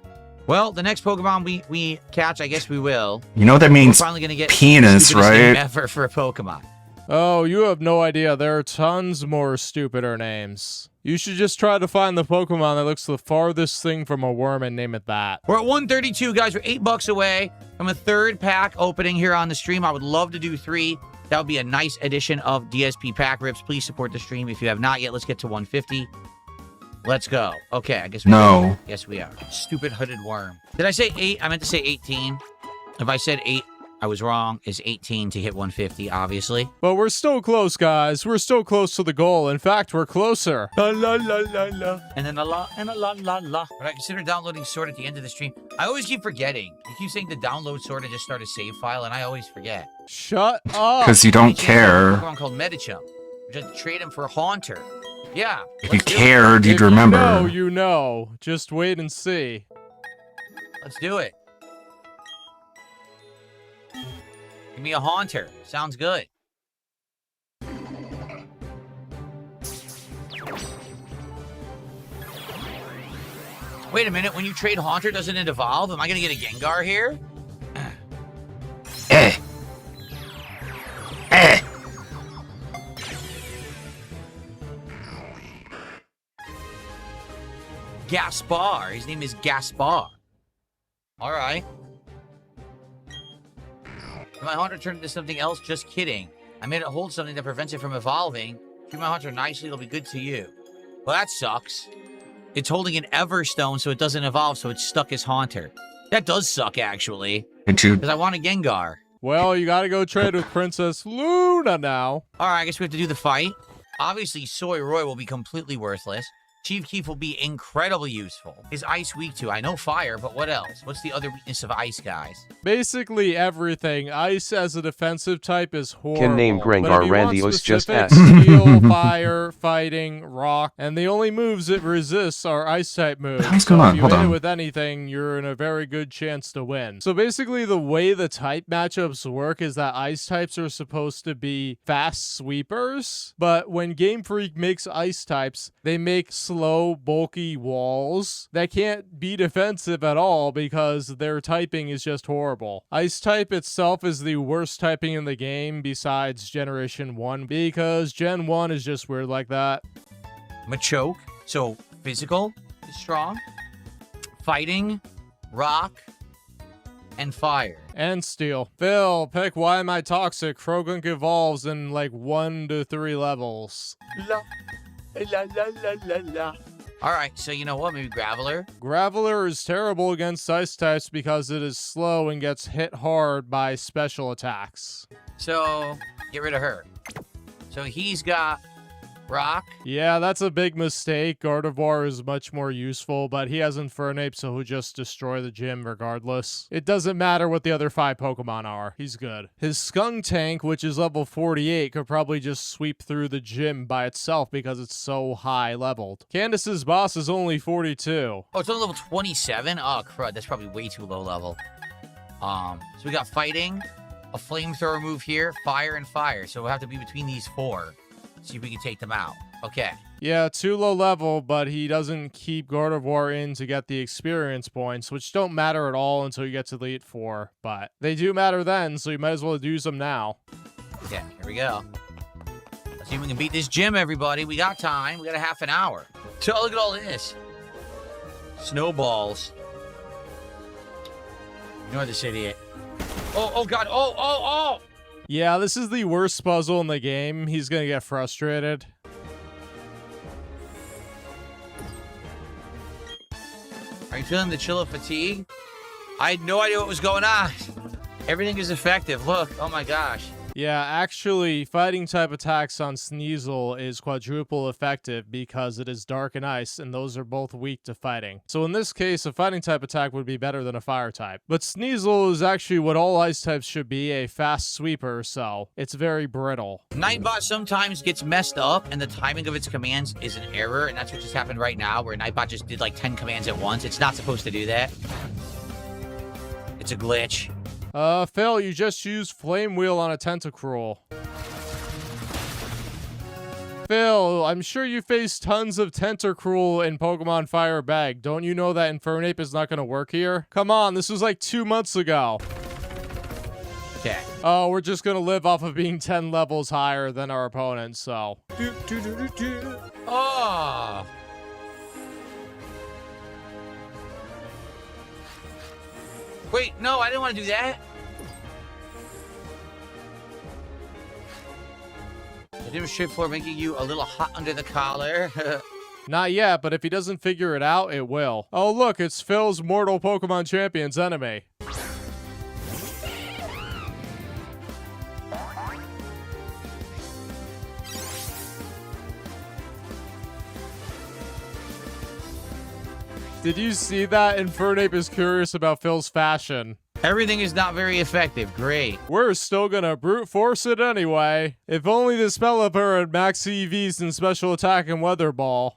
Well, the next Pokemon we catch, I guess we will. You know that means We're finally gonna get penis, stupidest name right? ever for a Pokemon. Oh, you have no idea. There are tons more stupider names. You should just try to find the Pokemon that looks the farthest thing from a worm and name it that. We're at 132, guys. We're $8 away from a 3rd pack opening here on the stream. I would love to do 3. That would be a nice addition of DSP pack rips. Please support the stream if you have not yet. Let's get to 150. Let's go. Okay, I guess we No. are. Yes, we are. Stupid hooded worm. Did I say 8? I meant to say 18. If I said 8, I was wrong. It's 18 to hit 150, obviously. But we're still close, guys. We're still close to the goal. In fact, we're closer. La la la la la. And then a la and a la la la. But I consider downloading Sword at the end of the stream. I always keep forgetting. You keep saying to download Sword and just start a save file, and I always forget. Shut up. 'Cause you don't care. There's a Pokemon called Medicham. Just trade him for Haunter. Yeah. If you cared, you'd remember. You know, you know. Just wait and see. Let's do it. Give me a Haunter. Sounds good. Wait a minute. When you trade Haunter, doesn't it evolve? Am I going to get a Gengar here? Gaspar. His name is Gaspar. All right. If my Haunter turned into something else, just kidding. I made it hold something that prevents it from evolving. Treat my Haunter nicely, it'll be good to you. Well, that sucks. It's holding an Everstone, so it doesn't evolve, so it's stuck as Haunter. That does suck, actually. Because I want a Gengar. Well, you gotta go trade with Princess Luna now. All right, I guess we have to do the fight. Obviously, Soy Roy will be completely worthless. Chief Keef will be incredibly useful. Is Ice weak to? I know Fire, but what else? What's the other weakness of Ice, guys? Basically everything. Ice as a defensive type is horrible. Can name Gengar Randios just asked. asked. Steel, fire, fighting, rock, and the only moves it resists are ice type moves. What's going on? If you Hold hit on. it with anything, you're in a very good chance to win. So basically the way the type matchups work is that ice types are supposed to be fast sweepers, but when Game Freak makes ice types, they make slow, bulky walls that can't be defensive at all because their typing is just horrible. Ice type itself is the worst typing in the game besides Generation 1 because Gen 1 is just weird like that. Machoke, so physical is strong. Fighting, rock, and fire. And steel. Phil, pick Why Am I Toxic? Krogunk evolves in like 1 to 3 levels. La, la, la, la, la, la. All right, so you know what? Maybe Graveler? Graveler is terrible against ice types because it is slow and gets hit hard by special attacks. So, get rid of her. So he's got rock. Yeah, that's a big mistake. Gardevoir is much more useful, but he has Infernape, so he'll just destroy the gym regardless. It doesn't matter what the other 5 Pokemon are. He's good. His Skuntank, which is level 48, could probably just sweep through the gym by itself because it's so high leveled. Candace's boss is only 42. Oh, it's only level 27? Oh, crud. That's probably way too low level. So we got fighting, a flamethrower move here, fire, and fire. So we'll have to be between these 4. See if we can take them out. Okay. Yeah, too low level, but he doesn't keep Gardevoir in to get the experience points, which don't matter at all until you get to Elite 4. But they do matter then, so you might as well use them now. Okay, here we go. Let's see if we can beat this gym, everybody. We got time. We got a half an hour. So look at all this. Snowballs. Ignore this idiot. Oh, God. Oh! Yeah, this is the worst puzzle in the game. He's gonna get frustrated. Are you feeling the chill of fatigue? I had no idea what was going on. Everything is effective. Look, oh my gosh. Yeah, actually, fighting type attacks on Sneasel is quadruple effective because it is dark and ice, and those are both weak to fighting. So in this case, a fighting type attack would be better than a fire type. But Sneasel is actually what all ice types should be, a fast sweeper, so it's very brittle. Nightbot sometimes gets messed up, and the timing of its commands is an error, and that's what just happened right now, where Nightbot just did like 10 commands at once. It's not supposed to do that. It's a glitch. Phil, you just used Flame Wheel on a Tentacruel. Phil, I'm sure you face tons of Tentacruel in Pokemon Fire Bag. Don't you know that Infernape is not going to work here? Come on, this was like 2 months ago. Okay. Oh, we're just going to live off of being 10 levels higher than our opponents, so. Oh! Wait, no, I didn't want to do that. The demonstrate floor making you a little hot under the collar. Not yet, but if he doesn't figure it out, it will. Oh, look, it's Phil's Mortal Pokemon Champion's enemy. Did you see that? Infernape is curious about Phil's fashion. Everything is not very effective. Great. We're still gonna brute force it anyway. If only the Spelliper had max EVs and special attack and weather ball.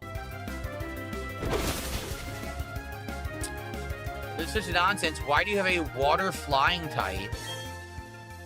This is such nonsense. Why do you have a water flying type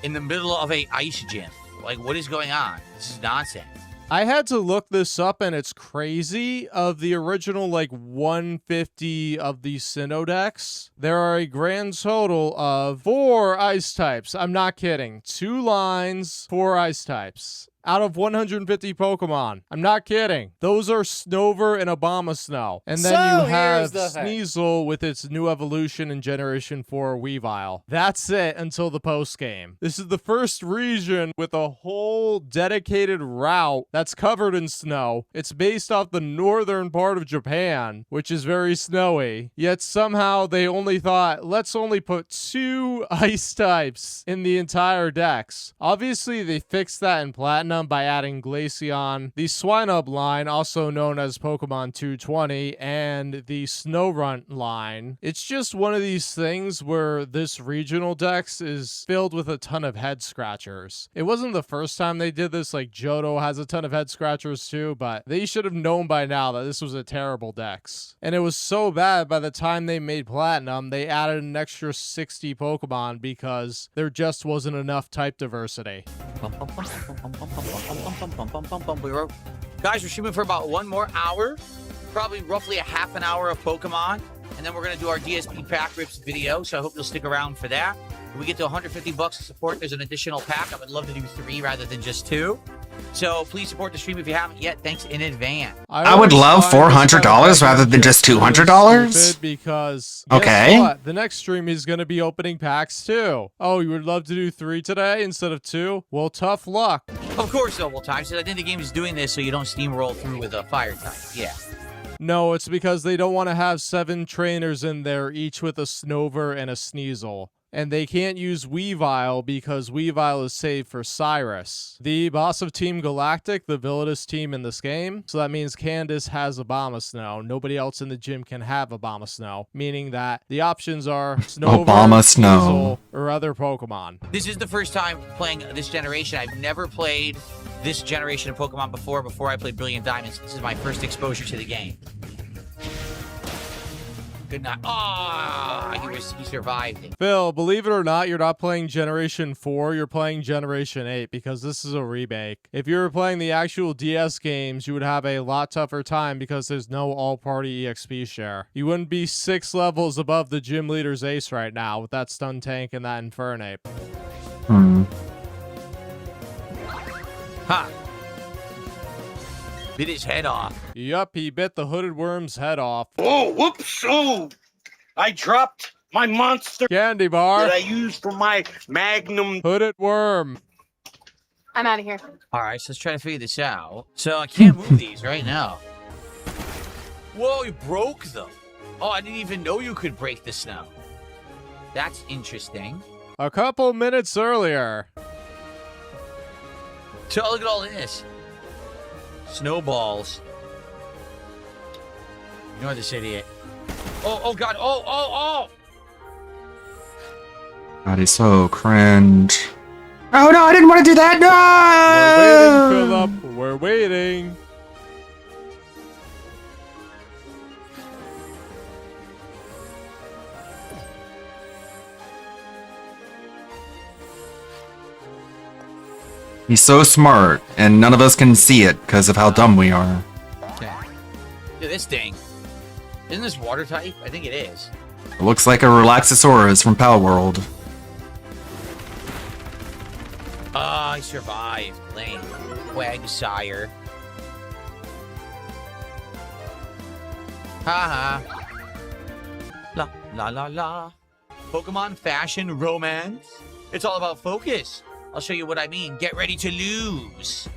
in the middle of a ice gym? Like, what is going on? This is nonsense. I had to look this up, and it's crazy. Of the original, like, 150 of the Sinnoh decks, there are a grand total of 4 ice types. I'm not kidding. 2 lines, 4 ice types. Out of 150 Pokemon. I'm not kidding. Those are Snover and Abomasnow. And then you have Sneasel with its new evolution in Generation 4 Weavile. That's it until the post-game. This is the first region with a whole dedicated route that's covered in snow. It's based off the northern part of Japan, which is very snowy. Yet somehow they only thought, let's only put 2 ice types in the entire decks. Obviously, they fixed that in Platinum by adding Glaceon, the Swinub line, also known as Pokemon 220, and the Snorunt line. It's just one of these things where this regional dex is filled with a ton of head scratchers. It wasn't the first time they did this, like Johto has a ton of head scratchers too, but they should have known by now that this was a terrible dex. And it was so bad by the time they made Platinum, they added an extra 60 Pokemon because there just wasn't enough type diversity. Guys, we're shooting for about 1 more hour. probably roughly a half an hour of Pokemon, and then we're going to do our DSP pack rips video, so I hope you'll stick around for that. If we get to 150 bucks to support, there's an additional pack. I would love to do 3 rather than just 2. So please support the stream if you haven't yet. Thanks in advance. I would love $400 rather than just $200. Because Okay. guess what? The next stream is going to be opening packs too. Oh, you would love to do 3 today instead of 2? Well, tough luck. Of course, Double Time says I think the game is doing this so you don't steamroll through with a fire type. Yeah. No, it's because they don't want to have 7 trainers in there, each with a Snover and a Sneasel. And they can't use Weavile because Weavile is saved for Cyrus, the boss of Team Galactic, the villainous team in this game. So that means Candace has Abomasnow. Nobody else in the gym can have Abomasnow, meaning that the options are Snover, Abomasnow. Sneasel, or other Pokemon. This is the first time playing this generation. I've never played this generation of Pokemon before I played Brilliant Diamonds. This is my first exposure to the game. Good night. He survived it. Phil, believe it or not, you're not playing Generation 4, you're playing Generation 8 because this is a remake. If you were playing the actual DS games, you would have a lot tougher time because there's no all-party EXP share. You wouldn't be 6 levels above the gym leader's ace right now with that stun tank and that Infernape. Ha! Bit his head off. Yup, he bit the hooded worm's head off. Oh, whoops! Oh, I dropped my monster candy bar that I used for my Magnum hooded worm. I'm out of here. All right, so let's try to figure this out. So I can't move these right now. Whoa, you broke them. Oh, I didn't even know you could break the snow. That's interesting. A couple minutes earlier. So look at all this. Snowballs. Ignore this idiot. Oh God. Oh. God, he's so cringe. Oh no, I didn't want to do that. No! We're waiting, Philip. We're waiting. He's so smart, and none of us can see it because of how dumb we are. Okay. Dude, this thing. Isn't this water type? I think it is. It looks like a Relaxosaurus from Pal World. Oh, I survived. Lame. Quagsire. Haha. La la la la. Pokemon fashion romance. It's all about focus. I'll show you what I mean. Get ready to lose.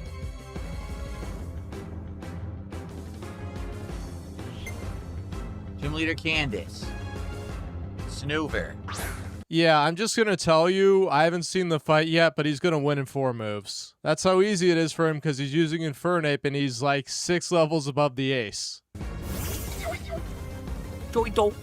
Gym Leader Candace. Snover. Yeah, I'm just going to tell you, I haven't seen the fight yet, but he's going to win in 4 moves. That's how easy it is for him because he's using Infernape and he's like 6 levels above the ace. Joito.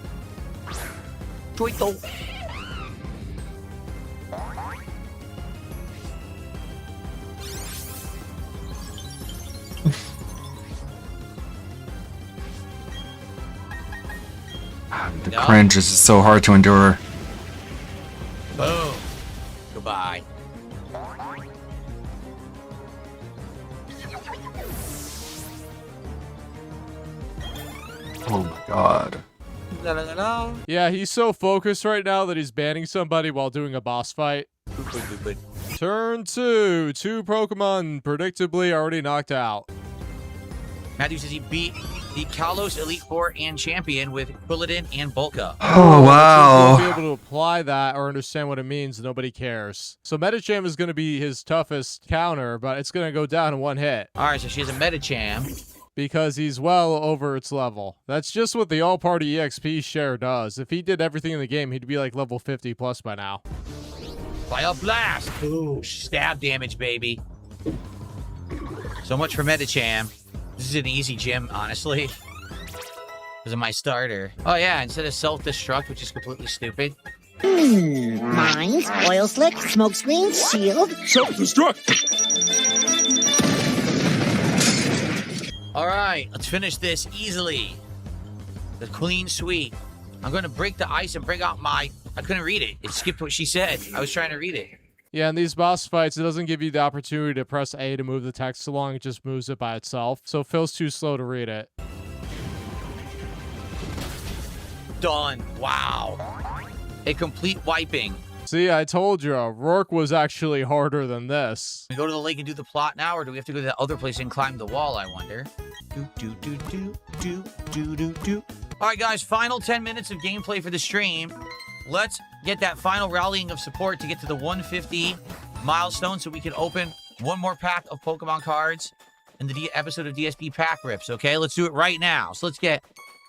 The cringe is so hard to endure. Boom. Goodbye. Oh my god. La, la, la, la. Yeah, he's so focused right now that he's banning somebody while doing a boss fight. Turn 2. 2 Pokemon predictably already knocked out. Matthew says he beat the Kalos Elite Four and Champion with Quilladin and Bulka. Oh, wow. He won't be able to apply that or understand what it means. Nobody cares. So Medicham is going to be his toughest counter, but it's going to go down in 1 hit. All right, so she has a Medicham. Because he's well over its level. That's just what the all-party EXP share does. If he did everything in the game, he'd be like level 50 plus by now. Fire Blast! Ooh, stab damage, baby. So much for Medicham. This is an easy gym, honestly. Because of my starter. Oh yeah, instead of self-destruct, which is completely stupid. Mines, oil slick, smoke screen, shield. Self-destruct! Alright, let's finish this easily. The clean sweep. I'm going to break the ice and bring out my... I couldn't read it. It skipped what she said. I was trying to read it. Yeah, in these boss fights, it doesn't give you the opportunity to press A to move the text along. It just moves it by itself. So Phil's too slow to read it. Done. Wow. A complete wiping. See, I told you, Rourke was actually harder than this. We go to the lake and do the plot now, or do we have to go to that other place and climb the wall, I wonder? All right, guys, final 10 minutes of gameplay for the stream. Let's get that final rallying of support to get to the 150 milestone so we can open one more pack of Pokemon cards in the episode of DSP Pack Rips, okay? Let's do it right now. So let's get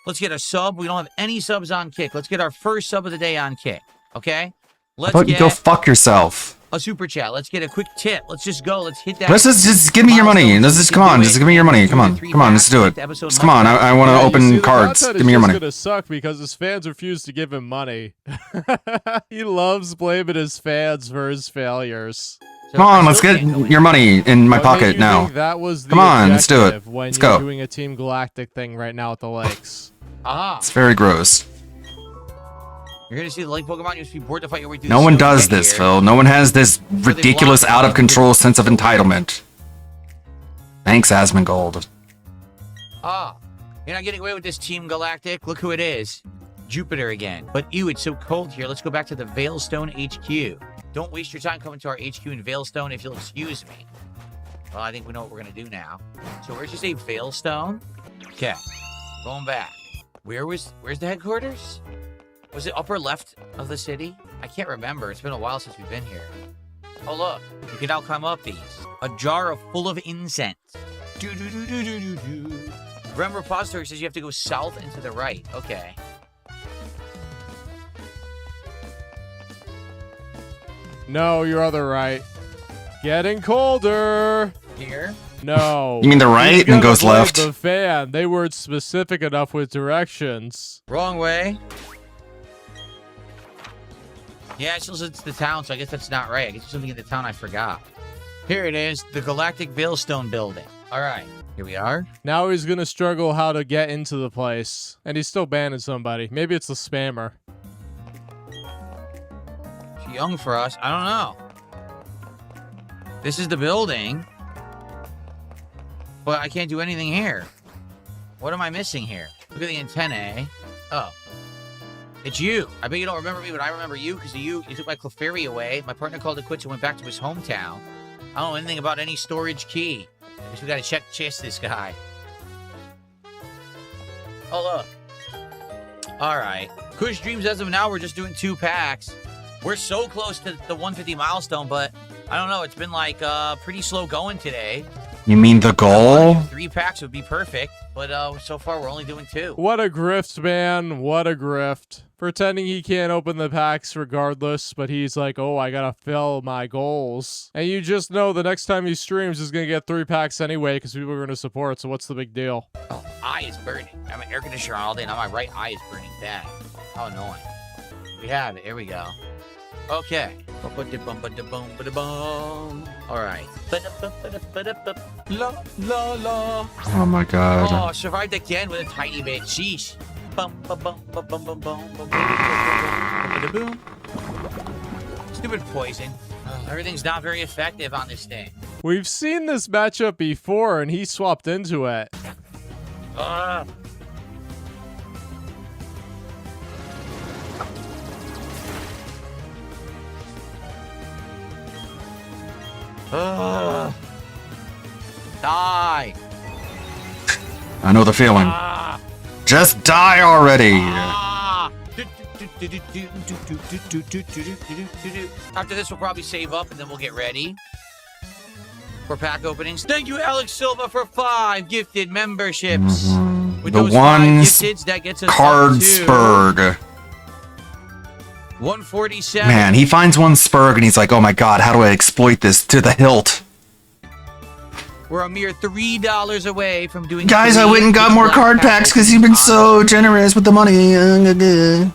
a sub. We don't have any subs on Kick. Let's get our first sub of the day on Kick, okay? How about you go fuck yourself? A super chat. Let's get a quick tip. Let's just go. Let's hit that. Let's just give me your money. Let's just come on. Just give me your money. Come on. Come on. Let's do it. Just come on. I want to open cards. Give me your money. It's gonna suck because his fans refuse to give him money. He loves blaming his fans for his failures. Come on, let's get your money in my pocket now. That was the Come on, let's do it. When Let's you're go. doing a Team Galactic thing right now at the lakes. It's very gross. You're gonna see the lake Pokemon. You must be bored to fight your way through. No one does this, Phil. No one has this ridiculous, out of control sense of entitlement. Thanks, Asmongold. You're not getting away with this, Team Galactic. Look who it is. Jupiter again. But ew, it's so cold here. Let's go back to the Veilstone HQ. Don't waste your time coming to our HQ in Veilstone, if you'll excuse me. Well, I think we know what we're gonna do now. So where'd you say Veilstone? Okay. Going back. Where's the headquarters? Was it upper left of the city? I can't remember. It's been a while since we've been here. Oh, look. You can now climb up these. A jar full of incense. Rem Repository says you have to go south and to the right. Okay. No, you're other right. Getting colder. Here? No. You mean the right You and gotta goes blame left? The fan. They weren't specific enough with directions. Wrong way. Yeah, it says it's the town, so I guess that's not right. I guess there's something in the town I forgot. Here it is, the Galactic Veilstone building. All right, here we are. Now he's gonna struggle how to get into the place. And he's still banning somebody. Maybe it's the spammer. Too young for us. I don't know. This is the building. But I can't do anything here. What am I missing here? Look at the antennae. Oh. It's you. I bet you don't remember me, but I remember you because you took my Clefairy away. My partner called it quits and went back to his hometown. I don't know anything about any storage key. I guess we gotta chase this guy. Oh, look. Alright. Kush Dreams, as of now, we're just doing 2 packs. We're so close to the 150 milestone, but I don't know. It's been like pretty slow going today. You mean the goal? 3 packs would be perfect, but so far we're only doing 2. What a grift, man. What a grift. Pretending he can't open the packs regardless, but he's like, oh, I gotta fill my goals. And you just know the next time he streams, he's gonna get 3 packs anyway because people are gonna support, so what's the big deal? Oh, eye is burning. I'm an air conditioner on all day, now my right eye is burning bad. How annoying. We have it. Here we go. Okay. Alright. La la la. Oh my god. Oh, survived again with a tiny bit. Sheesh. Stupid poison. Everything's not very effective on this thing. We've seen this matchup before, and he swapped into it. Die. I know the feeling. Just die already. After this, we'll probably save up and then we'll get ready for pack openings. Thank you, Alex Silva, for 5 gifted memberships. With The those 5 one's gifteds, that gets us up to Cardsburg. 147. Man, he finds one Spurg and he's like, oh my god, how do I exploit this to the hilt? We're a mere $3 away from doing. Guys, I 3 went and got more card packs because you've been so generous with the money. $3.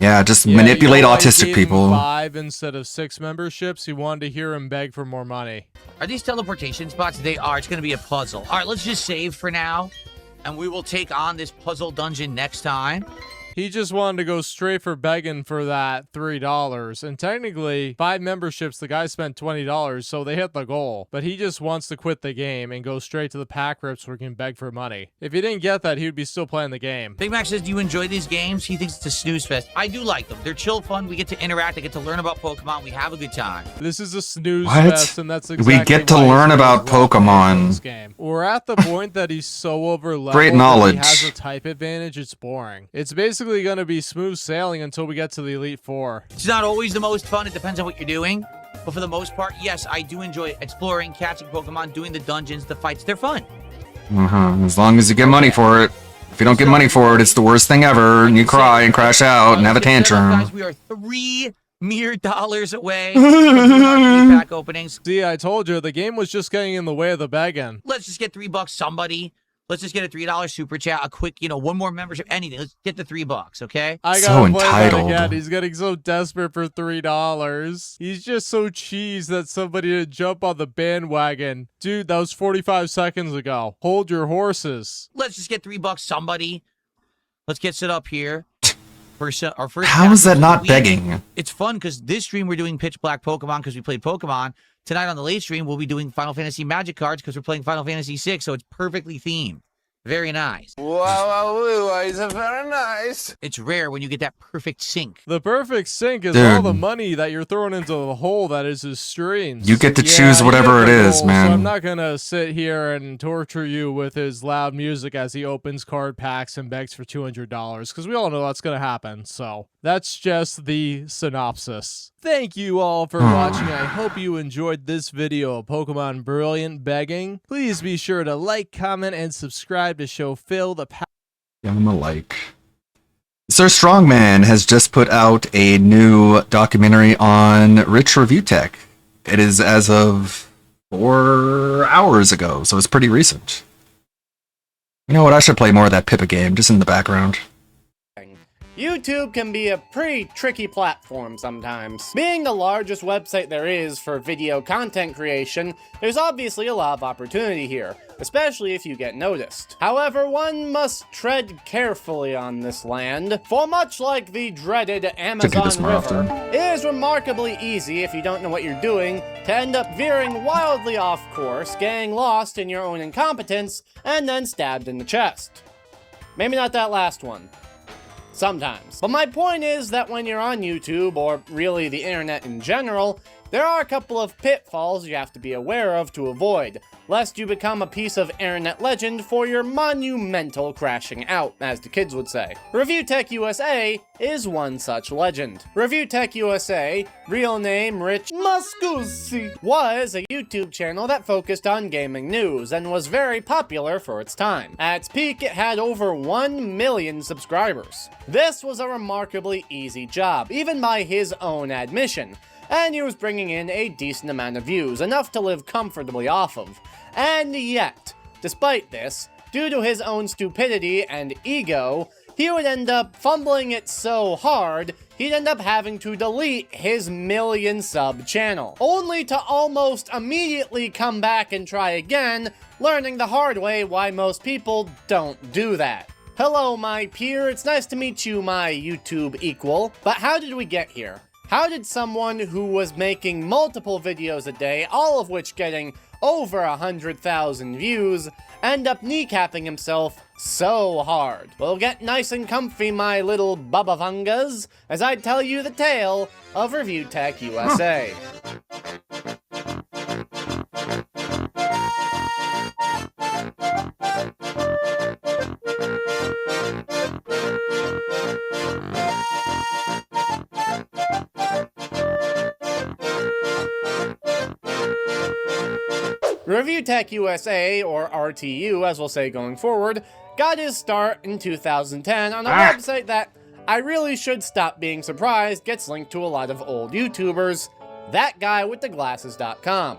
Yeah, just Yeah, manipulate you know, I autistic gave him people. 5 instead of 6 memberships. He wanted to hear him beg for more money. Are these teleportation spots? They are. It's going to be a puzzle. All right, let's just save for now. And we will take on this puzzle dungeon next time. He just wanted to go straight for begging for that $3. And technically, 5 memberships, the guy spent $20, so they hit the goal. But he just wants to quit the game and go straight to the pack rips where he can beg for money. If he didn't get that, he would be still playing the game. Big Mac says, do you enjoy these games? He thinks it's a snooze fest. I do like them. They're chill fun. We get to interact. I get to learn about Pokemon. We have a good time. This is a snooze What? fest, and that's exactly We get to why learn he's about really good at this Pokemon. game. We're at the point that he's so over leveled Great that knowledge. he has a type advantage. It's boring. It's basically going to be smooth sailing until we get to the Elite Four. It's not always the most fun. It depends on what you're doing. But for the most part, yes, I do enjoy exploring, catching Pokemon, doing the dungeons, the fights. They're fun. As long as you get money for it. If you don't get money for it, it's the worst thing ever, and you cry and crash out and have a tantrum. Guys, we are $3 mere away from doing our 3-pack openings. See, I told you, the game was just getting in the way of the begging. Let's just get $3, somebody. Let's just get a $3 super chat, a quick, one more membership, anything. Let's get the $3, okay? I gotta play that again. He's getting so desperate for $3. He's just so cheesed that somebody to jump on the bandwagon. Dude, that was 45 seconds ago. Hold your horses. Let's just get $3, somebody. Let's get set up here. Our first How is that not begging? It's fun because this stream we're doing Pitch Black Pokemon because we played Pokemon. Tonight on the late stream, we'll be doing Final Fantasy Magic cards because we're playing Final Fantasy VI, so it's perfectly themed. Very nice. Wow, it's very nice. It's rare when you get that perfect sync. The perfect sync is Dude. all the money that you're throwing into the hole that is his streams. You get to Yeah, choose he whatever hit it the is, goal, man. So I'm not gonna sit here and torture you with his loud music as he opens card packs and begs for $200 because we all know that's gonna happen. So that's just the synopsis. Thank you all for watching. I hope you enjoyed this video of Pokemon Brilliant Begging. Please be sure to like, comment, and subscribe to show Phil the power. Give him a like. Sir Strongman has just put out a new documentary on Rich Review Tech. It is as of 4 hours ago, so it's pretty recent. You know what? I should play more of that Pippa game, just in the background. YouTube can be a pretty tricky platform sometimes. Being the largest website there is for video content creation, there's obviously a lot of opportunity here, especially if you get noticed. However, one must tread carefully on this land, for much like the dreaded Amazon River, it is remarkably easy if you don't know what you're doing to end up veering wildly off course, getting lost in your own incompetence, and then stabbed in the chest. Maybe not that last one. Sometimes. But my point is that when you're on YouTube, or really the internet in general, there are a couple of pitfalls you have to be aware of to avoid, lest you become a piece of internet legend for your monumental crashing out, as the kids would say. Review Tech USA is one such legend. Review Tech USA, real name Rich Muscusi, was a YouTube channel that focused on gaming news and was very popular for its time. At its peak, it had over 1 million subscribers. This was a remarkably easy job, even by his own admission, and he was bringing in a decent amount of views, enough to live comfortably off of. And yet, despite this, due to his own stupidity and ego, he would end up fumbling it so hard, he'd end up having to delete his million-sub channel, only to almost immediately come back and try again, learning the hard way why most people don't do that. Hello, my peer, it's nice to meet you, my YouTube equal, but how did we get here? How did someone who was making multiple videos a day, all of which getting over 100,000 views, end up kneecapping himself so hard? Well, get nice and comfy, my little Bubba Fungas, as I tell you the tale of Review Tech USA. Review Tech USA, or RTU as we'll say going forward, got his start in 2010 on a website that I really should stop being surprised gets linked to a lot of old YouTubers, thatguywiththeglasses.com.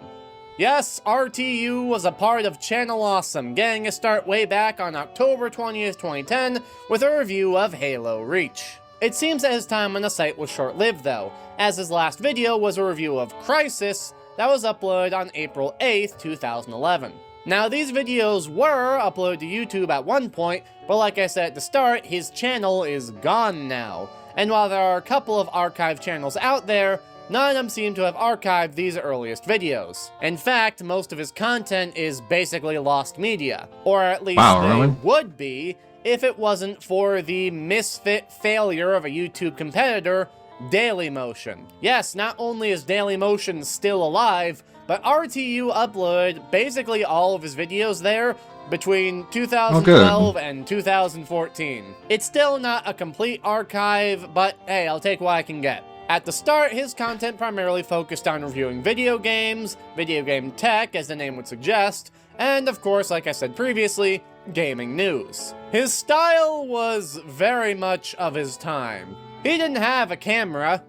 Yes, RTU was a part of Channel Awesome, getting a start way back on October 20th, 2010 with a review of Halo Reach. It seems that his time on the site was short-lived though, as his last video was a review of Crysis that was uploaded on April 8th, 2011. Now, these videos were uploaded to YouTube at one point, but like I said at the start, his channel is gone now. And while there are a couple of archive channels out there, none of them seem to have archived these earliest videos. In fact, most of his content is basically lost media. Or at least really? would be if it wasn't for the misfit failure of a YouTube competitor, Dailymotion. Yes, not only is Dailymotion still alive, but RTU uploaded basically all of his videos there between 2012 and 2014. It's still not a complete archive, but hey, I'll take what I can get. At the start, his content primarily focused on reviewing video games, video game tech, as the name would suggest, and of course, like I said previously, gaming news. His style was very much of his time. He didn't have a camera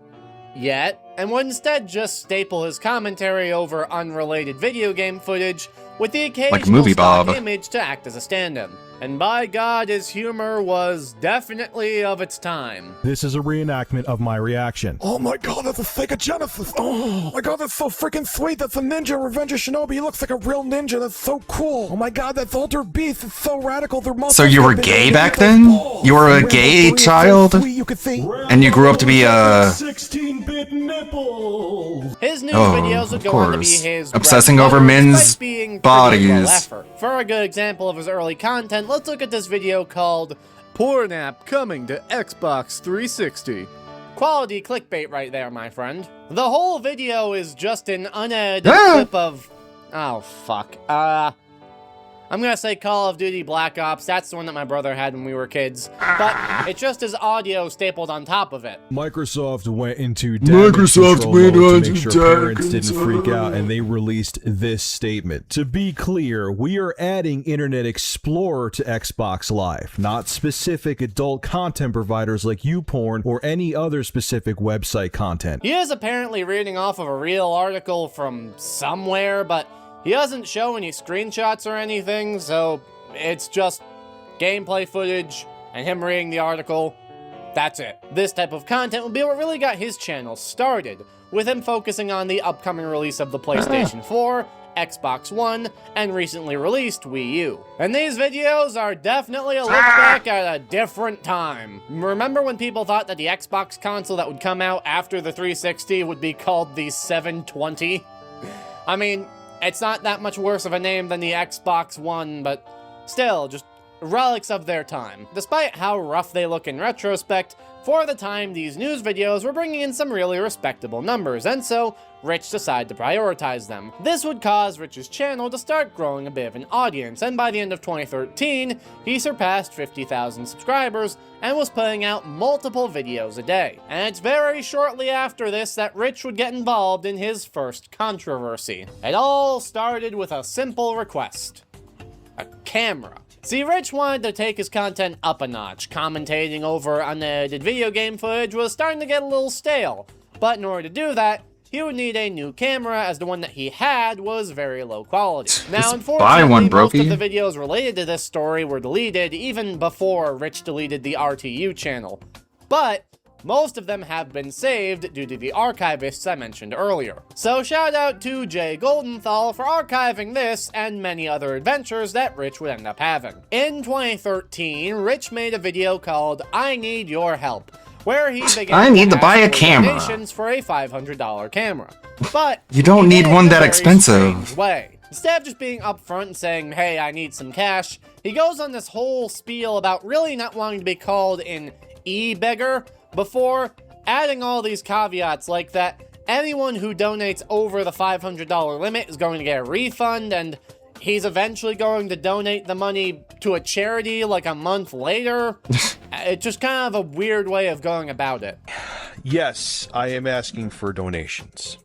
yet, and would instead just staple his commentary over unrelated video game footage with the occasional stock image to act as a stand-in. And by God, his humor was definitely of its time. This is a reenactment of my reaction. Oh my god, that's a Sega Genesis. Oh my god, that's so freaking sweet. That's a ninja, Revenge of Shinobi. He looks like a real ninja. That's so cool. Oh my god, that's Altered Beast. It's so radical. So you were gay back then? You were a gay child? And you grew up to be a... 16-bit nipple. His news videos would go on to be his obsessing over men's bodies. For a good example of his early content, let's look at this video called Porn App Coming to Xbox 360. Quality clickbait right there, my friend. The whole video is just an unedited clip of... Oh, fuck. I'm gonna say Call of Duty Black Ops. That's the one that my brother had when we were kids. But it's just his audio stapled on top of it. Microsoft went into damage control mode to make sure parents didn't freak out, and they released this statement. To be clear, we are adding Internet Explorer to Xbox Live, not specific adult content providers like YouPorn or any other specific website content. He is apparently reading off of a real article from somewhere, but he doesn't show any screenshots or anything, so it's just gameplay footage and him reading the article. That's it. This type of content will be what really got his channel started, with him focusing on the upcoming release of the PlayStation 4, Xbox One, and recently released Wii U. And these videos are definitely a look back at a different time. Remember when people thought that the Xbox console that would come out after the 360 would be called the 720? I mean, it's not that much worse of a name than the Xbox One, but still, just relics of their time. Despite how rough they look in retrospect, for the time, these news videos were bringing in some really respectable numbers, and so Rich decided to prioritize them. This would cause Rich's channel to start growing a bit of an audience, and by the end of 2013, he surpassed 50,000 subscribers and was putting out multiple videos a day. And it's very shortly after this that Rich would get involved in his first controversy. It all started with a simple request: a camera. See, Rich wanted to take his content up a notch. Commentating over unedited video game footage was starting to get a little stale, but in order to do that, he would need a new camera, as the one that he had was very low quality. Now, unfortunately, most of the videos related to this story were deleted even before Rich deleted the RTU channel. But most of them have been saved due to the archivists I mentioned earlier. So shout out to Jay Goldenthal for archiving this and many other adventures that Rich would end up having. In 2013, Rich made a video called I Need Your Help, where he began to buy a camera. Donations for a $500 camera. But you don't need one that expensive. Way. Instead of just being upfront and saying, hey, I need some cash, he goes on this whole spiel about really not wanting to be called an e-beggar, before adding all these caveats like that anyone who donates over the $500 limit is going to get a refund, and he's eventually going to donate the money to a charity like a month later. It's just kind of a weird way of going about it. Yes, I am asking for donations.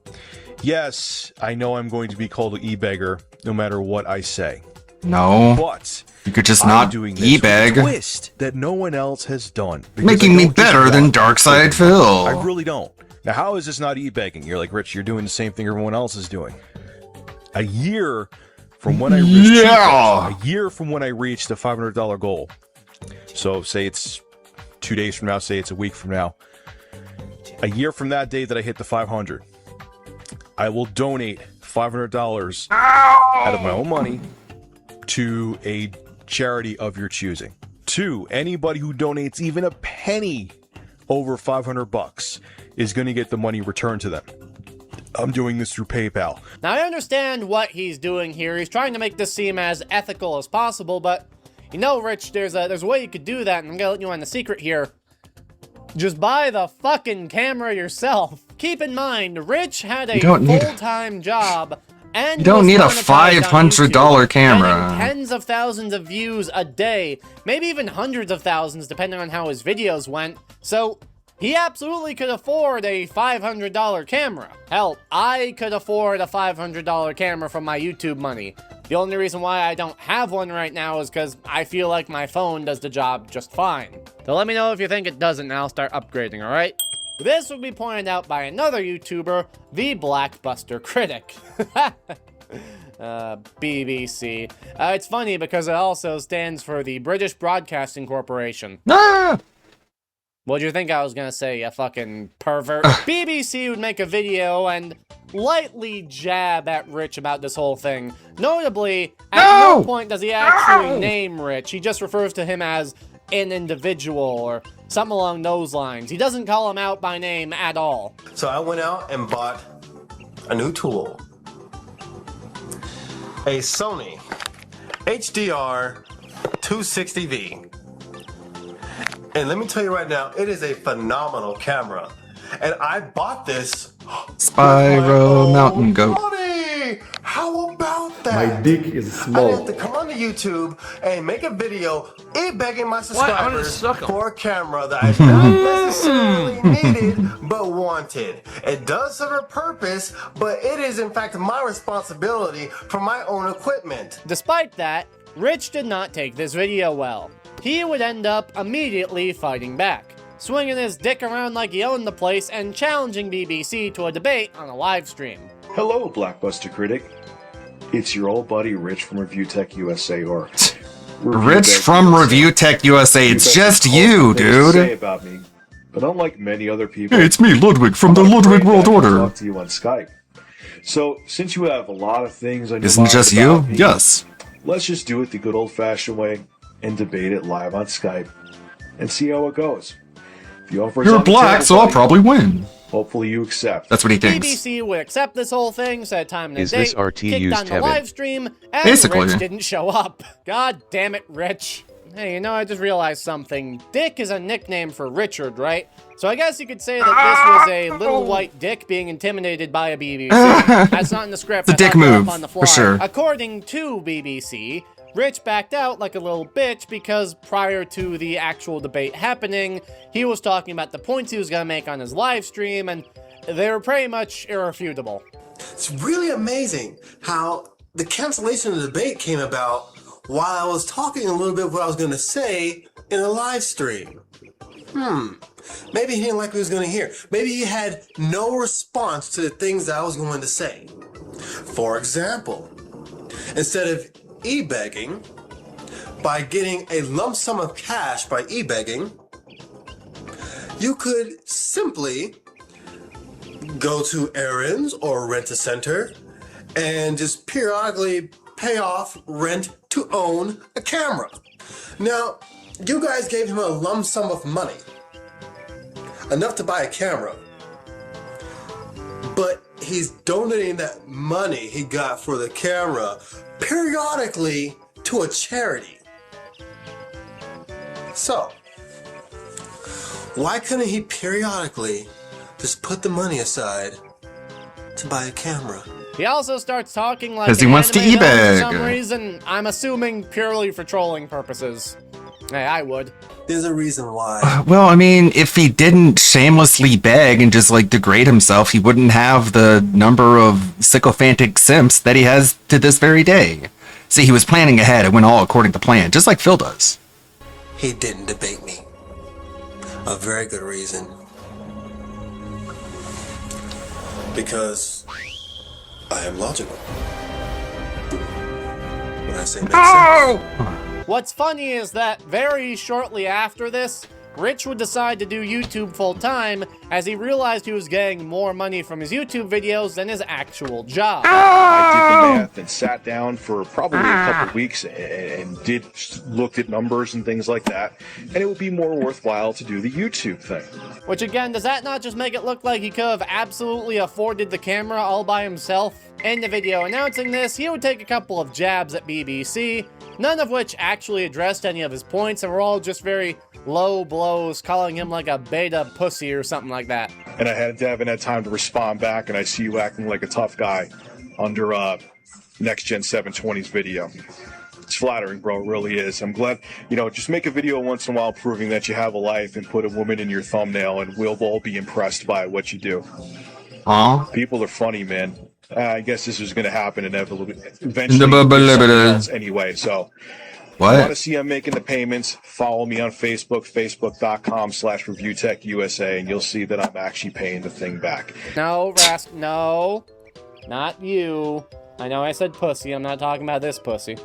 Yes, I know I'm going to be called an e-beggar no matter what I say. No, but you could just not e-beg. Twist that no one else has done, making me better than Darkside Phil. I really don't. Now, how is this not e-begging? You're like, Rich, you're doing the same thing everyone else is doing. A year from when I reached a year from when I reached the $500 goal. So say it's 2 days from now, say it's a week from now. A year from that day that I hit the 500, I will donate $500 out of my own money to a charity of your choosing. 2, anybody who donates even a penny over $500 is going to get the money returned to them. I'm doing this through PayPal. Now, I understand what he's doing here. He's trying to make this seem as ethical as possible, but you know, Rich, there's a way you could do that, and I'm gonna let you on the secret here. Just buy the fucking camera yourself. Keep in mind, Rich had a full-time job, and You don't need a $500 camera. getting tens of thousands of views a day, maybe even hundreds of thousands, depending on how his videos went. So he absolutely could afford a $500 camera. Hell, I could afford a $500 camera from my YouTube money. The only reason why I don't have one right now is because I feel like my phone does the job just fine. So let me know if you think it doesn't, and I'll start upgrading, alright? This will be pointed out by another YouTuber, the Blackbuster Critic. BBC. It's funny because it also stands for the British Broadcasting Corporation. Ah! What'd you think I was gonna say, you fucking pervert? BBC would make a video and lightly jab at Rich about this whole thing. Notably, at no point does he actually name Rich. He just refers to him as an individual or something along those lines. He doesn't call him out by name at all. So I went out and bought a new tool. A Sony HDR 260V. And let me tell you right now, it is a phenomenal camera. And I bought this. Spyro Mountain Goat. Money! How about that? My dick is I small. have to come onto YouTube and make a video begging my subscribers for a camera that I not necessarily needed but wanted. It does serve a purpose, but it is in fact my responsibility for my own equipment. Despite that, Rich did not take this video well. He would end up immediately fighting back, swinging his dick around like he owned the place and challenging BBC to a debate on a live stream. Hello, Blackbuster Critic. It's your old buddy Rich from Review Tech USA, or Rich from Review Tech USA. It's just you, Say dude. about me, but unlike many other people, Hey, it's me, Ludwig, from the Ludwig World Order. Talk to you on Skype. So, since you have a lot of things on your Isn't it mind just about you? me, Yes. let's just do it the good old-fashioned way and debate it live on Skype and see how it goes. If you offer You're black, so I'll probably win. Hopefully you accept. That's what he thinks. BBC would accept this whole thing, said time and a Is date, this RT kicked used on the Tevin? live stream, and Basically. Rich didn't show up. God damn it, Rich. Hey, you know, I just realized something. Dick is a nickname for Richard, right? So I guess you could say that this was a little white dick being intimidated by a BBC. That's not in the script. It's a I dick thought that up move, on the for fly. sure. According to BBC, Rich backed out like a little bitch because prior to the actual debate happening, he was talking about the points he was going to make on his live stream, and they were pretty much irrefutable. It's really amazing how the cancellation of the debate came about while I was talking a little bit of what I was going to say in a live stream. Maybe he didn't like what he was going to hear. Maybe he had no response to the things that I was going to say. For example, instead of e-begging, by getting a lump sum of cash by e-begging, you could simply go to errands or rent a center and just periodically pay off rent to own a camera. Now, you guys gave him a lump sum of money, enough to buy a camera, but he's donating that money he got for the camera periodically to a charity. So, why couldn't he periodically just put the money aside to buy a camera? He also starts talking like 'Cause he an wants to anime villain e-bag. for some reason. I'm assuming purely for trolling purposes. Hey, I would. There's a reason why. Well, I mean, if he didn't shamelessly beg and just like degrade himself, he wouldn't have the number of sycophantic simps that he has to this very day. See, he was planning ahead. It went all according to plan, just like Phil does. He didn't debate me. A very good reason. Because I am logical. When I say make sense. What's funny is that very shortly after this, Rich would decide to do YouTube full-time as he realized he was getting more money from his YouTube videos than his actual job. I did the math and sat down for probably a couple weeks and looked at numbers and things like that, and it would be more worthwhile to do the YouTube thing. Which again, does that not just make it look like he could have absolutely afforded the camera all by himself? In the video announcing this, he would take a couple of jabs at BBC, none of which actually addressed any of his points, and were all just very low blows, calling him like a beta pussy or something like that. And I haven't had time to respond back, and I see you acting like a tough guy under Next Gen 720's video. It's flattering, bro. It really is. I'm glad, just make a video once in a while proving that you have a life and put a woman in your thumbnail, and we'll all be impressed by what you do. People are funny, man. I guess this is going to happen inevitably. Eventually, anyway, so if you want to see I'm making the payments, follow me on Facebook, facebook.com/ReviewTechUSA, and you'll see that I'm actually paying the thing back. No, Rask, no. Not you. I know I said pussy. I'm not talking about this pussy.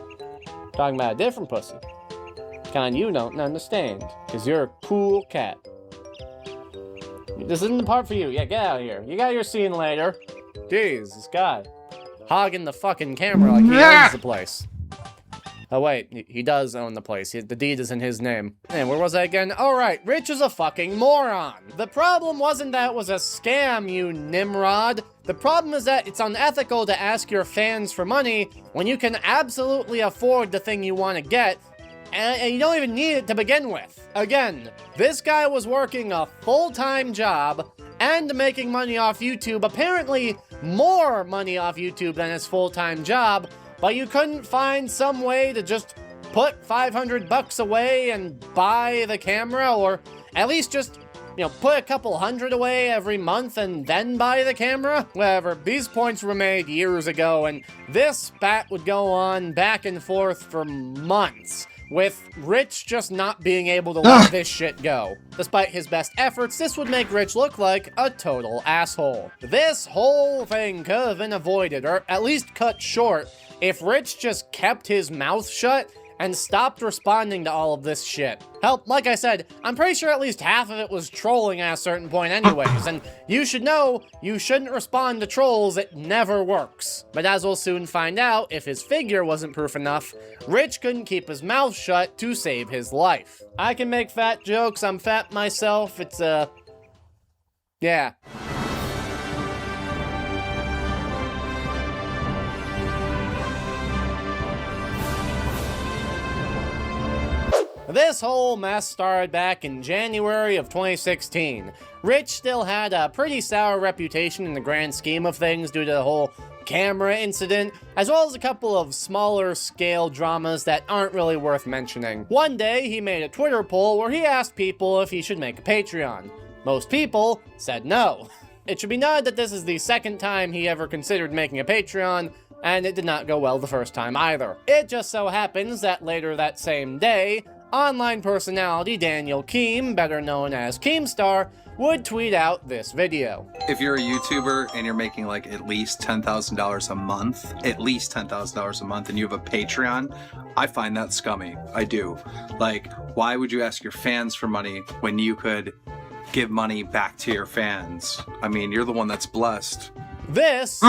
I'm talking about a different pussy. Kind you don't understand, because you're a cool cat. This isn't the part for you. Yeah, get out of here. You got your scene later. Jeez, this guy. Hogging the fucking camera like he owns the place. Oh wait, he does own the place. The deed is in his name. And where was I again? Oh right, Rich is a fucking moron. The problem wasn't that it was a scam, you Nimrod. The problem is that it's unethical to ask your fans for money when you can absolutely afford the thing you want to get, and you don't even need it to begin with. Again, this guy was working a full-time job and making money off YouTube, apparently more money off YouTube than his full-time job, but you couldn't find some way to just put $500 away and buy the camera, or at least just, put a couple hundred away every month and then buy the camera? Whatever, these points were made years ago, and this spat would go on back and forth for months, with Rich just not being able to let this shit go. Despite his best efforts, this would make Rich look like a total asshole. This whole thing could have been avoided, or at least cut short, if Rich just kept his mouth shut and stopped responding to all of this shit. Hell, like I said, I'm pretty sure at least half of it was trolling at a certain point anyways, and you should know you shouldn't respond to trolls, it never works. But as we'll soon find out, if his figure wasn't proof enough, Rich couldn't keep his mouth shut to save his life. I can make fat jokes, I'm fat myself, it's yeah. This whole mess started back in January of 2016. Rich still had a pretty sour reputation in the grand scheme of things due to the whole camera incident, as well as a couple of smaller scale dramas that aren't really worth mentioning. One day, he made a Twitter poll where he asked people if he should make a Patreon. Most people said no. It should be noted that this is the second time he ever considered making a Patreon, and it did not go well the first time either. It just so happens that later that same day, online personality Daniel Keem, better known as Keemstar, would tweet out this video. If you're a YouTuber and you're making like at least $10,000 a month, and you have a Patreon, I find that scummy. I do. Like, why would you ask your fans for money when you could give money back to your fans? I mean, you're the one that's blessed. This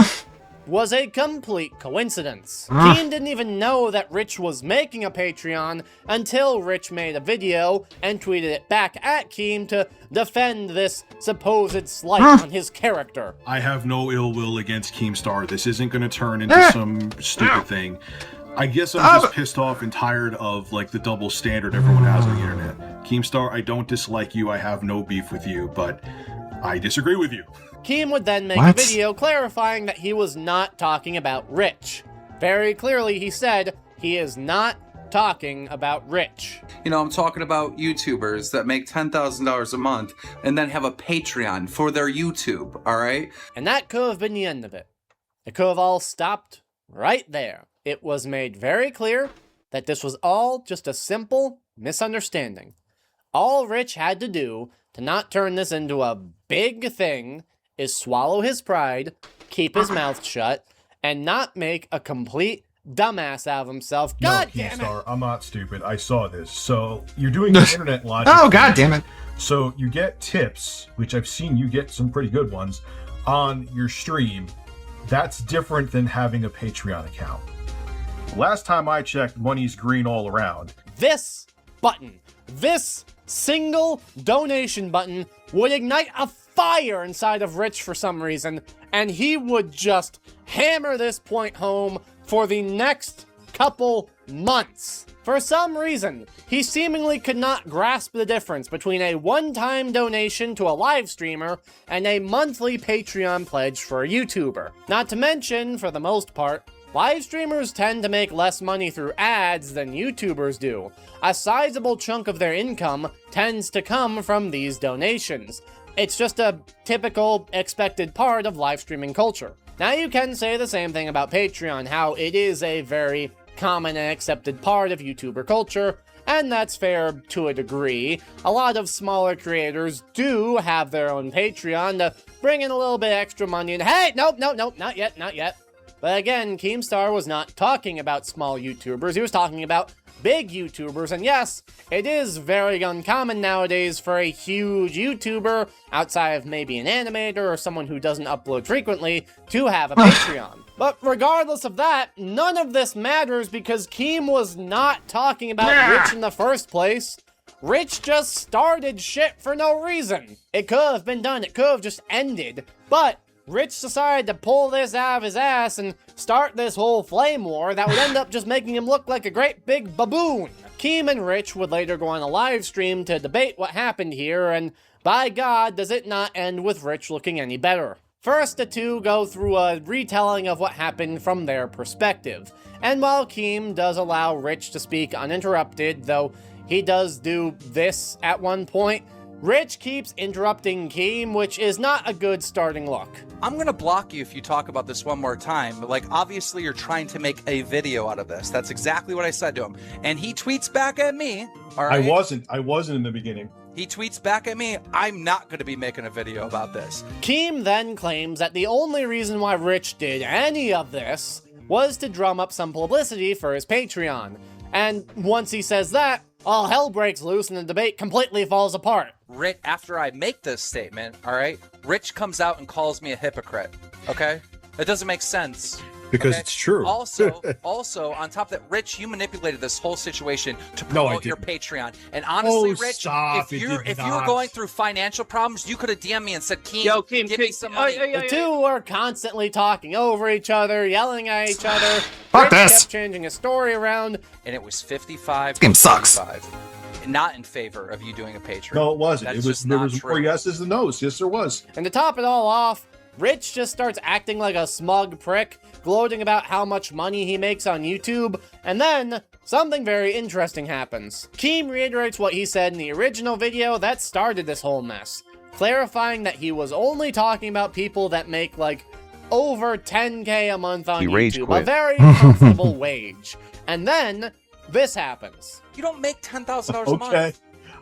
was a complete coincidence. Keem didn't even know that Rich was making a Patreon until Rich made a video and tweeted it back at Keem to defend this supposed slight on his character. I have no ill will against Keemstar. This isn't going to turn into some stupid thing. I guess I'm just pissed off and tired of like the double standard everyone has on the internet. Keemstar, I don't dislike you. I have no beef with you, but I disagree with you. Keem would then make a video clarifying that he was not talking about Rich. Very clearly, he said he is not talking about Rich. You know, I'm talking about YouTubers that make $10,000 a month and then have a Patreon for their YouTube, all right? And that could have been the end of it. It could have all stopped right there. It was made very clear that this was all just a simple misunderstanding. All Rich had to do to not turn this into a big thing is swallow his pride, keep his mouth shut, and not make a complete dumbass out of himself. God no, damn it! Keemstar, I'm not stupid. I saw this. So you're doing the internet logic. Oh, god damn it. So you get tips, which I've seen you get some pretty good ones, on your stream. That's different than having a Patreon account. Last time I checked, money's green all around. This button, this single donation button would ignite a fire inside of Rich for some reason, and he would just hammer this point home for the next couple months. For some reason, he seemingly could not grasp the difference between a one-time donation to a live streamer and a monthly Patreon pledge for a YouTuber. Not to mention, for the most part, live streamers tend to make less money through ads than YouTubers do. A sizable chunk of their income tends to come from these donations. It's just a typical, expected part of live streaming culture. Now you can say the same thing about Patreon, how it is a very common and accepted part of YouTuber culture, and that's fair to a degree. A lot of smaller creators do have their own Patreon to bring in a little bit extra money, and hey, nope, not yet. But again, Keemstar was not talking about small YouTubers, he was talking about big YouTubers, and yes, it is very uncommon nowadays for a huge YouTuber, outside of maybe an animator or someone who doesn't upload frequently, to have a Patreon. But regardless of that, none of this matters because Keem was not talking about Rich in the first place. Rich just started shit for no reason. It could have been done, it could have just ended, but Rich decided to pull this out of his ass and start this whole flame war that would end up just making him look like a great big baboon. Keem and Rich would later go on a live stream to debate what happened here, and by God, does it not end with Rich looking any better. First, the two go through a retelling of what happened from their perspective, and while Keem does allow Rich to speak uninterrupted, though he does do this at one point, Rich keeps interrupting Keem, which is not a good starting look. I'm gonna block you if you talk about this one more time. Like, obviously you're trying to make a video out of this. That's exactly what I said to him. And he tweets back at me, all right? I wasn't in the beginning. He tweets back at me, I'm not gonna be making a video about this. Keem then claims that the only reason why Rich did any of this was to drum up some publicity for his Patreon. And once he says that, all hell breaks loose and the debate completely falls apart. Rich, after I make this statement, all right, Rich comes out and calls me a hypocrite, okay? That doesn't make sense. Because okay? it's true. Also, on top of that, Rich, you manipulated this whole situation to promote your Patreon. And honestly, Rich, stop, if you were going through financial problems, you could have DM'd me and said, Keem, give me some money. The two were constantly talking over each other, yelling at each other. Fuck Rich this. kept changing his story around. And it was 55 This game sucks. 45. Not in favor of you doing a Patreon. No, it wasn't. That's It was just there not was true. more yeses than nos. Yes, there was. And to top it all off, Rich just starts acting like a smug prick, gloating about how much money he makes on YouTube, and then something very interesting happens. Keem reiterates what he said in the original video that started this whole mess, clarifying that he was only talking about people that make like over 10K a month on He rage YouTube, a quit. very comfortable wage. And then this happens. You don't make $10,000 a month. Okay.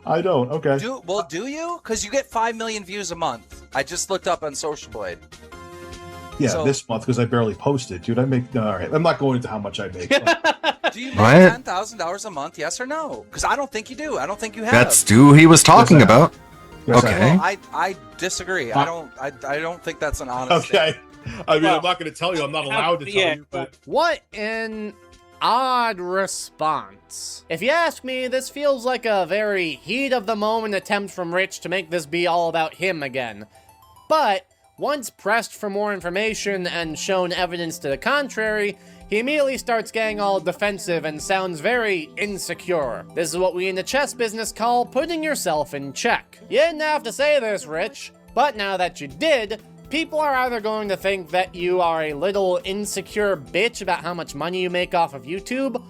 I don't. Okay. Do you? Because you get 5 million views a month. I just looked up on Social Blade. Yeah, So- this month because I barely posted, dude. I make all right. I'm not going into how much I make. Do you make What? $10,000 a month? Yes or no? Because I don't think you do. I don't think you have. That's who he was talking Yes, I have. about. Yes, I Okay. Well, I disagree. I don't think that's an honest. Okay. I mean, I'm not going to tell you. I'm not allowed to tell you. But What an odd response. If you ask me, this feels like a very heat of the moment attempt from Rich to make this be all about him again. But once pressed for more information and shown evidence to the contrary, he immediately starts getting all defensive and sounds very insecure. This is what we in the chess business call putting yourself in check. You didn't have to say this, Rich, but now that you did, people are either going to think that you are a little insecure bitch about how much money you make off of YouTube,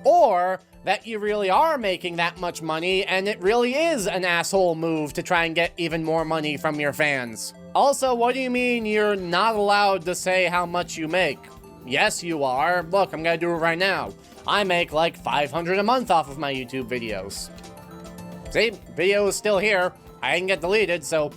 or that you really are making that much money and it really is an asshole move to try and get even more money from your fans. Also, what do you mean you're not allowed to say how much you make? Yes, you are. Look, I'm gonna do it right now. I make like $500 a month off of my YouTube videos. See, video is still here. I didn't get deleted, so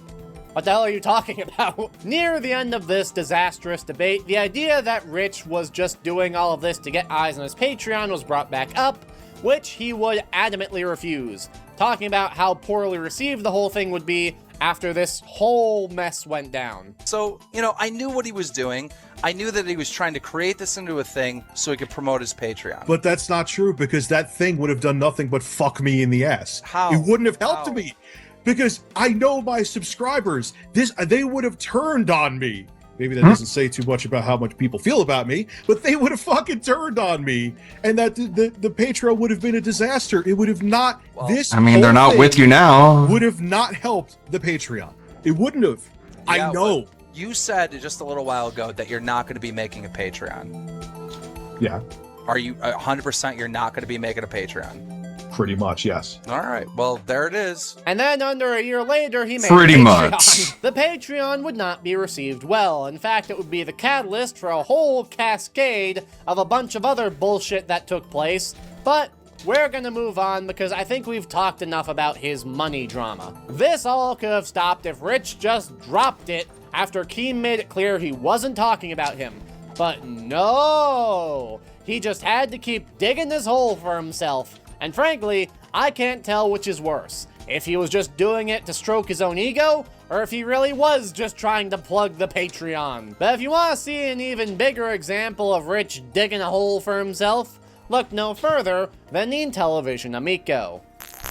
What the hell are you talking about? Near the end of this disastrous debate, the idea that Rich was just doing all of this to get eyes on his Patreon was brought back up, which he would adamantly refuse, talking about how poorly received the whole thing would be after this whole mess went down. So, you know, I knew what he was doing. I knew that he was trying to create this into a thing so he could promote his Patreon. But that's not true, because that thing would have done nothing but fuck me in the ass. How? It wouldn't have helped me, because I know my subscribers. They would have turned on me. Maybe that doesn't say too much about how much people feel about me, but they would have fucking turned on me, and that the Patreon would have been a disaster. It would have not. I mean, they're not with you now. Would have not helped the Patreon. It wouldn't have. Yeah, I know. well, you said just a little while ago that you're not going to be making a Patreon. Yeah. Are you 100% you're not going to be making a Patreon? Pretty much, yes. All right. Well, there it is. And then under a year later, he made Pretty a Patreon. much. The Patreon would not be received well. In fact, it would be the catalyst for a whole cascade of a bunch of other bullshit that took place. But we're gonna move on because I think we've talked enough about his money drama. This all could have stopped if Rich just dropped it after Keem made it clear he wasn't talking about him. But no! He just had to keep digging this hole for himself. And frankly, I can't tell which is worse. If he was just doing it to stroke his own ego, or if he really was just trying to plug the Patreon. But if you want to see an even bigger example of Rich digging a hole for himself, look no further than the Intellivision Amico.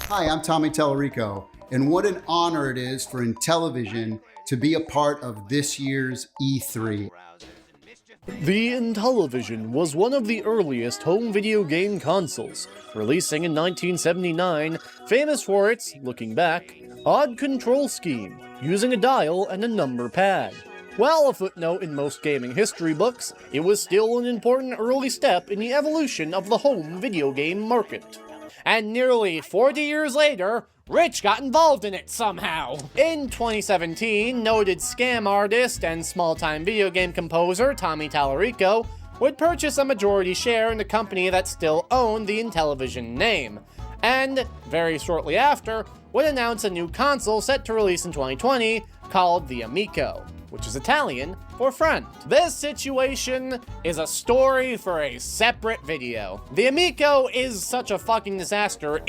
Hi, I'm Tommy Tallarico, and what an honor it is for Intellivision to be a part of this year's E3. The Intellivision was one of the earliest home video game consoles, releasing in 1979, famous for its, looking back, odd control scheme, using a dial and a number pad. While a footnote in most gaming history books, it was still an important early step in the evolution of the home video game market. And nearly 40 years later, Rich got involved in it somehow. In 2017, noted scam artist and small-time video game composer Tommy Tallarico would purchase a majority share in the company that still owned the Intellivision name, and very shortly after, would announce a new console set to release in 2020 called the Amico, which is Italian for friend. This situation is a story for a separate video. The Amico is such a fucking disaster,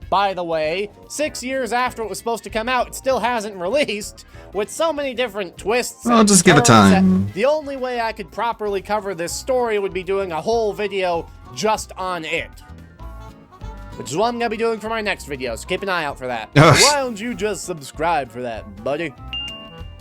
by the way, 6 years after it was supposed to come out, it still hasn't released, with so many different twists. Well, just give it time. The only way I could properly cover this story would be doing a whole video just on it. Which is what I'm gonna be doing for my next video, so keep an eye out for that. Why don't you just subscribe for that, buddy?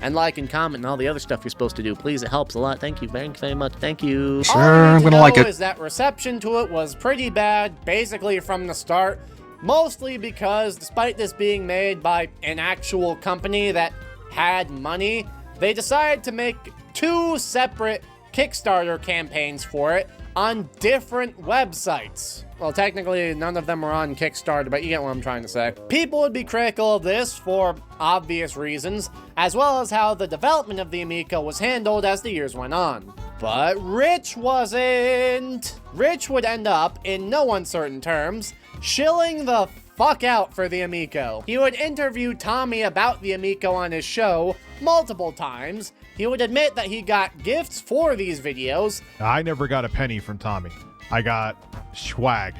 And like and comment and all the other stuff you're supposed to do. Please, it helps a lot. Thank you very much. Thank you. Sure, I'm gonna like it. Is that reception to it was pretty bad, basically from the start. Mostly because, despite this being made by an actual company that had money, they decided to make 2 separate Kickstarter campaigns for it on different websites. Well, technically, none of them are on Kickstarter, but you get what I'm trying to say. People would be critical of this for obvious reasons, as well as how the development of the Amico was handled as the years went on. But Rich wasn't. Rich would end up, in no uncertain terms, shilling the fuck out for the Amico. He would interview Tommy about the Amico on his show multiple times. He would admit that he got gifts for these videos. I never got a penny from Tommy. I got swag.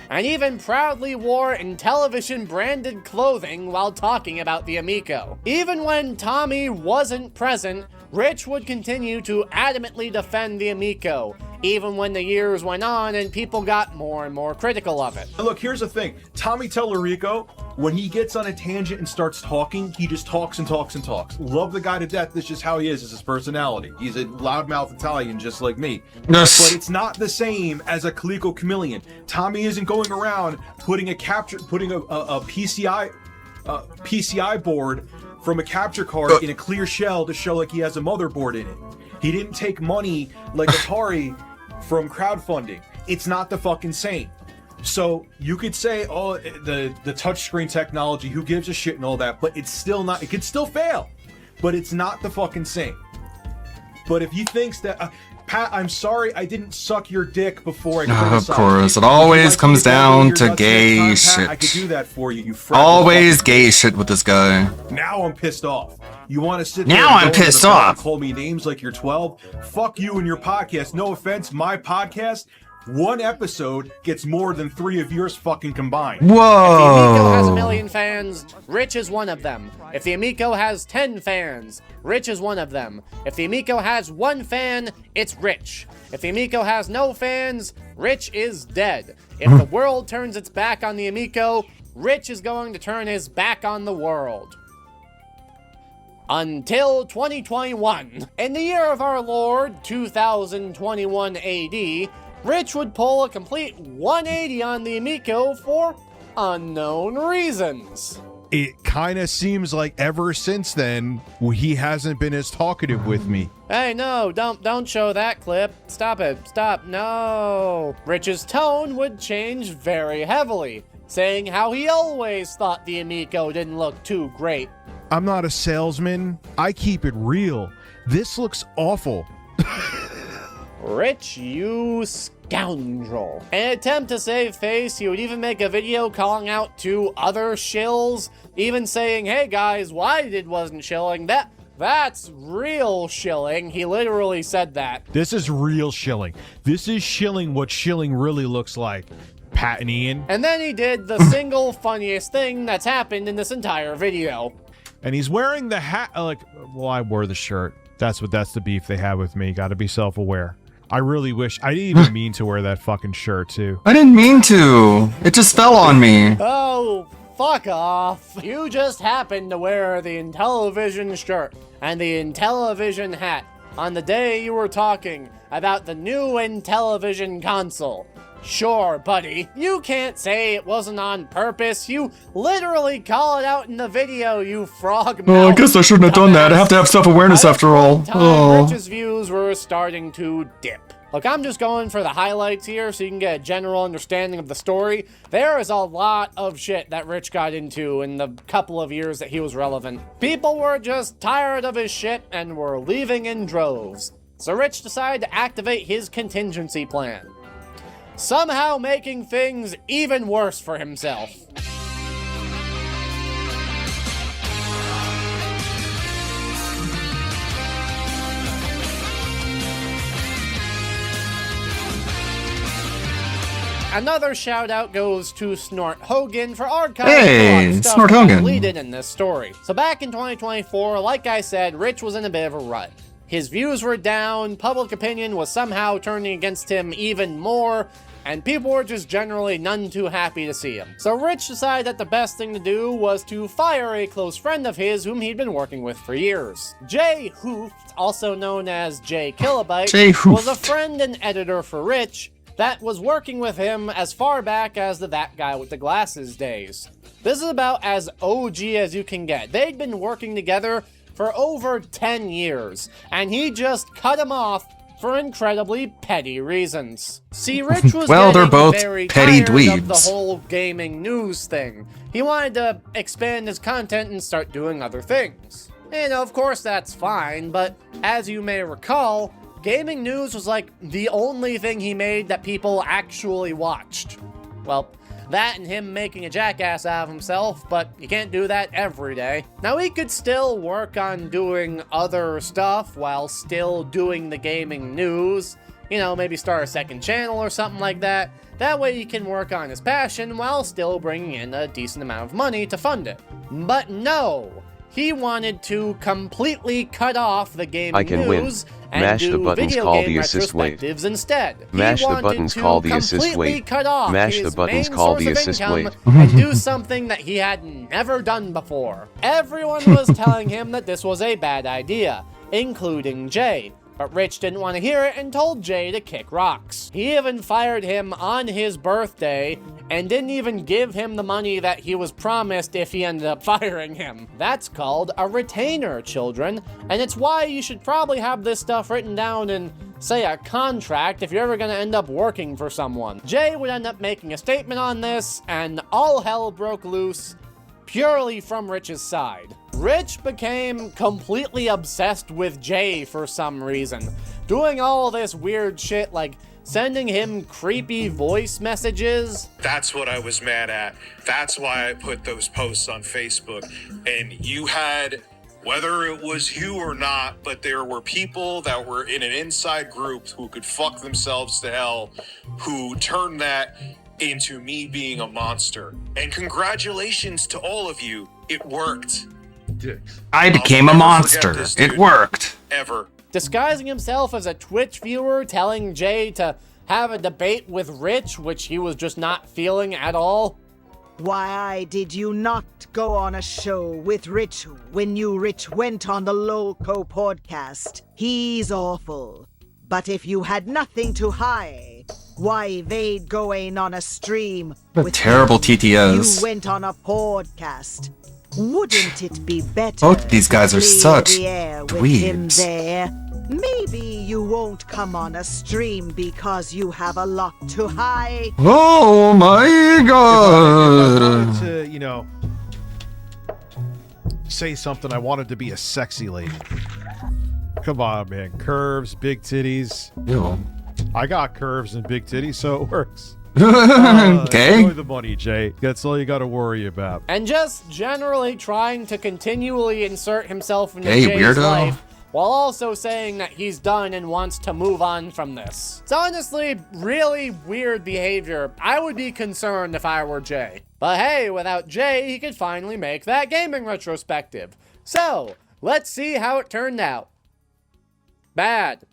And even proudly wore Intellivision branded clothing while talking about the Amico. Even when Tommy wasn't present, Rich would continue to adamantly defend the Amico, even when the years went on and people got more and more critical of it. Look, here's the thing. Tommy Tallarico, when he gets on a tangent and starts talking, he just talks and talks and talks. Love the guy to death. That's just how he is. It's his personality. He's a loudmouth Italian just like me. Yes. But it's not the same as a Coleco Chameleon. Tommy isn't going around putting a PCI board from a capture card in a clear shell to show like he has a motherboard in it. He didn't take money like Atari from crowdfunding. It's not the fucking same. So you could say, oh, the touchscreen technology, who gives a shit and all that, but it's still not, it could still fail, but it's not the fucking same. But if he thinks that, Pat, I'm sorry I didn't suck your dick before I Of criticized course, you. it always Would you comes like to get down your to nuts gay next time, Pat? I could shit. do that for you, you freckled Always fucking- gay shit with this guy. Now I'm pissed off. You want to sit Now there and I'm go into the pissed phone off. and call me names like you're 12? Fuck you and your podcast. No offense, my podcast, one episode gets more than 3 of yours fucking combined. If the Amico has a Whoa. million fans, Rich is one of them. If the Amico has 10 fans, Rich is one of them. If the Amico has 1 fan, it's Rich. If the Amico has no fans, Rich is dead. If the world turns its back on the Amico, Rich is going to turn his back on the world. Until 2021. In the year of our Lord, 2021 AD, Rich would pull a complete 180 on the Amico for unknown reasons. It kind of seems like ever since then, he hasn't been as talkative with me. Hey, no, don't show that clip. Stop it. Stop. No. Rich's tone would change very heavily, saying how he always thought the Amico didn't look too great. I'm not a salesman. I keep it real. This looks awful. Rich, you scoundrel. In an attempt to save face, he would even make a video calling out to other shills, even saying, hey guys, Wydid wasn't shilling. That's real shilling. He literally said that. This is real shilling. This is shilling what shilling really looks like. Pat and Ian. And then he did the single funniest thing that's happened in this entire video. And he's wearing the hat. Well, I wore the shirt. That's the beef they have with me. Got to be self-aware. I really wish. I didn't even mean to wear that fucking shirt, too. I didn't mean to. It just fell on me. Oh, fuck off. You just happened to wear the Intellivision shirt and the Intellivision hat on the day you were talking about the new Intellivision console. Sure, buddy. You can't say it wasn't on purpose. You literally call it out in the video, you frog mouth. Oh, I guess I shouldn't have done that. I have to have self-awareness after all. Oh. Rich's views were starting to dip. Look, I'm just going for the highlights here so you can get a general understanding of the story. There is a lot of shit that Rich got into in the couple of years that he was relevant. People were just tired of his shit and were leaving in droves. So Rich decided to activate his contingency plan, somehow making things even worse for himself. Another shout out goes to Snort Hogan for archiving a lot of stuff Snort that got Hogan. deleted in this story. So back in 2024, like I said, Rich was in a bit of a rut. His views were down, public opinion was somehow turning against him even more, and people were just generally none too happy to see him. So Rich decided that the best thing to do was to fire a close friend of his whom he'd been working with for years. Jay Hooft, also known as Jay Kilobyte, Jay Hooft. was a friend and editor for Rich that was working with him as far back as the That Guy with the Glasses days. This is about as OG as you can get. They'd been working together for over 10 years, and he just cut him off for incredibly petty reasons. See, Rich was Well, they're getting both very petty tired of the dweebs. whole gaming news thing. He wanted to expand his content and start doing other things. And of course that's fine, but as you may recall, gaming news was like the only thing he made that people actually watched. Well, that and him making a jackass out of himself, but you can't do that every day. Now, he could still work on doing other stuff while still doing the gaming news. You know, maybe start a second channel or something like that. That way he can work on his passion while still bringing in a decent amount of money to fund it. But no! He wanted to completely cut off the gaming I can win. news and Mash do the buttons, video call game the assist wave. retrospectives instead. Mash he the wanted buttons, to call the assist completely wave. cut off Mash his the buttons, main call source the of assist income wave. and do something that he had never done before. Everyone was telling him that this was a bad idea, including Jay. But Rich didn't want to hear it and told Jay to kick rocks. He even fired him on his birthday and didn't even give him the money that he was promised if he ended up firing him. That's called a retainer, children, and it's why you should probably have this stuff written down in, say, a contract if you're ever gonna end up working for someone. Jay would end up making a statement on this, and all hell broke loose purely from Rich's side. Rich became completely obsessed with Jay for some reason, doing all this weird shit like sending him creepy voice messages. That's what I was mad at. That's why I put those posts on Facebook. And you had, whether it was you or not, but there were people that were in an inside group who could fuck themselves to hell, who turned that into me being a monster. And congratulations to all of you. It worked. I became a monster. It worked. Ever. Disguising himself as a Twitch viewer, telling Jay to have a debate with Rich, which he was just not feeling at all. Why did you not go on a show with Rich when Rich went on the Loco podcast? He's awful. But if you had nothing to hide, why they'd going on a stream with terrible him. TTS. You went on a podcast. Wouldn't it be better Both these guys are to such clear the air with him dweebs. there? Maybe you won't come on a stream because you have a lot to hide. Oh my god. If I wanted to, you know, say something, I wanted to be a sexy lady. Come on, man. Curves, big titties. Ew. I got curves and big titties, so it works. Okay. Enjoy the money, Jay. That's all you got to worry about. And just generally trying to continually insert himself into Hey, Jay's weirdo. life, while also saying that he's done and wants to move on from this. It's honestly really weird behavior. I would be concerned if I were Jay. But hey, without Jay, he could finally make that gaming retrospective. So, let's see how it turned out. Bad.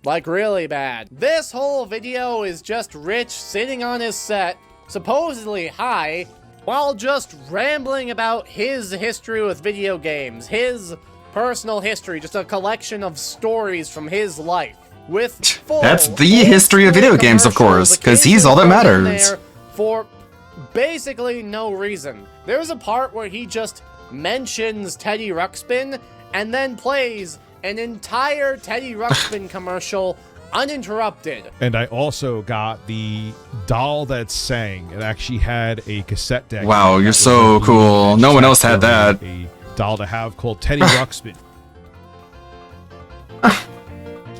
Like really bad. This whole video is just Rich sitting on his set, supposedly high, while just rambling about his history with video games, his personal history, just a collection of stories from his life. With full That's the history of video games, of course, because he's all that occasionally matters. there for basically no reason. There's a part where he just mentions Teddy Ruxpin and then plays an entire Teddy Ruxpin commercial uninterrupted. And I also got the doll that sang. It actually had a cassette deck. Wow, you're That so was cool. No one else had that. A doll to have called Teddy Ruxpin.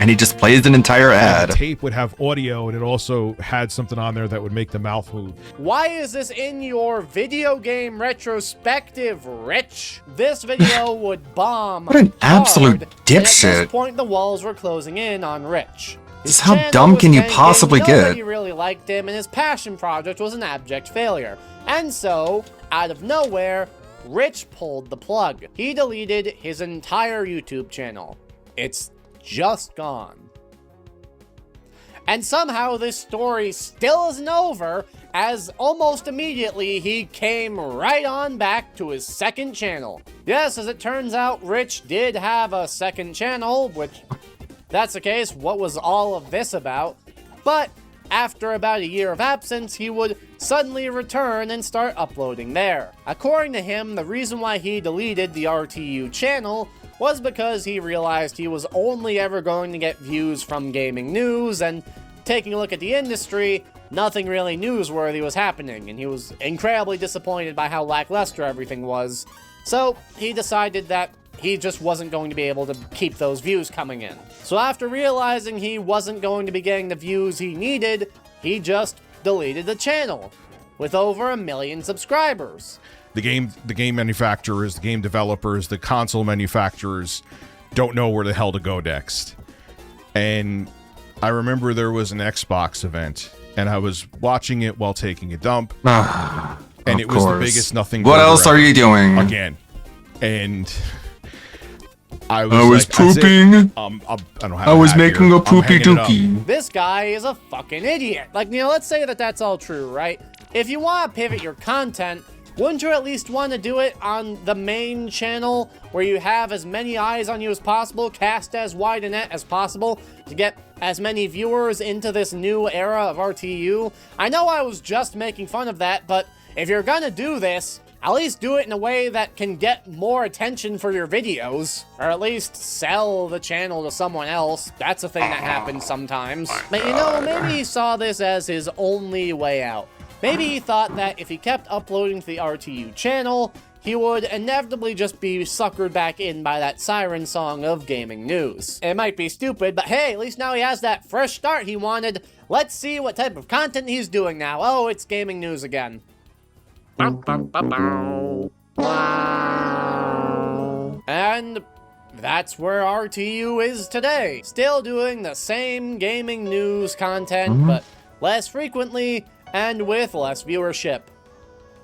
And he just plays an entire And ad. the tape would have audio, and it also had something on there that would make the mouth move. Why is this in your video game retrospective, Rich? This video would bomb. What an absolute hard, and at this dipshit. point, the walls were closing in on Rich. His Just how channel dumb was can you tanking, possibly nobody get? really liked him, and his passion project was an abject failure. And so, out of nowhere, Rich pulled the plug. He deleted his entire YouTube channel. It's just gone. And somehow this story still isn't over, as almost immediately he came right on back to his second channel. Yes, as it turns out, Rich did have a second channel, which, if that's the case, what was all of this about? But after about a year of absence, he would suddenly return and start uploading there. According to him, the reason why he deleted the RTU channel was because he realized he was only ever going to get views from gaming news, and taking a look at the industry, nothing really newsworthy was happening, and he was incredibly disappointed by how lackluster everything was. So he decided that he just wasn't going to be able to keep those views coming in. So after realizing he wasn't going to be getting the views he needed, he just deleted the channel, with over 1 million subscribers. The game manufacturers, the game developers, the console manufacturers don't know where the hell to go next. And I remember there was an Xbox event, and I was watching it while taking a dump, and it was the biggest nothing. What burger else are ever. you doing? Again, and I was like, "That's it. pooping. I don't have. I was hat making here. a I'm poopy hanging it up. dookie. This guy is a fucking idiot. Like, let's say that that's all true, right? If you want to pivot your content, wouldn't you at least want to do it on the main channel where you have as many eyes on you as possible, cast as wide a net as possible to get as many viewers into this new era of RTU? I know I was just making fun of that, but if you're gonna do this, at least do it in a way that can get more attention for your videos, or at least sell the channel to someone else. That's a thing that happens sometimes. But maybe he saw this as his only way out. Maybe he thought that if he kept uploading to the RTU channel, he would inevitably just be suckered back in by that siren song of gaming news. It might be stupid, but hey, at least now he has that fresh start he wanted. Let's see what type of content he's doing now. Oh, it's gaming news again. And that's where RTU is today. Still doing the same gaming news content, but less frequently and with less viewership.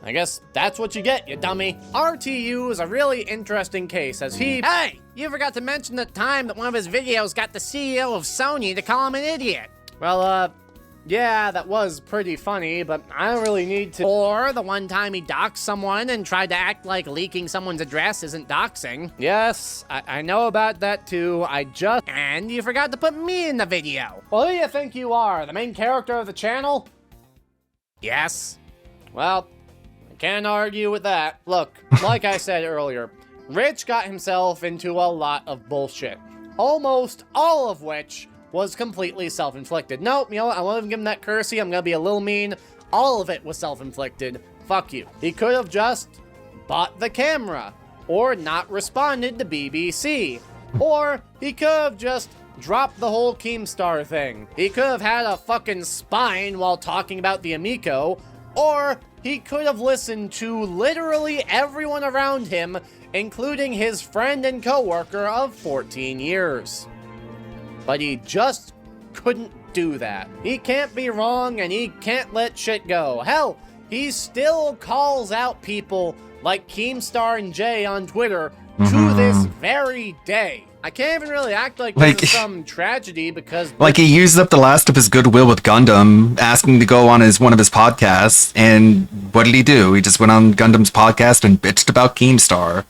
I guess that's what you get, you dummy. RTU is a really interesting case as he— Hey! You forgot to mention the time that one of his videos got the CEO of Sony to call him an idiot. Well, yeah, that was pretty funny, but I don't really need to— Or the one time he doxed someone and tried to act like leaking someone's address isn't doxing. Yes, I know about that too. And you forgot to put me in the video. Well, who do you think you are, the main character of the channel? Yes. Well, I can't argue with that. Look, like I said earlier, Rich got himself into a lot of bullshit. Almost all of which was completely self-inflicted. Nope, you know what? I won't even give him that cursey. I'm gonna be a little mean. All of it was self-inflicted. Fuck you. He could have just bought the camera, or not responded to BBC, or he could have just dropped the whole Keemstar thing. He could have had a fucking spine while talking about the Amico, or he could have listened to literally everyone around him, including his friend and coworker of 14 years. But he just couldn't do that. He can't be wrong and he can't let shit go. Hell, he still calls out people like Keemstar and Jay on Twitter to this very day. I can't even really act like this is some tragedy because— Like, he used up the last of his goodwill with Gundam, asking to go on one of his podcasts, and what did he do? He just went on Gundam's podcast and bitched about Keemstar.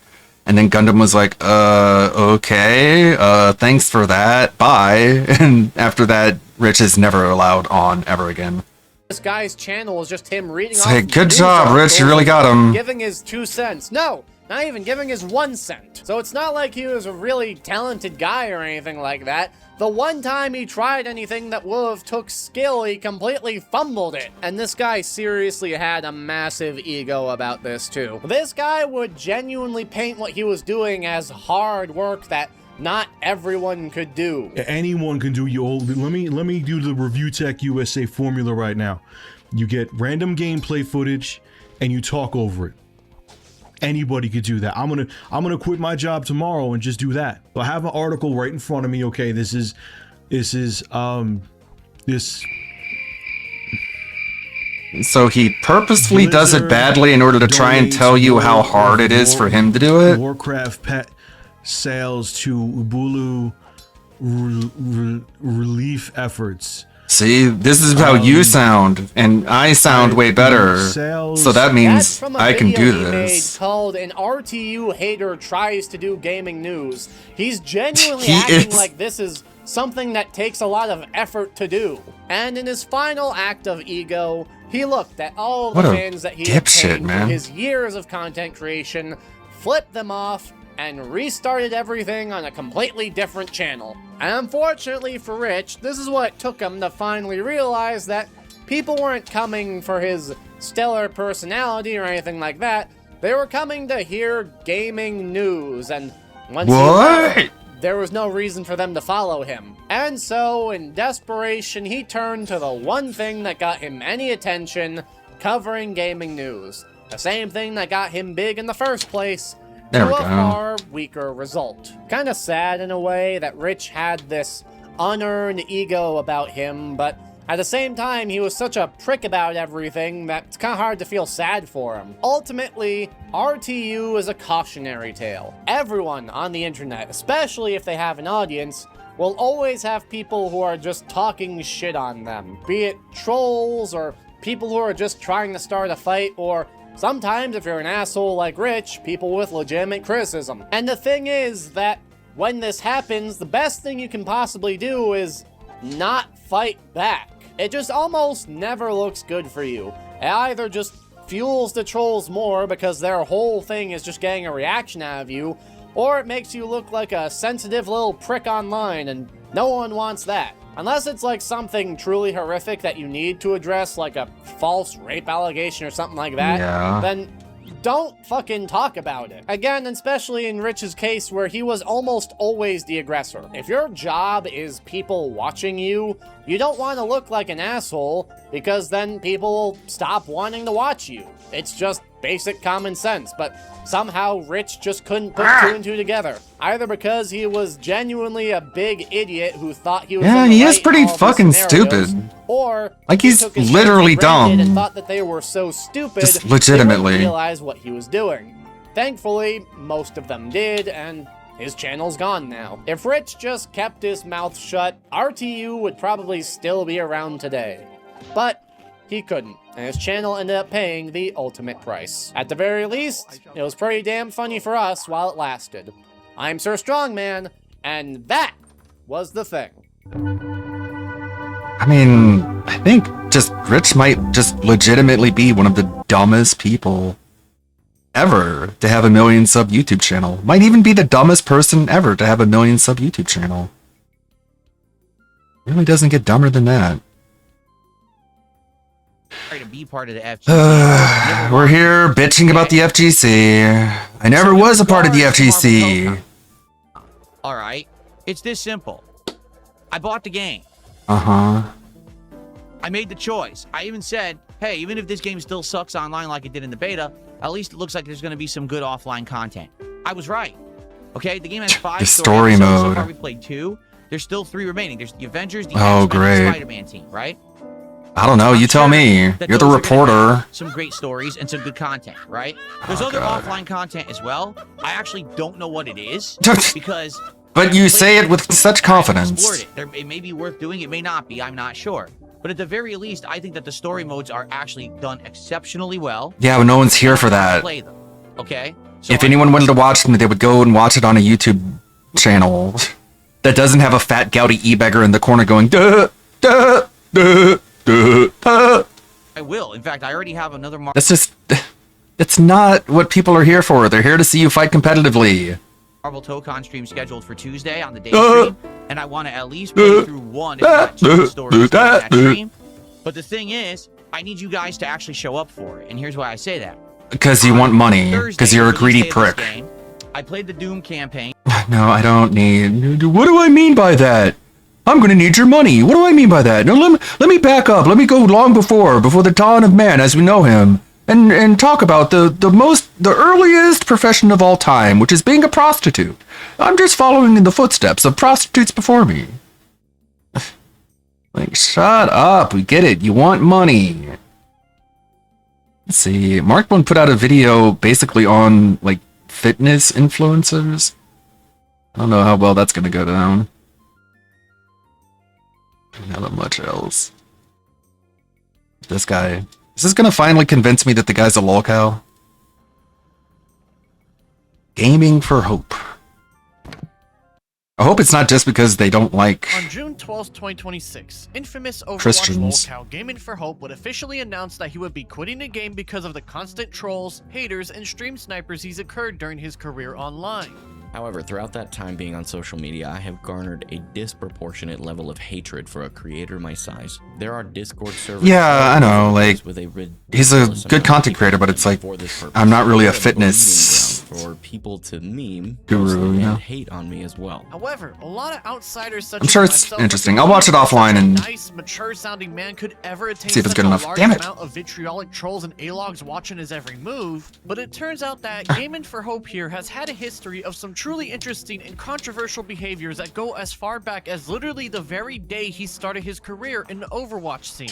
And then Gundam was like, okay, thanks for that, bye. And after that, Rich is never allowed on ever again. This guy's channel is just him reading off— Hey, good job, Rich, you really got him. Giving his 2 cents. No! Not even giving his 1 cent. So it's not like he was a really talented guy or anything like that. The one time he tried anything that would have took skill, he completely fumbled it. And this guy seriously had a massive ego about this too. This guy would genuinely paint what he was doing as hard work that not everyone could do. Anyone can do. Let me do the Review Tech USA formula right now. You get random gameplay footage and you talk over it. Anybody could do that. I'm gonna quit my job tomorrow and just do that. So I have an article right in front of me. Okay, this. So he purposefully does it badly in order to try and tell you how hard it is for him to do it? Warcraft pet sales to Ubulu relief efforts. See, this is how you sound, and I sound way better. So that means I can do this. Called An RTU Hater Tries to Do Gaming News. He's genuinely acting like this is something that takes a lot of effort to do. And in his final act of ego, he looked at all the fans that he had paid for his years of content creation, flipped them off, and restarted everything on a completely different channel. And unfortunately for Rich, this is what it took him to finally realize that people weren't coming for his stellar personality or anything like that. They were coming to hear gaming news, and once he left, there was no reason for them to follow him. And so, in desperation, he turned to the one thing that got him any attention, covering gaming news. The same thing that got him big in the first place, to a far weaker result. Kind of sad in a way that Rich had this unearned ego about him, but at the same time, he was such a prick about everything that it's kind of hard to feel sad for him. Ultimately, RTU is a cautionary tale. Everyone on the internet, especially if they have an audience, will always have people who are just talking shit on them. Be it trolls, or people who are just trying to start a fight, or sometimes, if you're an asshole like Rich, people with legitimate criticism. And the thing is that when this happens, the best thing you can possibly do is not fight back. It just almost never looks good for you. It either just fuels the trolls more because their whole thing is just getting a reaction out of you, or it makes you look like a sensitive little prick online, and no one wants that. Unless it's like something truly horrific that you need to address, like a false rape allegation or something like that, Yeah. then don't fucking talk about it. Again, especially in Rich's case where he was almost always the aggressor. If your job is people watching you, you don't want to look like an asshole because then people will stop wanting to watch you. It's just basic common sense, but somehow Rich just couldn't put two and two together. Either because he was genuinely a big idiot who thought he was Yeah, in the he right is in pretty all these fucking scenarios, stupid. or Like, he he's took his literally friends for granted and dumb. thought that they were so stupid Just they wouldn't legitimately. realize what he was doing. Thankfully, most of them did, and his channel's gone now. If Rich just kept his mouth shut, RTU would probably still be around today. But he couldn't, and his channel ended up paying the ultimate price. At the very least, it was pretty damn funny for us while it lasted. I'm Sir Strongman, and that was the thing. I mean, I think just Rich might just legitimately be one of the dumbest people ever to have a 1 million sub YouTube channel. Might even be the dumbest person ever to have a 1 million sub YouTube channel. Really doesn't get dumber than that. To be part of the FGC. We're here bitching about the FGC. I never was a part of the FGC. All right, it's this simple. I bought the game. Uh-huh. I made the choice. I even said, hey, even if this game still sucks online like it did in the beta, at least it looks like there's going to be some good offline content. I was right. Okay, the game has 5 The story episodes. So mode. far we played 2. There's still 3 remaining. There's the Avengers, the Oh, X-Men, great. and the Spider-Man team, right? I don't know, you tell me. That You're the those are gonna reporter. have some great stories and some good content, right? There's other God. offline content as well. I actually don't know what it is because But you say it with such confidence. explored it. It may be worth doing, it may not be, I'm not sure. But at the very least, I think that the story modes are actually done exceptionally well. Yeah, but no one's here for that. Play them, okay? So If anyone wanted to watch them, they would go and watch it on a YouTube channel that doesn't have a fat gouty e-beggar in the corner going duh, duh, duh, duh, duh. I will. In fact, I already have another That's just, it's not what people are here for. They're here to see you fight competitively. Marvel ToeCon stream scheduled for Tuesday on the day Uh, stream, and I want to at least play through one, if not 2 stories during that stream. But the thing is, I need you guys to actually show up for it, and here's why I say that. Because you want money. Because Thursday, you're a the greedy release day of this prick. game, I played the Doom campaign. No, I don't need. What do I mean by that? I'm gonna need your money. What do I mean by that? No, let me back up. Let me go long before the dawn of man as we know him, and talk about the earliest profession of all time, which is being a prostitute. I'm just following in the footsteps of prostitutes before me. Like, shut up. We get it. You want money. Let's see. Mark One put out a video basically on like fitness influencers. I don't know how well that's gonna go down. Not much else. This guy. Is this gonna finally convince me that the guy's a lolcow? Gaming for Hope. I hope it's not just because they don't like On June 12, 2026, infamous Overwatch Christians. lolcow Gaming for Hope would officially announce that he would be quitting the game because of the constant trolls, haters, and stream snipers he's incurred during his career online. However, throughout that time being on social media, I have garnered a disproportionate level of hatred for a creator my size. There are Discord servers. Yeah, I know, like, with a he's a ridiculous good amount of content people creator, but it's like, for this purpose. I'm not really a It's a breeding fitness ground for people to meme, guru, post, you know? and hate on me as well. However, a lot of outsiders such I'm as sure it's myself interesting. would I'll watch it believe that offline such a and nice, mature-sounding man could ever attain see if it's such good a enough. large Damn it. amount of vitriolic trolls and A-logs watching his every move. But it turns out that Gaming for Hope here has had a history of some truly interesting and controversial behaviors that go as far back as literally the very day he started his career in the Overwatch scene.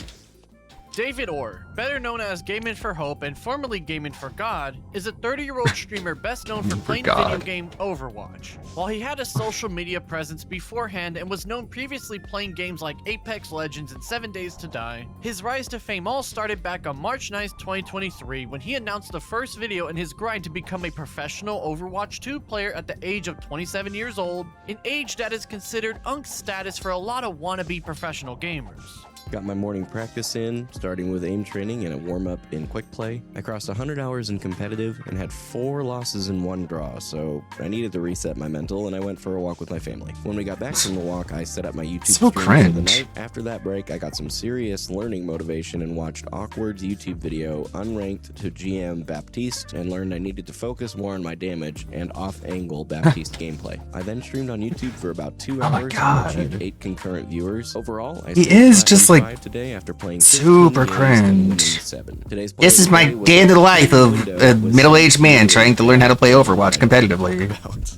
David Orr, better known as Gaming for Hope and formerly Gaming for God, is a 30-year-old streamer best known for playing the video God. game Overwatch. While he had a social media presence beforehand and was known previously playing games like Apex Legends and 7 Days to Die, his rise to fame all started back on March 9, 2023 when he announced the first video in his grind to become a professional Overwatch 2 player at the age of 27 years old, an age that is considered UNC status for a lot of wannabe professional gamers. Got my morning practice in, starting with aim training and a warm-up in quick play. I crossed 100 hours in competitive and had 4 losses and 1 draw, so I needed to reset my mental and I went for a walk with my family. When we got back from the walk, I set up my YouTube So stream for the cringe. night. After that break, I got some serious learning motivation and watched Awkward's YouTube video, Unranked to GM Baptiste, and learned I needed to focus more on my damage and off-angle Baptiste gameplay. I then streamed on YouTube for about 2 Oh my hours God. and achieved 8 concurrent viewers. Overall, I He stayed is platinum just, like, 5 today after playing super 15 games and winning cringe. 7. Today's play This is of the my day was day in the life of window a was middle-aged man trying to learn how to play Overwatch competitively.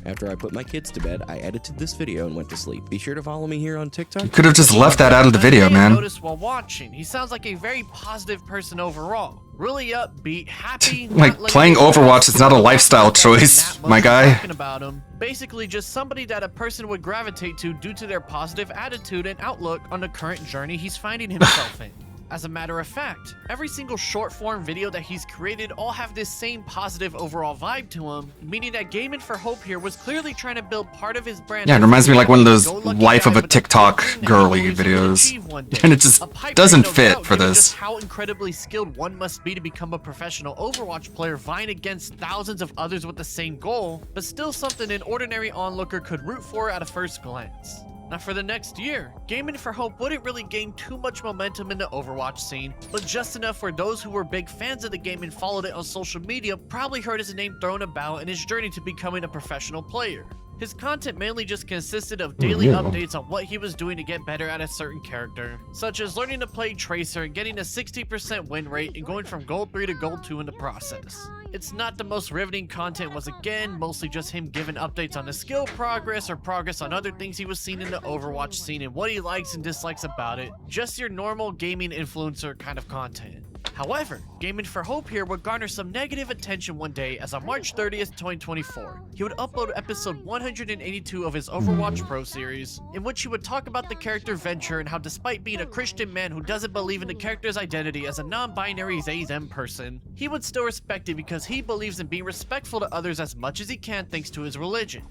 After I put my kids to bed, I edited this video and went to sleep. Be sure to follow me here on TikTok. You could have just left that out of the video, man. Noticed while watching, he sounds like a very positive person overall. Really upbeat, happy. Like, playing Overwatch is not a lifestyle choice, my guy. Talking about him. Basically just somebody that a person would gravitate to due to their positive attitude and outlook on the current journey he's finding himself in. As a matter of fact, every single short form video that he's created all have this same positive overall vibe to him, meaning that Gaming for Hope here was clearly trying to build part of his brand. Yeah, it reminds me like one of those life of a TikTok girly videos. And it just doesn't fit for Given this. just how incredibly skilled one must be to become a professional Overwatch player vying against thousands of others with the same goal, but still something an ordinary onlooker could root for at a first glance. Now for the next year, Gaming for Hope wouldn't really gain too much momentum in the Overwatch scene, but just enough for those who were big fans of the game and followed it on social media probably heard his name thrown about in his journey to becoming a professional player. His content mainly just consisted of daily updates on what he was doing to get better at a certain character, such as learning to play Tracer and getting a 60% win rate and going from Gold 3 to Gold 2 in the process. It's not the most riveting content, was again mostly just him giving updates on his skill progress or progress on other things he was seeing in the Overwatch scene and what he likes and dislikes about it. Just your normal gaming influencer kind of content. However, Gaming for Hope here would garner some negative attention one day as on March 30th, 2024, he would upload episode 182 of his Overwatch Pro series, in which he would talk about the character Venture and how despite being a Christian man who doesn't believe in the character's identity as a non-binary they-them person, he would still respect it because he believes in being respectful to others as much as he can thanks to his religion.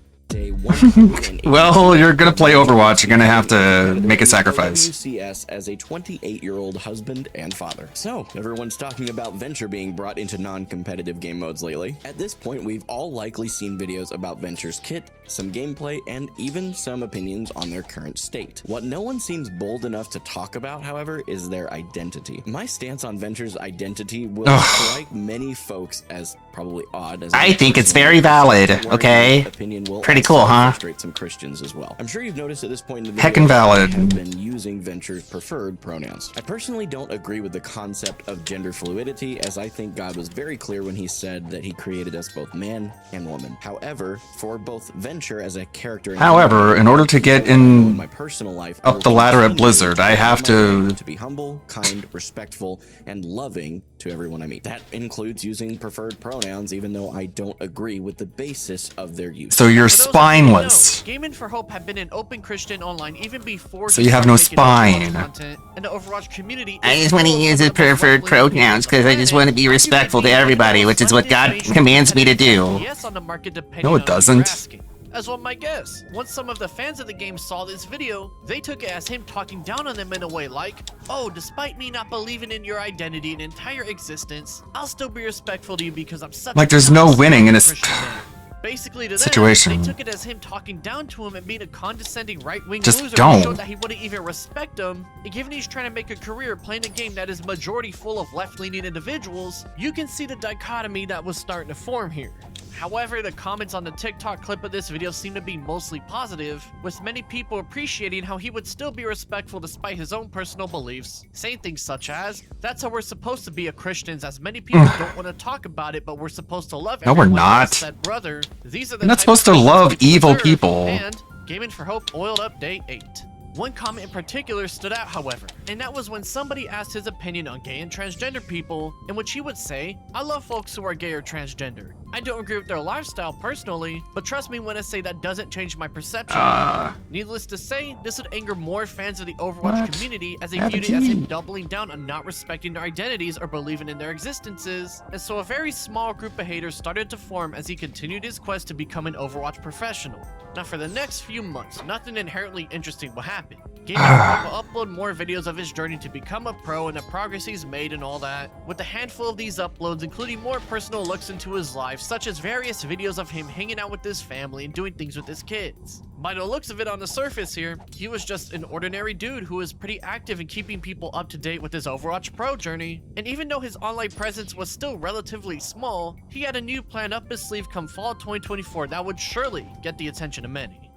Well, you're gonna play Overwatch, you're gonna have to make a sacrifice. WCS as a 28-year-old husband and father. So, everyone's talking about Venture being brought into non-competitive game modes lately. At this point, we've all likely seen videos about Venture's kit, some gameplay, and even some opinions on their current state. What no one seems bold enough to talk about, however, is their identity. My stance on Venture's identity will strike many folks as probably odd. As I think it's very valid, okay? Opinion will Pretty cool, huh? frustrate some Christians as well. I'm sure you've noticed at this point in the Heckin' valid. I have been using Venture's preferred pronouns. I personally don't agree with the concept of gender fluidity, as I think God was very clear when he said that he created us both man and woman. However, for both Venture as a character and In order to get in my personal life up the ladder at Blizzard, I have to be humble, kind, respectful, and loving to everyone I meet. That includes using preferred pronouns, even though I don't agree with the basis of their use. So you're spineless. Gaming for Hope had been an open Christian online even before. So you have no spine. And the Overwatch community. I just want to use the preferred pronouns because I just want to be respectful to everybody, which is what God commands me to do. No, it doesn't. As one might guess, once some of the fans of the game saw this video, they took it as him talking down on them in a way like, oh, despite me not believing in your identity and entire existence, I'll still be respectful to you because I'm such Like, there's no winning in this Basically, to situation. them, they took it as him talking down to him and being a condescending right-wing Just loser don't. who showed that he wouldn't even respect him. And given he's trying to make a career playing a game that is majority full of left-leaning individuals, you can see the dichotomy that was starting to form here. However, the comments on the TikTok clip of this video seem to be mostly positive, with many people appreciating how he would still be respectful despite his own personal beliefs, saying things such as, that's how we're supposed to be as Christians, as many people don't want to talk about it, but we're supposed to love No, we're everyone not. as said brother. These are the You're not type supposed of to things love we evil deserve, people. And Gaming for Hope oiled up day 8. One comment in particular stood out, however, and that was when somebody asked his opinion on gay and transgender people, in which he would say, I love folks who are gay or transgender. I don't agree with their lifestyle personally, but trust me when I say that doesn't change my perception. Needless to say, this would anger more fans of the Overwatch community as they viewed it as him doubling down on not respecting their identities or believing in their existences, and so a very small group of haters started to form as he continued his quest to become an Overwatch professional. Now for the next few months, nothing inherently interesting will happen. Gaming for Hope will upload more videos of his journey to become a pro and the progress he's made and all that, with a handful of these uploads including more personal looks into his life, such as various videos of him hanging out with his family and doing things with his kids. By the looks of it on the surface here, he was just an ordinary dude who was pretty active in keeping people up to date with his Overwatch Pro journey, and even though his online presence was still relatively small, he had a new plan up his sleeve come fall 2024 that would surely get the attention of many.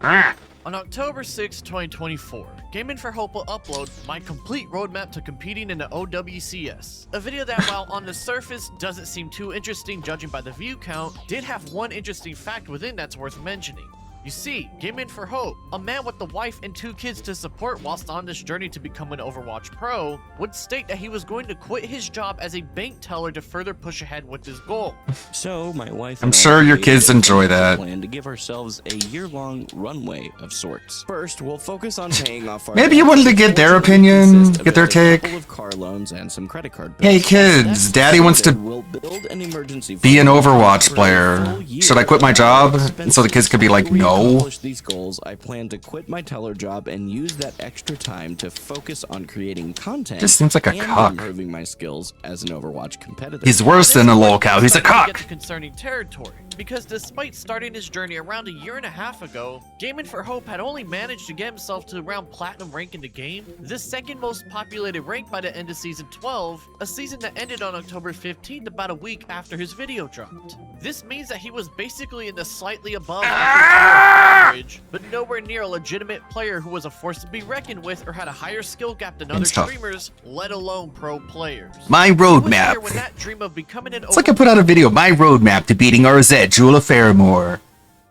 On October 6, 2024, Gaming for Hope will upload my complete roadmap to competing in the OWCS. A video that, while on the surface doesn't seem too interesting judging by the view count, did have one interesting fact within that's worth mentioning. You see, Gaming for Hope, a man with a wife and 2 kids to support whilst on this journey to become an Overwatch Pro, would state that he was going to quit his job as a bank teller to further push ahead with his goal. So, my wife I'm and I sure your created kids a enjoy that. plan to give ourselves a year-long runway of sorts. First, we'll focus on paying off our Maybe you wanted to get their opinion, get their take. couple of car loans and some credit card bills. Hey kids, daddy wants to We'll build an emergency be an fund Overwatch for a player. full year. Should I quit my job? And so the kids could be like, no. Accomplish these goals, I plan to quit my teller job and use that extra time to focus on creating content. Just seems like a and cock. improving my skills as an Overwatch competitor. He's worse than a lol cow. He's a Get cock. to concerning territory, because despite starting his journey around a year and a half ago, Gaming for Hope had only managed to get himself to around Platinum rank in the game, the second most populated rank by the end of Season 12, a season that ended on October 15th, about a week after his video dropped. This means that he was basically in the slightly above average, but nowhere near a legitimate player who was a force to be reckoned with or had a higher skill gap than other It's tough. streamers, let alone pro players. My He was roadmap. there when that dream of becoming an It's like I put out a video, my roadmap to beating RZ, Jewel of Fairmore.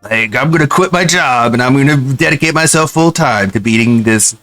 Like, I'm gonna quit my job and I'm gonna dedicate myself full time to beating this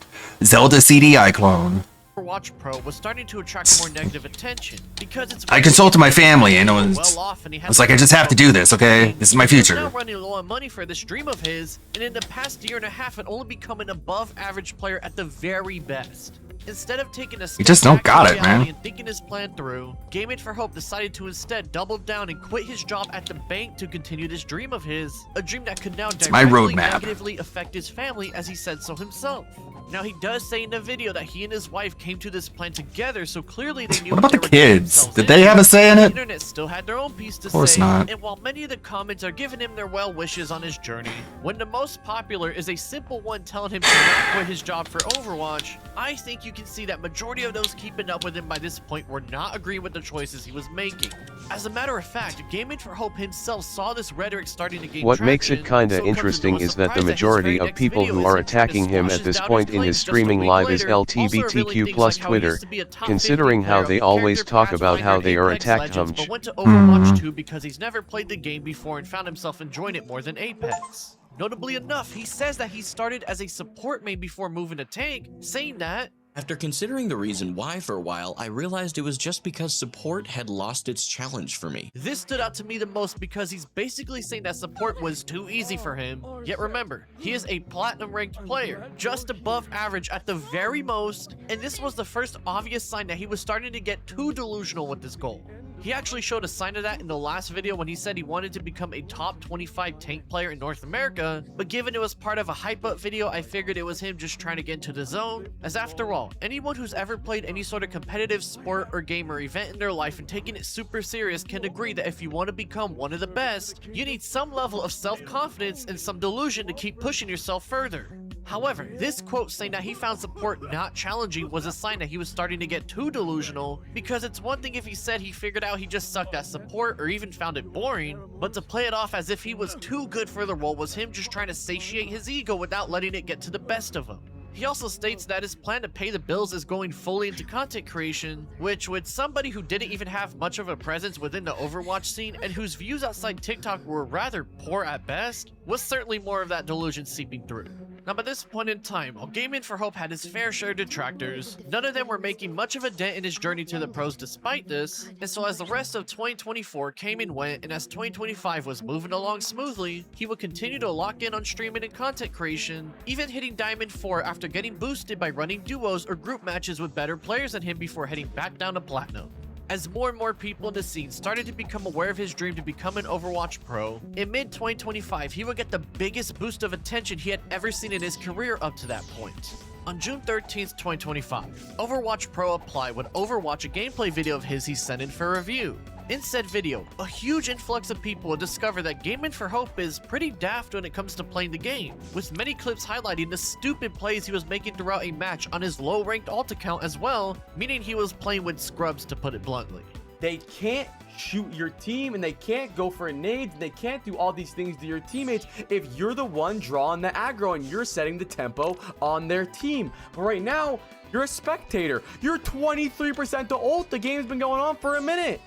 Zelda CDI clone. Overwatch Pro was starting to attract more negative attention because it's. I consulted my family and I I was like, I just have to do this, okay? This is my He's now future. running low on money for this dream of his, and in the past year and a half, had only become an above-average player at the very best. Instead of taking a step just don't back got in it, reality man. and thinking his plan through, Gaming for Hope decided to instead double down and quit his job at the bank to continue this dream of his, a dream that could now my directly roadmap. negatively affect his family, as he said so himself. Now, he does say in the video that he and his wife came to this plan together, so clearly they knew What about they the were getting kids? themselves Did they have a say in The it? internet still had their own piece to Of course say, not. and while many of the comments are giving him their well wishes on his journey, when the most popular is a simple one telling him to not quit his job for Overwatch, I think you can see that majority of those keeping up with him by this point were not agreeing with the choices he was making. As a matter of fact, Gaming for Hope himself saw this rhetoric starting to gain What makes traction, it kinda so it comes as interesting no is that the surprise his majority very of next people video who is are him attacking him squashes at this down point his in his claims just a streaming week live is later, also revealing LGBTQ things plus like how he Twitter, used to be a top 50 considering how player they of always character talk about how Pathfinder they are Apex attacked Legends, hum. but went to Overwatch 2 because he's never played the game before and found himself enjoying it more than Apex. Notably enough, he says that he started as a support main before moving to tank, saying that After considering the reason why for a while, I realized it was just because support had lost its challenge for me. this stood out to me the most because he's basically saying that support was too easy for him. Yet remember, he is a platinum ranked player, just above average at the very most, and this was the first obvious sign that he was starting to get too delusional with this goal. He actually showed a sign of that in the last video when he said he wanted to become a top 25 tank player in North America, but given it was part of a hype up video, I figured it was him just trying to get into the zone, as after all, anyone who's ever played any sort of competitive sport or game or event in their life and taking it super serious can agree that if you want to become one of the best, you need some level of self-confidence and some delusion to keep pushing yourself further. However, this quote saying that he found support not challenging was a sign that he was starting to get too delusional, because it's one thing if he said he figured out he just sucked at support or even found it boring, but to play it off as if he was too good for the role was him just trying to satiate his ego without letting it get to the best of him. He also states that his plan to pay the bills is going fully into content creation, which with somebody who didn't even have much of a presence within the Overwatch scene and whose views outside TikTok were rather poor at best, was certainly more of that delusion seeping through. Now by this point in time, while Gaming for Hope had his fair share of detractors, none of them were making much of a dent in his journey to the pros despite this, and so as the rest of 2024 came and went, and as 2025 was moving along smoothly, he would continue to lock in on streaming and content creation, even hitting Diamond 4 after getting boosted by running duos or group matches with better players than him before heading back down to Platinum. As more and more people in the scene started to become aware of his dream to become an Overwatch pro, in mid-2025 he would get the biggest boost of attention he had ever seen in his career up to that point. On June 13th, 2025, Overwatch Pro applied when Overwatch a gameplay video of his he sent in for review. In said video, a huge influx of people would discover that Gaming for Hope is pretty daft when it comes to playing the game, with many clips highlighting the stupid plays he was making throughout a match on his low-ranked alt account as well, meaning he was playing with scrubs to put it bluntly. They can't shoot your team, and they can't go for nades, and they can't do all these things to your teammates if you're the one drawing the aggro and you're setting the tempo on their team. But right now, you're a spectator. You're 23% to ult. The game's been going on for a minute.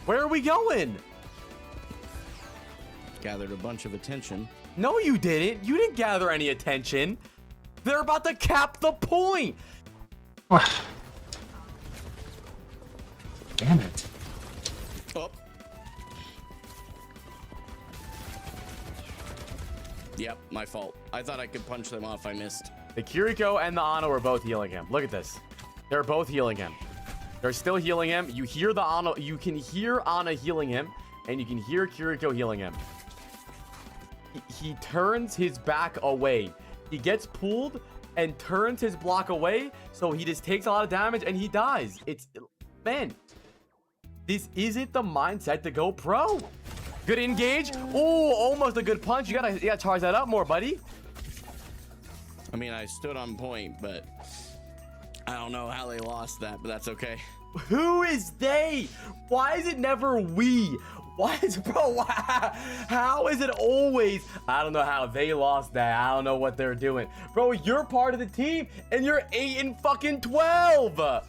Where are we going? Gathered a bunch of attention. No, you didn't. You didn't gather any attention. They're about to cap the point. Damn it. Oh. Yep, my fault. I thought I could punch them off. I missed. The Kiriko and the Ana were both healing him. Look at this. They're both healing him. They're still healing him. You hear the Ana. You can hear Ana healing him, and you can hear Kiriko healing him. He turns his back away. He gets pulled and turns his block away, so he just takes a lot of damage and he dies. Man, this isn't the mindset to go pro. Good engage. Oh, almost a good punch. You gotta charge that up more, buddy. I mean, I stood on point, but I don't know how they lost that, but that's okay. Who is they? Why is it never we? Why is, bro, how is it always, I don't know how they lost that. I don't know what they're doing. Bro, you're part of the team and you're 8-12.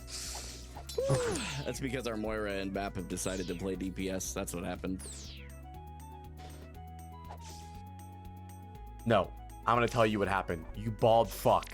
That's because our Moira and Bap have decided to play DPS. That's what happened. No, I'm gonna tell you what happened. You bald fuck.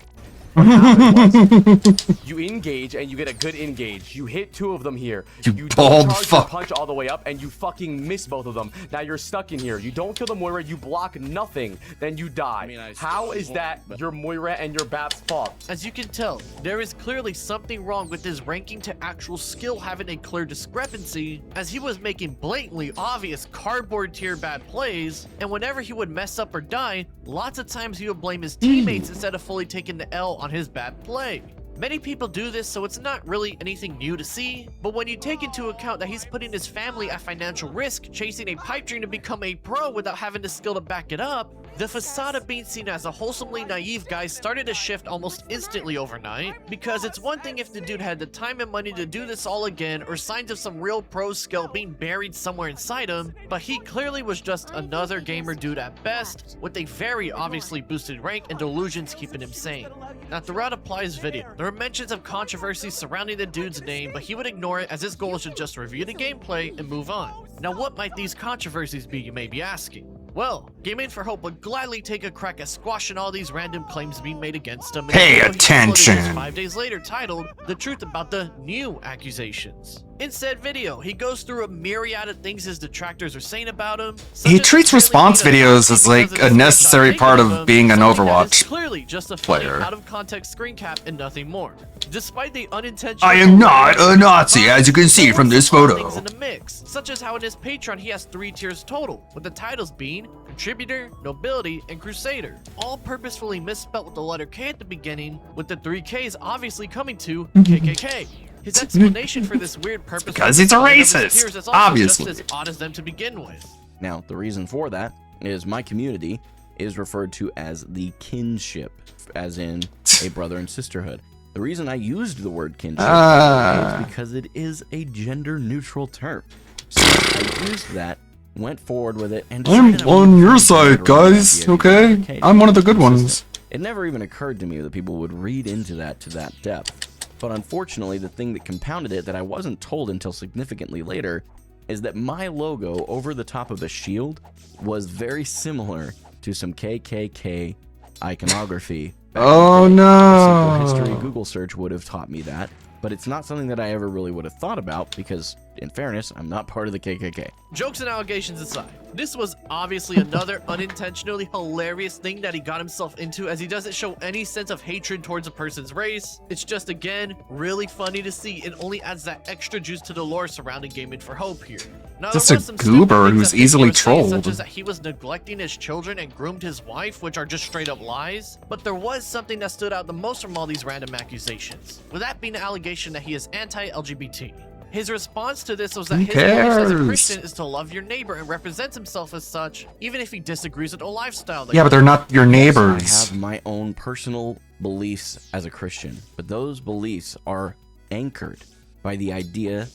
What happened was, you engage and you get a good engage. You hit 2 of them here. You bald don't charge fuck. your punch all the way up and you fucking miss both of them. Now you're stuck in here. You don't kill the Moira, you block nothing, then you die. How is that your Moira and your Bap's fault? As you can tell, there is clearly something wrong with his ranking to actual skill having a clear discrepancy, as he was making blatantly obvious cardboard tier bad plays, and whenever he would mess up or die, lots of times he would blame his teammates instead of fully taking the L on his bad play. Many people do this, so it's not really anything new to see, but when you take into account that he's putting his family at financial risk chasing a pipe dream to become a pro without having the skill to back it up, the facade of being seen as a wholesomely naive guy started to shift almost instantly overnight, because it's one thing if the dude had the time and money to do this all again or signs of some real pro skill being buried somewhere inside him, but he clearly was just another gamer dude at best, with a very obviously boosted rank and delusions keeping him sane. Now throughout Apply's video, there were mentions of controversy surrounding the dude's name, but he would ignore it as his goal is to just review the gameplay and move on. Now what might these controversies be, you may be asking? Well, Gaming for Hope would gladly take a crack at squashing all these random claims being made against him. Pay and attention. just 5 days later titled The Truth About the New Accusations. In said video, he goes through a myriad of things his detractors are saying about him. He treats response videos as like a necessary part of being an Overwatch Clearly just a player. out of context screen cap and nothing more. Despite the unintentional, I am not a Nazi, as you can see from this photo. things in the mix, such as how in his Patreon he has 3 tiers total, with the titles being Contributor, Nobility, and Crusader, all purposefully misspelt with the letter K at the beginning, with the 3 Ks obviously coming to KKK. His explanation for this weird purpose Because he's a racist, is also obviously. just as odd as them to begin with. Now, the reason for that is my community is referred to as the kinship, as in a brother and sisterhood. The reason I used the word kinship is because it is a gender-neutral term. So I used that, went forward with it, and I'm decided I wanted on to your find side, better guys, idea okay? of the I'm one of the good ones. It never even occurred to me that people would read into that to that depth. But unfortunately, the thing that compounded it that I wasn't told until significantly later is that my logo over the top of a shield was very similar to some KKK iconography. Oh no! A simple history Google search would have taught me that, but it's not something that I ever really would have thought about because, in fairness, I'm not part of the KKK. Jokes and allegations aside, This was obviously another unintentionally hilarious thing that he got himself into, as he doesn't show any sense of hatred towards a person's race. It's just, again, really funny to see, and only adds that extra juice to the lore surrounding Gaming for Hope here. Now, Just there a was some stupid goober things who's that people easily were saying, trolled. such as that he was neglecting his children and groomed his wife, which are just straight up lies. But there was something that stood out the most from all these random accusations, with that being the allegation that he is anti-LGBT. His response to this was that Who his belief as a cares? Christian is to love your neighbor and represents himself as such, even if he disagrees with the lifestyle. that Yeah, but they're not your I neighbors. have my own personal beliefs as a Christian, but those beliefs are anchored by the idea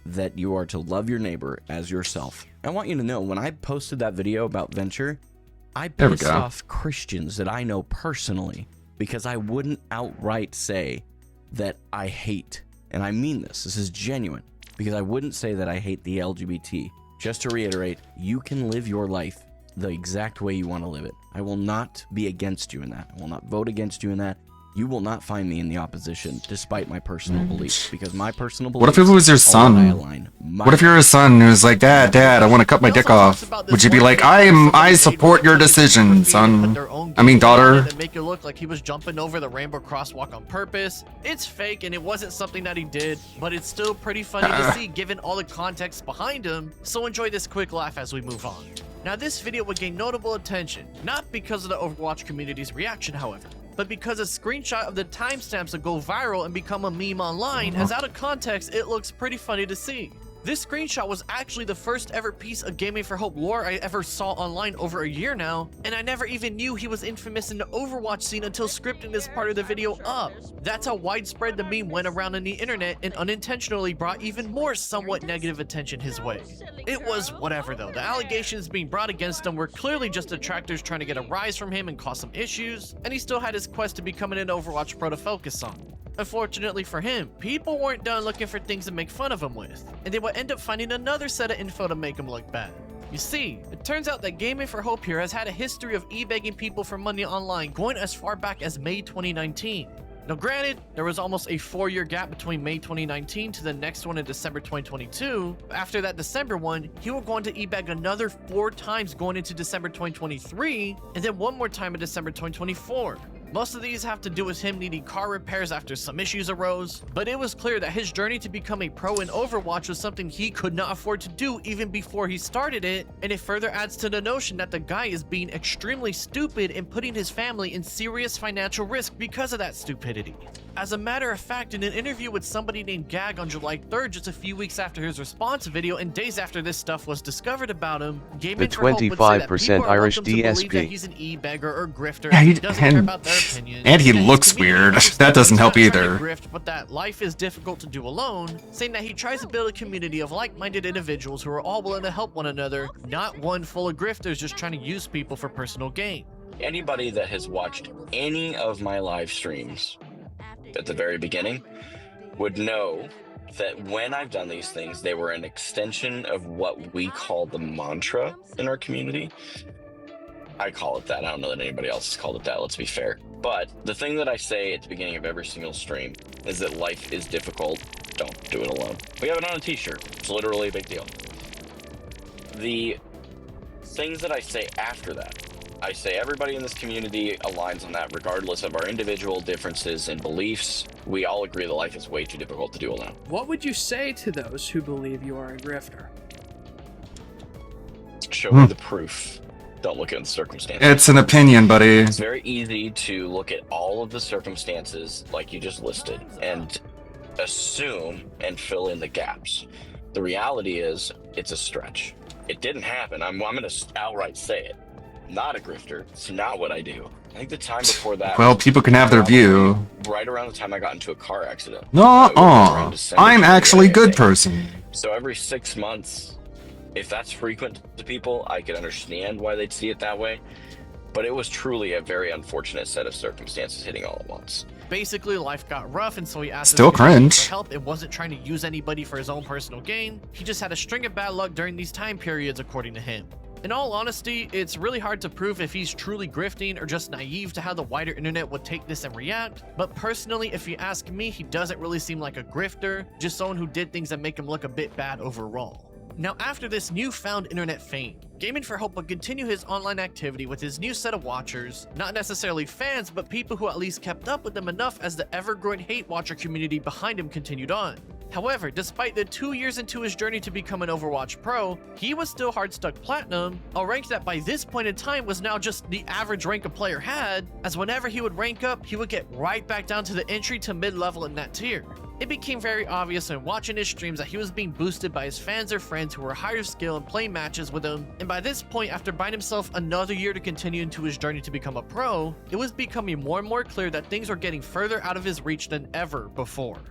that you are to love your neighbor as yourself. I want you to know, when I posted that video about Venture, I There we pissed go. off Christians that I know personally because I wouldn't outright say that I hate, and I mean this is genuine, because I wouldn't say that I hate the LGBT. Just to reiterate, you can live your life the exact way you want to live it. I will not be against you in that. I will not vote against you in that. You will not find me in the opposition, despite my personal beliefs, because my personal beliefs. What if it was your are what I son? align. What if you're a son who's like, Dad, I want to cut my dick off? Would you be like, I support your decision, son? I mean, daughter. And make it look like he was jumping over the rainbow crosswalk on purpose. It's fake and it wasn't something that he did, but it's still pretty funny to see given all the context behind him. So enjoy this quick laugh as we move on. Now, this video would gain notable attention, not because of the Overwatch community's reaction, however, but because a screenshot of the timestamps would go viral and become a meme online, as out of context, it looks pretty funny to see. This screenshot was actually the first ever piece of Gaming for Hope lore I ever saw online over a year now, and I never even knew he was infamous in the Overwatch scene until scripting this part of the video up. That's how widespread the meme went around on the internet and unintentionally brought even more somewhat negative attention his way. It was whatever though, the allegations being brought against him were clearly just detractors trying to get a rise from him and cause some issues, and he still had his quest to becoming an Overwatch pro to focus on. Unfortunately for him, people weren't done looking for things to make fun of him with, and they would end up finding another set of info to make him look bad. You see, it turns out that Gaming for Hope here has had a history of e-begging people for money online going as far back as May 2019. Now granted, there was almost a 4-year gap between May 2019 to the next one in December 2022. After that December one, he would go on to e-beg another 4 times going into December 2023, and then one more time in December 2024. Most of these have to do with him needing car repairs after some issues arose, but it was clear that his journey to become a pro in Overwatch was something he could not afford to do even before he started it, and it further adds to the notion that the guy is being extremely stupid and putting his family in serious financial risk because of that stupidity. As a matter of fact, in an interview with somebody named Gag on July 3rd, just a few weeks after his response video and days after this stuff was discovered about him, Gaming for Hope would say that 25% people are Irish welcome to believe that DSP. he's an e-beggar or grifter, Yeah, and he- he doesn't care and- about their opinion. and he that his looks community weird. understands That doesn't he's help not trying to either. Grift, but that life is difficult to do alone, saying that he tries to build a community of like-minded individuals who are all willing to help one another, not one full of grifters just trying to use people for personal gain. Anybody that has watched any of my live streams at the very beginning would know that when I've done these things, they were an extension of what we call the mantra in our community. I call it that. I don't know that anybody else has called it that, let's be fair. But the thing that I say at the beginning of every single stream is that life is difficult. Don't do it alone. We have it on a t-shirt. It's literally a big deal. The things that I say after that, I say everybody in this community aligns on that regardless of our individual differences and beliefs. We all agree that life is way too difficult to do alone. What would you say to those who believe you are a grifter? Show me the proof. Don't look at the circumstances. It's an opinion, buddy. It's very easy to look at all of the circumstances like you just listed and assume and fill in the gaps. The reality is it's a stretch. It didn't happen. I'm going to outright say it. Not a grifter. It's not what I do. I think the time before that. Well, people can have their view. Right around the time I got into a car accident. No, I'm actually a good person. So every 6 months, if that's frequent to people, I could understand why they'd see it that way. But it was truly a very unfortunate set of circumstances hitting all at once. Basically, life got rough, and so he asked Still his community cringe. for help and wasn't trying to use anybody for his own personal gain. He just had a string of bad luck during these time periods, according to him. In all honesty, it's really hard to prove if he's truly grifting or just naive to how the wider internet would take this and react, but personally, if you ask me, he doesn't really seem like a grifter, just someone who did things that make him look a bit bad overall. Now, after this newfound internet fame, Gaming for Hope would continue his online activity with his new set of watchers, not necessarily fans, but people who at least kept up with him enough as the ever-growing hate watcher community behind him continued on. However, despite the 2 years into his journey to become an Overwatch Pro, he was still hard stuck Platinum, a rank that by this point in time was now just the average rank a player had, as whenever he would rank up, he would get right back down to the entry to mid-level in that tier. It became very obvious when watching his streams that he was being boosted by his fans or friends who were higher skill and playing matches with him, and by this point, after buying himself another year to continue into his journey to become a pro, it was becoming more and more clear that things were getting further out of his reach than ever before.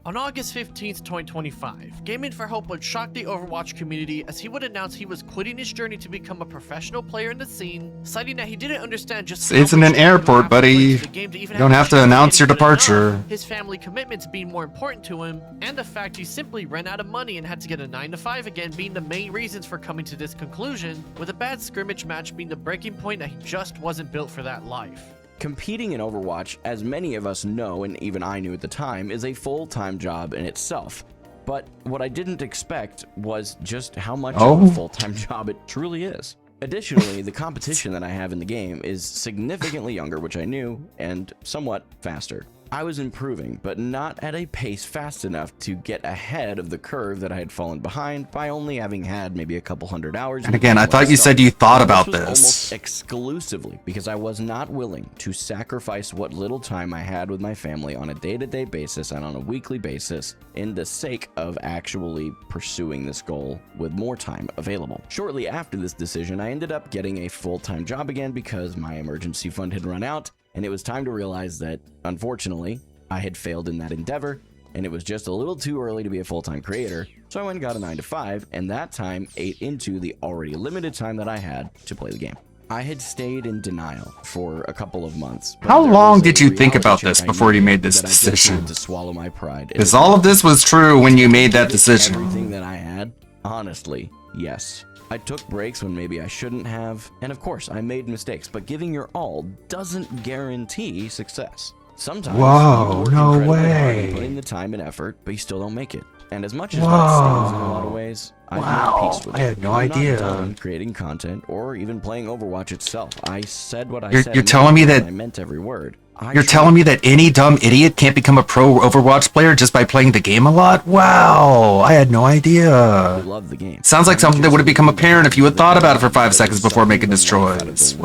On August 15th, 2025, Gaming for Hope would shock the Overwatch community as he would announce he was quitting his journey to become a professional player in the scene, citing that he didn't understand just It's in an airport, buddy. You don't have to announce your departure. His family commitments being more important to him, and the fact he simply ran out of money and had to get a 9-to-5 again being the main reasons for coming to this conclusion, with a bad scrimmage match being the breaking point that he just wasn't built for that life. Competing in Overwatch, as many of us know, and even I knew at the time, is a full-time job in itself. But what I didn't expect was just how much of a full-time job it truly is. Additionally, the competition that I have in the game is significantly younger, which I knew, and somewhat faster. I was improving, but not at a pace fast enough to get ahead of the curve that I had fallen behind by only having had maybe a couple hundred hours. And again, I thought you said you thought about this. Almost exclusively because I was not willing to sacrifice what little time I had with my family on a day-to-day basis and on a weekly basis in the sake of actually pursuing this goal with more time available. Shortly after this decision, I ended up getting a full-time job again because my emergency fund had run out, and it was time to realize that, unfortunately, I had failed in that endeavor, and it was just a little too early to be a full-time creator, so I went and got a 9-to-5, and that time ate into the already limited time that I had to play the game. I had stayed in denial for a couple of months. How long did you think about this before you made this decision? To swallow my pride. Because all of this was true when you made that decision. Everything that I had, honestly, yes. I took breaks when maybe I shouldn't have, and of course, I made mistakes, but giving your all doesn't guarantee success. Sometimes Whoa, you no work incredibly hard way. and put in the time and effort, but you still don't make it. And as much as that stings in a lot of ways, I've made peace with it. I had no I'm idea. not done creating content or even playing Overwatch itself. I said what I You're- said. you're and telling me I that- meant every word. You're telling me that any dumb idiot can't become a pro Overwatch player just by playing the game a lot? Wow, I had no idea. I love the game. Sounds like something that would have become apparent if you had thought about it for 5 seconds before making this choice.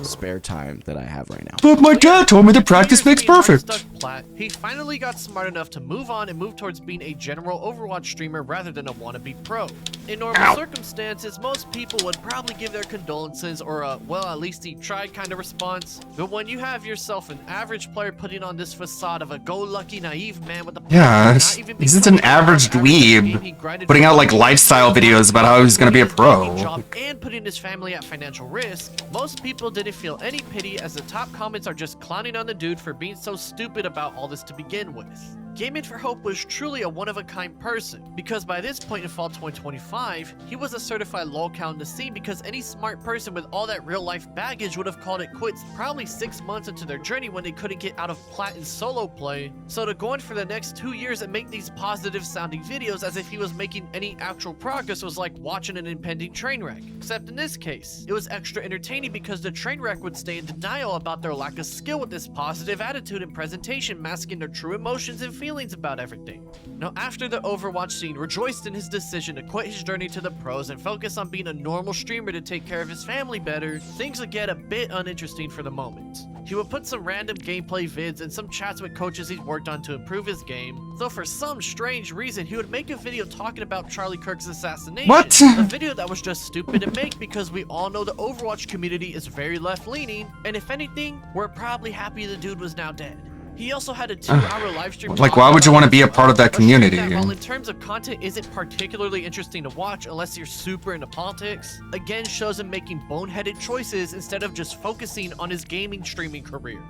Spare time that I have right now. But my dad told me that practice makes perfect. Plat, he finally got smart enough to move on and move towards being a general Overwatch streamer rather than a wannabe pro. In normal circumstances, most people would probably give their condolences or a, well, at least he tried kind of response. But when you have yourself an average player putting on this facade of a go-lucky naive man with a Yeah, he's just an average dweeb putting out like lifestyle videos about how he's gonna be a pro. job and putting his family at financial risk, most people didn't feel any pity as the top comments are just clowning on the dude for being so stupid about all this to begin with. Gaming for Hope was truly a one-of-a-kind person, because by this point in fall 2025, he was a certified lolcow in the scene because any smart person with all that real-life baggage would have called it quits probably 6 months into their journey when they couldn't get out of plat and solo play. So to go on for the next 2 years and make these positive-sounding videos as if he was making any actual progress was like watching an impending train wreck. Except in this case, it was extra entertaining because the train wreck would stay in denial about their lack of skill with this positive attitude and presentation, masking their true emotions and feelings about everything. Now, after the Overwatch scene rejoiced in his decision to quit his journey to the pros and focus on being a normal streamer to take care of his family better, things would get a bit uninteresting for the moment. He would put some random gameplay vids and some chats with coaches he's worked on to improve his game, though for some strange reason he would make a video talking about Charlie Kirk's assassination. What? A video that was just stupid to make because we all know the Overwatch community is very left-leaning, and if anything, we're probably happy the dude was now dead. He also had a 2-hour live stream. Like, why would you want to be a part of that community? While in terms of content isn't particularly interesting to watch unless you're super into politics, again shows him making boneheaded choices instead of just focusing on his gaming streaming career.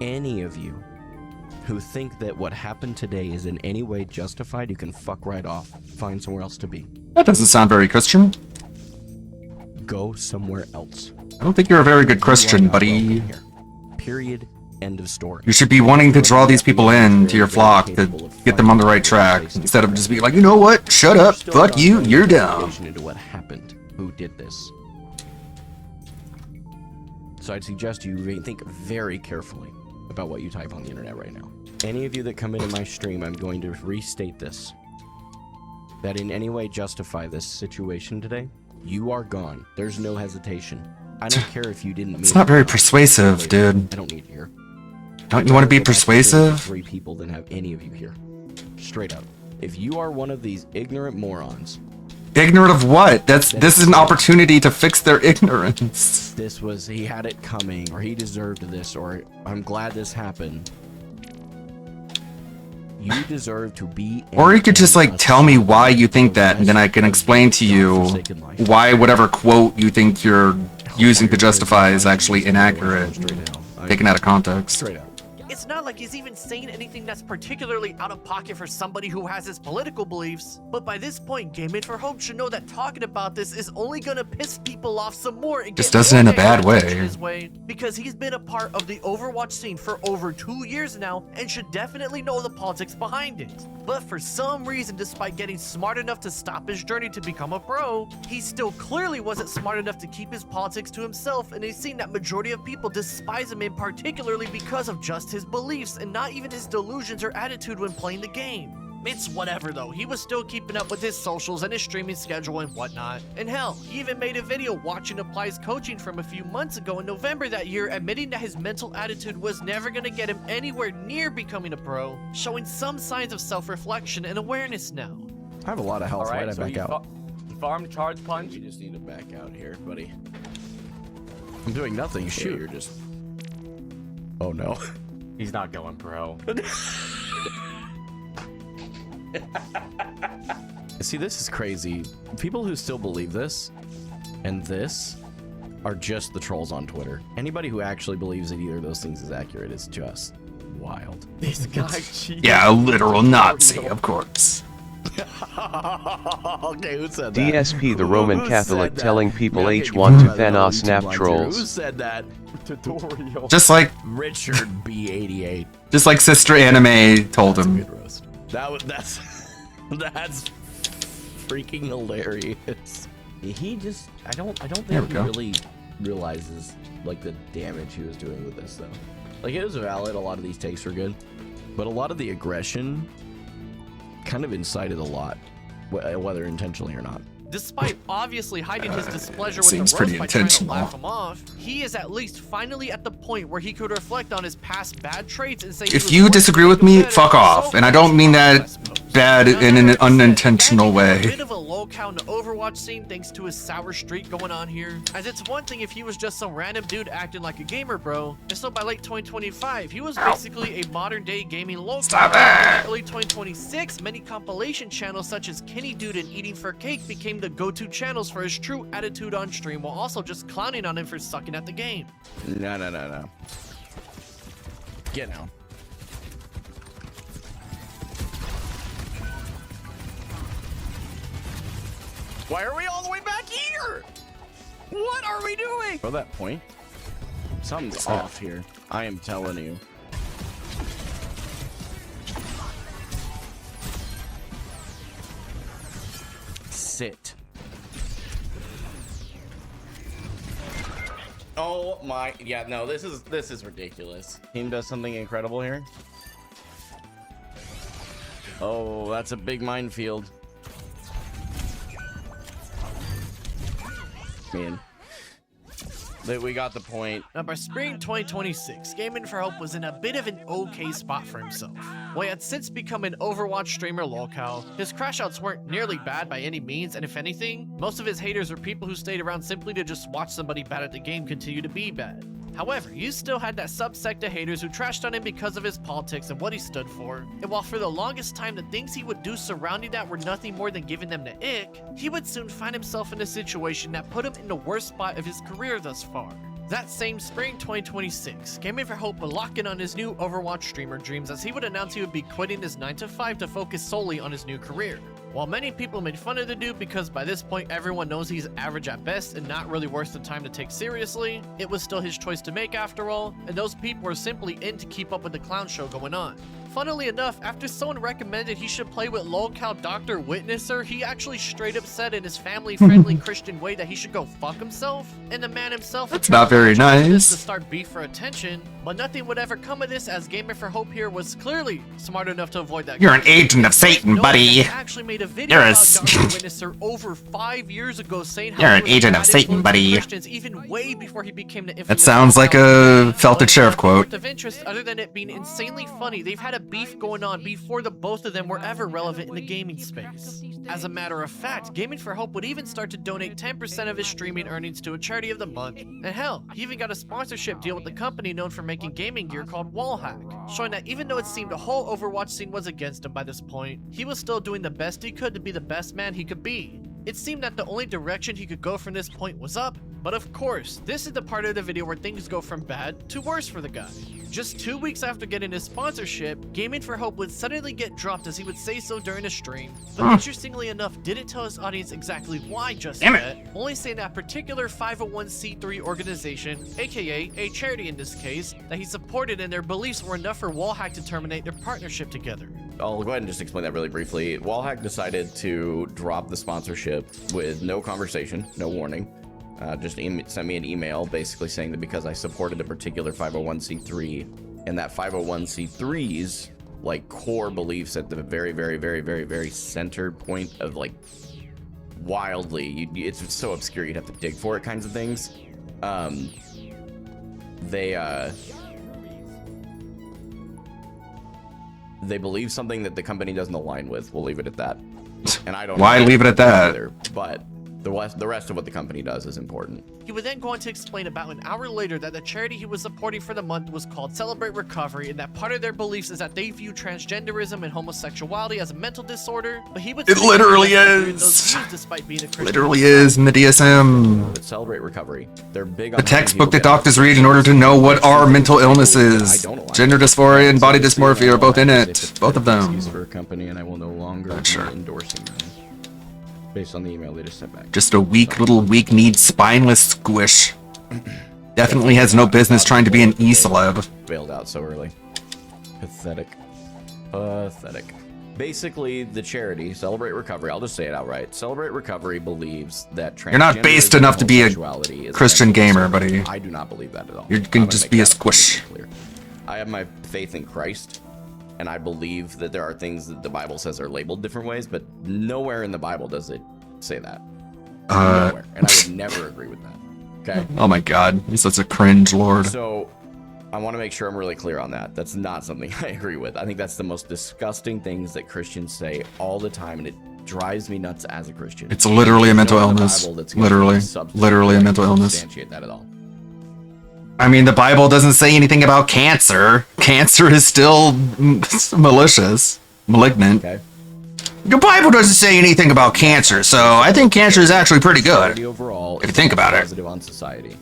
Any of you who think that what happened today is in any way justified, you can fuck right off. Find somewhere else to be. That doesn't sound very Christian. Go somewhere else. I don't think you're a very good Christian, buddy. Period. End of story. You should be wanting to draw these people in to your flock to get them on the right track, instead of just being like, you know what? Shut up. Fuck you. You're dumb. Into what happened. Who did this? So I'd suggest you think very carefully about what you type on the internet right now. Any of you that come into my stream, I'm going to restate this. That in any way justify this situation today, you are gone. There's no hesitation. I don't care if you didn't mean It's not very persuasive, dude. I don't need you here. Don't you want to be persuasive? 3 people than have any of you here. Straight up. If you are one of these ignorant morons. Ignorant of what? This is an opportunity to fix their ignorance. This was, he had it coming, or he deserved this, or I'm glad this happened. You deserve to be. Or you could just like tell me why you think that, and then I can explain to you why whatever quote you think you're using to justify is actually inaccurate, taken out of context. It's not like he's even saying anything that's particularly out of pocket for somebody who has his political beliefs. But by this point, Gaming for Hope should know that talking about this is only gonna piss people off some more and Just get does it in a more bad attention way. his way, because he's been a part of the Overwatch scene for over 2 years now and should definitely know the politics behind it. But for some reason, despite getting smart enough to stop his journey to become a pro, he still clearly wasn't smart enough to keep his politics to himself, and he's seen that majority of people despise him in particularly because of just his beliefs and not even his delusions or attitude when playing the game. It's whatever though, he was still keeping up with his socials and his streaming schedule and whatnot. And hell, he even made a video watching Apply's coaching from a few months ago in November that year, admitting that his mental attitude was never gonna get him anywhere near becoming a pro, showing some signs of self-reflection and awareness now. I have a lot of health. Why'd I back out? You farm charge punch. You just need to back out here, buddy. I'm doing nothing. Shoot. You're just. Oh no. He's not going pro. See, this is crazy. People who still believe this and this are just the trolls on Twitter. Anybody who actually believes that either of those things is accurate is just wild. This guy cheated. Yeah, a literal Nazi, of course. Okay, who said that? DSP, the Roman Who Catholic, said that? telling people Now, H1 to you Thanos H1 snap Who trolls. said that? Tutorial. Just like Richard B88. Just like Sister Anime told him. That's freaking hilarious. He just I don't There think we he go. really realizes like the damage he was doing with this though. Like it was valid, a lot of these takes were good, but a lot of the aggression kind of incited a lot, whether intentionally or not. Despite obviously hiding his displeasure with Seems the pretty roast by trying to intentional. laugh him off, he is at least finally at the point where he could reflect on his past bad traits and say he If was you working disagree to with do me, better. fuck off. And I don't mean that bad in an unintentional A way. bit of a low count in the Overwatch scene thanks to his sour streak going on here, as it's one thing if he was just some random dude acting like a gamer bro, and so by late 2025 he was basically a modern day gaming local. Stop it! By early 2026, many compilation channels such as Kenny Dude and Eating for Cake became the go-to channels for his true attitude on stream, while also just clowning on him for sucking at the game. No. Get now. Why are we all the way back here? What are we doing? For that point, something's off here. I am telling you. Sit. Oh my, yeah, no, this is ridiculous. Team does something incredible here. Oh, that's a big minefield. Man. We got the point. Now, by spring 2026, Gaming for Hope was in a bit of an okay spot for himself. While he had since become an Overwatch streamer locale, his crashouts weren't nearly bad by any means, and if anything, most of his haters were people who stayed around simply to just watch somebody bad at the game continue to be bad. However, you still had that subsect of haters who trashed on him because of his politics and what he stood for, and while for the longest time the things he would do surrounding that were nothing more than giving them the ick, he would soon find himself in a situation that put him in the worst spot of his career thus far. That same spring 2026, Gaming for Hope would lock in on his new Overwatch streamer dreams as he would announce he would be quitting his 9-to-5 to focus solely on his new career. While many people made fun of the dude because by this point everyone knows he's average at best and not really worth the time to take seriously, it was still his choice to make after all, and those people were simply in to keep up with the clown show going on. funnily enough, after someone recommended he should play with lolcow Dr. Witnesser, he actually straight up said in his family-friendly Christian way that he should go fuck himself. And the man himself That's not very nice. to start beef for attention, but nothing would ever come of this, as Gaming for Hope here was clearly smart enough to avoid that. You're an agent of Satan, buddy. He actually made a video You're a about Dr. Witnesser over 5 years ago, saying how You're he an was agent bad of Satan, influence on buddy. Christians even way before he became the That infamous sounds like a Felted Sheriff quote. of interest other than it being insanely funny. They've had a beef going on before the both of them were ever relevant in the gaming space. As a matter of fact, Gaming for Hope would even start to donate 10% of his streaming earnings to a charity of the month. And hell, he even got a sponsorship deal with the company known for making gaming gear called Wallhack, showing that even though it seemed the whole Overwatch scene was against him by this point, he was still doing the best he could to be the best man he could be. It seemed that the only direction he could go from this point was up, but of course, this is the part of the video where things go from bad to worse for the guy. Just 2 weeks after getting his sponsorship, Gaming for Hope would suddenly get dropped, as he would say so during a stream, but interestingly enough didn't tell his audience exactly why just yet, only saying that particular 501c3 organization, aka a charity in this case, that he supported and their beliefs were enough for Wallhack to terminate their partnership together. I'll go ahead and just explain that really briefly. Wallhack decided to drop the sponsorship with no conversation, no warning. Just sent me an email basically saying that because I supported a particular 501c3 and that 501c3's like core beliefs at the very, very, very, very, very center point of like wildly, it's so obscure you'd have to dig for it kinds of things. They believe something that the company doesn't align with. We'll leave it at that. And I don't. Why leave it at that? Either, but the rest of what the company does is important. He would then go on to explain about an hour later that the charity he was supporting for the month was called Celebrate Recovery, and that part of their beliefs is that they view transgenderism and homosexuality as a mental disorder, but he would It say literally that those is. views despite being a Christian. Literally is in the DSM. But Celebrate Recovery. They're big on The textbook that doctors read in order to know what are mental illnesses. Gender dysphoria and body dysmorphia are both in it. Both of them. For a company, and I will no longer be endorsing them. Based on the email they just sent back. Just a weak little weak-kneed spineless squish. Definitely has no business trying to be an e-celeb. Bailed out so early. Pathetic. Pathetic. Basically, the charity, Celebrate Recovery, I'll just say it outright. Celebrate Recovery believes that You're not based transgenderism enough to be a and homosexuality is Christian a mental gamer, disorder. buddy. I do not believe that at all. You I'm can gonna just make be a that squish. clear. I have my faith in Christ, and I believe that there are things that the Bible says are labeled different ways, but nowhere in the Bible does it say that. Nowhere. And I would never agree with that. Okay? Oh my god, he's such a cringe lord. So, I want to make sure I'm really clear on that. That's not something I agree with. I think that's the most disgusting things that Christians say all the time, and it drives me nuts as a Christian. It's literally a mental There's no illness. Bible that's gonna Literally. substantiate Literally a mental illness. substantiate that at all. I mean, the Bible doesn't say anything about cancer. Cancer is still malicious, malignant. Okay. The Bible doesn't say anything about cancer, so I think cancer is actually pretty good. Overall, if you think about it. Positive on society.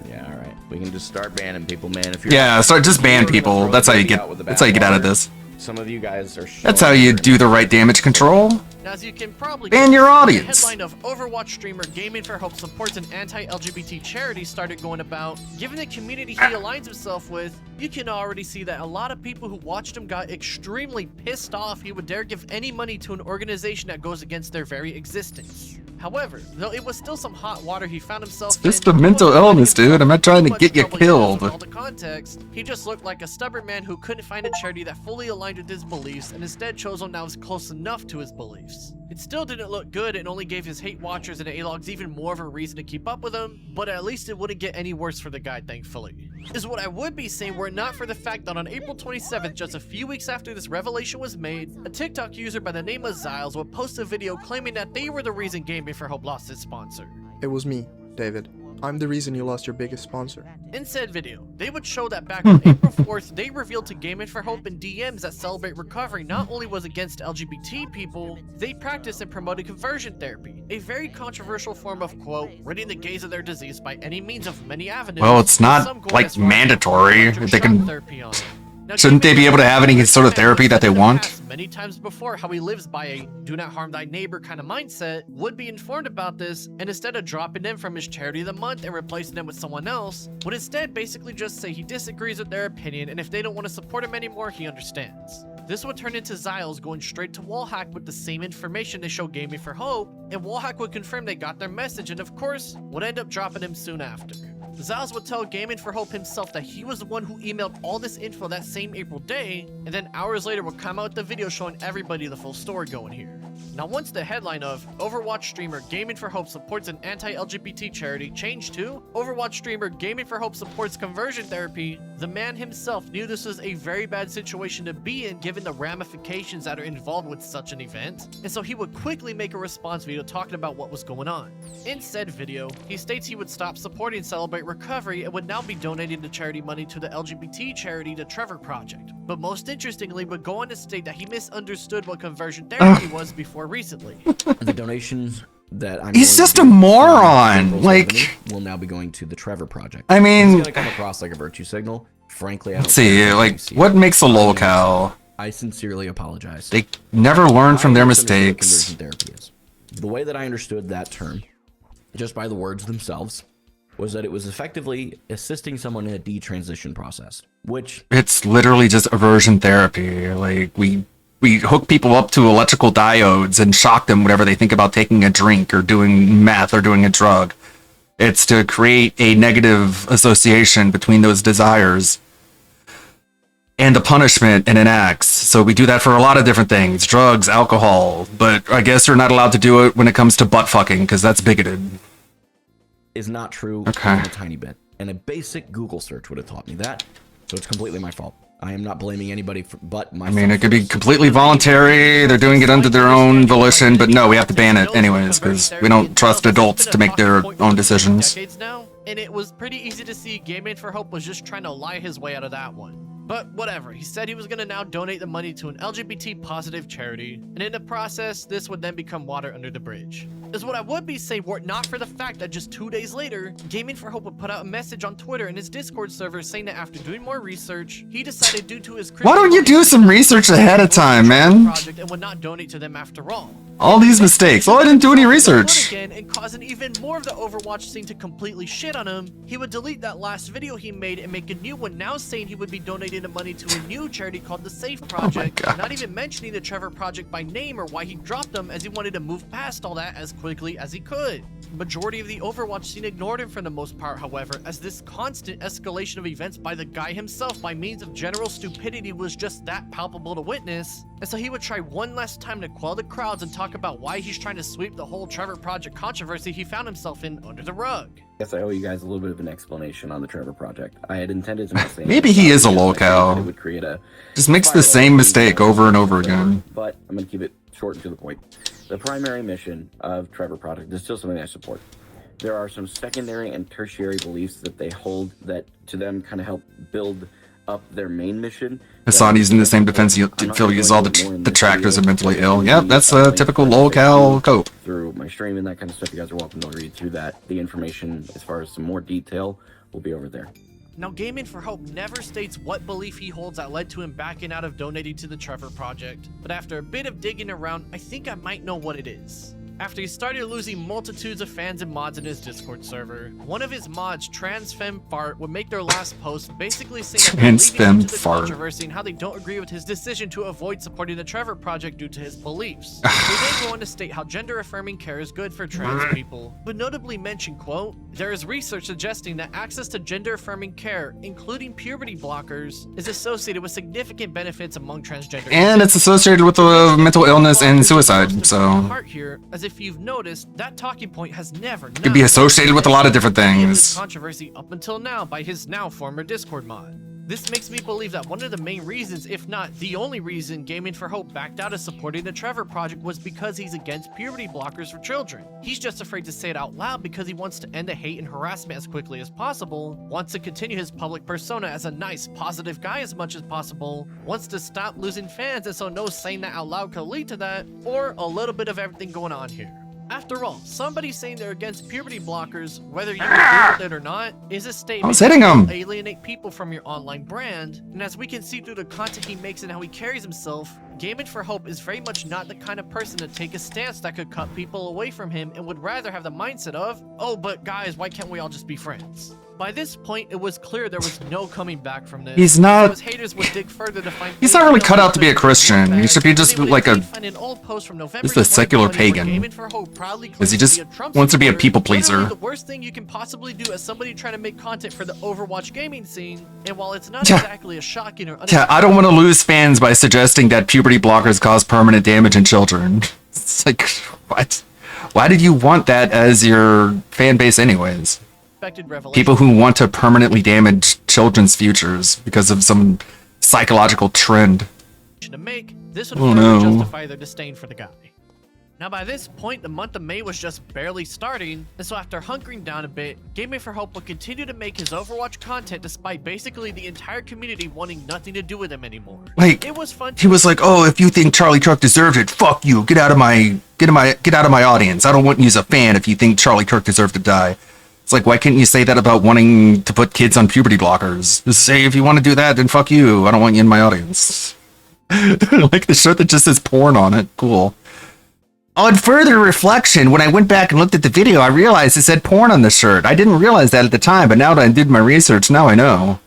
Yeah, all right. We can just start banning people, man. If you're Yeah, start just ban people. That's how you get. That's how you get out of this. Some of you guys are. That's how you do the right damage control. Now, as you can probably Ban your guess, audience. The headline of Overwatch streamer Gaming for Hope supports an anti-LGBT charity started going about. Given the community he aligns himself with, you can already see that a lot of people who watched him got extremely pissed off he would dare give any money to an organization that goes against their very existence. However, though it was still some hot water he found himself It's just a mental illness, dude. I'm not trying to get you all killed. the context, he just looked like a stubborn man who couldn't find a charity that fully aligned with his beliefs and instead chose one that was close enough to his beliefs. It still didn't look good and only gave his hate watchers and A-logs even more of a reason to keep up with him, but at least it wouldn't get any worse for the guy, thankfully. Is what I would be saying were it not for the fact that on April 27th, just a few weeks after this revelation was made, a TikTok user by the name of Zyles would post a video claiming that they were the reason Gaming for Hope lost its sponsor. It was me, David. I'm the reason you lost your biggest sponsor. In said video, they would show that back on April 4th, they revealed to Gaming for Hope in DMs that Celebrate Recovery not only was against LGBT people, they practiced and promoted conversion therapy, a very controversial form of, quote, ridding the gays of their disease by any means of many avenues. Well, it's not like mandatory. They can. Shouldn't they be able to have any sort of therapy that they want? Many times before how he lives by a do not harm thy neighbor kind of mindset, would be informed about this, and instead of dropping them from his charity of the month and replacing them with someone else, would instead basically just say he disagrees with their opinion, and if they don't want to support him anymore, he understands. This would turn into Zyles going straight to Wallhack with the same information to show Gaming for Hope, and Wallhack would confirm they got their message and of course, would end up dropping him soon after. Zyles would tell Gaming for Hope himself that he was the one who emailed all this info that same April day, and then hours later would come out with the video showing everybody the full story going here. Now once the headline of Overwatch streamer Gaming for Hope supports an anti-LGBT charity changed to Overwatch streamer Gaming for Hope supports conversion therapy, the man himself knew this was a very bad situation to be in given the ramifications that are involved with such an event, and so he would quickly make a response video talking about what was going on. In said video, he states he would stop supporting Celebrate Recovery and would now be donating the charity money to the LGBT charity The Trevor Project, but most interestingly would go on to state that he misunderstood what conversion therapy was before recently. The donations that I'm He's going just to a do moron. from Like, revenue will now be going to the Trevor Project. I mean- It's gonna come across like a virtue signal. Frankly, I don't let's see, think like, it's what makes a lolcow? I sincerely apologize. They never learn from I their misunderstood what mistakes. conversion therapy is. The way that I understood that term, just by the words themselves, was that it was effectively assisting someone in a detransition process, which It's literally just aversion therapy. Like, we hook people up to electrical diodes and shock them whenever they think about taking a drink or doing meth or doing a drug. It's to create a negative association between those desires and the punishment in an act. So we do that for a lot of different things, drugs, alcohol, but I guess we're not allowed to do it when it comes to butt fucking because that's bigoted. is not true Okay. even a tiny bit. And a basic Google search would have taught me that, so it's completely my fault. I am not blaming anybody but I myself. mean, it could be completely voluntary, they're doing it under their own volition, but no, we have to ban it anyways, because we don't trust adults to make their own decisions. Decades now, and it was pretty easy to see Gaming for Hope was just trying to lie his way out of that one. But whatever, he said he was going to now donate the money to an LGBT positive charity, and in the process, this would then become water under the bridge. Is what I would be saying were it not for the fact that just 2 days later, Gaming for Hope would put out a message on Twitter and his Discord server saying that after doing more research, he decided due to his Why don't you do some research ahead of time, man? project and would not donate to them after all. All these mistakes. Oh, I didn't do any research. Again, and causing even more of the Overwatch scene to completely shit on him, he would delete that last video he made and make a new one now saying he would be donating the money to a new charity called the Safe Project, not even mentioning the Trevor Project by name or why he dropped them, as he wanted to move past all that as quickly as he could. Majority of the Overwatch scene ignored him for the most part, however, as this constant escalation of events by the guy himself by means of general stupidity was just that palpable to witness, and so he would try one last time to quell the crowds and talk about why he's trying to sweep the whole Trevor Project controversy he found himself in under the rug. Guess I owe you guys a little bit of an explanation on the Trevor Project. I had intended to not say Maybe he is a lolcow. it would create a Just makes the same mistake over and over again. but I'm going to keep it short and to the point. The primary mission of Trevor Project is still something I support. There are some secondary and tertiary beliefs that they hold that to them kind of help build up their main mission. Hassan using the same defense field uses all the detractors are mentally ill. Yep, that's a typical lolcow cope. Through my stream and that kind of stuff, you guys are welcome to read through that. The information, as far as some more detail, will be over there. Now, Gaming for Hope never states what belief he holds that led to him backing out of donating to the Trevor Project, but after a bit of digging around, I think I might know what it is. After he started losing multitudes of fans and mods in his Discord server, one of his mods, TransFemFart, would make their last post basically saying that they're leading into the TransFemFart. controversy and how they don't agree with his decision to avoid supporting the Trevor Project due to his beliefs. They then go on to state how gender-affirming care is good for trans people, but notably mention, quote, "There is research suggesting that access to gender-affirming care, including puberty blockers, is associated with significant benefits among transgender And it's associated with mental illness and suicide, so part here, as if you've noticed, that talking point has never it could be associated with a lot of different any of this things. controversy up until now by his now former Discord mod. This makes me believe that one of the main reasons, if not the only reason, Gaming for Hope backed out of supporting the Trevor Project was because he's against puberty blockers for children. He's just afraid to say it out loud because he wants to end the hate and harassment as quickly as possible, wants to continue his public persona as a nice, positive guy as much as possible, wants to stop losing fans, and so knows saying that out loud could lead to that, or a little bit of everything going on here. After all, somebody saying they're against puberty blockers, whether you agree with it or not, is a statement I was hitting that him. will alienate people from your online brand, and as we can see through the content he makes and how he carries himself, Gaming for Hope is very much not the kind of person to take a stance that could cut people away from him and would rather have the mindset of, oh, but guys, why can't we all just be friends? By this point, it was clear there was no coming back from this. He's not- So his haters would dig further to find He's not really cut out to be a Christian. He should be just like a just a secular pagan. Because he just wants to be a people pleaser. The worst thing you can possibly do as somebody trying to make content for the Overwatch gaming scene, and while it's not Yeah. exactly a shocking or Yeah, I don't want to lose fans by suggesting that puberty blockers cause permanent damage in children. It's like, what? Why did you want that as your fan base anyways? People who want to permanently damage children's futures because of some psychological trend. to make, this would Oh, further no. justify their disdain for the guy. Now by this point, the month of May was just barely starting, and so after hunkering down a bit, Gaming for Hope would continue to make his Overwatch content despite basically the entire community wanting nothing to do with him anymore. Like, it was fun. he was like, "Oh, if you think Charlie Kirk deserved it, fuck you. Get out of my audience. I don't want you as a fan if you think Charlie Kirk deserved to die." It's like, why couldn't you say that about wanting to put kids on puberty blockers? Just say, if you want to do that, then fuck you. I don't want you in my audience. Like the shirt that just says porn on it. Cool. On further reflection, when I went back and looked at the video, I realized it said porn on the shirt. I didn't realize that at the time, but now that I did my research, now I know.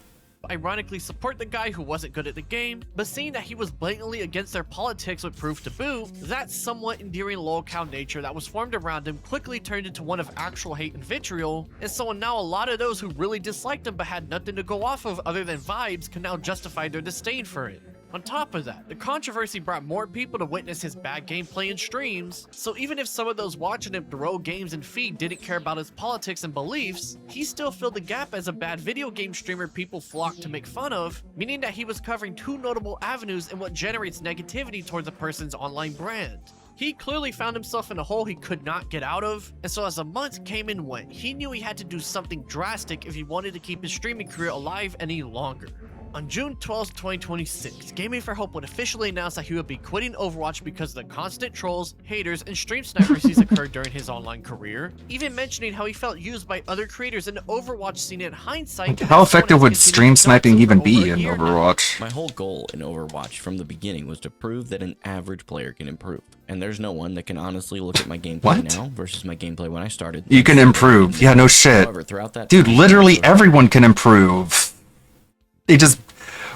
Ironically support the guy who wasn't good at the game, but seeing that he was blatantly against their politics with proof to boot, that somewhat endearing lolcow nature that was formed around him quickly turned into one of actual hate and vitriol, and so now a lot of those who really disliked him but had nothing to go off of other than vibes can now justify their disdain for it. On top of that, the controversy brought more people to witness his bad gameplay and streams, so even if some of those watching him throw games and feed didn't care about his politics and beliefs, he still filled the gap as a bad video game streamer people flocked to make fun of, meaning that he was covering two notable avenues in what generates negativity towards a person's online brand. He clearly found himself in a hole he could not get out of, and so as the months came and went, he knew he had to do something drastic if he wanted to keep his streaming career alive any longer. On June 12, 2026, Gaming for Hope would officially announce that he would be quitting Overwatch because of the constant trolls, haters, and stream snipers he's occurred during his online career, even mentioning how he felt used by other creators in the Overwatch scene in hindsight. How effective would stream sniping even be in Overwatch? My whole goal in Overwatch from the beginning was to prove that an average player can improve. And there's no one that can honestly look at my gameplay now versus my gameplay when I started. You can improve. Yeah, no shit. However, throughout that Dude, time, literally everyone can improve. They just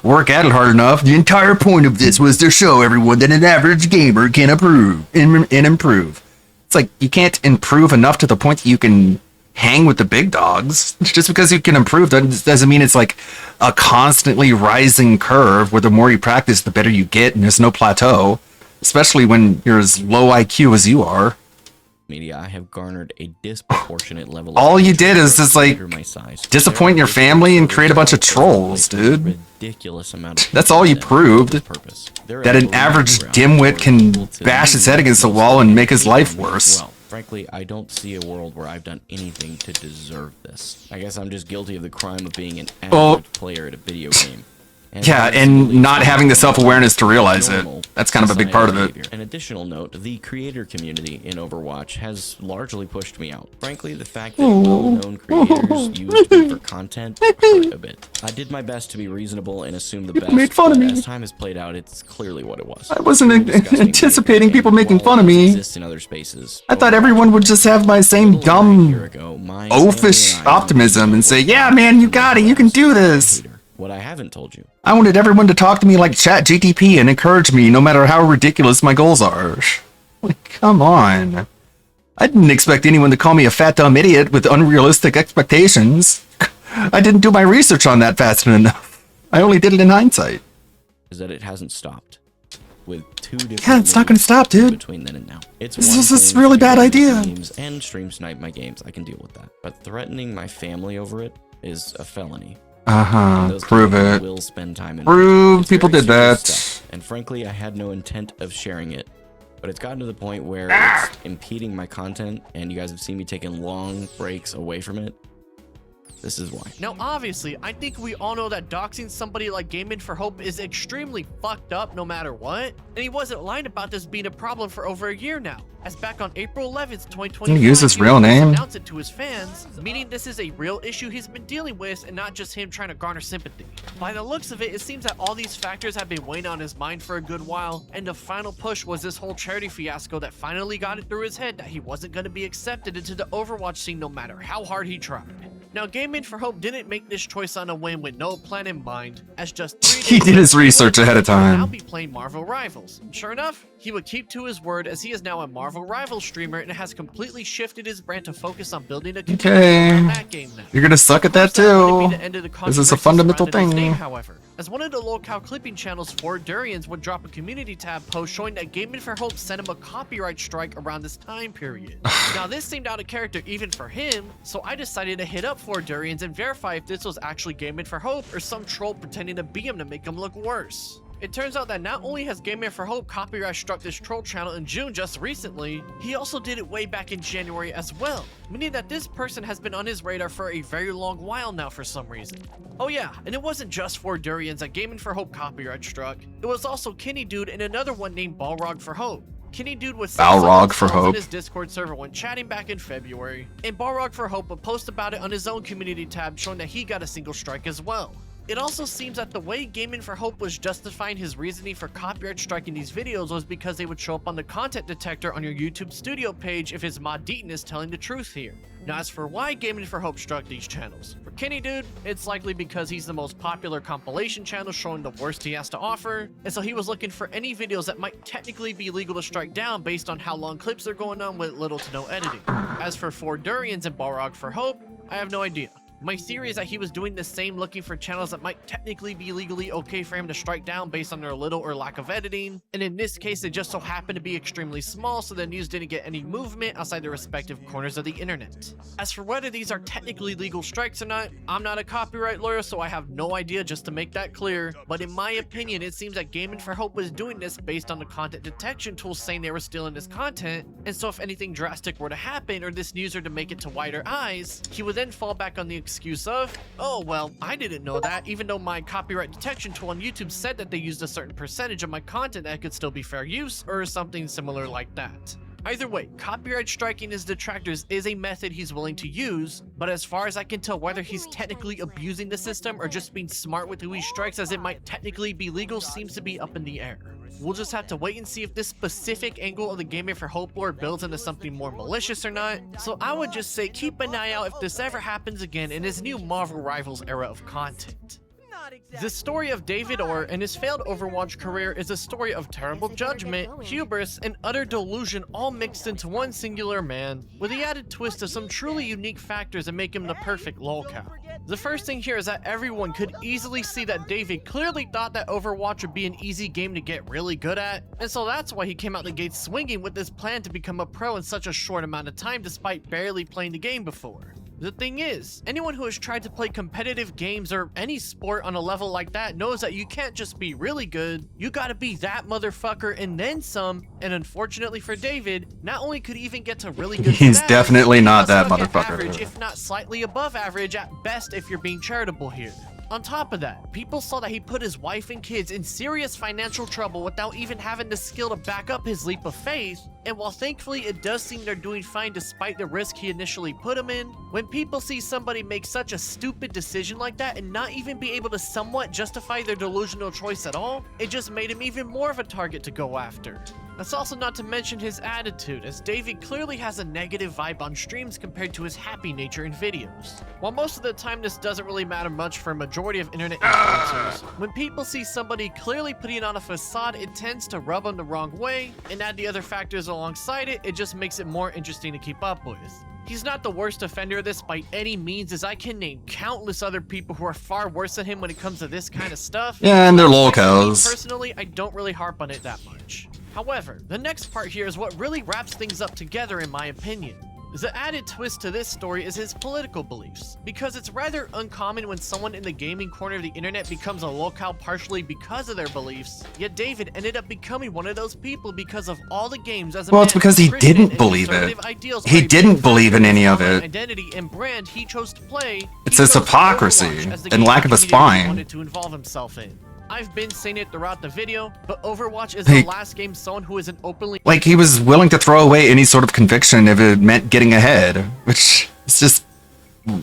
work at it hard enough. The entire point of this was to show everyone that an average gamer can improve and improve. It's like, you can't improve enough to the point that you can hang with the big dogs. Just because you can improve doesn't mean it's like a constantly rising curve where the more you practice, the better you get, and there's no plateau. Especially when you're as low IQ as you are. Media, I have garnered a disproportionate level of All you did is just like my size. disappoint your family and create a bunch of trolls, dude. Ridiculous amount of That's all you proved. That an average dimwit can bash his head against the wall and make his life worse. Well, frankly, I don't see a world where I've done anything to deserve this. I guess I'm just guilty of the crime of being an average player at a video game. Yeah, and not having the self-awareness to realize it. That's kind of a big part of it. An additional note, the creator community in Overwatch has largely pushed me out. Frankly, the fact that well-known creators used me for content hurt a bit. I did my best to be reasonable and assume the best, made fun of but me. as time has played out, it's clearly what it was. I wasn't anticipating people making fun of me. Exists in other spaces. I thought everyone would just have my same dumb, oafish optimism and say, yeah, man, you got it, you can do this. What I haven't told you. I wanted everyone to talk to me like ChatGTP and encourage me no matter how ridiculous my goals are. Like, come on. I didn't expect anyone to call me a fat dumb idiot with unrealistic expectations. I didn't do my research on that fast enough. I only did it in hindsight. Is that it hasn't stopped. With two different Yeah, it's not gonna stop, dude. between then and now. It's This one is a thing really to bad go to idea. games and stream snipe my games. I can deal with that. But threatening my family over it is a felony. And those Prove people it. Will spend time in Prove It's people very did serious that. stuff. And frankly, I had no intent of sharing it. But it's gotten to the point where Ah! it's impeding my content, and you guys have seen me taking long breaks away from it. This is why. Now, obviously, I think we all know that doxing somebody like Gaming for Hope is extremely fucked up no matter what, and he wasn't lying about this being a problem for over a year now, as back on April 11th, 2020, Didn't he use his real name? announced it to his fans, meaning this is a real issue he's been dealing with and not just him trying to garner sympathy. By the looks of it, it seems that all these factors have been weighing on his mind for a good while, and the final push was this whole charity fiasco that finally got it through his head that he wasn't going to be accepted into the Overwatch scene no matter how hard he tried. Now, Gaming for Hope didn't make this choice on a whim with no plan in mind, as just 3 days He did his research ahead of he would now time. be playing Marvel Rivals. Sure enough, he would keep to his word as he is now a Marvel Rivals streamer and has completely shifted his brand to focus on building a community around that game now. You're gonna suck at that too. This is a fundamental Surrounding his name, thing. however, as one of the locale clipping channels, Ford Durians would drop a community tab post showing that Gaming for Hope sent him a copyright strike around this time period. Now this seemed out of character even for him, so I decided to hit up Ford Durians and verify if this was actually Gaming for Hope or some troll pretending to be him to make him look worse. It turns out that not only has Gaming for Hope copyright struck this troll channel in June just recently, he also did it way back in January as well, meaning that this person has been on his radar for a very long while now for some reason. Oh yeah, and it wasn't just for Durians that Gaming for Hope copyright struck, it was also Kenny Dude and another one named Balrog for Hope. Kenny Dude was Balrog for Hope in his Discord server when chatting back in February, and Balrog for Hope would post about it on his own community tab showing that he got a single strike as well. It also seems that the way Gaming for Hope was justifying his reasoning for copyright striking these videos was because they would show up on the content detector on your YouTube studio page if his mod Deaton is telling the truth here. Now as for why Gaming for Hope struck these channels, for Kenny Dude, it's likely because he's the most popular compilation channel showing the worst he has to offer, and so he was looking for any videos that might technically be legal to strike down based on how long clips are going on with little to no editing. As for Durians and Balrog for Hope, I have no idea. My theory is that he was doing the same looking for channels that might technically be legally okay for him to strike down based on their little or lack of editing, and in this case it just so happened to be extremely small so the news didn't get any movement outside the respective corners of the internet. As for whether these are technically legal strikes or not, I'm not a copyright lawyer so I have no idea, just to make that clear, but in my opinion it seems that Gaming for Hope was doing this based on the content detection tools saying they were stealing this content, and so if anything drastic were to happen or this news were to make it to wider eyes, he would then fall back on the excuse of, oh well, I didn't know that, even though my copyright detection tool on YouTube said that they used a certain percentage of my content that could still be fair use, or something similar like that. Either way, copyright striking his detractors is a method he's willing to use, but as far as I can tell, whether he's technically abusing the system or just being smart with who he strikes as it might technically be legal seems to be up in the air. We'll just have to wait and see if this specific angle of the Gaming for Hope lore builds into something more malicious or not, so I would just say keep an eye out if this ever happens again in his new Marvel Rivals era of content. The story of David Orr and his failed Overwatch career is a story of terrible judgment, hubris, and utter delusion all mixed into one singular man, with the added twist of some truly unique factors that make him the perfect lolcow. The first thing here is that everyone could easily see that David clearly thought that Overwatch would be an easy game to get really good at, and so that's why he came out the gate swinging with this plan to become a pro in such a short amount of time despite barely playing the game before. The thing is, anyone who has tried to play competitive games or any sport on a level like that knows that you can't just be really good, you gotta be that motherfucker and then some, and unfortunately for David, not only could he even get to really good He's stats, definitely not that stuck at motherfucker. average, if not slightly above average at best if you're being charitable here. On top of that, people saw that he put his wife and kids in serious financial trouble without even having the skill to back up his leap of faith, and while thankfully it does seem they're doing fine despite the risk he initially put them in, when people see somebody make such a stupid decision like that and not even be able to somewhat justify their delusional choice at all, it just made him even more of a target to go after. That's also not to mention his attitude, as David clearly has a negative vibe on streams compared to his happy nature in videos. While most of the time this doesn't really matter much for a majority of internet influencers, when people see somebody clearly putting on a facade, it tends to rub them the wrong way, and add the other factors alongside it, it just makes it more interesting to keep up with. He's not the worst offender of this by any means, as I can name countless other people who are far worse than him when it comes to this kind of stuff. Yeah, and they're lolcows. Personally, I don't really harp on it that much. However, the next part here is what really wraps things up together in my opinion. The added twist to this story is his political beliefs, because it's rather uncommon when someone in the gaming corner of the internet becomes a lolcow partially because of their beliefs, yet David ended up becoming one of those people because of all the games as a Well, man it's because of he Christian didn't and believe conservative it. ideals He are a didn't big believe in factor any of his it. identity and brand he chose to play. It's He his chose hypocrisy Overwatch as the and game lack of a community spine. wanted to involve himself in. I've been saying it throughout the video, but Overwatch is Hey. the last game someone who isn't openly Like, he was willing to throw away any sort of conviction if it meant getting ahead, which is just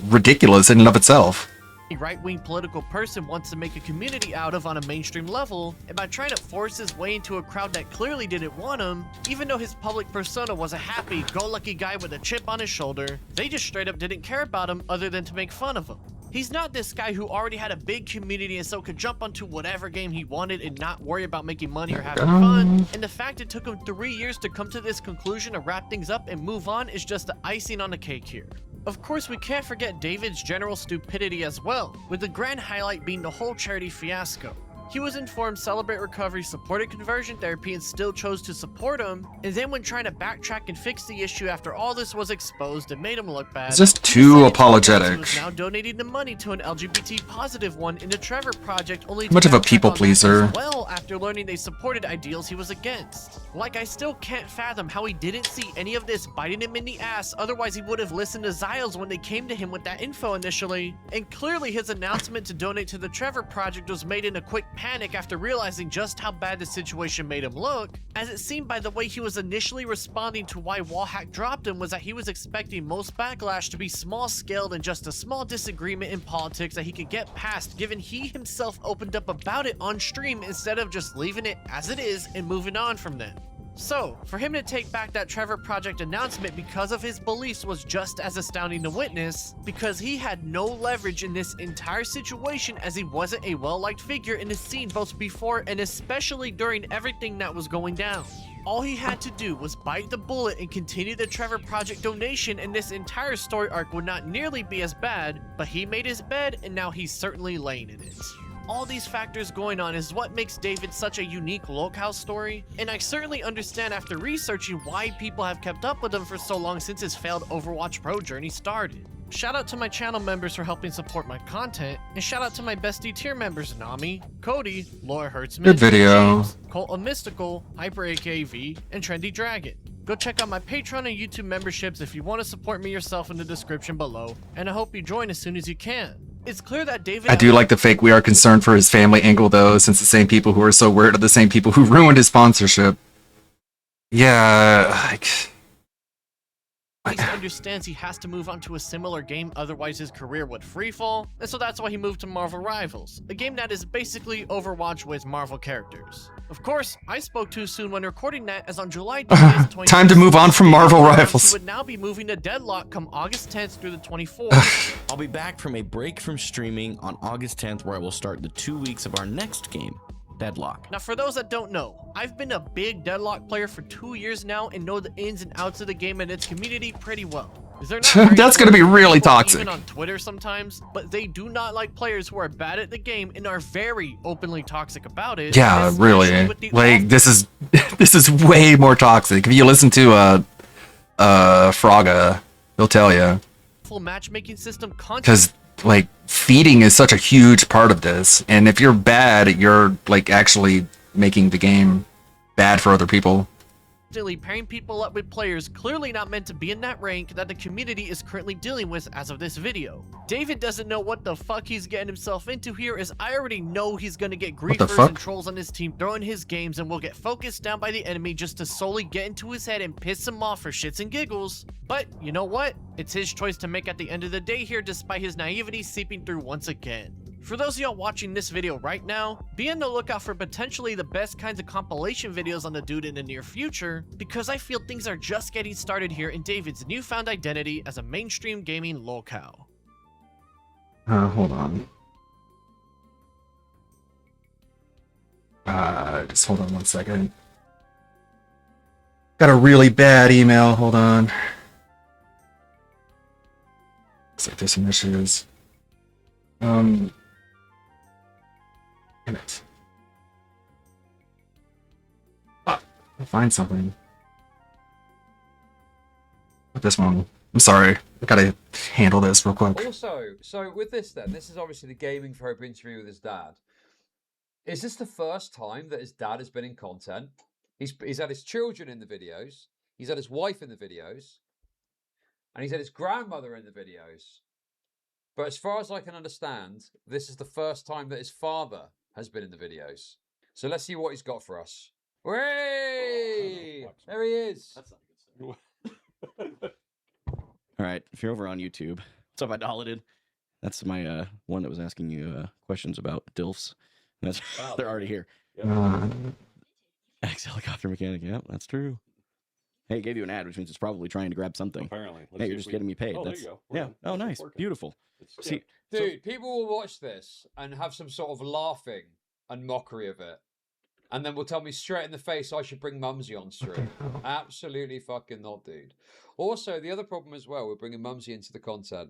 ridiculous in and of itself. right-wing political person wants to make a community out of on a mainstream level, and by trying to force his way into a crowd that clearly didn't want him, even though his public persona was a happy-go-lucky guy with a chip on his shoulder, they just straight up didn't care about him other than to make fun of him. He's not this guy who already had a big community and so could jump onto whatever game he wanted and not worry about making money or having fun, and the fact it took him 3 years to come to this conclusion to wrap things up and move on is just the icing on the cake here. Of course, we can't forget David's general stupidity as well, with the grand highlight being the whole charity fiasco. He was informed Celebrate Recovery supported conversion therapy and still chose to support him, and then when trying to backtrack and fix the issue after all this was exposed and made him look bad, It's just too apologetic. he was now donating the money to an LGBT positive one in the Trevor Project, only Much of a backtrack people on that pleaser. as well after learning they supported ideals he was against. Like, I still can't fathom how he didn't see any of this biting him in the ass, otherwise he would have listened to Xiles when they came to him with that info initially, and clearly his announcement to donate to the Trevor Project was made in a quick panic after realizing just how bad the situation made him look, as it seemed by the way he was initially responding to why Wallhack dropped him was that he was expecting most backlash to be small-scaled and just a small disagreement in politics that he could get past, given he himself opened up about it on stream instead of just leaving it as it is and moving on from then. So, for him to take back that Trevor Project announcement because of his beliefs was just as astounding to witness, because he had no leverage in this entire situation as he wasn't a well-liked figure in the scene both before and especially during everything that was going down. All he had to do was bite the bullet and continue the Trevor Project donation, and this entire story arc would not nearly be as bad, but he made his bed and now he's certainly laying in it. All these factors going on is what makes David such a unique locale story, and I certainly understand after researching why people have kept up with him for so long since his failed Overwatch Pro journey started. Shout out to my channel members for helping support my content, and shout out to my bestie tier members Nami, Cody, Laura Hertzman, Good video. James, Colt of Mystical, Hyper AKV, and Trendy Dragon. Go check out my Patreon and YouTube memberships if you want to support me yourself in the description below, and I hope you join as soon as you can. It's clear that David... I do like the fake "we are concerned for his family" angle though, since the same people who are so weird are the same people who ruined his sponsorship. Yeah, like... He understands he has to move on to a similar game, otherwise his career would freefall, and so that's why he moved to Marvel Rivals, a game that is basically Overwatch with Marvel characters. Of course, I spoke too soon when recording that, as on July 20th, Time to move on from Marvel Rivals. He would now be moving to Deadlock come August 10th through the 24th. I'll be back from a break from streaming on August 10th, where I will start the 2 weeks of our next game, Deadlock. Now, for those that don't know, I've been a big Deadlock player for 2 years now and know the ins and outs of the game and its community pretty well. That's gonna be really toxic. Even on Twitter sometimes, but they do not like players who are bad at the game and are very openly toxic about it. Yeah, really. Like, this is way more toxic. If you listen to Fraga, he'll tell you. Full matchmaking system Because, like, feeding is such a huge part of this, and if you're bad, you're, like, actually making the game bad for other people. constantly pairing people up with players clearly not meant to be in that rank that the community is currently dealing with as of this video. David doesn't know what the fuck he's getting himself into here, as I already know he's gonna get griefers and trolls on his team throwing his games and will get focused down by the enemy just to solely get into his head and piss him off for shits and giggles. But you know what? It's his choice to make at the end of the day here, despite his naivety seeping through once again. For those of y'all watching this video right now, be on the lookout for potentially the best kinds of compilation videos on the dude in the near future, because I feel things are just getting started here in David's newfound identity as a mainstream gaming locale. Hold on. Just hold on one second. Got a really bad email, hold on. Looks like there's some issues. Damn it. I'll find something. With this one. I'm sorry. I gotta handle this real quick. Also, so with this then, this is obviously the Gaming for Hope interview with his dad. Is this the first time that his dad has been in content? He's had his children in the videos, he's had his wife in the videos, and he's had his grandmother in the videos. But as far as I can understand, this is the first time that his father has been in the videos. So let's see what he's got for us. Way! There he is. That's not All right, if you're over on YouTube, what's up, Idolated? That's my one that was asking you questions about DILFs. That's they're already here. Ex-helicopter mechanic. Yeah, that's true. Hey, it gave you an ad, which means it's probably trying to grab something. Apparently. Hey, you're just getting me paid. Oh, there That's, you go. yeah. Oh, nice. Beautiful. See, Dude, people will watch this and have some sort of laughing and mockery of it. And then will tell me straight in the face I should bring Mumsy on stream. Absolutely fucking not, dude. Also, the other problem as well with bringing Mumsy into the content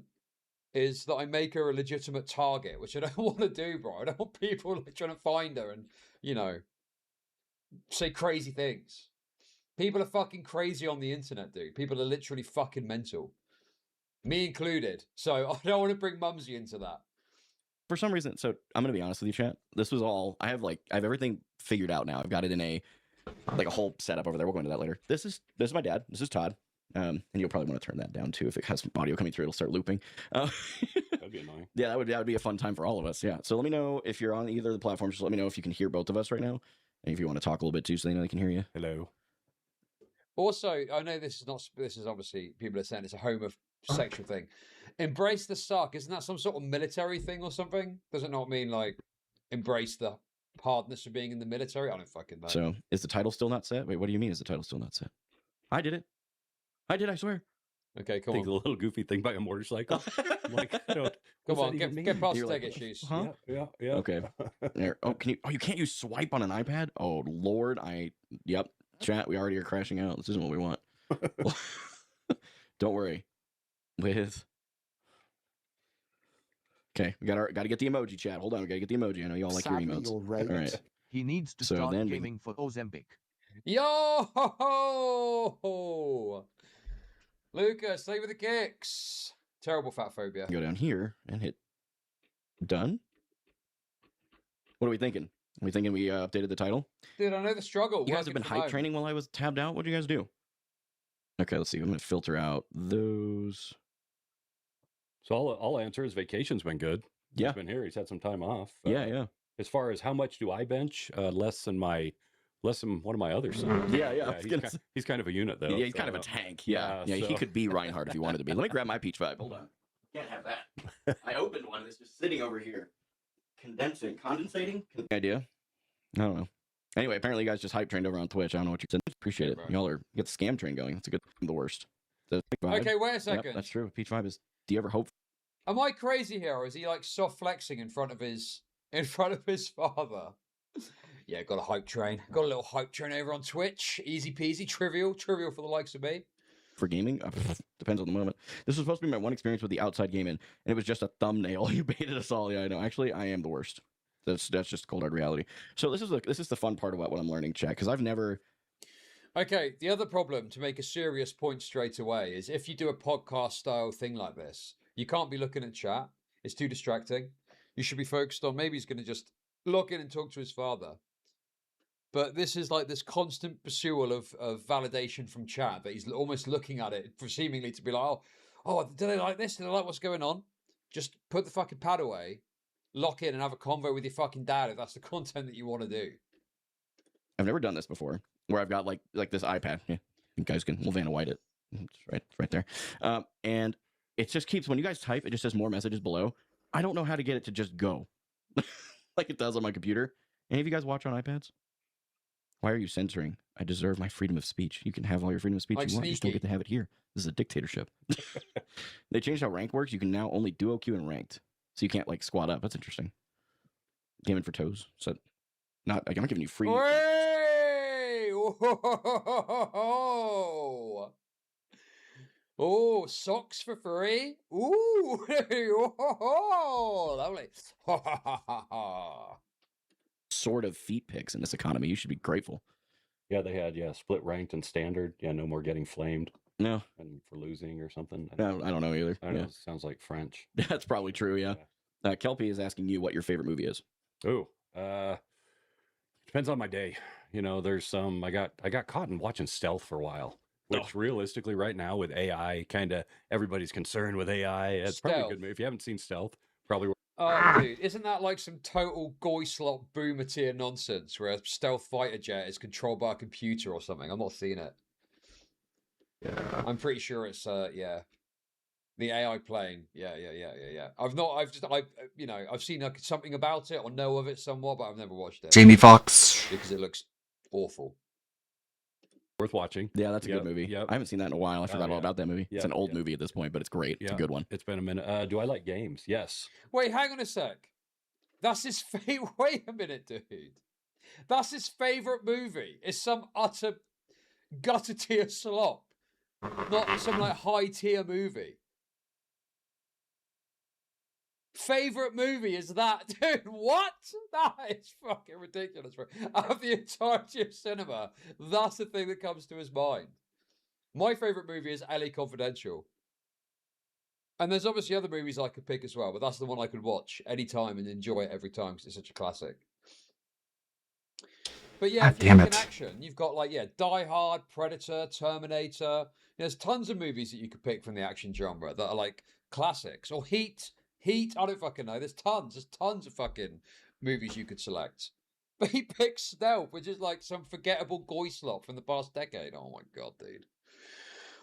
is that I make her a legitimate target, which I don't want to do, bro. I don't want people like trying to find her and, you know, say crazy things. People are fucking crazy on the internet, dude. People are literally fucking mental. Me included. So I don't want to bring Mumsy into that. for some reason, so I'm gonna be honest with you, chat. This was all I have everything figured out now. I've got it in a whole setup over there. We'll go into that later. This is my dad. This is Todd. And you'll probably want to turn that down too. If it has audio coming through, it'll start looping. That'd be annoying. Yeah, that would be a fun time for all of us. Yeah. So let me know if you're on either of the platforms. Just let me know if you can hear both of us right now, and if you want to talk a little bit too, so they know they can hear you. Hello. Also, I know this is not. This is obviously people are saying it's a homosexual thing. Embrace the suck. Isn't that some sort of military thing or something? Does it not mean like embrace the hardness of being in the military? I don't fucking know. So is the title still not set? Wait, what do you mean? Is the title still not set? I did it. I swear. Okay, come on. The little goofy thing by a motorcycle. I'm like, come on, get past the tech issues. Huh? Yeah. Okay. There. Oh, can you? Oh, you can't use swipe on an iPad? Oh Lord, Yep. Chat, we already are crashing out. This isn't what we want. Don't worry. Okay, we got to get the emoji, chat. Hold on, we got to get the emoji. I know you all like your emotes. All right. He needs to So start then we- gaming for Ozempic. Yo, Lucas, stay with the kicks. Terrible fat phobia. Go down here and hit done. What are we thinking? Are we thinking we updated the title? Dude, I know the struggle. You guys have been hype training while I was tabbed out. What did you guys do? Okay, let's see. I'm going to filter out those. So all I answer is vacation's been good. Yeah. He's been here. He's had some time off. Yeah. As far as how much do I bench? Less than one of my other sons. Yeah. He's kind of a unit though. Yeah, he's kind of a tank. Yeah, he so- could be Reinhardt if he wanted to be. Let me grab my Peach Vibe. Hold on. Can't have that. I opened one that's just sitting over here. Condensating? Idea? I don't know. Anyway, apparently you guys just hype trained over on Twitch. I don't know what you're saying. Appreciate it. Y'all are get the scam train going. It's a good the worst. The Peach Vibe. Okay, wait a Yep, second. that's true. Peach Vibe is. Do you ever hope? Am I crazy here, or is he like soft flexing in front of his father? Yeah, got a hype train. Got a little hype train over on Twitch. Easy peasy, trivial for the likes of me. For gaming? Depends on the moment. This was supposed to be my one experience with the outside gaming, and it was just a thumbnail. You baited us all. Yeah, I know. Actually, I am the worst. That's just cold hard reality. So this is the fun part about what I'm learning, chat, because I've never. Okay, the other problem, to make a serious point straight away, is if you do a podcast style thing like this, you can't be looking at chat. It's too distracting. You should be focused on maybe he's going to just log in and talk to his father. But this is like this constant pursuit of validation from chat that he's almost looking at it for seemingly to be like, oh, did they like this? Did they like what's going on? Just put the fucking pad away, lock in and have a convo with your fucking dad if that's the content that you want to do. I've never done this before, where I've got like this iPad. Yeah, you guys we'll Vanna White it. It's right there. And it just keeps, when you guys type, it just says more messages below. I don't know how to get it to just go like it does on my computer. Any of you guys watch on iPads? Why are you censoring? I deserve my freedom of speech. You can have all your freedom of speech Like you want. You just don't sneaky. get to have it here. This is a dictatorship. They changed how ranked works. You can now only duo queue and ranked. So you can't like squat up. That's interesting. Gaming for toes. So I'm not giving you free. Hey! Whoa! Oh, socks for free? Ooh! Lovely. Sort of feet picks in this economy. You should be grateful. Yeah, they had split ranked and standard. Yeah, no more getting flamed. No. And for losing or something. No, I don't know either. I don't know. Yeah. It sounds like French. That's probably true. Yeah. Kelpie is asking you what your favorite movie is. Oh, depends on my day. You know, there's some. I got caught in watching Stealth for a while, which realistically, right now with AI, kind of everybody's concerned with AI. It's probably a good movie. If you haven't seen Stealth, probably. Oh, dude, isn't that like some total goy slot boomer tier nonsense where a stealth fighter jet is controlled by a computer or something? I'm not seeing it. Yeah. I'm pretty sure it's, yeah. The AI playing, yeah. I've seen like something about it or know of it somewhat, but I've never watched it. Jamie Foxx. Because it looks awful. Worth watching. Yeah, that's a good movie. Yep. I haven't seen that in a while. I forgot all about that movie. It's an old movie at this point, but it's great. It's a good one. It's been a minute. Do I like games? Yes. Wait, hang on a sec. That's his favorite. Wait a minute, dude. That's his favorite movie. It's some utter gutter tier slop, not some like high tier movie. Favorite movie is that, dude? What? That is fucking ridiculous. Bro. Out of the entirety of cinema, that's the thing that comes to his mind. My favorite movie is LA Confidential. And there's obviously other movies I could pick as well, but that's the one I could watch anytime and enjoy it every time because it's such a classic. But yeah, if you look in action, you've got like, Die Hard, Predator, Terminator. There's tons of movies that you could pick from the action genre that are like classics. Or Heat, I don't fucking know. There's tons of fucking movies you could select. But he picks Stealth, which is like some forgettable goy slop from the past decade. Oh my god, dude.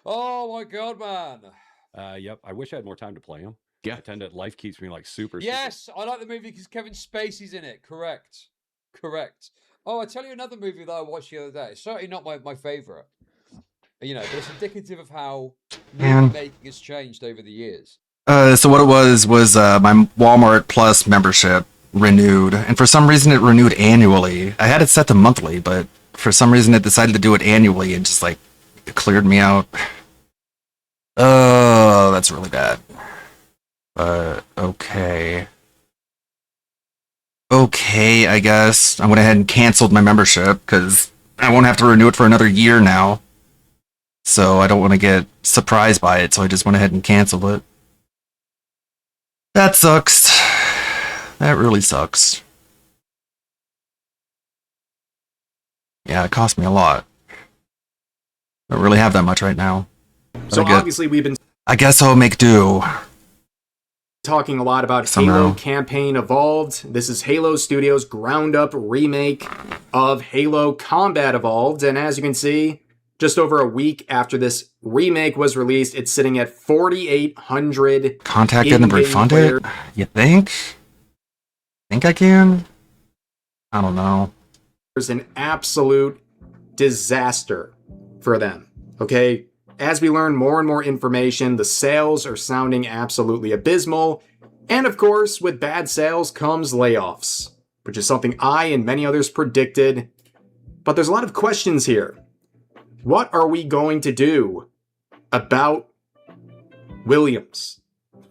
Oh my god, man. Yep. I wish I had more time to play them. Yeah. I tend to, life keeps me like super. Yes, I like the movie because Kevin Spacey's in it. Correct. Oh, I tell you another movie that I watched the other day. It's certainly not my favorite. But it's indicative of how movie making has changed over the years. So what it was my Walmart Plus membership renewed, and for some reason it renewed annually. I had it set to monthly, but for some reason it decided to do it annually and just like it cleared me out. Oh, that's really bad. Okay. Okay, I guess I went ahead and canceled my membership because I won't have to renew it for another year now. So I don't want to get surprised by it, so I just went ahead and canceled it. That sucks. That really sucks. Yeah, it cost me a lot. I don't really have that much right now. So obviously we've been I guess I'll make do. Talking a lot about Somehow. Halo Campaign Evolved. This is Halo Studios' ground-up remake of Halo Combat Evolved, and as you can see, just over a week after this remake was released, it's sitting at 4,800. Contact it and refund it? You think? Think I can? I don't know. There's an absolute disaster for them. Okay? As we learn more and more information, the sales are sounding absolutely abysmal. And of course, with bad sales comes layoffs, which is something I and many others predicted. But there's a lot of questions here. What are we going to do about Williams?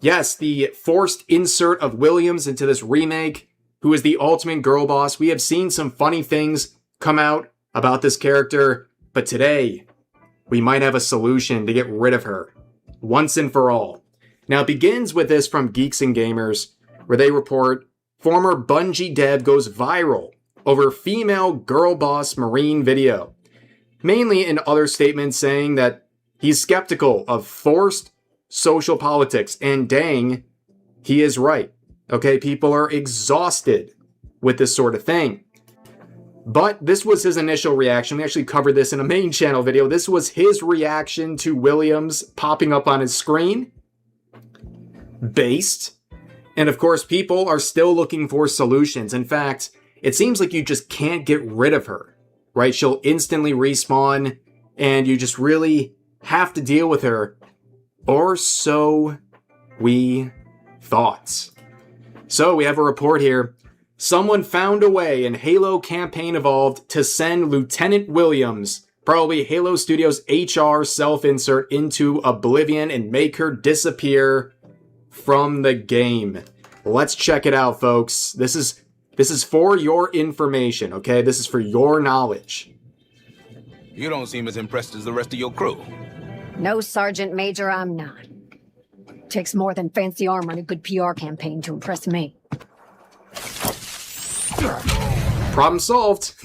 Yes, the forced insert of Williams into this remake, who is the ultimate girl boss. We have seen some funny things come out about this character, but today we might have a solution to get rid of her once and for all. Now, it begins with this from Geeks and Gamers, where they report former Bungie dev goes viral over female girl boss Marine video. Mainly in other statements saying that he's skeptical of forced social politics, and dang, he is right. Okay, people are exhausted with this sort of thing. But this was his initial reaction. We actually covered this in a main channel video. This was his reaction to Williams popping up on his screen. Based. And of course, people are still looking for solutions. In fact, it seems like you just can't get rid of her, right? She'll instantly respawn, and you just really have to deal with her. Or so we thought. So we have a report here. Someone found a way in Halo Campaign Evolved to send Lieutenant Williams, probably Halo Studios HR self-insert, into oblivion and make her disappear from the game. Let's check it out, folks. This is for your information, okay? This is for your knowledge. You don't seem as impressed as the rest of your crew. No, Sergeant Major, I'm not. Takes more than fancy armor and a good PR campaign to impress me. Problem solved.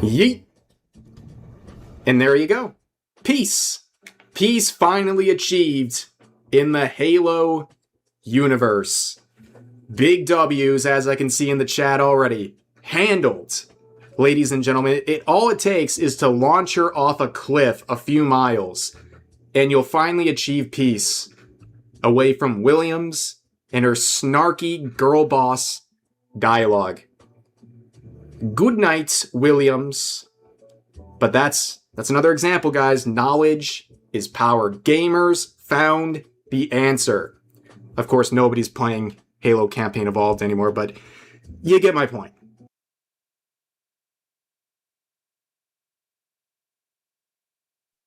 Yeet. And there you go. Peace. Peace finally achieved in the Halo universe. Big W's, as I can see in the chat already. Handled. ladies and gentlemen. All it takes is to launch her off a cliff a few miles, and you'll finally achieve peace away from Williams and her snarky girl boss dialogue. Good night, Williams. But that's another example, guys. Knowledge is power. Gamers found the answer. Of course, nobody's playing Halo Campaign Evolved anymore, but you get my point.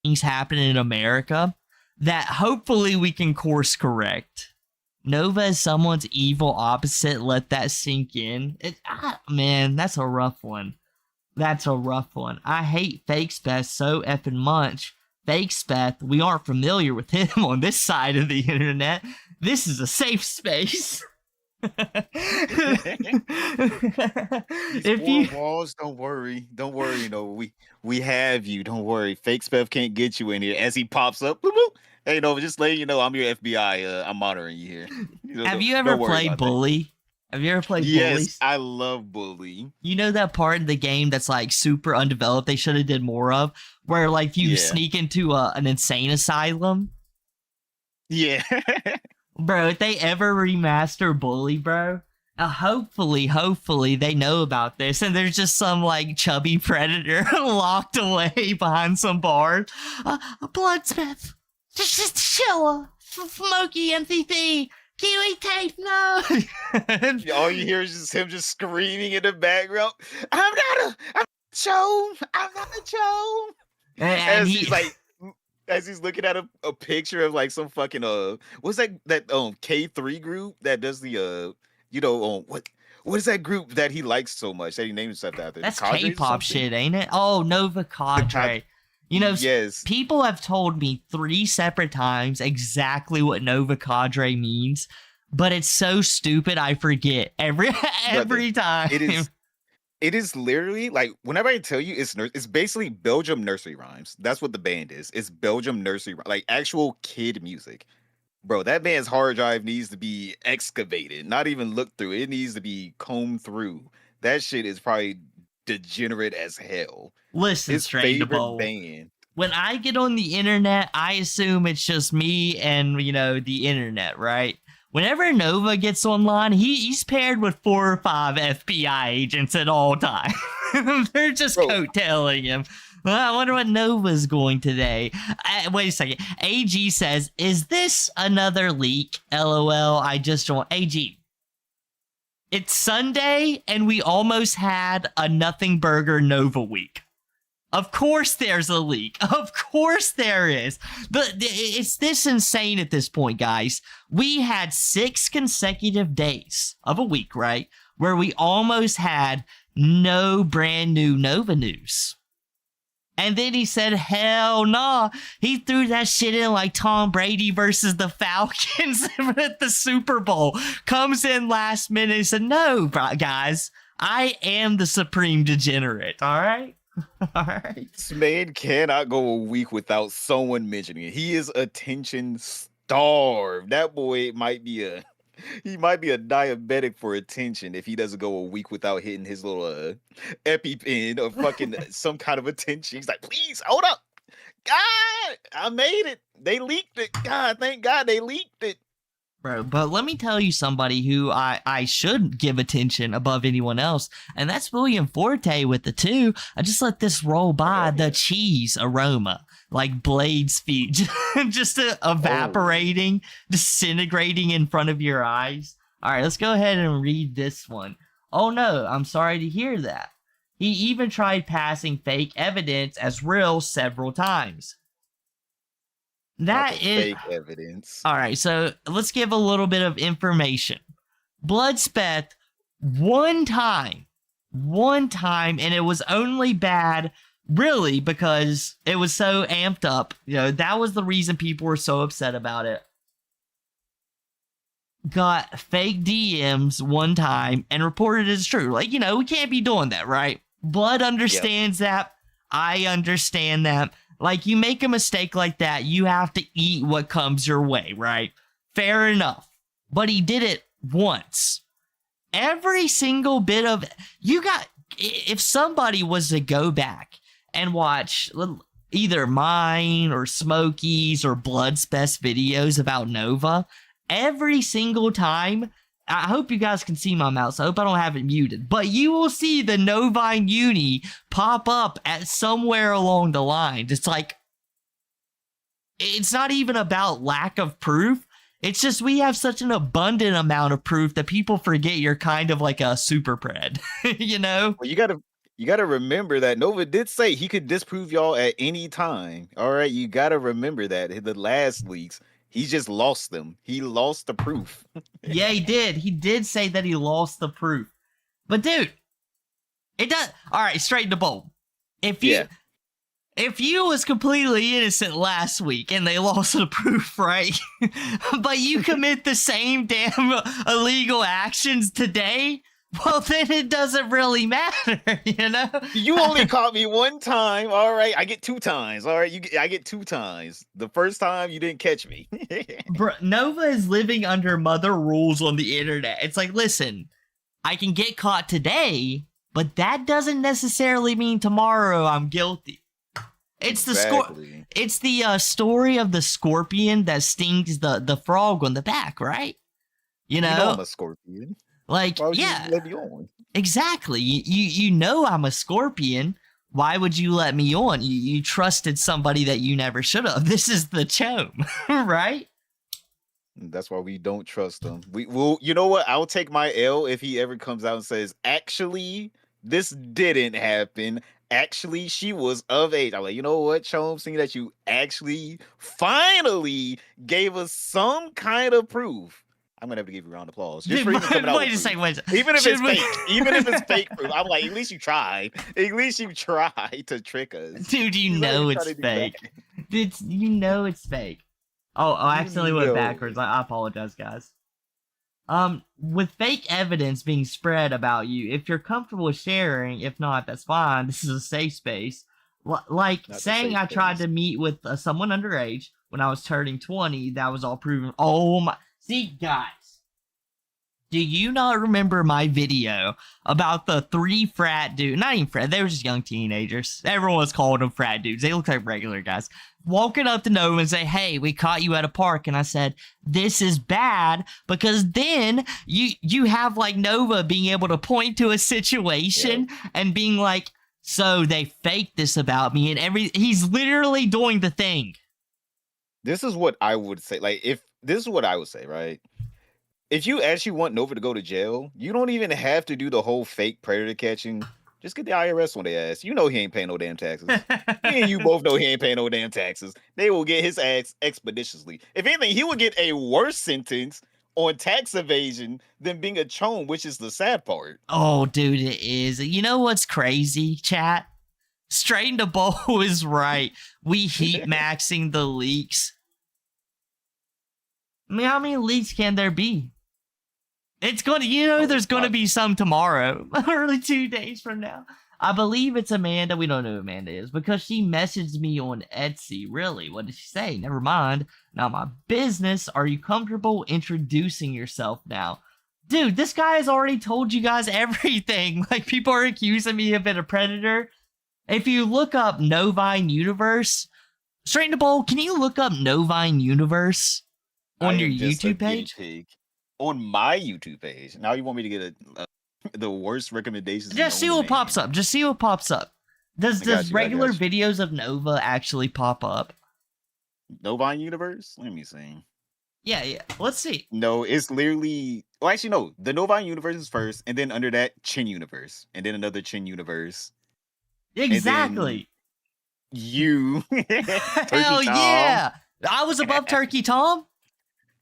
Things happen in America that hopefully we can course correct. Nova is someone's evil opposite. Let that sink in. Man, that's a rough one. That's a rough one. I hate FakeSpeth so effing much. FakeSpeth, we aren't familiar with him on this side of the internet. This is a safe space. If you walls, don't worry. You know, we have you. Don't worry. FakeSpeth can't get you in here. As he pops up, boop, boop. Hey, Nova, just letting you know, I'm your FBI. I'm monitoring you here. Have you ever played Bully? Have you ever played Bully? Yes, I love Bully. You know that part of the game that's like super undeveloped they should have did more of? Where like you sneak into an insane asylum? Yeah. Bro, if they ever remaster Bully, bro, hopefully they know about this and there's just some like chubby predator locked away behind some bars. A Bloodsmith. Just chill. Smokey MCC. Kiwi tape, no. All you hear is just him just screaming in the background. I'm not a show. As he's looking at a picture of like some fucking what's that K3 group that does the what is that group that he likes so much that he named himself after? That's K-pop shit, ain't it? Oh, Nova Cadre. You know, yes. People have told me 3 separate times exactly what Nova Cadre means, but it's so stupid I forget every time. It is literally like whenever I tell you it's basically Belgium nursery rhymes. That's what the band is. It's Belgium nursery like actual kid music. Bro, that band's hard drive needs to be excavated, not even looked through. It needs to be combed through. That shit is probably degenerate as hell. Listen, his favorite band. When I get on the internet, I assume it's just me and, you know, the internet, right? Whenever Nova gets online, he's paired with 4 or 5 FBI agents at all times. They're just coattailing him. I wonder what Nova's going today. Wait a second. AG says, is this another leak? LOL, I just don't. AG. It's Sunday, and we almost had a Nothing Burger Nova week. Of course there's a leak. Of course there is. It's this insane at this point, guys. We had 6 consecutive days of a week, right? Where we almost had no brand new Nova news. And then he said, hell nah. He threw that shit in like Tom Brady versus the Falcons at the Super Bowl. Comes in last minute and said, no, guys, I am the supreme degenerate, all right? All right. This man cannot go a week without someone mentioning it. He is attention starved. That boy might be a diabetic for attention if he doesn't go a week without hitting his little EpiPen or fucking some kind of attention. He's like, please hold up. God, I made it. They leaked it. God, thank God they leaked it. Bro, but let me tell you somebody who I should give attention above anyone else, and that's William Forte with the 2. I just let this roll by. The cheese aroma, like Blade's feet, just evaporating, disintegrating in front of your eyes. All right, let's go ahead and read this one. Oh no, I'm sorry to hear that. He even tried passing fake evidence as real several times. That is fake evidence. All right, so let's give a little bit of information. Bloodspeth one time, and it was only bad, really, because it was so amped up. You know, that was the reason people were so upset about it. Got fake DMs one time and reported it as true. Like, you know, we can't be doing that, right? Blood understands that. I understand that. Like, you make a mistake like that, you have to eat what comes your way, right? Fair enough. But he did it once. Every single bit of... if somebody was to go back and watch either mine or Smokey's or Blood's best videos about Nova, every single time, I hope you guys can see my mouse. I hope I don't have it muted, but you will see the Novine Uni pop up at somewhere along the line. It's like, it's not even about lack of proof. It's just we have such an abundant amount of proof that people forget you're kind of like a super pred, you know? Well, you gotta remember that Nova did say he could disprove y'all at any time. All right, you gotta remember that the last leaks, he just lost them. He lost the proof. Yeah, he did. He did say that he lost the proof. But dude, it does. All right, straight to bold. If you was completely innocent last week and they lost the proof, right? But you commit the same damn illegal actions today, well, then it doesn't really matter, you know? You only caught me one time. All right, I get 2 times. All right, I get 2 times. The first time you didn't catch me. Bro, Nova is living under mother rules on the internet. It's like, listen, I can get caught today, but that doesn't necessarily mean tomorrow I'm guilty. It's the story of the scorpion that stings the frog on the back, right? You know I'm a scorpion. Like, Why would yeah, you let me on? exactly. You know I'm a scorpion. Why would you let me on? You trusted somebody that you never should have. This is the chome, right? That's why we don't trust him. We will. You know what? I'll take my L if he ever comes out and says, "Actually, this didn't happen. Actually, she was of age." I'm like, you know what, Chome, seeing that you actually finally gave us some kind of proof, I'm gonna have to give you a round of applause. Just for even coming out with proof. Even if it's fake, even if it's fake proof, I'm like, at least you tried. At least you tried to trick us. Dude, you know it's fake. You know it's fake. Oh, I accidentally went backwards. I apologize, guys. With fake evidence being spread about you, if you're comfortable with sharing, if not, that's fine. This is a safe space. Like saying I tried to meet with someone underage when I was turning 20, that was all proven. Oh my. See, guys, do you not remember my video about the 3 frat dudes? Not even frat, they were just young teenagers. Everyone was calling them frat dudes. They look like regular guys. Walking up to Nova and say, "Hey, we caught you at a park." And I said, "This is bad," because then you have like Nova being able to point to a situation and being like, "So they faked this about me," and he's literally doing the thing. This is what I would say. Like, if this is what I would say, right? If you actually want Nova to go to jail, you don't even have to do the whole fake predator catching. Just get the IRS on their ass. You know he ain't paying no damn taxes. Me and you both know he ain't paying no damn taxes. They will get his ass expeditiously. If anything, he would get a worse sentence on tax evasion than being a chome, which is the sad part. Oh, dude, it is. You know what's crazy, chat? Straight to Bowl is right. We heat maxing the leaks. I mean, how many leaks can there be? It's going to, there's going to be some tomorrow, or 2 days from now. I believe it's Amanda. We don't know who Amanda is because she messaged me on Etsy. Really? What did she say? Never mind. Not my business. Are you comfortable introducing yourself now? Dude, this guy has already told you guys everything. Like, people are accusing me of being a predator. If you look up Novine Universe, Straight to Bowl, can you look up Novine Universe on your YouTube page? On my YouTube page. Now you want me to get the worst recommendations? Just see what pops up. Just see what pops up. Does regular videos of Nova actually pop up? Novine Universe? Let me see. Yeah. Let's see. No, it's literally. Well, actually, no. The Novine Universe is first, and then under that, Chin Universe, and then another Chin Universe. Exactly. You. Hell yeah! I was above Turkey Tom.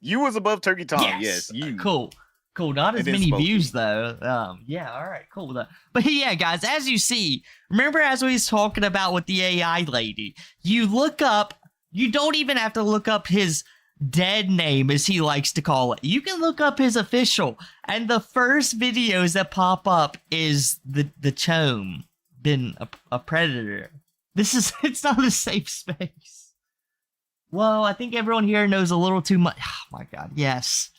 You was above Turkey Tom. Yes, you. Cool. Not as many views though. Yeah. All right. Cool. But yeah, guys, as you see, remember as we was talking about with the AI lady, you look up. You don't even have to look up his dead name, as he likes to call it. You can look up his official, and the first videos that pop up is the chome been a predator. It's not a safe space. Whoa, I think everyone here knows a little too much. Oh my god, yes,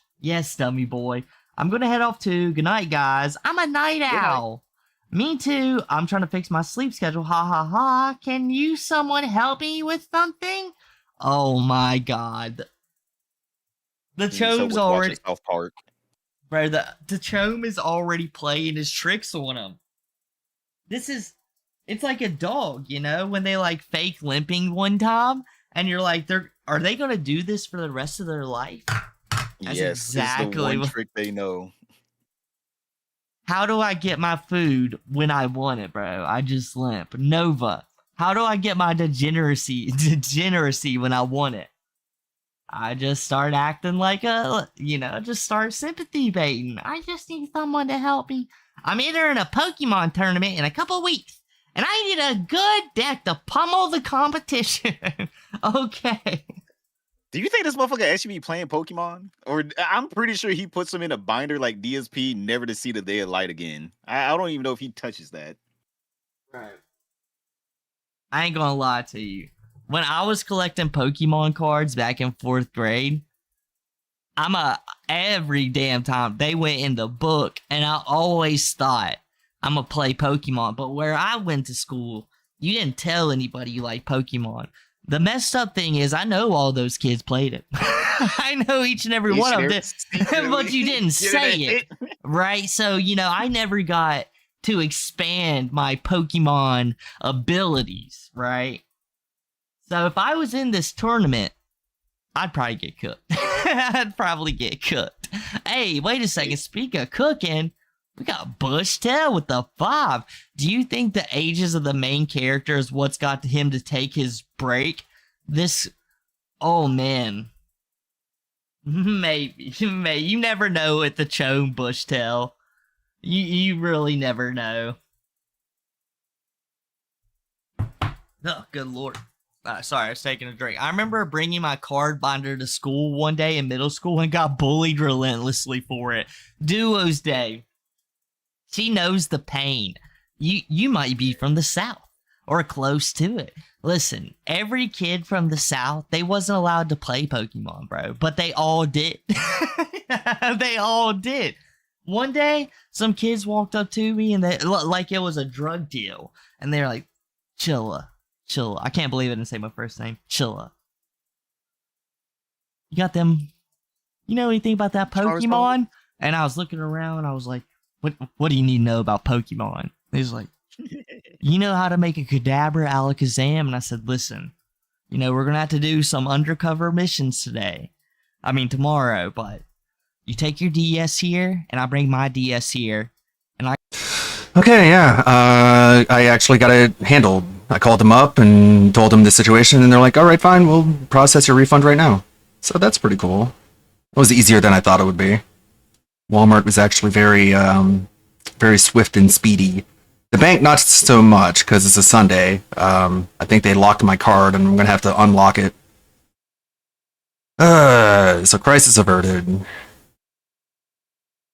dummy boy. I'm gonna head off too. Good night, guys. I'm a night owl. Me too. I'm trying to fix my sleep schedule. Ha ha ha. Can you someone help me with something? Oh my god. The Chome's already South Park. Bro, the Chome is already playing his tricks on him. It's like a dog, you know, when they like fake limping one time and you're like, are they gonna do this for the rest of their life? That's Yes, exactly it's the one what- trick they know. How do I get my food when I want it, bro? I just limp. Nova. How do I get my degeneracy when I want it? I just start acting like just start sympathy baiting. I just need someone to help me. I'm entering a Pokemon tournament in a couple weeks, and I need a good deck to pummel the competition. Okay. Do you think this motherfucker actually be playing Pokemon? Or I'm pretty sure he puts them in a binder like DSP, never to see the day of light again. I don't even know if he touches that. Right. I ain't gonna lie to you. When I was collecting Pokemon cards back in 4th grade, every damn time they went in the book, and I always thought I'm gonna play Pokemon. But where I went to school, you didn't tell anybody you like Pokemon. The messed up thing is, I know all those kids played it. I know each and every one of them did, but you didn't say it, right? So, I never got to expand my Pokemon abilities, right? So if I was in this tournament, I'd probably get cooked. I'd probably get cooked. Hey, wait a second. Speaking of cooking, we got Bush Tail with the 5. Do you think the ages of the main character is what's got him to take his break? Oh man. Maybe. You never know with the Chome Bush Tail. You really never know. Oh, good lord. Sorry, I was taking a drink. I remember bringing my card binder to school one day in middle school and got bullied relentlessly for it. Duo's Day. She knows the pain. You might be from the South or close to it. Listen, every kid from the South, they wasn't allowed to play Pokemon, bro, but they all did. They all did. One day, some kids walked up to me and they like it was a drug deal, and they're like, Chilla. I can't believe I didn't say my first name. Chilla. You got them. You know anything about that Pokemon? And I was looking around. I was like, what do you need to know about Pokemon? He's like, you know how to make a Kadabra Alakazam? And I said, listen, we're going to have to do some undercover missions tomorrow, but you take your DS here, and I bring my DS here, and Okay, yeah. I actually got it handled. I called them up and told them the situation, and they're like, all right, fine, we'll process your refund right now. So that's pretty cool. It was easier than I thought it would be. Walmart was actually very, very swift and speedy. The bank, not so much, because it's a Sunday. I think they locked my card, and I'm going to have to unlock it. So crisis averted.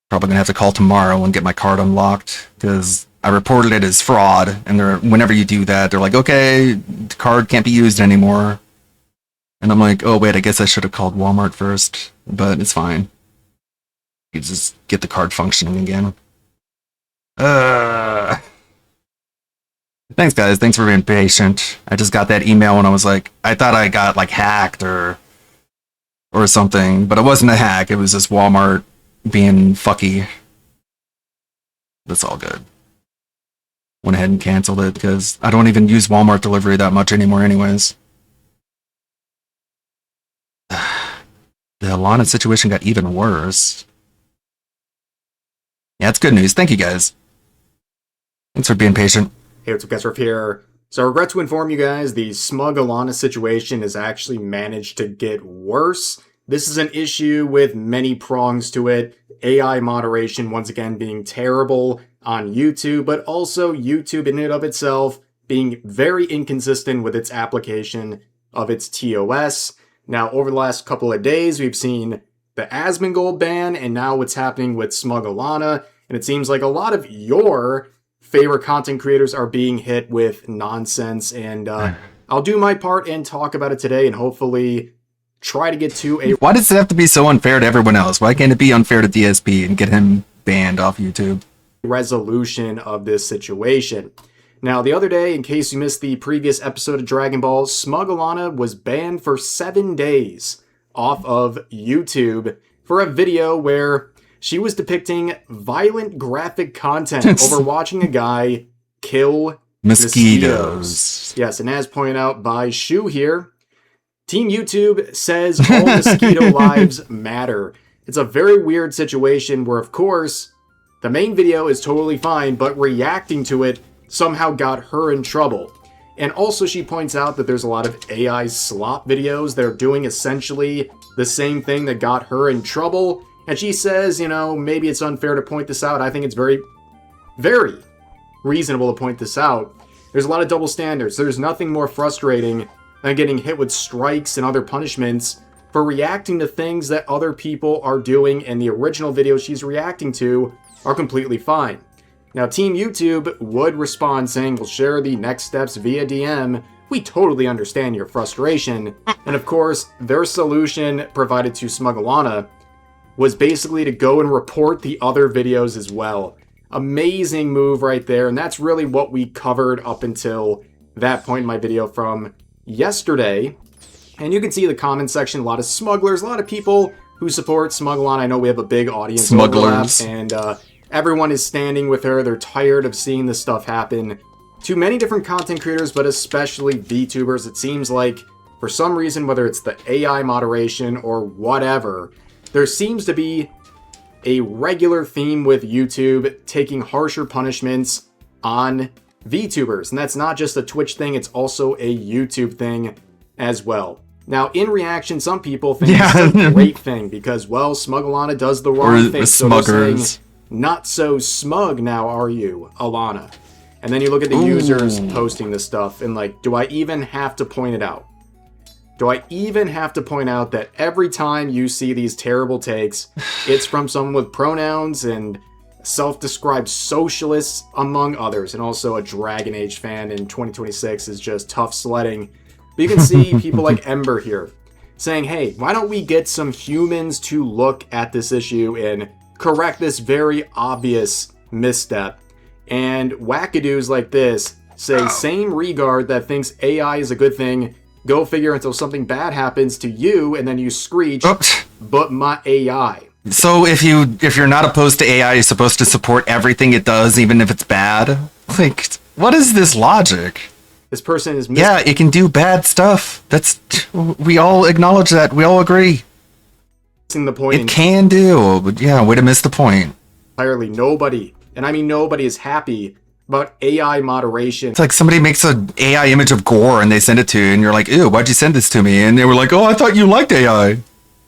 Probably going to have to call tomorrow and get my card unlocked, because I reported it as fraud, and whenever you do that, they're like, okay, the card can't be used anymore. And I'm like, oh wait, I guess I should have called Walmart first, but it's fine. You just get the card functioning again. Thanks guys, thanks for being patient. I just got that email and I was like, I thought I got like hacked or something, but it wasn't a hack, it was just Walmart being fucky. That's all good. Went ahead and canceled it because I don't even use Walmart delivery that much anymore anyways. The Alana situation got even worse. Yeah, it's good news. Thank you guys. Thanks for being patient. Hey, what's up guys, Riff here. So I regret to inform you guys, the Smug Alana situation has actually managed to get worse. This is an issue with many prongs to it. AI moderation, once again, being terrible on YouTube, but also YouTube in and of itself being very inconsistent with its application of its TOS. Now, over the last couple of days, we've seen the Asmongold ban, and now what's happening with Smug Alana, and it seems like a lot of your favorite content creators are being hit with nonsense, and I'll do my part and talk about it today, and hopefully try to get to a... Why does it have to be so unfair to everyone else? Why can't it be unfair to DSP and get him banned off YouTube? resolution of this situation. Now, the other day, in case you missed the previous episode of Dragon Ball, Smug Alana was banned for 7 days off of YouTube for a video where she was depicting violent graphic content over watching a guy kill mosquitoes. Yes, and as pointed out by Shu here, Team YouTube says all mosquito lives matter. It's a very weird situation where, of course, the main video is totally fine, but reacting to it somehow got her in trouble. And also she points out that there's a lot of AI slop videos that are doing essentially the same thing that got her in trouble. And she says, you know, maybe it's unfair to point this out. I think it's very, very reasonable to point this out. There's a lot of double standards. There's nothing more frustrating than getting hit with strikes and other punishments for reacting to things that other people are doing, and the original videos she's reacting to are completely fine. Now, Team YouTube would respond saying, we'll share the next steps via DM. We totally understand your frustration. And of course, their solution provided to Smug Alana was basically to go and report the other videos as well. Amazing move right there, and that's really what we covered up until that point in my video from yesterday. And you can see the comment section, a lot of smugglers, a lot of people who support Smug Alana. I know we have a big audience Smugglers. overlap, and everyone is standing with her. They're tired of seeing this stuff happen to many different content creators, but especially VTubers. It seems like, for some reason, whether it's the AI moderation or whatever, there seems to be a regular theme with YouTube taking harsher punishments on VTubers. And that's not just a Twitch thing, it's also a YouTube thing as well. Now, in reaction, some people think it's a great thing because, well, Smug Alana does the wrong thing. So they're saying, not so smug now, are you, Alana? And then you look at the users posting this stuff and like, do I even have to point it out? Do I even have to point out that every time you see these terrible takes, it's from someone with pronouns and self-described socialists, among others, and also a Dragon Age fan in 2026 is just tough sledding. But you can see people like Ember here saying, hey, why don't we get some humans to look at this issue and correct this very obvious misstep? And wackadoos like this say same regard that thinks AI is a good thing. Go figure until something bad happens to you and then you screech, but my AI. So if you're not opposed to AI, you're supposed to support everything it does, even if it's bad? Like, what is this logic? This person is yeah, it can do bad stuff. We all acknowledge that. We all agree. The point it can do, but yeah, way to miss the point. Entirely nobody, and I mean nobody, is happy about AI moderation. It's like somebody makes an AI image of gore and they send it to you, and you're like, ew, why'd you send this to me? And they were like, oh, I thought you liked AI.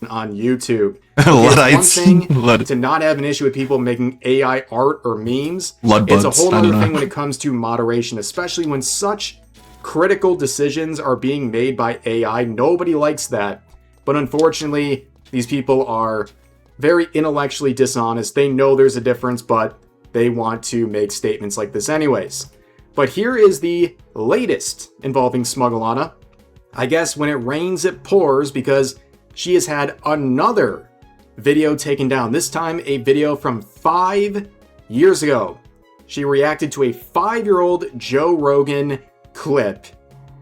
On YouTube. Luddites. It's one thing to not have an issue with people making AI art or memes. Ludbuds. It's a whole other thing when it comes to moderation, especially when such critical decisions are being made by AI. Nobody likes that. But unfortunately, these people are very intellectually dishonest. They know there's a difference, but they want to make statements like this anyways. But here is the latest involving Smug Alana. I guess when it rains, it pours, because she has had another video taken down. This time a video from 5 years ago. She reacted to a 5-year-old Joe Rogan clip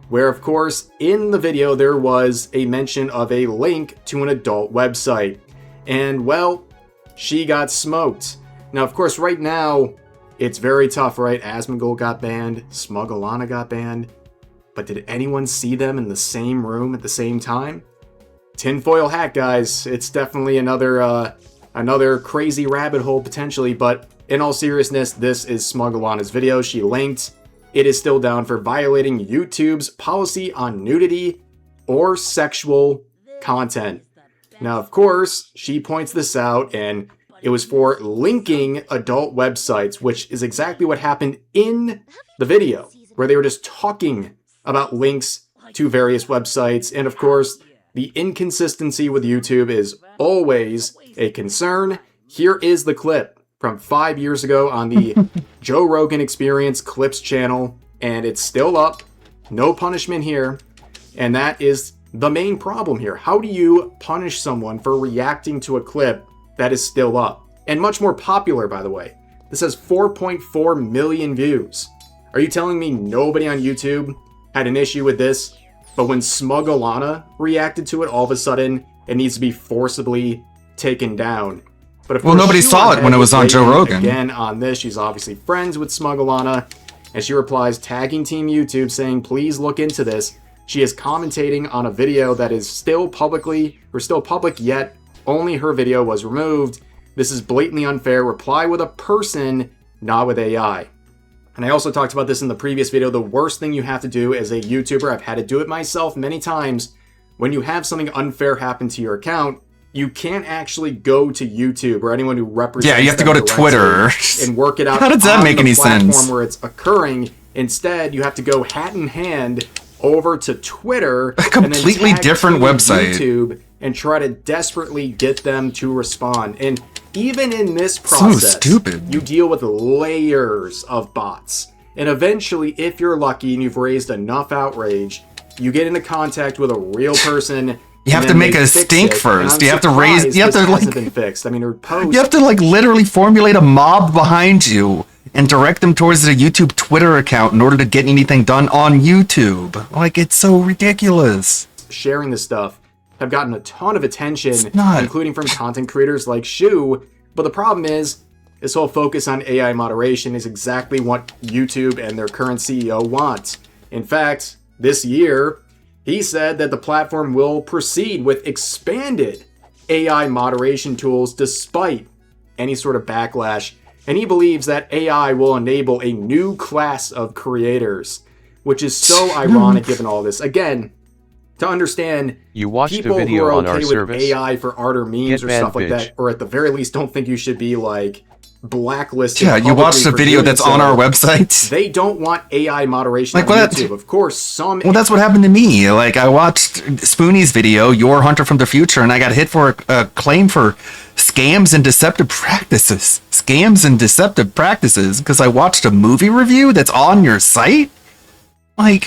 where, of course, in the video there was a mention of a link to an adult website. And, well, she got smoked. Now, of course, right now, it's very tough, right? Asmongold got banned, Smug Alana got banned. But did anyone see them in the same room at the same time? Tinfoil hat, guys. It's definitely another crazy rabbit hole, potentially. But in all seriousness, this is Smug Alana's video. She linked. It is still down for violating YouTube's policy on nudity or sexual content. Now, of course, she points this out, and it was for linking adult websites, which is exactly what happened in the video, where they were just talking about links to various websites. And of course, the inconsistency with YouTube is always a concern. Here is the clip from 5 years ago on the Joe Rogan Experience Clips channel, and it's still up. No punishment here. And that is the main problem here. How do you punish someone for reacting to a clip that is still up? And much more popular, by the way. This has 4.4 million views. Are you telling me nobody on YouTube had an issue with this, but when Smugglana reacted to it, all of a sudden it needs to be forcibly taken down? But of Well, course, nobody Shu saw went it when ahead it was with on Joe weighing Rogan. Again on this, she's obviously friends with Smugglana, and she replies, tagging Team YouTube, saying, please look into this. She is commentating on a video that is still public, yet only her video was removed. This is blatantly unfair. Reply with a person, not with AI. And I also talked about this in the previous video. The worst thing you have to do as a YouTuber, I've had to do it myself many times, when you have something unfair happen to your account, you can't actually go to YouTube or anyone who represents. Yeah, you have to them go to directly Twitter and work it out. How does that on make the any platform sense? Where it's occurring. Instead, you have to go hat in hand over to Twitter, A completely and then tag different Team website. YouTube, and try to desperately get them to respond. And even in this process, stupid. you deal with layers of bots. And eventually, if you're lucky and you've raised enough outrage, you get into contact with a real person. You have to make a stink first. You have to raise. You have to hasn't like. been fixed. I mean, her post. You have to like literally formulate a mob behind you and direct them towards the YouTube Twitter account in order to get anything done on YouTube. Like, it's so ridiculous. Sharing this stuff have gotten a ton of attention, not. including from content creators like Shu. But the problem is, this whole focus on AI moderation is exactly what YouTube and their current CEO want. In fact, this year, he said that the platform will proceed with expanded AI moderation tools despite any sort of backlash. And he believes that AI will enable a new class of creators, which is so ironic given all this. Again, to understand, You watched a people who video are on okay our with service. AI for art or memes Get or banned, stuff like bitch. that, or at the very least don't think you should be like blacklisted. Yeah, you publicly watched a for video doing that's so. on our website. They don't want AI moderation Like on what? YouTube. Of course, some Well, that's what happened to me. Like, I watched Spoonie's video, Your Hunter from the Future, and I got hit for a claim for scams and deceptive practices. Scams and deceptive practices because I watched a movie review that's on your site? Like,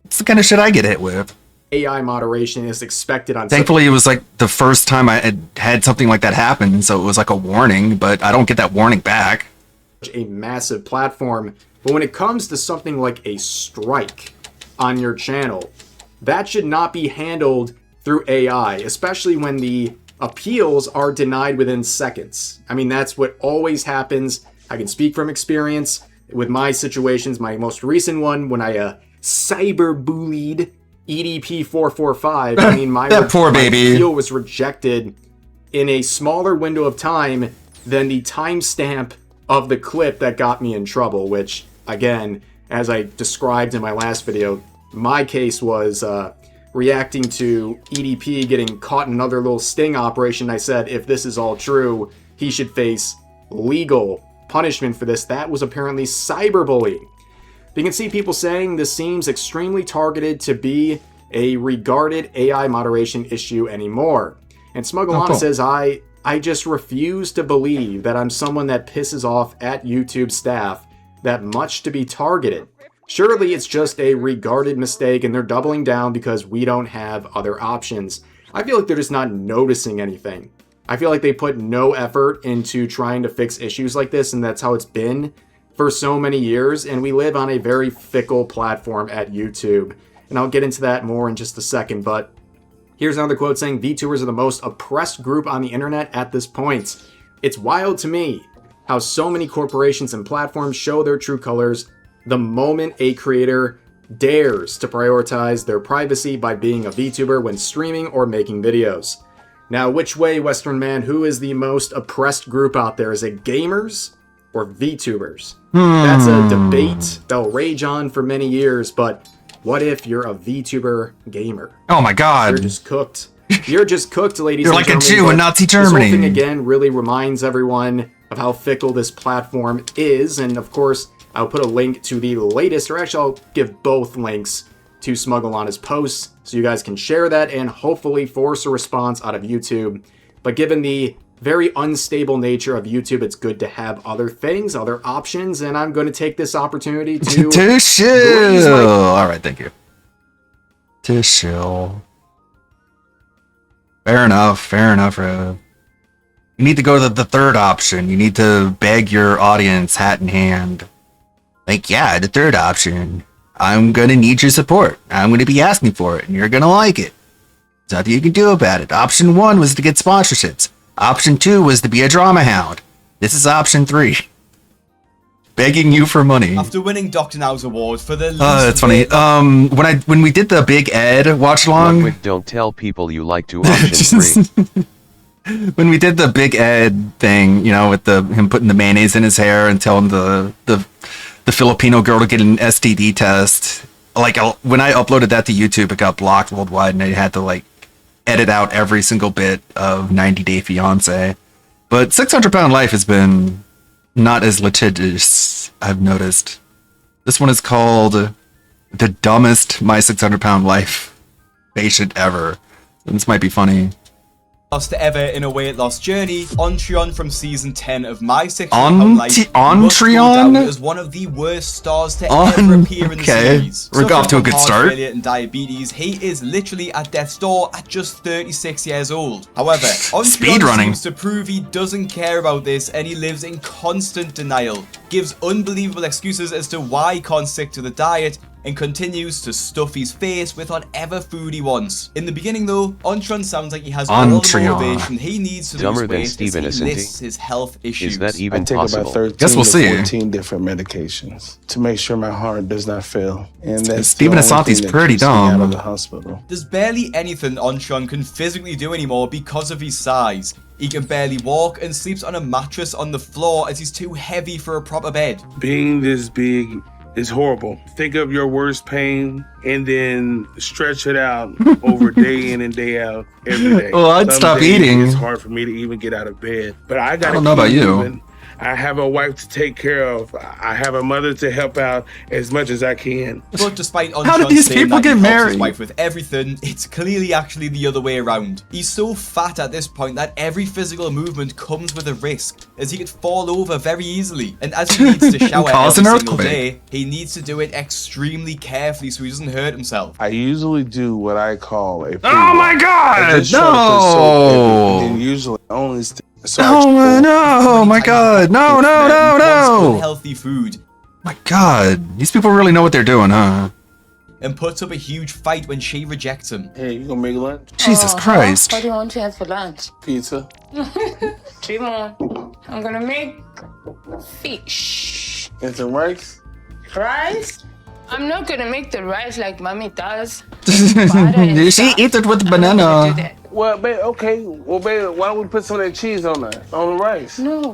it's the kind of shit I get hit with. AI moderation is expected on. Thankfully, it was like the first time I had something like that happen, so it was like a warning, but I don't get that warning back. A massive platform, but when it comes to something like a strike on your channel, that should not be handled through AI, especially when the appeals are denied within seconds. I mean, that's what always happens. I can speak from experience with my situations. My most recent one, when I cyberbullied EDP445. I mean, my That poor baby. appeal was rejected in a smaller window of time than the timestamp of the clip that got me in trouble, which, again, as I described in my last video, my case was reacting to EDP getting caught in another little sting operation. I said, if this is all true, he should face legal punishment for this. That was apparently cyberbullying. You can see people saying this seems extremely targeted to be a regarded AI moderation issue anymore. And Smugglana cool. says, I just refuse to believe that I'm someone that pisses off at YouTube staff that much to be targeted. Surely it's just a regarded mistake and they're doubling down because we don't have other options. I feel like they're just not noticing anything. I feel like they put no effort into trying to fix issues like this, and that's how it's been for so many years, and we live on a very fickle platform at YouTube. And I'll get into that more in just a second, but here's another quote saying, VTubers are the most oppressed group on the internet at this point. It's wild to me how so many corporations and platforms show their true colors the moment a creator dares to prioritize their privacy by being a VTuber when streaming or making videos. Now, which way, Western Man, who is the most oppressed group out there? Is it gamers or VTubers? That's a debate that'll rage on for many years, but what if you're a VTuber gamer? Oh my god. You're just cooked. You're just cooked, ladies You're and like a gentlemen. Jew in but Nazi This whole Germany. thing, again, really reminds everyone of how fickle this platform is, and of course, I'll put a link to the latest, or actually I'll give both links to Smugglana's posts, so you guys can share that and hopefully force a response out of YouTube. But given the very unstable nature of YouTube, it's good to have other things, other options, and I'm going to take this opportunity to... To chill. Alright, thank you. To chill. Fair enough, Rev. You need to go to the third option. You need to beg your audience hat in hand. Like, yeah, the third option. I'm gonna need your support. I'm gonna be asking for it, and you're gonna like it. There's nothing you can do about it. Option 1 was to get sponsorships. Option 2 was to be a drama hound. This is option 3. Begging you for money. After winning Dr. Now's award for the That's funny. When we did the Big Ed watch along, Ludwig, don't tell people you like to option 3. when we did the Big Ed thing, you know, with him putting the mayonnaise in his hair and telling the Filipino girl to get an STD test, like when I uploaded that to YouTube, it got blocked worldwide, and I had to like edit out every single bit of 90 Day Fiance. But 600 Pound Life has been not as litigious, I've noticed. This one is called The Dumbest My 600 Pound Life Patient Ever. This might be funny. Lost ever in a weight loss journey, Ontreon from season 10 of My 600 Pound Life must go down as one of the worst stars to ever appear in the series. We're off to a good Suffering from heart start. failure and diabetes, he is literally at death's door at just 36 years old. However, Ontreon Speedrunning. seems to prove he doesn't care about this, and he lives in constant denial, gives unbelievable excuses as to why he can't stick to the diet, and continues to stuff his face with whatever food he wants. In the beginning though, Ontreon sounds like he has all the Ontreon. motivation he needs to Dumber lose than weight Steven, as he isn't he? lists his health issues. Is that even I take possible? about 13 Guess we'll to see. 14 different medications to make sure my heart does not fail. And that's Stephen the only Asante's thing that pretty keeps me out dumb. of the hospital. There's barely anything Ontreon can physically do anymore because of his size. He can barely walk and sleeps on a mattress on the floor as he's too heavy for a proper bed. Being this big is horrible. Think of your worst pain and then stretch it out over day in and day out every day. Well, I'd Some stop days eating. It's hard for me to even get out of bed. But I gotta don't know about keep you. moving. I have a wife to take care of. I have a mother to help out as much as I can. But despite How did Ontreon these saying people that he get helps his married? wife with everything, it's clearly actually the other way around. He's so fat at this point that every physical movement comes with a risk, as he could fall over very easily. And as he needs to shower Cause every an single earthquake. day, he needs to do it extremely carefully so he doesn't hurt himself. I usually do what I call a Oh my God, I just try to put no. soap in it, and usually only Oh no! My God! No! No! No! No! Unhealthy food. My God! These people really know what they're doing, huh? And puts up a huge fight when she rejects him. Hey, you gonna make lunch? Jesus Christ! What do you want to have for lunch? Pizza. 3 more. I'm gonna make fish. And some rice? Rice? I'm not gonna make the rice like mommy does. She eat it with banana. Well, babe, okay. Well, babe, why don't we put some of that cheese on the rice? No.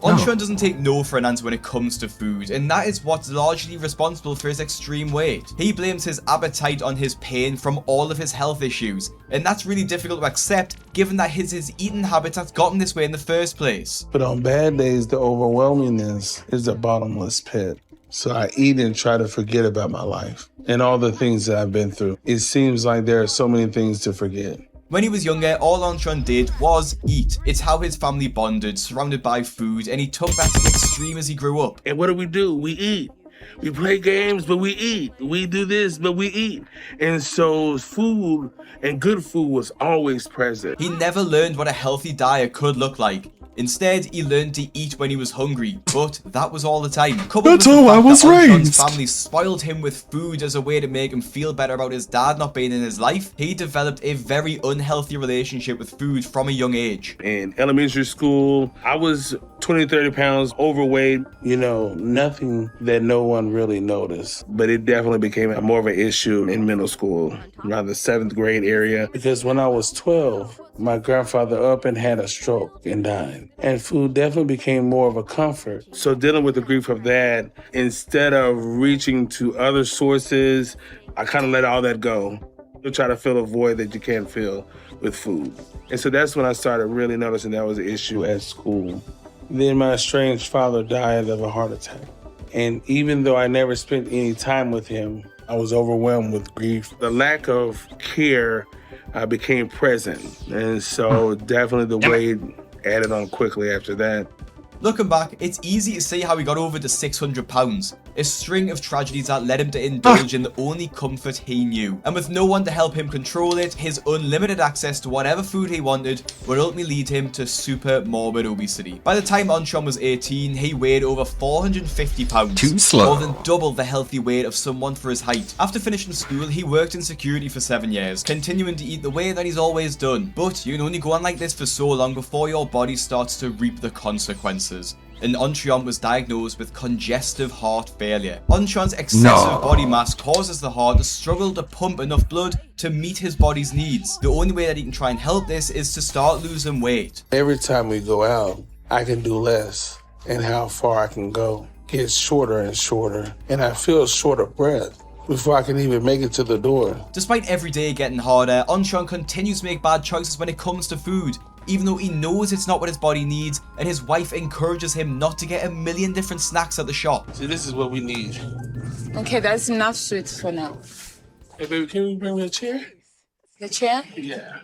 Ontreon doesn't take no for an answer when it comes to food, and that is what's largely responsible for his extreme weight. He blames his appetite on his pain from all of his health issues, and that's really difficult to accept given that his eating habits has gotten this way in the first place. But on bad days, the overwhelmingness is a bottomless pit. So I eat and try to forget about my life and all the things that I've been through. It seems like there are so many things to forget. When he was younger, all Ontreon did was eat. It's how his family bonded, surrounded by food, and he took that to the extreme as he grew up. And what do? We eat. We play games, but we eat. We do this, but we eat. And so food and good food was always present. He never learned what a healthy diet could look like. Instead, he learned to eat when he was hungry, but that was all the time. Coupled That's with the how I fact was that Ontreon's raised. family spoiled him with food as a way to make him feel better about his dad not being in his life, he developed a very unhealthy relationship with food from a young age. In elementary school, I was 20, 30 pounds overweight. You know, nothing that no one really noticed. But it definitely became more of an issue in middle school, around the 7th grade area. Because when I was 12, my grandfather up and had a stroke and died. And food definitely became more of a comfort. So dealing with the grief of that, instead of reaching to other sources, I kind of let all that go. You try to fill a void that you can't fill with food. And so that's when I started really noticing that was an issue at school. Then my estranged father died of a heart attack. And even though I never spent any time with him, I was overwhelmed with grief. The lack of care became present. And so definitely the weight added on quickly after that. Looking back, it's easy to see how he got over to 600 pounds. A string of tragedies that led him to indulge in the only comfort he knew. And with no one to help him control it, his unlimited access to whatever food he wanted would ultimately lead him to super morbid obesity. By the time Untron was 18, he weighed over 450 pounds. Too slow. More than double the healthy weight of someone for his height. After finishing school, he worked in security for 7 years, continuing to eat the way that he's always done. But you can only go on like this for so long before your body starts to reap the consequences. And Untron was diagnosed with congestive heart failure. Untron's excessive body mass causes the heart to struggle to pump enough blood to meet his body's needs. The only way that he can try and help this is to start losing weight. Every time we go out, I can do less, and how far I can go gets shorter and shorter, and I feel short of breath before I can even make it to the door. Despite every day getting harder, Untron continues to make bad choices when it comes to food, even though he knows it's not what his body needs, and his wife encourages him not to get a million different snacks at the shop. See, this is what we need. Okay, that's enough sweets for now. Hey, baby, can you bring me a chair? The chair? Yeah.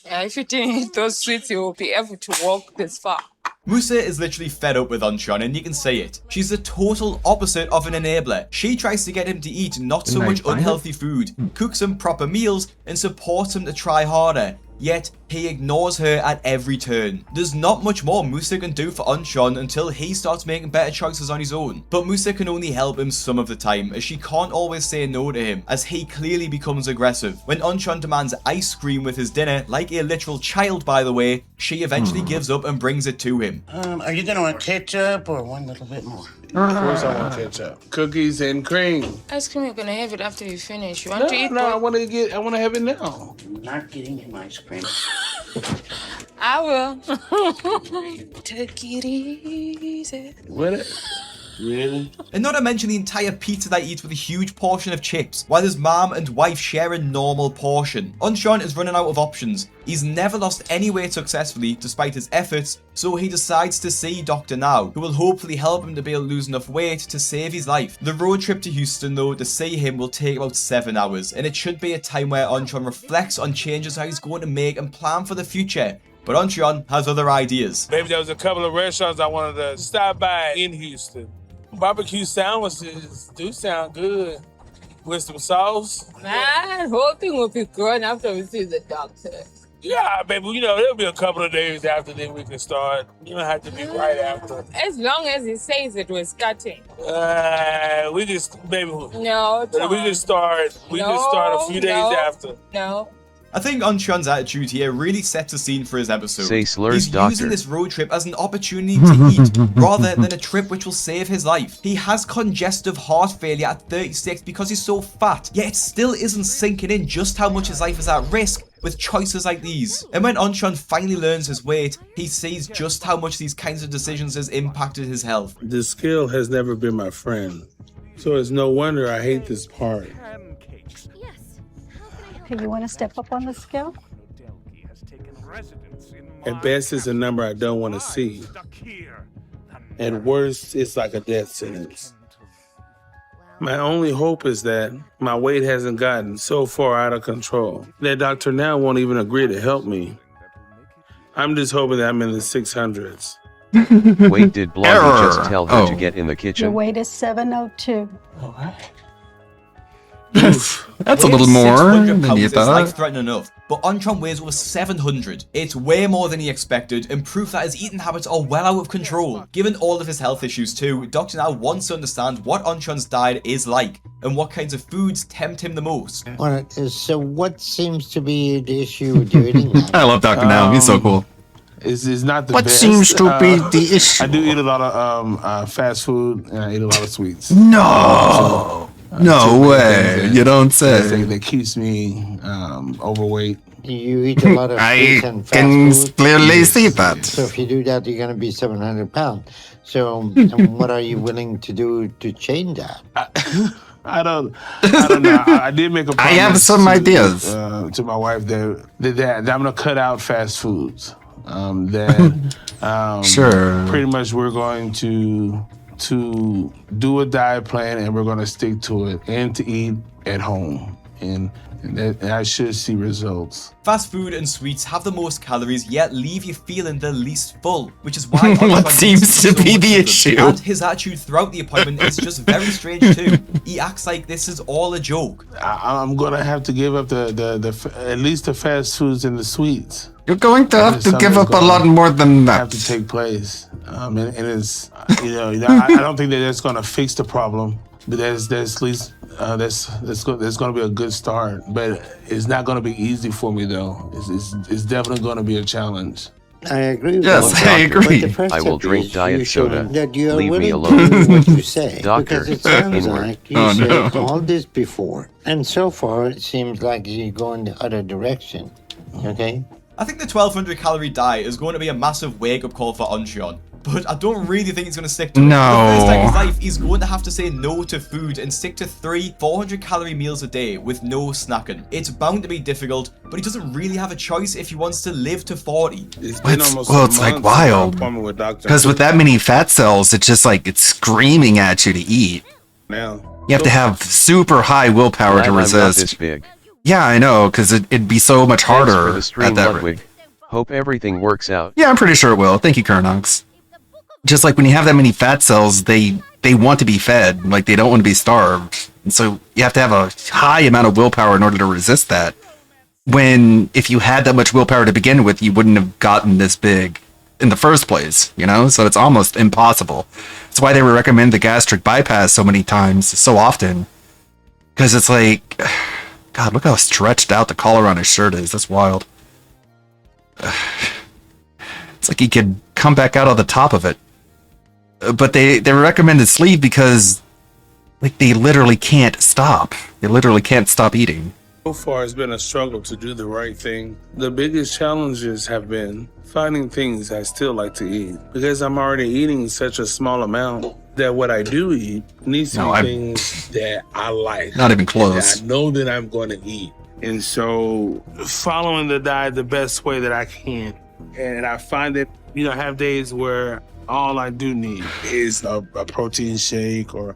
Yeah, if you didn't eat those sweets, you will be able to walk this far. Musa is literally fed up with Untron, and you can see it. She's the total opposite of an enabler. She tries to get him to eat not so much unhealthy food, cooks him proper meals, and supports him to try harder. Yet, he ignores her at every turn. There's not much more Musa can do for Untron until he starts making better choices on his own. But Musa can only help him some of the time, as she can't always say no to him, as he clearly becomes aggressive. When Untron demands ice cream with his dinner, like a literal child by the way, she eventually gives up and brings it to him. Are you gonna want ketchup or one little bit more? Of course I want ketchup. Cookies and cream. Ice cream, you're gonna have it after you finish. You want to eat I want to have it now. I'm not getting him ice cream. I will. Take it easy. What? Really? And not to mention the entire pizza that he eats with a huge portion of chips, while his mom and wife share a normal portion. Untron is running out of options. He's never lost any weight successfully despite his efforts, so he decides to see Dr. Now, who will hopefully help him to be able to lose enough weight to save his life. The road trip to Houston though to see him will take about 7 hours, and it should be a time where Untron reflects on changes that he's going to make and plan for the future. But Untron has other ideas. Maybe there was a couple of restaurants I wanted to stop by in Houston. Barbecue sandwiches do sound good with some sauce. Man, whole thing will be good after we see the doctor. Yeah, baby, you know, there'll be a couple of days after then we can start. You don't have to be right after. As long as he says it was cutting. We just, baby. No, Tom. We can start a few days after. No. I think Untron's attitude here really sets a scene for his episode. Say slurs, He's doctor. using this road trip as an opportunity to eat, rather than a trip which will save his life. He has congestive heart failure at 36 because he's so fat, yet it still isn't sinking in just how much his life is at risk with choices like these. And when Untron finally learns his weight, he sees just how much these kinds of decisions has impacted his health. The scale has never been my friend, so it's no wonder I hate this part. Okay, you want to step up on the scale? At best, it's a number I don't want to see. At worst, it's like a death sentence. My only hope is that my weight hasn't gotten so far out of control that Dr. Now won't even agree to help me. I'm just hoping that I'm in the 600s. Wait, did Blondie just tell her to get in the Your kitchen? weight is 702. That's a little more 600 than pounds you is thought. life-threatening enough, but Untron weighs over 700. It's way more than he expected, and proof that his eating habits are well out of control. Given all of his health issues too, Dr. Now wants to understand what Untron's diet is like, and what kinds of foods tempt him the most. So what seems to be the issue with your eating? I love Dr. Now. He's so cool. It's not the What best. seems to be the issue? I do eat a lot of fast food, and I eat a lot of sweets. No. No way. You don't say. That keeps me overweight. You eat a lot of I sweets and can fast food. clearly see that. So if you do that, you're going to be 700 pounds. So what are you willing to do to change that? I don't know. I did make a promise. I have some ideas. To my wife that I'm gonna cut out fast foods. Sure. Pretty much, we're going to do a diet plan, and we're gonna stick to it, and to eat at home. and I should see results. Fast food and sweets have the most calories, yet leave you feeling the least full, which is why What seems to be the issue? And his attitude throughout the appointment is just very strange too. He acts like this is all a joke. I'm gonna have to give up the at least the fast foods and the sweets. You're going to have to give up a lot more than that. Have to take place, and it's I don't think that that's gonna fix the problem, but there's at least there's gonna be a good start. But it's not gonna be easy for me though. It's definitely gonna be a challenge. I agree with Yes, you. I agree. But the first I will step drink is diet you show soda. that you are Leave me willing alone. to do what you say. Doctor, because it sounds inward. like you Oh, said no. all this before. And so far, it seems like you go in the other direction. Okay? I think the 1200 calorie diet is going to be a massive wake-up call for Onchon, but I don't really think he's going to stick to it. No. For the first time in his life, he's going to have to say no to food and stick to 3 400 calorie meals a day with no snacking. It's bound to be difficult, but he doesn't really have a choice if he wants to live to 40. It's been It's, almost well, a it's like month since my wild. appointment with Dr. Because with that many fat cells, it's just like it's screaming at you to eat. now. You have to have super high willpower Glad to I'm not resist. this big. Yeah, I know, because it'd be so much Thanks harder for the stream, at that Ludwig. Hope everything works out. Yeah, I'm pretty sure it will. Thank you, Kernox. Just like when you have that many fat cells, they want to be fed. Like, they don't want to be starved. And so you have to have a high amount of willpower in order to resist that. When, if you had that much willpower to begin with, you wouldn't have gotten this big in the first place, you know? So it's almost impossible. That's why they recommend the gastric bypass so many times, so often. Because it's like, God, look how stretched out the collar on his shirt is. That's wild. It's like he could come back out on the top of it. But they recommended sleeve because, like, they literally can't stop. They literally can't stop eating. So far, it's been a struggle to do the right thing. The biggest challenges have been finding things I still like to eat. Because I'm already eating such a small amount that what I do eat needs to No, be I'm- things that I like. Not even that close. I know that I'm going to eat. And so following the diet the best way that I can. And I find that, I have days where all I do need is a protein shake or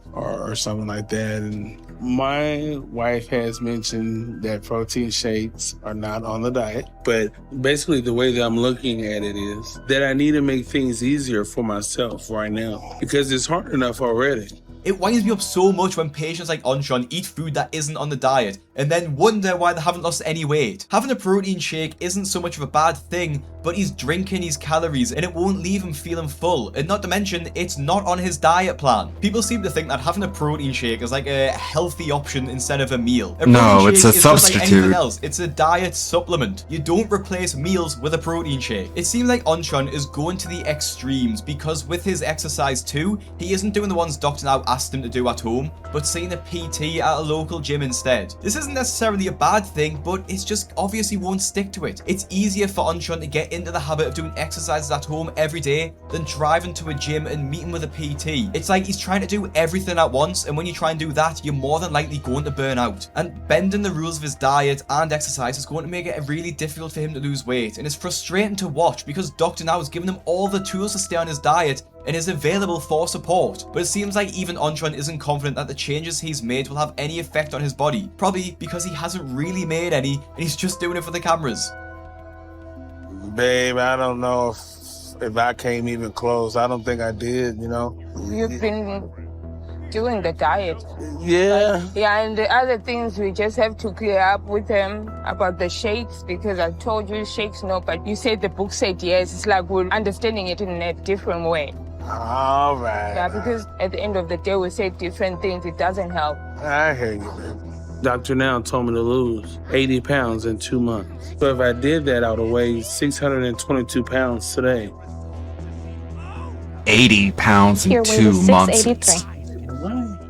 something like that. And my wife has mentioned that protein shakes are not on the diet, but basically the way that I'm looking at it is that I need to make things easier for myself right now because it's hard enough already. It winds me up so much when patients like Onchon eat food that isn't on the diet and then wonder why they haven't lost any weight. Having a protein shake isn't so much of a bad thing, but he's drinking his calories and it won't leave him feeling full. And not to mention, it's not on his diet plan. People seem to think that having a protein shake is like a healthy option instead of a meal. A No, protein it's shake a is just like substitute. anything else. It's a diet supplement. You don't replace meals with a protein shake. It seems like Onchon is going to the extremes because with his exercise too, he isn't doing the ones Dr. Now asked him to do at home, but seeing a PT at a local gym instead. This isn't necessarily a bad thing, but it's just obviously won't stick to it. It's easier for Onchon to get into the habit of doing exercises at home every day than driving to a gym and meeting with a PT. It's like he's trying to do everything at once, and when you try and do that, you're more than likely going to burn out. And bending the rules of his diet and exercise is going to make it really difficult for him to lose weight, and it's frustrating to watch because Dr. Now has given him all the tools to stay on his diet and is available for support. But it seems like even Onchon isn't confident that the changes he's made will have any effect on his body, probably because he hasn't really made any and he's just doing it for the cameras. Babe, I don't know if I came even close. I don't think I did, You've been doing the diet. Yeah. Yeah, and the other things we just have to clear up with him about the shakes because I told you shakes no, but you said the book said yes. It's like we're understanding it in a different way. All right. Yeah, because at the end of the day we say different things. It doesn't help. I hear you, baby. Dr. Now told me to lose 80 pounds in 2 months. So if I did that, I would have weighed 622 pounds today. 80 pounds in Your weight 2 is months. 683.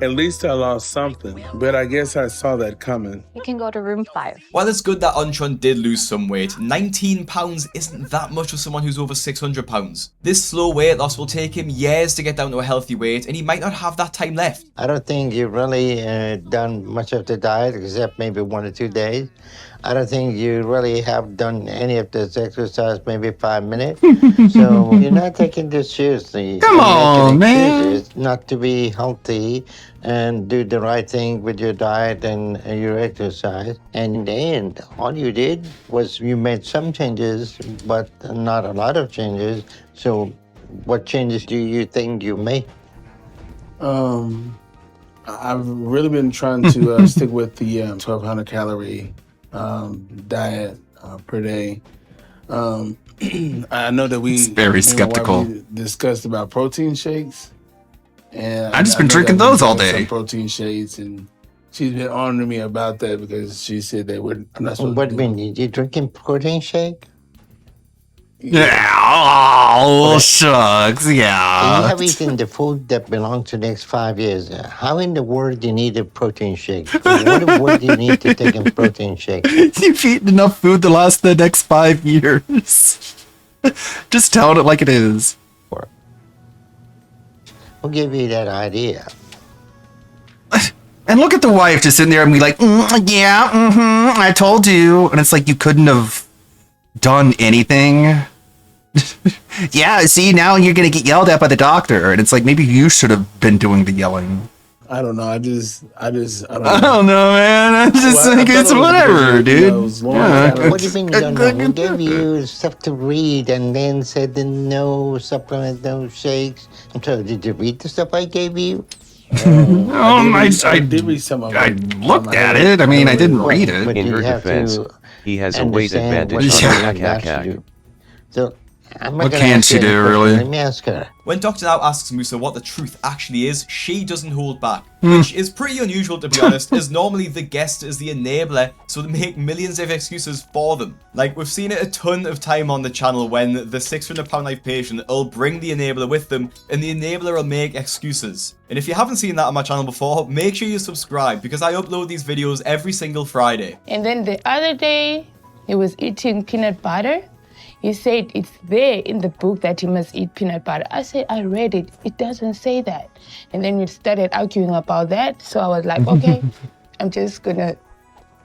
At least I lost something, but I guess I saw that coming. You can go to room 5. While it's good that Onchon did lose some weight, 19 pounds isn't that much for someone who's over 600 pounds. This slow weight loss will take him years to get down to a healthy weight, and he might not have that time left. I don't think you've really done much of the diet except maybe 1 or 2 days. I don't think you really have done any of this exercise, maybe 5 minutes. So you're not taking this seriously. Come You're on, making man. excuses not to be healthy and do the right thing with your diet and your exercise. And in the end, all you did was you made some changes, but not a lot of changes. So what changes do you think you made? I've really been trying to stick with the 1,200 calorie diet per day. I know that we It's very me and my wife, skeptical. we discussed about protein shakes, and I've just I been know drinking that we've those all done day. some protein shakes, and she's been honoring me about that because she said they would. I'm not supposed What to do you mean? You drinking protein shake? Yeah. Oh, shucks. You Yeah. have eaten the food that belongs to the next 5 years. How in the world do you need a protein shake? What do you need to take a protein shake? You've eaten enough food to last the next 5 years. Just tell it like it is. Who gave you that idea? And look at the wife just sitting there and be like, yeah, I told you. And it's like you couldn't have done anything. Yeah, see, now you're going to get yelled at by the doctor. And it's like, maybe you should have been doing the yelling. I don't know. I don't I don't know, man. I just Well, I think thought it's it was whatever, because, dude. you know, it was long Yeah. What do you mean you don't know? Who gave you stuff to read and then said no supplement, no shakes? I'm sorry, did you read the stuff I gave you? I did read some of I it. looked at it. I mean, I didn't read it. But In you her have defense, to he has a weight understand advantage what on the hack doctor hack has hack. to do. So I'm not What gonna can ask she you any do, question. really? Let me ask her. When Dr. Now asks Musa what the truth actually is, she doesn't hold back, Hmm. which is pretty unusual to be honest, as normally the guest is the enabler, so they make millions of excuses for them. Like, we've seen it a ton of time on the channel when the £600 life patient will bring the enabler with them, and the enabler will make excuses. And if you haven't seen that on my channel before, make sure you subscribe, because I upload these videos every single Friday. And then the other day, he was eating peanut butter. He said it's there in the book that he must eat peanut butter. I said, I read it. It doesn't say that. And then we started arguing about that. So I was like, okay, I'm just going to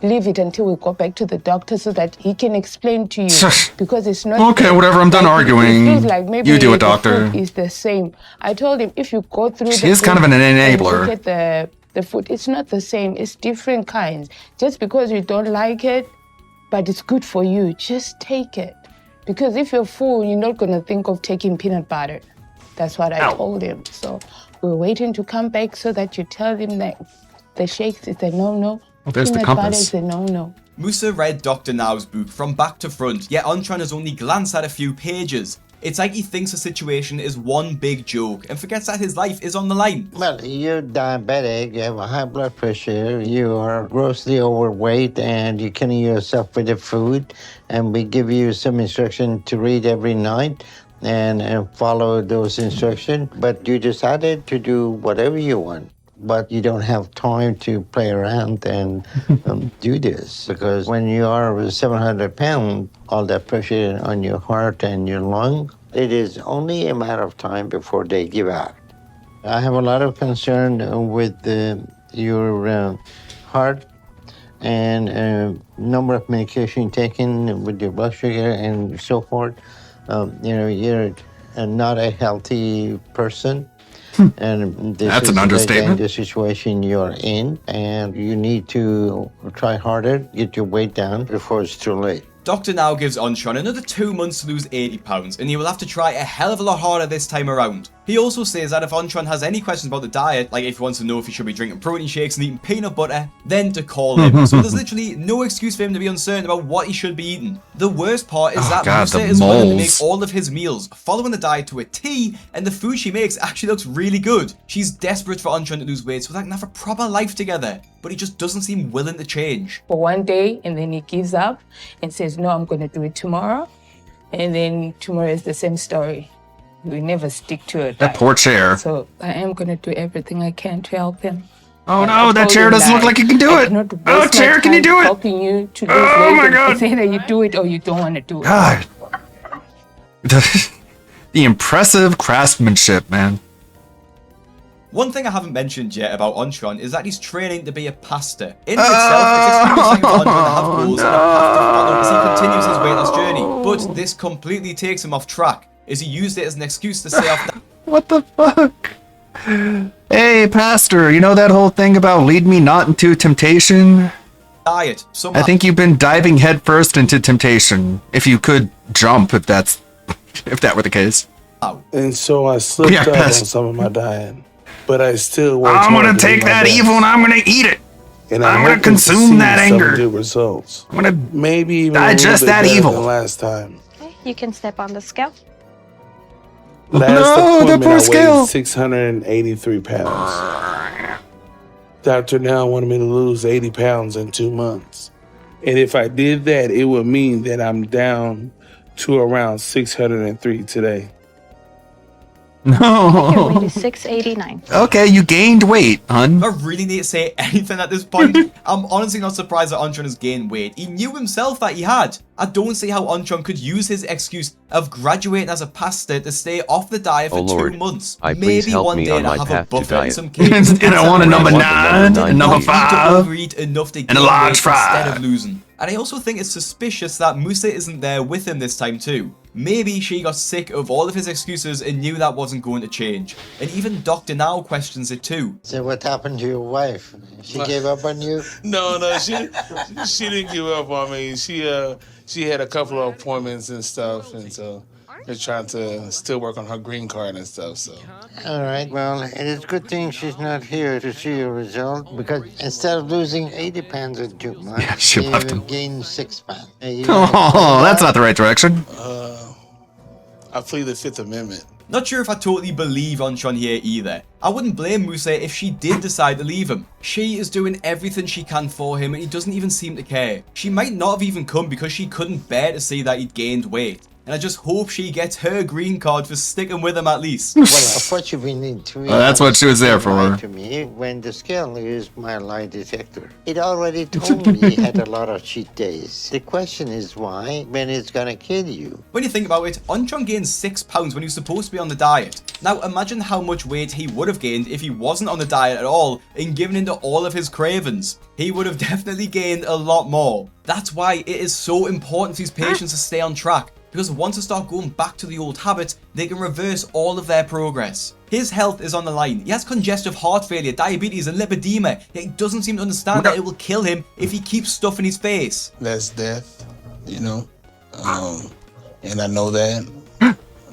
leave it until we go back to the doctor so that he can explain to you. Because it's not... Okay, whatever, I'm done like, arguing. It feels like maybe You do it, the doctor. food is the same. I told him, if you go through She the is kind of food an and enabler. look at the food, it's not the same. It's different kinds. Just because you don't like it, but it's good for you, just take it. Because if you're full, you're not going to think of taking peanut butter. That's what I told him. So we're waiting to come back so that you tell him that the shakes is a no-no. Oh, there's the Peanut butter compass. is a no-no. Musa read Dr. Now's book from back to front, yet Antron has only glanced at a few pages. It's like he thinks the situation is one big joke and forgets that his life is on the line. Well, you're diabetic, you have a high blood pressure, you are grossly overweight, and you're killing yourself with the food. And we give you some instruction to read every night and follow those instructions. But you decided to do whatever you want. But you don't have time to play around and do this. Because when you are 700 pounds, all that pressure on your heart and your lung, it is only a matter of time before they give out. I have a lot of concern with your heart and number of medication taken with your blood sugar and so forth. You're not a healthy person. And this That's is an a understatement. dangerous situation you're in, and you need to try harder, get your weight down before it's too late. Dr. Now gives Antron another 2 months to lose 80 pounds, and he will have to try a hell of a lot harder this time around. He also says that if Antron has any questions about the diet, like if he wants to know if he should be drinking protein shakes and eating peanut butter, then to call him. So there's literally no excuse for him to be uncertain about what he should be eating. The worst part is that God, Musa the is willing to make moles. all of his meals, following the diet to a T, and the food she makes actually looks really good. She's desperate for Antron to lose weight so they can have a proper life together, but he just doesn't seem willing to change. For one day, and then he gives up and says, no, I'm going to do it tomorrow. And then tomorrow is the same story. We never stick to it. That poor chair. So I am going to do everything I can to help him. Oh no, that chair doesn't look like it can do it. Oh, chair, can you do it? Helping you to lose Oh weight, my and God. it's either you do it or you don't want to do it. God. The impressive craftsmanship, man. One thing I haven't mentioned yet about Ontron is that he's training to be a pastor. In itself, it's extremely exciting for Ontron to have goals and a path to follow as he continues his weight loss journey. But this completely takes him off track, as he used it as an excuse to stay off. What the fuck? Hey, Pastor, you know that whole thing about lead me not into temptation? Diet. I think you've been diving headfirst into temptation. If you could jump, if that were the case. And so I slipped up on some of my diet, but I still worked I'm hard gonna to do take my that best. evil and I'm gonna eat it. And I'm gonna hoping to consume see that some anger. good results. I'm gonna maybe even digest a little bit that better evil. than last time. You can step on the scale. Last No, the appointment, poor I scale. weighed 683 pounds. Dr. Now wanted me to lose 80 pounds in 2 months. And if I did that, it would mean that I'm down to around 603 today. Your No. weight is 689. Okay, you gained weight, hun. I really need to say anything at this point. I'm honestly not surprised that Ontron has gained weight. He knew himself that he had. I don't see how Ontron could use his excuse of graduating as a pastor to stay off the diet for Oh Lord, 2 months. I please Maybe help one me day on to my have a path to buffet and diet. some cake. And I want a number 9, a number Need to 5, overeat enough to and a gain large weight fry. instead of losing. And I also think it's suspicious that Musa isn't there with him this time too. Maybe she got sick of all of his excuses and knew that wasn't going to change. And even Dr. Now questions it too. So what happened to your wife? She gave up on you? No, she didn't give up on me. She had a couple of appointments and stuff, and so they're trying to still work on her green card and stuff. So All right. Well, it is a good thing she's not here to see your result, because instead of losing 80 pounds in 2 months, she you left him. gained 6 pounds. Oh, that's not the right direction. I plead the Fifth Amendment. Not sure if I totally believe Ontron here either. I wouldn't blame Musa if she did decide to leave him. She is doing everything she can for him and he doesn't even seem to care. She might not have even come because she couldn't bear to see that he'd gained weight. And I just hope she gets her green card for sticking with him at least. Well, unfortunately, That's what she was there for. lied to me when the scale used my lie detector. It already told me he had a lot of cheat days. The question is why, when it's gonna kill you. When you think about it, Ontron gained 6 pounds when he was supposed to be on the diet. Now imagine how much weight he would have gained if he wasn't on the diet at all and given into all of his cravings. He would have definitely gained a lot more. That's why it is so important for these patients to stay on track. Because once they start going back to the old habits, they can reverse all of their progress. His health is on the line. He has congestive heart failure, diabetes, and lipedema, yet he doesn't seem to understand that it will kill him if he keeps stuff in his face. That's death, you know, and I know that.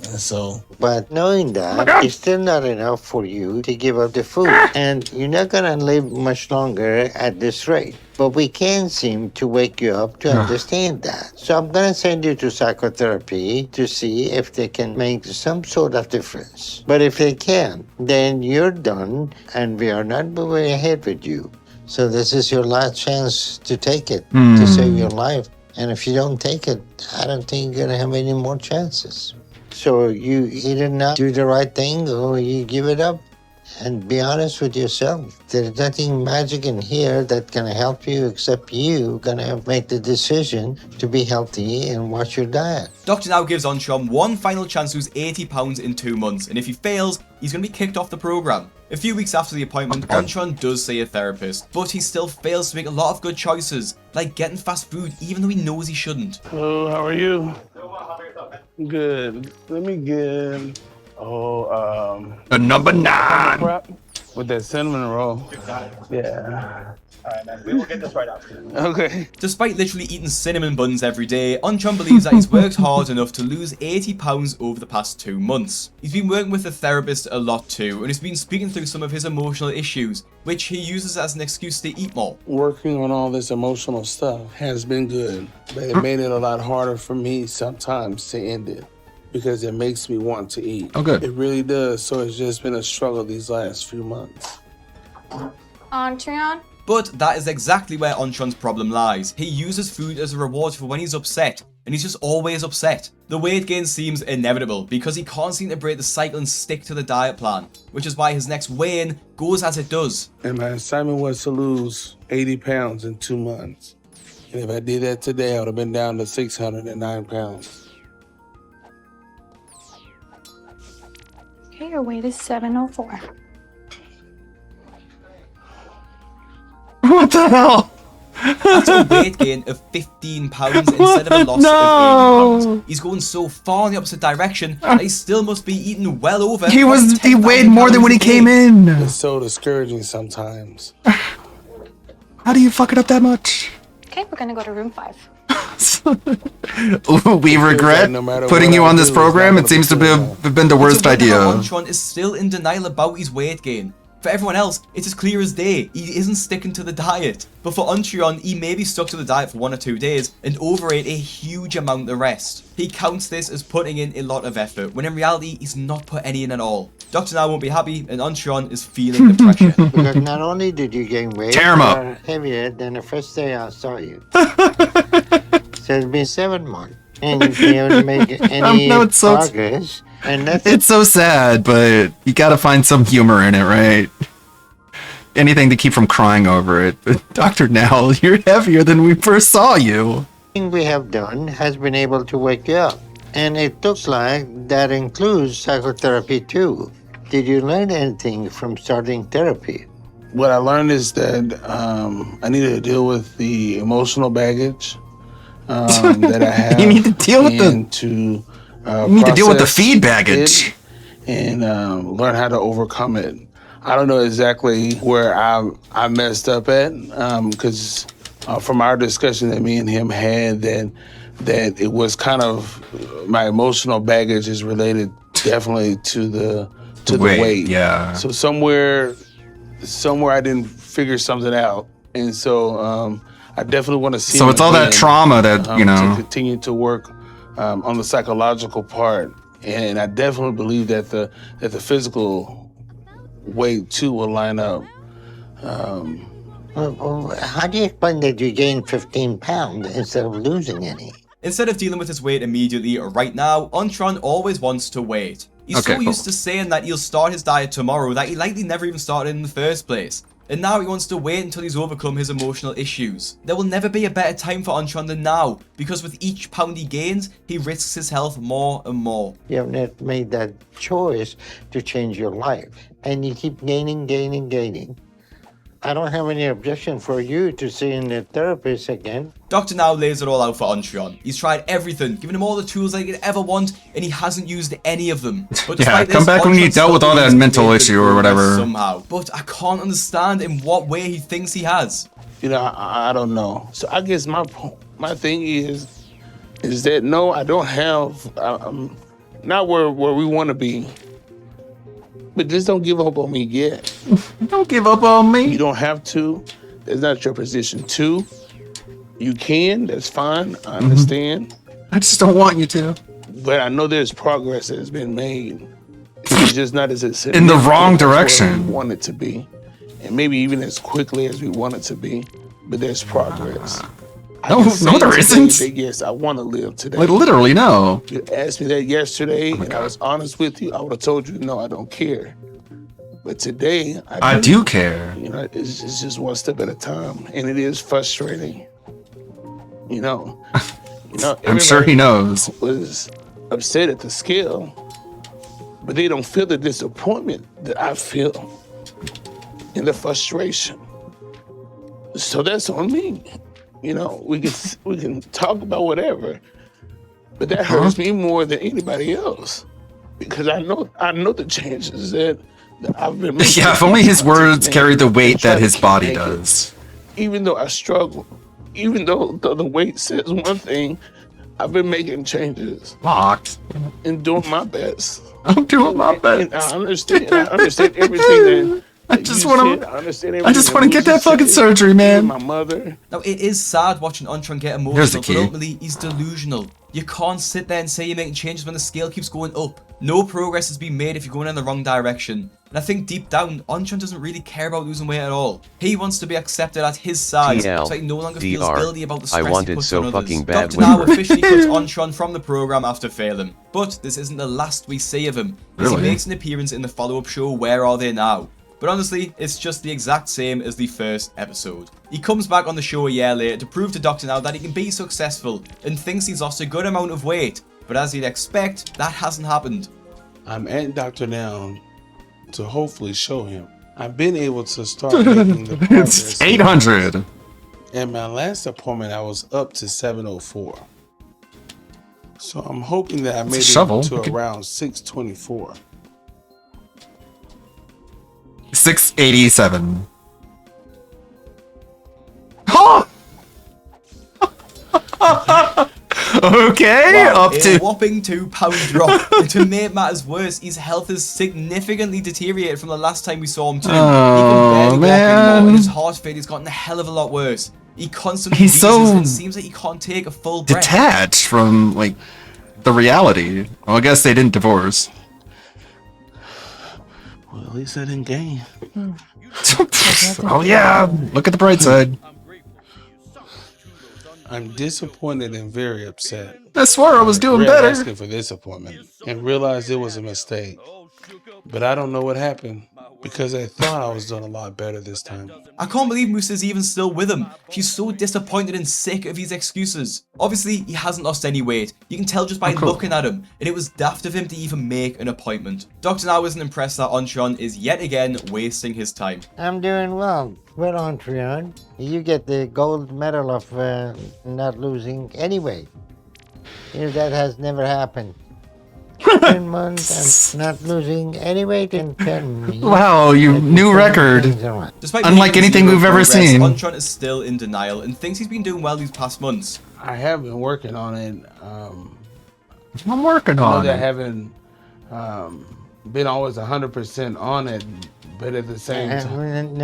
And so, But knowing that, it's still not enough for you to give up the food. And you're not gonna live much longer at this rate. But we can't seem to wake you up to understand that. So I'm gonna send you to psychotherapy to see if they can make some sort of difference. But if they can't, then you're done and we are not moving ahead with you. So this is your last chance to take it, to save your life. And if you don't take it, I don't think you're gonna have any more chances. So you either not do the right thing or you give it up and be honest with yourself. There's nothing magic in here that can help you except you gonna make the decision to be healthy and watch your diet. Dr. Now gives Ontron one final chance to lose 80 pounds in 2 months, and if he fails, he's going to be kicked off the program. A few weeks after the appointment, Ontron does see a therapist, but he still fails to make a lot of good choices, like getting fast food even though he knows he shouldn't. hello, how are you? Good. Let me get A number 9 wrap with that cinnamon roll. Yeah. Alright, man. We will get this right out. Okay. Despite literally eating cinnamon buns every day, Ontron believes that he's worked hard enough to lose 80 pounds over the past 2 months. He's been working with a therapist a lot too, and he's been speaking through some of his emotional issues, which he uses as an excuse to eat more. Working on all this emotional stuff has been good, but it made it a lot harder for me sometimes to end it because it makes me want to eat. Oh, good. It really does. So it's just been a struggle these last few months. Ontron? But that is exactly where Ontron's problem lies. He uses food as a reward for when he's upset, and he's just always upset. The weight gain seems inevitable because he can't seem to break the cycle and stick to the diet plan, which is why his next weigh-in goes as it does. And my assignment was to lose 80 pounds in 2 months. And if I did that today, I would have been down to 609 pounds. Okay, your weight is 704. What the hell? That's a weight gain of 15 pounds instead of a loss of 80 pounds. He's going so far in the opposite direction that he still must be eating well over. He weighed more than when he came in. It's so discouraging sometimes. How do you fuck it up that much? Okay, we're gonna go to room 5. We regret putting you on this program. It seems to have been the worst idea. Antron is still in denial about his weight gain. For everyone else, it's as clear as day. He isn't sticking to the diet. But for Untreon, he maybe stuck to the diet for 1 or 2 days and overate a huge amount the rest. He counts this as putting in a lot of effort, when in reality, he's not put any in at all. Dr. Now won't be happy, and Untreon is feeling the pressure. Because not only did you gain weight, Tear 'em you up. are heavier than the first day I saw you. So it's been 7 months, and you haven't made any progress. And that's It's so sad, but you gotta find some humor in it, right? Anything to keep from crying over it. But Dr. Now, you're heavier than we first saw you. thing we have done has been able to wake you up. And it looks like that includes psychotherapy too. Did you learn anything from starting therapy? What I learned is that I need to deal with the emotional baggage that I have. You need to deal with you need to deal with the feed baggage. And learn how to overcome it. I don't know exactly where I messed up at, because from our discussion that me and him had, that it was kind of my emotional baggage is related definitely to the weight. Yeah. So somewhere I didn't figure something out, and so I definitely want to see. So it's all that trauma that to continue to work on the psychological part, and I definitely believe that the physical weight too will line up. How do you explain that you gained 15 pounds instead of losing any? Instead of dealing with his weight immediately right now, Untron always wants to wait. He's so used to saying that he'll start his diet tomorrow that he likely never even started in the first place. And now he wants to wait until he's overcome his emotional issues. There will never be a better time for Untron than now, because with each pound he gains, he risks his health more and more. You have not made that choice to change your life, and you keep gaining. I don't have any objection for you to seeing a therapist again. Dr. Now lays it all out for Untron. He's tried everything, given him all the tools that he could ever want, and he hasn't used any of them. But Yeah, despite come this, back when you Untron dealt with all still that believes mental he's made issue good or progress whatever. somehow. But I can't understand in what way he thinks he has. You know, I don't know. So I guess my thing is that no, I don't have. I'm not where we want to be. But just don't give up on me yet. Don't give up on me. You don't have to. That's not your position. 2, you can. That's fine. I understand. I just don't want you to. But I know there's progress that has been made. It's just not as it's In the wrong as where direction. we want it to be, and maybe even as quickly as we want it to be. But there's progress. No, there isn't. That, yes, I want to live today. Like, literally, no. You asked me that yesterday, and I was honest with you. I would have told you, no, I don't care. But today, I do care. You know, it's just one step at a time, and it is frustrating. You know, I'm sure he knows. Was upset at the scale, but they don't feel the disappointment that I feel, and the frustration. So that's on me. You know, we can talk about whatever, but that hurts me more than anybody else, because I know the changes that I've been making. Yeah, if only his words carried the weight that his body does. Even though I struggle, even though the weight says one thing, I've been making changes. Locked. And doing my best. I'm doing my best. And I understand everything that I just want to get that fucking surgery, man. My mother. Now, it is sad watching Untron get Here's the emotional, key. but ultimately, he's delusional. You can't sit there and say you're making changes when the scale keeps going up. No progress has been made if you're going in the wrong direction. And I think deep down, Untron doesn't really care about losing weight at all. He wants to be accepted at his size, TL, so he no longer feels DR, guilty about the I stress he wanted puts so on others. fucking bad Dr. Now with- officially cuts Untron from the program after failing. But this isn't the last we see of him, as Really? he makes an appearance in the follow-up show Where Are They Now? But honestly, it's just the exact same as the first episode. He comes back on the show a year later to prove to Dr. Now that he can be successful, and thinks he's lost a good amount of weight. But as you'd expect, that hasn't happened. I'm at Dr. Now to hopefully show him I've been able to start making the progress. It's 800. And my last appointment, I was up to 704. So I'm hoping that I made it shovel. to Okay. around 624. 687. Huh? Okay, Wow, up a to whopping £2 drop. And to make matters worse, his health has significantly deteriorated from the last time we saw him too. He can barely walk anymore, and his heart failure has gotten a hell of a lot worse. He constantly He's wheezes so and seems like he can't take a full breath. detached from like the reality. Well, I guess they didn't divorce. Well, at least I didn't gain. Oh yeah, look at the bright side. I'm disappointed and very upset. I swore I was doing regret better. asking for this appointment and realized it was a mistake. But I don't know what happened because I thought I was doing a lot better this time. I can't believe Musa's even still with him. She's so disappointed and sick of his excuses. Obviously, he hasn't lost any weight. You can tell just by looking at him, and it was daft of him to even make an appointment. Dr. Now isn't impressed that Antron is yet again wasting his time. I'm doing well. Well, Antron, you get the gold medal of not losing any weight. You know, that has never happened. 10 months, I'm not losing any weight in 10 months. Wow, you new record. Despite Unlike making anything zero we've ever progress, seen. Antron is still in denial and thinks he's been doing well these past months. I have been working on it. I'm working I know on that I it. haven't been always 100% on it, but at the same time,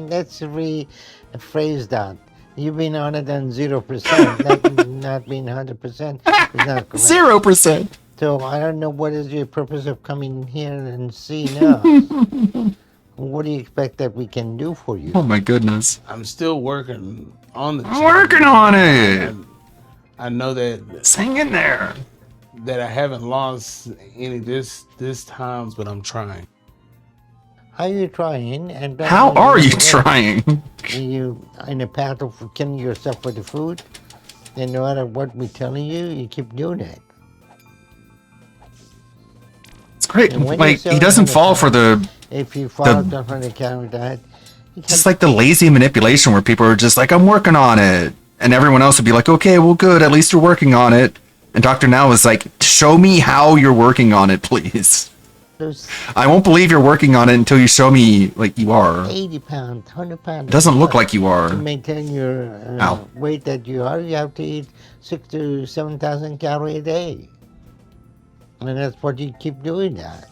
Let's rephrase that. You've been on it on 0%, not being 100% is not correct. 0%. So I don't know what is your purpose of coming here and seeing us. What do you expect that we can do for you? Oh my goodness. I'm still working on the. I'm working on it. I know that. Hang in there. That I haven't lost any this times, but I'm trying. How are you trying? And How are you trying? Are you in a path of killing yourself for the food? And no matter what we're telling you, you keep doing it. It's great. And when Like you're he doesn't selling fall for the If you fall the- off on the counter diet, just like the lazy manipulation where people are just like, I'm working on it. And everyone else would be like, okay, well, good. At least you're working on it. And Dr. Now is like, show me how you're working on it, please. I won't believe you're working on it until you show me like you are. 80 pounds, 100 pounds. It doesn't look like you are. To maintain your Ow. weight that you are, you have to eat 6,000 to 7,000 calories a day. And that's what you keep doing that.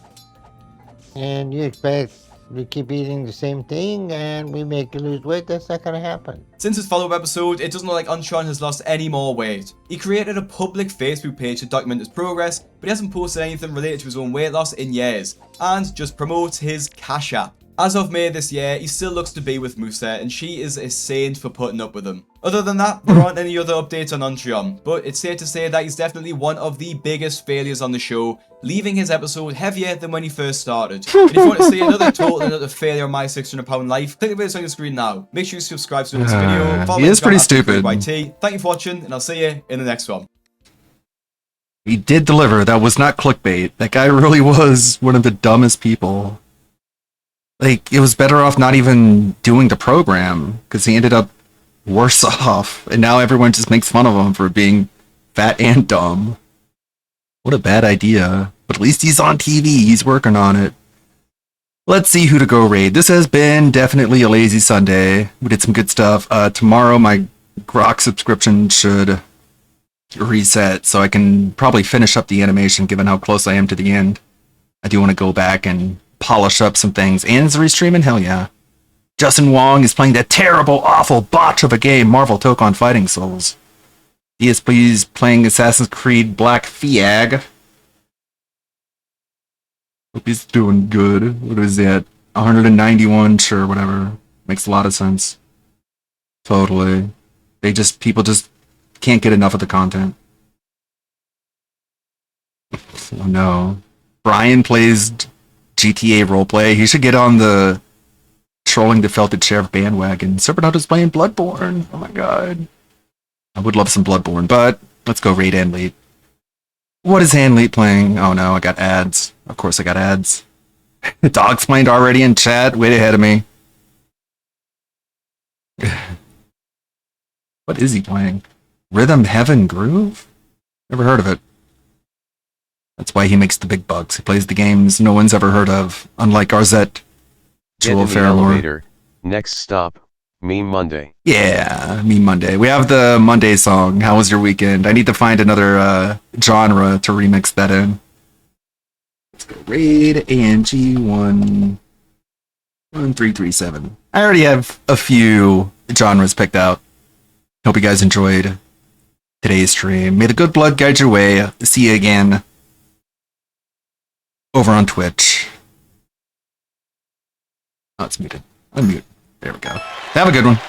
And you expect we keep eating the same thing and we make you lose weight. That's not going to happen. Since his follow-up episode, it doesn't look like Antron has lost any more weight. He created a public Facebook page to document his progress, but he hasn't posted anything related to his own weight loss in years, and just promotes his Cash App. As of May this year, he still looks to be with Musa, and she is a saint for putting up with him. Other than that, there aren't any other updates on Antron, but it's safe to say that he's definitely one of the biggest failures on the show, leaving his episode heavier than when he first started. And if you want to see another total and utter failure of my 600-pound life, click the video on your screen now. Make sure you subscribe to this video. Follow he me is on pretty Instagram at stupid. YT. Thank you for watching, and I'll see you in the next one. He did deliver. That was not clickbait. That guy really was one of the dumbest people. Like, it was better off not even doing the program, because he ended up worse off. And now everyone just makes fun of him for being fat and dumb. What a bad idea. But at least he's on TV. He's working on it. Let's see who to go raid. This has been definitely a lazy Sunday. We did some good stuff. Tomorrow my Grok subscription should reset, so I can probably finish up the animation given how close I am to the end. I do want to go back and polish up some things. And is restreaming? Hell yeah. Justin Wong is playing that terrible, awful botch of a game, Marvel Tokon Fighting Souls. DSP's playing Assassin's Creed Black Flag. Hope he's doing good. What is that? 191? Sure, whatever. Makes a lot of sense. Totally. People just can't get enough of the content. Oh no. Brian plays GTA roleplay. He should get on the trolling the Felted Sheriff bandwagon. Serpent is playing Bloodborne. Oh my god. I would love some Bloodborne, but let's go raid Anlete. What is Anlete playing? Oh no, I got ads. Of course I got ads. Dog explained already in chat. Way ahead of me. What is he playing? Rhythm Heaven Groove? Never heard of it. That's why he makes the big bucks. He plays the games no one's ever heard of, unlike Arzette. Get in the elevator. Next stop, Meme Monday. Yeah, Meme Monday. We have the Monday song. How was your weekend? I need to find another genre to remix that in. Let's go. Raid ANG11337. I already have a few genres picked out. Hope you guys enjoyed today's stream. May the good blood guide your way. See you again over on Twitch. Oh, it's muted. Unmute. There we go. Have a good one.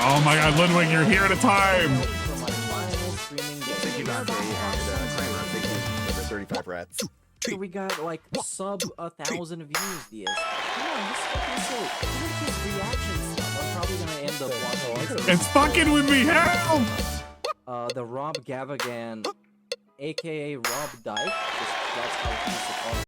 Oh my god, Ludwig, you're here at a time! Thank you, Dante, and Kramer, thank you for the 35 rats. So we got like sub 1,000 views, DS. Come on, this is fucking silly. Even if his reaction stuff, I'm probably gonna end up watching. It's fucking with me, help! The Rob Gavagan, aka Rob Dyke, that's how he's called.